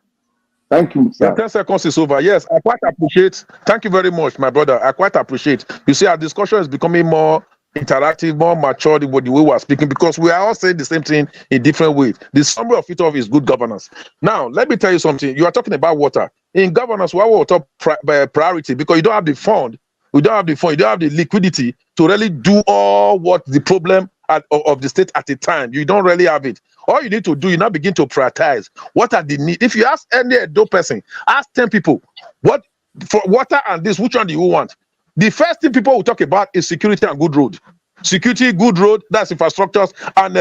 Thank you, Your sir. 10 seconds is over. Yes, I quite appreciate. Thank you very much, my brother. I quite appreciate. You see, our discussion is becoming more interactive, more mature in the way we are speaking, because we are all saying the same thing in different ways. The summary of it all is good governance. Now, let me tell you something. You are talking about water. In governance, we are top priority because you don't have the fund. You don't have the liquidity to really do all what the problem of the state at a time. You don't really have it. All you need to do, you now begin to prioritize. What are the needs? If you ask any Edo person, ask 10 people, what for water and this, which one do you want? The first thing people will talk about is security and good road. Security, good road, that's infrastructures, and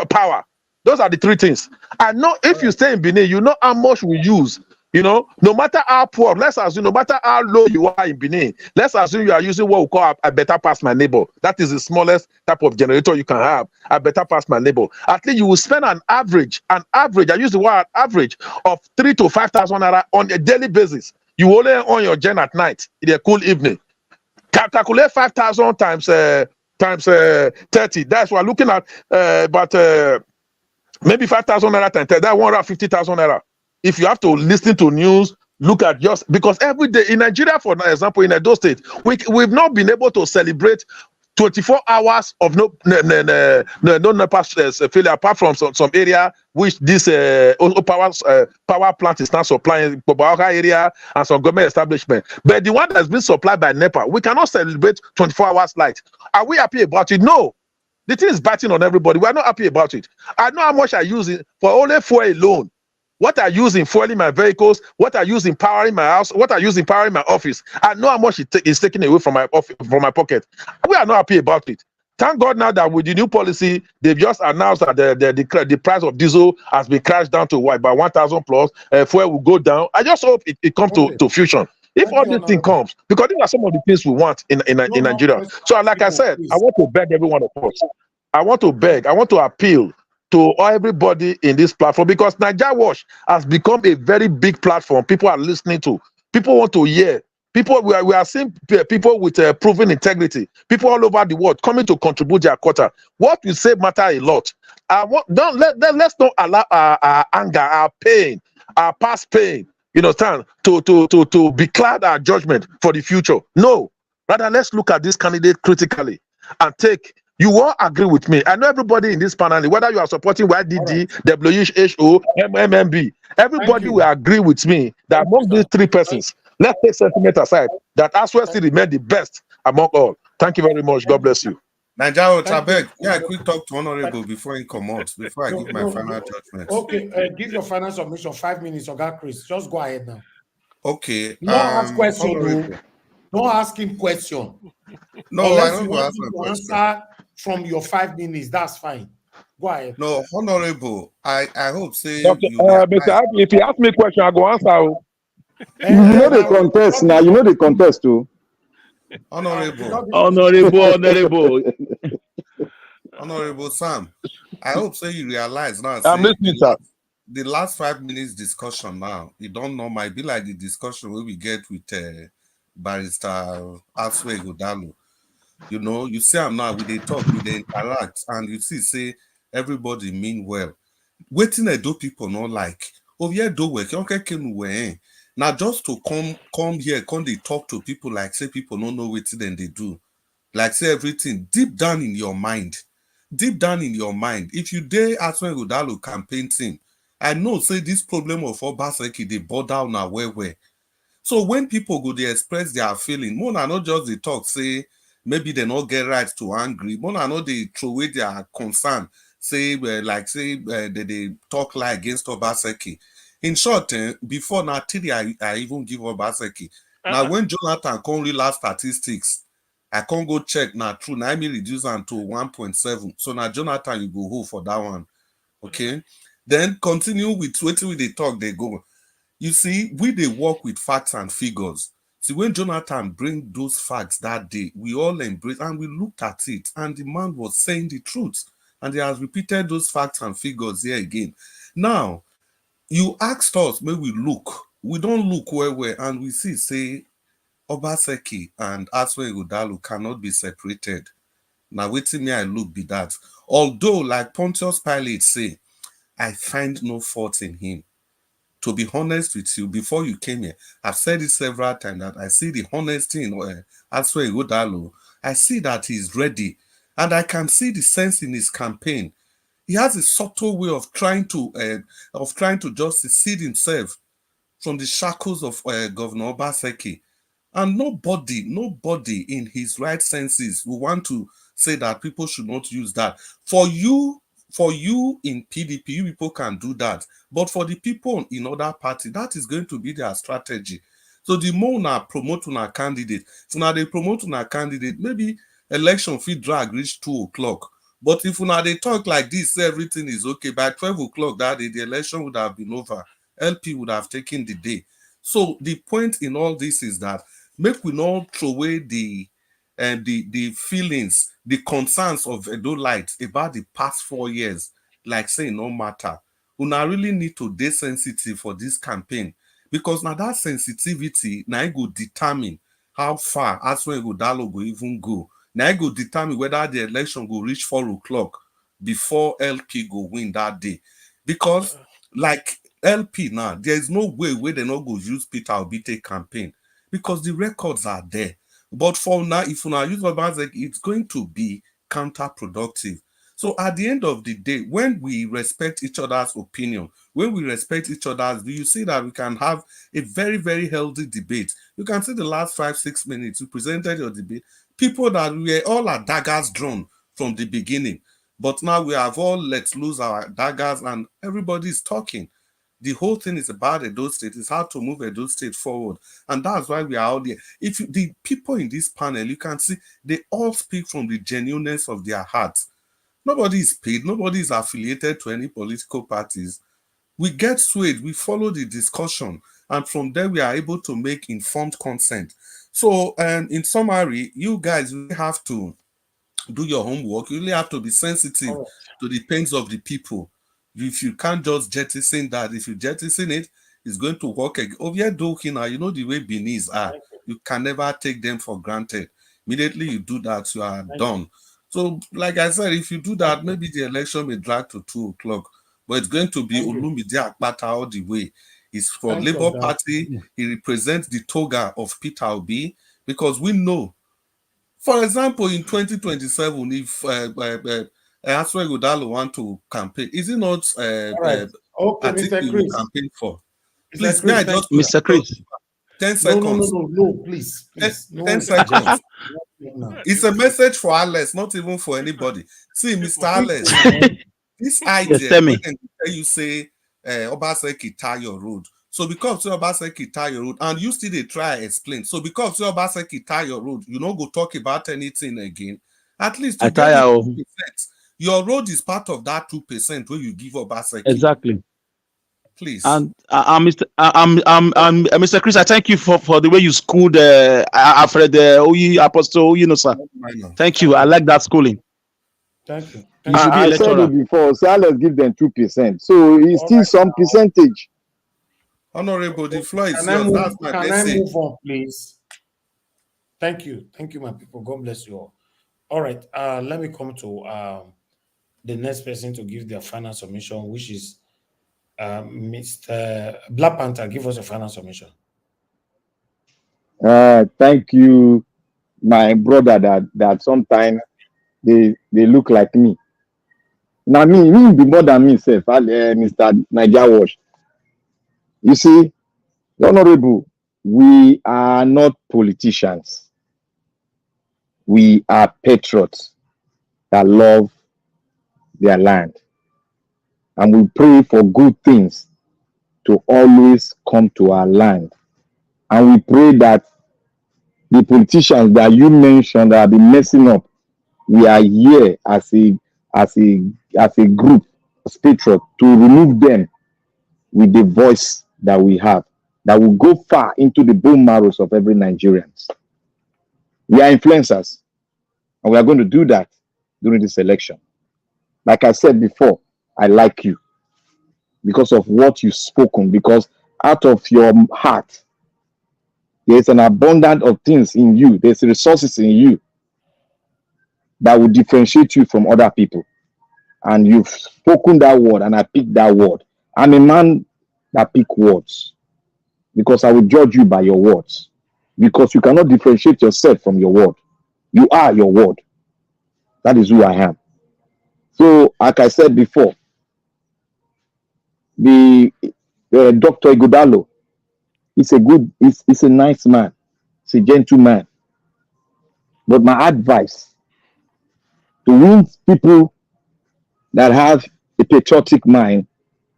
power. Those are the three things. I know if you stay in Benin, you know how much we use. You know, no matter how poor, let's assume, no matter how low you are in Benin, let's assume you are using what we call a better pass my neighbor. That is the smallest type of generator you can have. A better pass my neighbor. At least you will spend an average, I use the word average, of 3,000 to 5,000 naira on a daily basis. You only on your gen at night in a cool evening. Calculate 5,000 times 30. That's what we're looking at. But maybe 5,000 naira times 10. That 150,000 naira. If you have to listen to news, look at just because every day in Nigeria, for example, in Edo State, we've not been able to celebrate 24 hours of no failure, apart from some area which this power plant is now supplying, Bobauka area and some government establishment. But the one that's been supplied by NEPA, we cannot celebrate 24 hours light. Are we happy about it? No. The thing is biting on everybody. We are not happy about it. I know how much I use it for only fuel alone. What I use in fueling my vehicles, what I use in powering my house, what I use in powering my office. I know how much it is taken away from my pocket. We are not happy about it. Thank God now that with the new policy, they've just announced that the price of diesel has been crashed down to what, by 1,000 plus. Fuel will go down. I just hope it comes to fusion. If all this thing comes, because these are some of the things we want in Nigeria. So, like I said, I want to beg every one of us. I want to appeal to everybody in this platform, because Naija Watch has become a very big platform. People are listening to. People want to hear. People, we are seeing people with proven integrity. People all over the world coming to contribute their quota. What we say matter a lot. Let's not allow our anger, our pain, our past pain, to be cloud our judgment for the future. No, rather let's look at this candidate critically and take. You all agree with me. I know everybody in this panel, whether you are supporting YDD, WHO, MMB, everybody will agree with me that among these three persons, let's take sentiment aside, that Aswell still remain the best among all. Thank you very much. God bless you. Naija, I beg, quick talk to Honorable before he come out, before I give my final judgment. Okay, give your final submission, 5 minutes, Oga Chris. Just go ahead now. Okay. No ask question. Don't ask him question. No, unless I don't you go want ask him my to question. answer from your 5 minutes, that's fine. Go ahead. No, Honorable, I hope say Dr. you realize. If you ask me a question, I go answer. You know the contest now. You know the contest too. Honorable Sam, I hope so you realize now. I'm listening, sir. the last 5 minutes discussion now, you don't know, might be like the discussion where we get with Barrister Aswe Godalo. You know, you see them now, we they talk, we they interact, and you see, say everybody mean well. Waiting I do people not like. Oh yeah, do work. Now just to come here, come they talk to people like say people don't know what then they do. Like say everything deep down in your mind. Deep down in your mind. If you dare Aswe Godalo campaign team, I know say this problem of Obaseki they bother on where. So when people go, they express their feeling. More not just they talk, say maybe they not get right to angry. More not they throw away their concern. Say they talk like against Obaseki. In short, before now, till I even give Obaseki. Now when Jonathan can't relate statistics, I can't go check now. True, now I may reduce them to 1.7. So now Jonathan, you go hold for that one. Okay. Then continue with waiting with the talk. They go. You see, they work with facts and figures. See, when Jonathan bring those facts that day, we all embraced and we looked at it, and the man was saying the truth. And he has repeated those facts and figures here again. Now, you asked us, may we look. We don't look where and we see, say, Obaseki and Aswe Godalo cannot be separated. Now, waiting me, I look be that. Although, like Pontius Pilate say, I find no fault in him. To be honest with you, before you came here, I've said it several times that I see the honesty in Aswe Godalo. I see that he's ready, and I can see the sense in his campaign. He has a subtle way of trying to just secede himself from the shackles of Governor Obaseki. And nobody in his right senses will want to say that people should not use that. For you in PDP, you people can do that. But for the people in other parties, that is going to be their strategy. So the more now promote on a candidate, so now they promote on a candidate, maybe election fee drag reach 2 o'clock. But if now they talk like this, everything is okay. By 12 o'clock that day, the election would have been over. LP would have taken the day. So the point in all this is that make we not throw away the feelings, the concerns of Edolites about the past 4 years, like saying no matter. Una really need to be sensitive for this campaign, because now that sensitivity now go determine how far Aswe Godalo go even go. Now go determine whether the election go reach 4 o'clock before LP go win that day. Because like LP now, there is no way where they not go use Peter Obi campaign, because the records are there. But for now, if you now use Obaseki, it's going to be counterproductive. So at the end of the day, when we respect each other's opinion, when we respect each other's view, you see that we can have a very, very healthy debate. You can see the last 5-6 minutes, you presented your debate. People that we were all at daggers drawn from the beginning. But now we have all let loose our daggers and everybody is talking. The whole thing is about Edo State. It's how to move Edo State forward. And that's why we are out there. The people in this panel, you can see, they all speak from the genuineness of their hearts. Nobody is paid. Nobody is affiliated to any political parties. We get swayed. We follow the discussion. And from there, we are able to make informed consent. So, in summary, you guys really have to do your homework. You really have to be sensitive to the pains of the people. If you can't just jettison that, if you jettison it, it's going to work again. Over Dokina, you know the way Benis are. You can never take them for granted. Immediately you do that, you are done. So, like I said, if you do that, maybe the election may drag to 2 o'clock. But it's going to be Olumide Akpata all the way. He's from Labour Party. He represents the toga of Peter Obi, because we know, for example, in 2027, if Aswe Godalo want to campaign, is it not okay, I think Mr. he Chris. will campaign for? Mr. Please, Chris, may I just Mr. Chris. 10 seconds. No, please. 10 seconds. It's a message for Alex, not even for anybody. See, Mr. Alex, this idea, when you say Obaseki tie your road. So because Obaseki tie your road, and you still they try explain. So because Obaseki tie your road, you don't go talk about anything again. At least to get 2%. Your road is part of that 2% where you give Obaseki. Exactly. Please. And Mr. Chris, I thank you for the way you schooled Alfred Apostle, sir. Thank you. I like that schooling. Thank you. You should be a I said lecturer. it before. So let's give them 2%. So it's All still right some now. percentage. Honorable, the floor is Can I yours. move? That's my Can I message. move on, please? Thank you. Thank you, my people. God bless you all. All right. Let me come to the next person to give their final submission, which is Mr. Black Panther. Give us a final submission. Thank you, my brother. That sometimes they look like me. Now me be more than me, self, Mr. Niger Wash. You see, Honorable, we are not politicians. We are patriots that love their land. And we pray for good things to always come to our land. And we pray that the politicians that you mentioned that have been messing up, we are here as a group, as patriots, to remove them with the voice that we have, that will go far into the bone marrows of every Nigerian. We are influencers, and we are going to do that during this election. Like I said before, I like you because of what you've spoken, because out of your heart, there's an abundance of things in you, there's resources in you that will differentiate you from other people. And you've spoken that word, and I picked that word. I'm a man that pick words because I will judge you by your words, because you cannot differentiate yourself from your word. You are your word. That is who I am. So, like I said before, the Dr. Ighodalo is he's a nice man, he's a gentleman. But my advice to win people that have a patriotic mind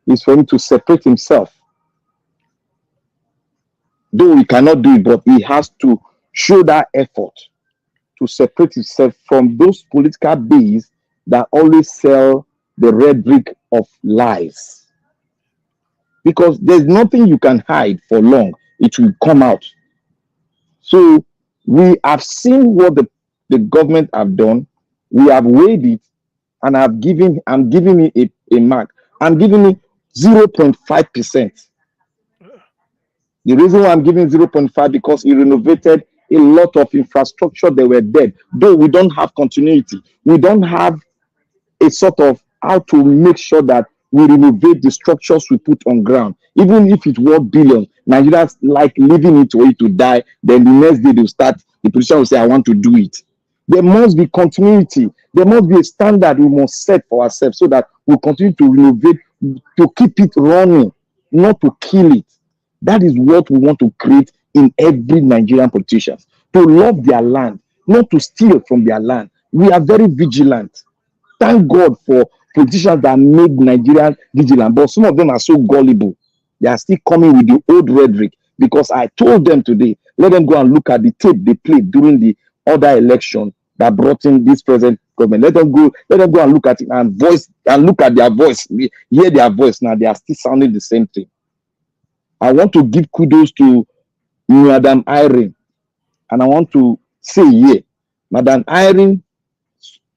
is for him to separate himself. Though he cannot do it, but he has to show that effort to separate himself from those political bees that always sell the rhetoric of lies. Because there's nothing you can hide for long, it will come out. So we have seen what the government have done. We have weighed it, and I'm giving it a mark. I'm giving it 0.5%. The reason why I'm giving 0.5 because he renovated a lot of infrastructure that were dead. Though we don't have continuity, we don't have a sort of how to make sure that we renovate the structures we put on ground. Even if it worth billions, Nigerians like leaving it for it to die. Then the next day they'll start, the politician will say, I want to do it. There must be continuity. There must be a standard we must set for ourselves so that we'll continue to renovate, to keep it running, not to kill it. That is what we want to create in every Nigerian politician. To love their land, not to steal from their land. We are very vigilant. Thank God for politicians that made Nigerians vigilant, but some of them are so gullible. They are still coming with the old rhetoric because I told them today, let them go and look at the tape they played during the other election that brought in this present government. Let them go and look at it and look at their voice, hear their voice. Now they are still sounding the same thing. I want to give kudos to Madam Irene, and I want to say here, Madam Irene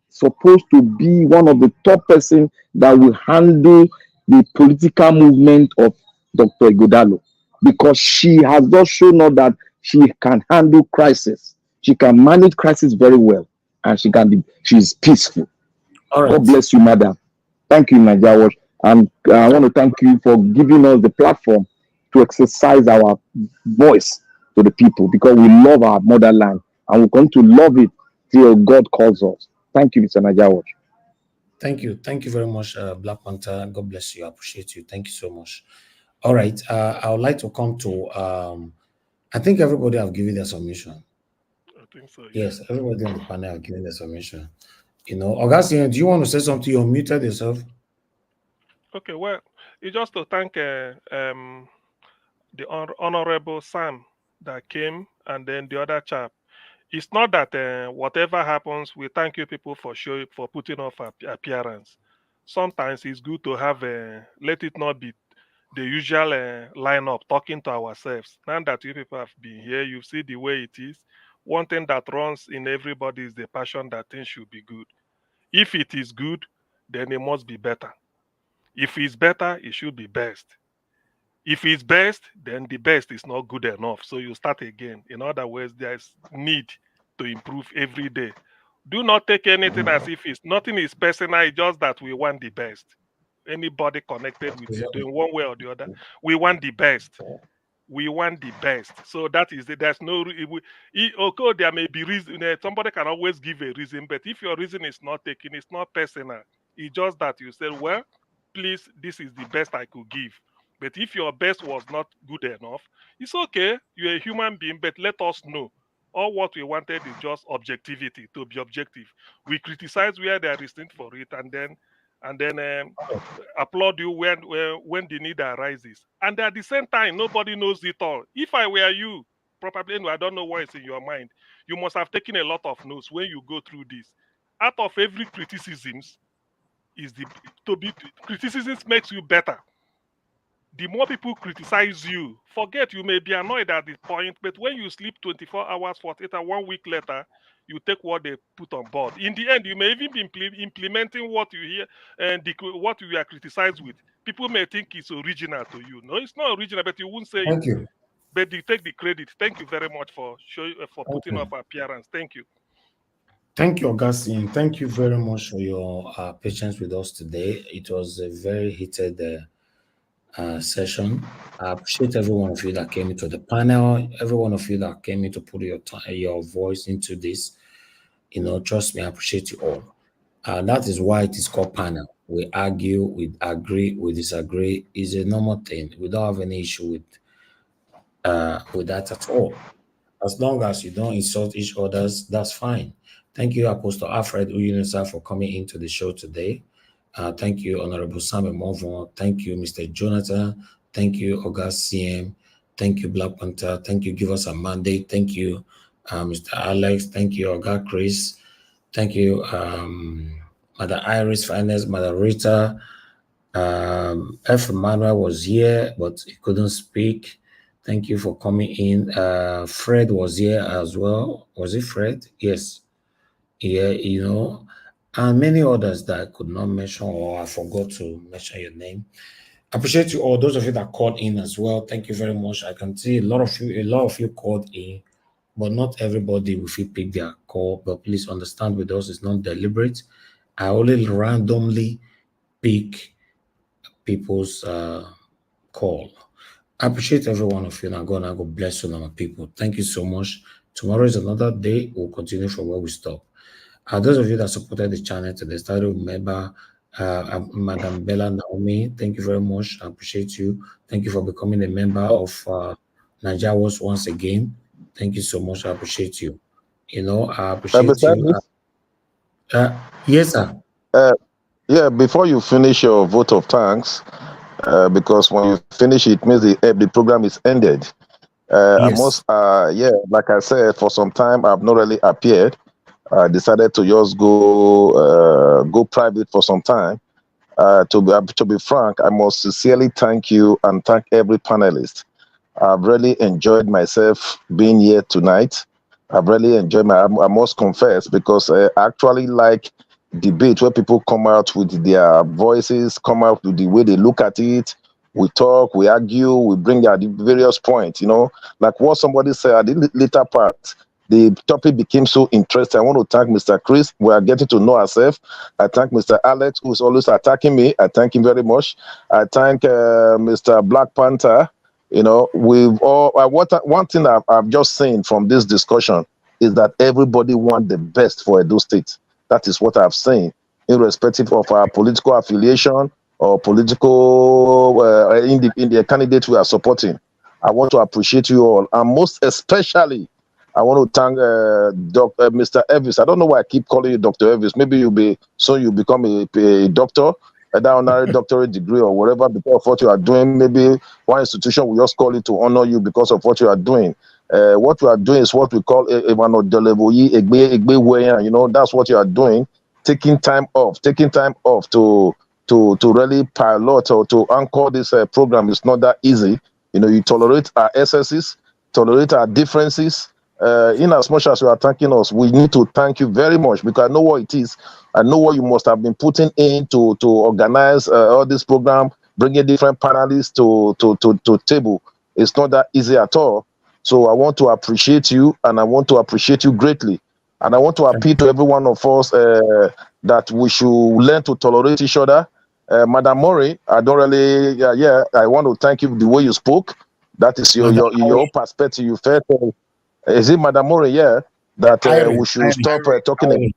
supposed to be one of the top person that will handle the political movement of Dr. Ighodalo, because she has just shown us that she can handle crisis. She can manage crisis very well, and she's peaceful. All right. God bless you, madam. Thank you, Niger. And I want to thank you for giving us the platform to exercise our voice to the people, because we love our motherland and we're going to love it till God calls us. Thank you, Mr. Niger. Thank you. Thank you very much, Black Panther. God bless you. I appreciate you. Thank you so much. All right. I would like to come to, I think everybody have given their submission. I think so, yeah. Yes, everybody on the panel have given their submission. You know, Augustine, do you want to say something? You unmuted yourself. Okay, well, it's just to thank the Honorable Sam that came, and then the other chap. It's not that whatever happens, we thank you people for putting off appearance. Sometimes it's good to have let it not be the usual lineup talking to ourselves. Now that you people have been here, you see the way it is. One thing that runs in everybody is the passion that things should be good. If it is good, then it must be better. If it's better, it should be best. If it's best, then the best is not good enough. So you start again. In other words, there's need to improve every day. Do not take anything as if it's nothing is personal, it's just that we want the best. Anybody connected with you doing one way or the other, we want the best. We want the best. So that is it. There's no okay, there may be reason. Somebody can always give a reason, but if your reason is not taken, it's not personal. It's just that you said, well, please, this is the best I could give. But if your best was not good enough, it's okay. You're a human being, but let us know. All what we wanted is just objectivity, to be objective. We criticize where there is need for it, and then applaud you when the need arises. And at the same time, nobody knows it all. If I were you, probably, I don't know what is in your mind, you must have taken a lot of notes when you go through this. Out of every criticisms, criticisms makes you better. The more people criticize you, forget you may be annoyed at the point, but when you sleep 24 hours, 48 hours, 1 week later, you take what they put on board. In the end, you may even be implementing what you hear and what you are criticized with. People may think it's original to you. No, it's not original, but you won't say Thank it. you. But you take the credit. Thank you very much for putting off appearance. Thank you. Thank you, Augustine. Thank you very much for your patience with us today. It was a very heated session. I appreciate every one of you that came into the panel, every one of you that came in to put your voice into this. Trust me, I appreciate you all. That is why it is called panel. We argue, we agree, we disagree. It's a normal thing. We don't have any issue with that at all. As long as you don't insult each other, that's fine. Thank you, Apostle Alfred Uyunisa, for coming into the show today. Thank you, Honorable Samuel Morvon. Thank you, Mr. Jonathan. Thank you, August CM. Thank you, Black Panther. Thank you, Give Us a Mandate. Thank you, Mr. Alex. Thank you, August Chris. Thank you, Mother Iris Finance, Mother Rita. F. Emmanuel was here, but he couldn't speak. Thank you for coming in. Fred was here as well. Was it Fred? Yes. Yeah, and many others that I could not mention or I forgot to mention your name. I appreciate you all. Those of you that called in as well. Thank you very much. I can see a lot of you called in, but not everybody will pick their call. But please understand with us, it's not deliberate. I only randomly pick people's call. I appreciate every one of you. Now God bless you, my people. Thank you so much. Tomorrow is another day. We'll continue from where we stop. Those of you that supported the channel today, started with member Madam Bella Naomi. Thank you very much. I appreciate you. Thank you for becoming a member of Nigeria once again. Thank you so much. I appreciate you. I appreciate you. Yes, sir. Yeah, before you finish your vote of thanks, because when you finish it means the program is ended. Yes. Like I said, for some time I've not really appeared. I decided to just go private for some time. To be frank, I must sincerely thank you and thank every panelist. I've really enjoyed myself being here tonight. I've really enjoyed I must confess, because I actually like debate where people come out with their voices, come out with the way they look at it. We talk, we argue, we bring out the various points, like what somebody said at the later part. The topic became so interesting. I want to thank Mr. Chris. We are getting to know ourselves. I thank Mr. Alex, who's always attacking me. I thank him very much. I thank Mr. Black Panther. We've all one thing I've just seen from this discussion is that everybody wants the best for Edo State. That is what I've seen, irrespective of our political affiliation or political in the candidate we are supporting. I want to appreciate you all, and most especially, I want to thank Mr. Elvis. I don't know why I keep calling you Dr. Elvis. Maybe you become a doctor, an honorary doctorate degree or whatever, because of what you are doing. Maybe one institution will just call you to honor you because of what you are doing. What you are doing is what we call that's what you are doing. Taking time off to really pilot or to anchor this program is not that easy. You tolerate our excesses, tolerate our differences. In as much as you are thanking us, we need to thank you very much, because I know what it is. I know what you must have been putting in to organize all this program, bringing different panelists to table. It's not that easy at all. So I want to appreciate you, and I want to appreciate you greatly. And I want to appeal to every one of us that we should learn to tolerate each other. Madam Murray, I don't really, I want to thank you the way you spoke. That is your perspective. You felt, is it Madam Murray? Yeah, that we should stop talking.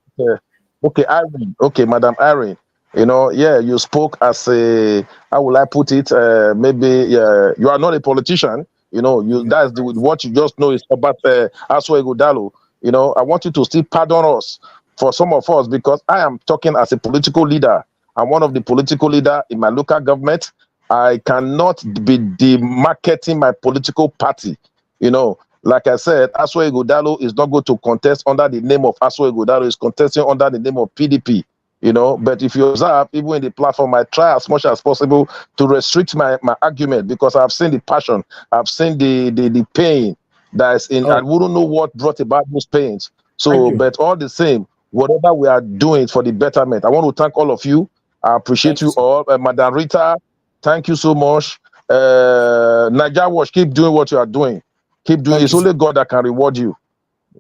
Okay, Irene. Okay, Madam Irene. You know, yeah, you spoke as a, how will I put it? Maybe you are not a politician. You know, that's what you just know is about Aswa Ighodalo. You know, I want you to still pardon us for some of us, because I am talking as a political leader. I'm one of the political leader in my local government. I cannot be demarketing my political party. You know, like I said, Aswa Ighodalo is not going to contest under the name of Aswa Ighodalo. Is contesting under the name of PDP. You know, but if you observe, even in the platform, I try as much as possible to restrict my argument, because I've seen the passion, I've seen the pain that is in. I wouldn't know what brought about those pains. So, but all the same, whatever we are doing for the betterment, I want to thank all of you. I appreciate you all. Madam Rita, thank you so much. Naija Watch, keep doing what you are doing. Keep doing. It's only God that can reward you.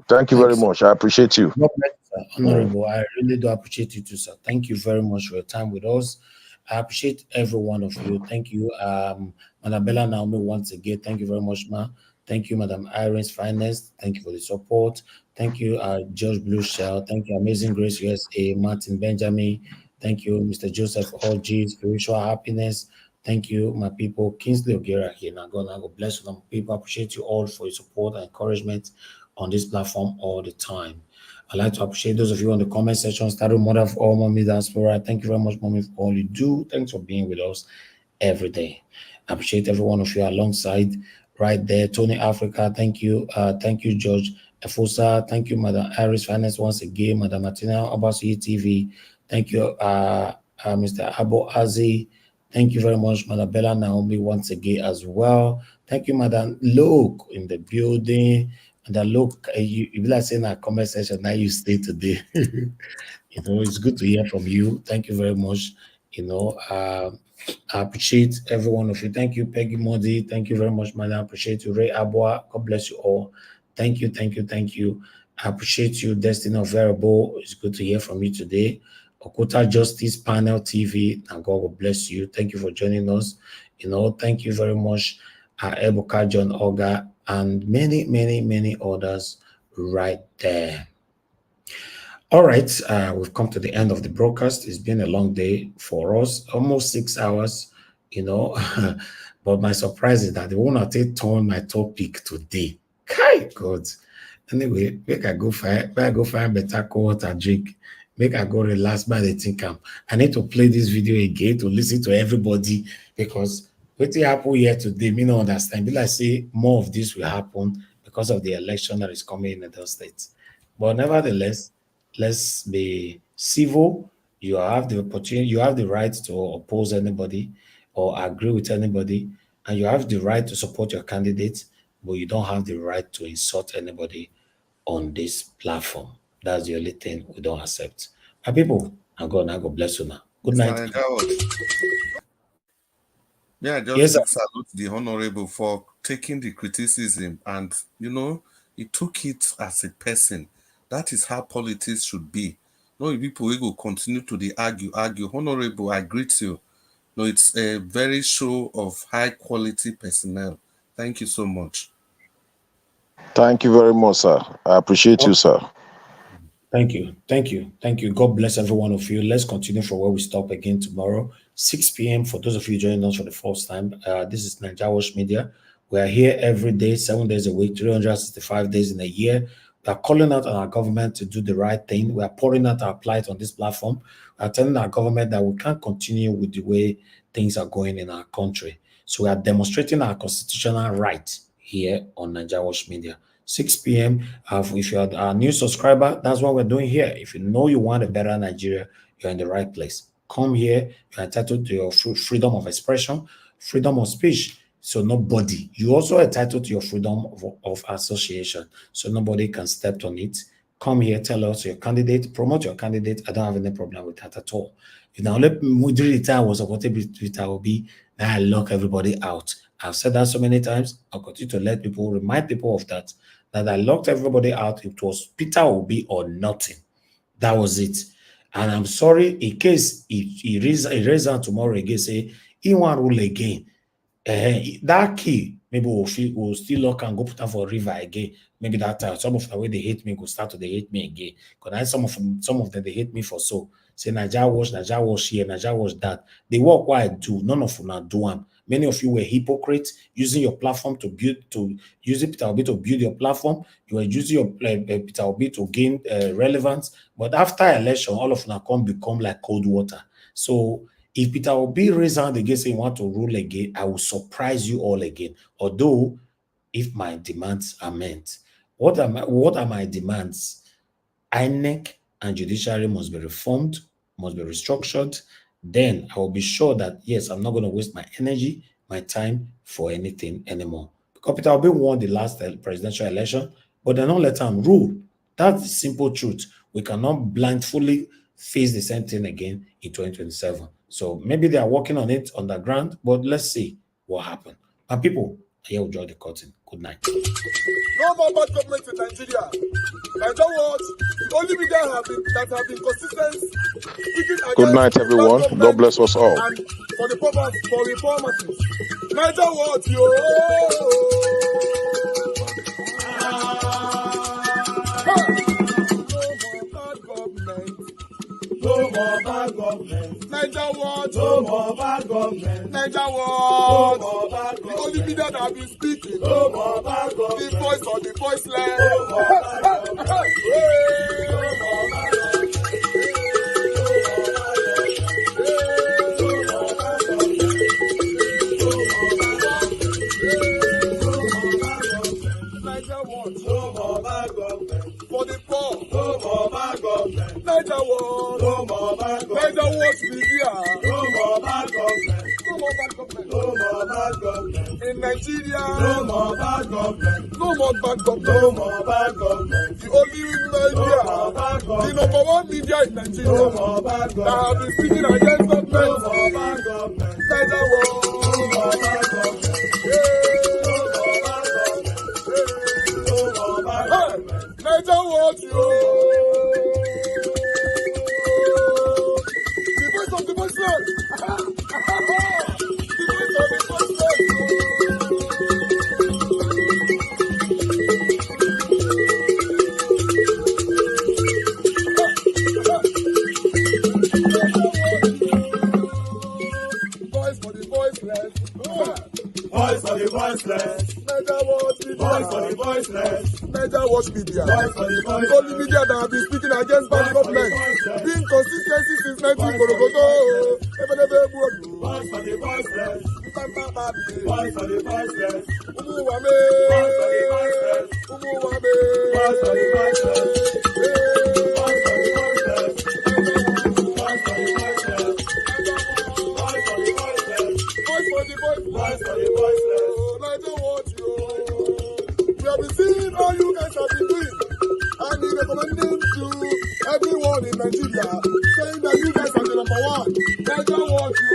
Thank you very much. I appreciate you. Honorable, I really do appreciate you too, sir. Thank you very much for your time with us. I appreciate every one of you. Thank you, Madam Bella Naomi, once again. Thank you very much, ma. Thank you, Madam Iris Finest. Thank you for the support. Thank you, George Blue Shell. Thank you, Amazing Grace USA, Martin Benjamin. Thank you, Mr. Joseph Orji, Spiritual Happiness. Thank you, my people. Kingsley Ogera here. Now, God bless you. People, appreciate you all for your support and encouragement on this platform all the time. I'd like to appreciate those of you on the comment section. Starting mother of all Mommy Diaspora. Thank you very much, Mommy, for all you do. Thanks for being with us every day. I appreciate every one of you alongside right there. Tony Africa, thank you. Thank you, George Efosa. Thank you, Madam Iris Finance once again. Madam Martina Obasi TV. Thank you, Mr. Abo Azi. Thank you very much, Madam Bella Naomi, once again as well. Thank you, Madam Luke in the building. And then look, you like saying our comment section, now you stay today. You know, it's good to hear from you. Thank you very much. You know, I appreciate every one of you. Thank you, Peggy Modi. Thank you very much, madam. I appreciate you, Ray Abua. God bless you all. Thank you, thank you, thank you. I appreciate you, Destiny of Variable. It's good to hear from you today. Okota Justice Panel TV, and God will bless you. Thank you for joining us. You know, thank you very much, Ebuka John Oga, and many, many, many others right there. All right, we've come to the end of the broadcast. It's been a long day for us, almost 6 hours, you know. But my surprise is that they won't have turn my topic today. Kai God. Anyway, make I go find better cold water drink. Make I go relax by the think I need to play this video again to listen to everybody, because what happen here today, me not understand. Be like say more of this will happen because of the election that is coming in the states. But nevertheless, let's be civil. You have the opportunity, you have the right to oppose anybody or agree with anybody, and you have the right to support your candidate, but you don't have the right to insult anybody on this platform. That's the only thing we don't accept. My people, and God bless you now. Good night. Yeah, just to salute the honorable for taking the criticism, and you know, he took it as a person. That is how politics should be. No, people will continue to argue. Honorable, I greet you. No, it's a very show of high quality personnel. Thank you so much. Thank you very much, sir. I appreciate you, sir. Thank you. Thank you. Thank you. God bless every one of you. Let's continue from where we stop again tomorrow, 6 p.m. For those of you joining us for the first time, this is Naija Watch Media. We are here every day, 7 days a week, 365 days in a year. We are calling out on our government to do the right thing. We are pouring out our plight on this platform. We are telling our government that we can't continue with the way things are going in our country. So we are demonstrating our constitutional right here on Naija Watch Media. 6 p.m. If you're a new subscriber, that's what we're doing here. If you know you want a better Nigeria, you're in the right place. Come here. You're entitled to your freedom of expression, freedom of speech. So nobody, you also entitled to your freedom of association. So nobody can step on it. Come here, tell us your candidate, promote your candidate. I don't have any problem with that at all. If now let me during the time I was supported with Obi, now I lock everybody out. I've said that so many times. I'll continue to let people remind people of that. That I locked everybody out. It was Peter Obi or nothing. That was it. And I'm sorry, in case he raise out tomorrow again, say he want rule again. That key, maybe we'll still lock and go put them for river again. Maybe that time some of the way they hate me go start to they hate me again. Because some of them they hate me for so. Say Naija wash here, Naija wash that. The work what I do, none of them do them. Many of you were hypocrites using your platform using Peter Obi to build your platform. You were using your Peter Obi to gain relevance. But after election, all of them come become like cold water. So if Peter Obi raise hand again saying want to rule again, I will surprise you all again. Although, if my demands are met, what are my demands? INEC and judiciary must be reformed, must be restructured. Then I will be sure that yes, I'm not going to waste my energy, my time for anything anymore. Because Peter Obi won the last presidential election, but they don't let him rule. That's the simple truth. We cannot blindly face the same thing again in 2027. So maybe they are working on it underground, but let's see what happens. And people, here will draw the curtain. Good night. No more bad government in Nigeria. Nigeria what? The only media that have been consistent speaking Good against night, bad everyone. government God bless us all. and for the reformers. Nigeria what? Yo! No more bad government. Naija what? No more bad government. Naija what? No more bad government. The only media that have been speaking. No more bad government. The voice of the voiceless. No more bad government. No more bad government. Naija what? No more bad government. For the poor. No more bad government. Naija what? No more bad government. Naija what media? No more bad government. No more bad government. No more bad government. In Nigeria. No more bad government. No more bad government. No more bad government. The only media. No more bad government. The number one media in Nigeria. No more bad government. That have been speaking against government. No more bad government. Naija what? No more bad government. Naija what you? The voice of the voiceless. The voice of the voiceless. Voice for the voiceless. Voice for the voiceless. Naija what media? Voice for the voiceless. Naija what media? Voice for the voiceless. The only media that have been speaking against bad government. Being consistency since 1944. Voice for the voiceless. Voice for the voiceless. Umuwame. Voice for the voiceless. Umuwame. Voice for the voiceless. Voice for the voiceless. Voice for the voiceless. Voice for the voiceless. Voice for the voiceless. Voice for the voiceless. Naija what you? We have been seeing all you guys have been doing, and he recommending to everyone in Nigeria, saying that you guys are the number one. Naija what you?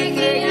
Eke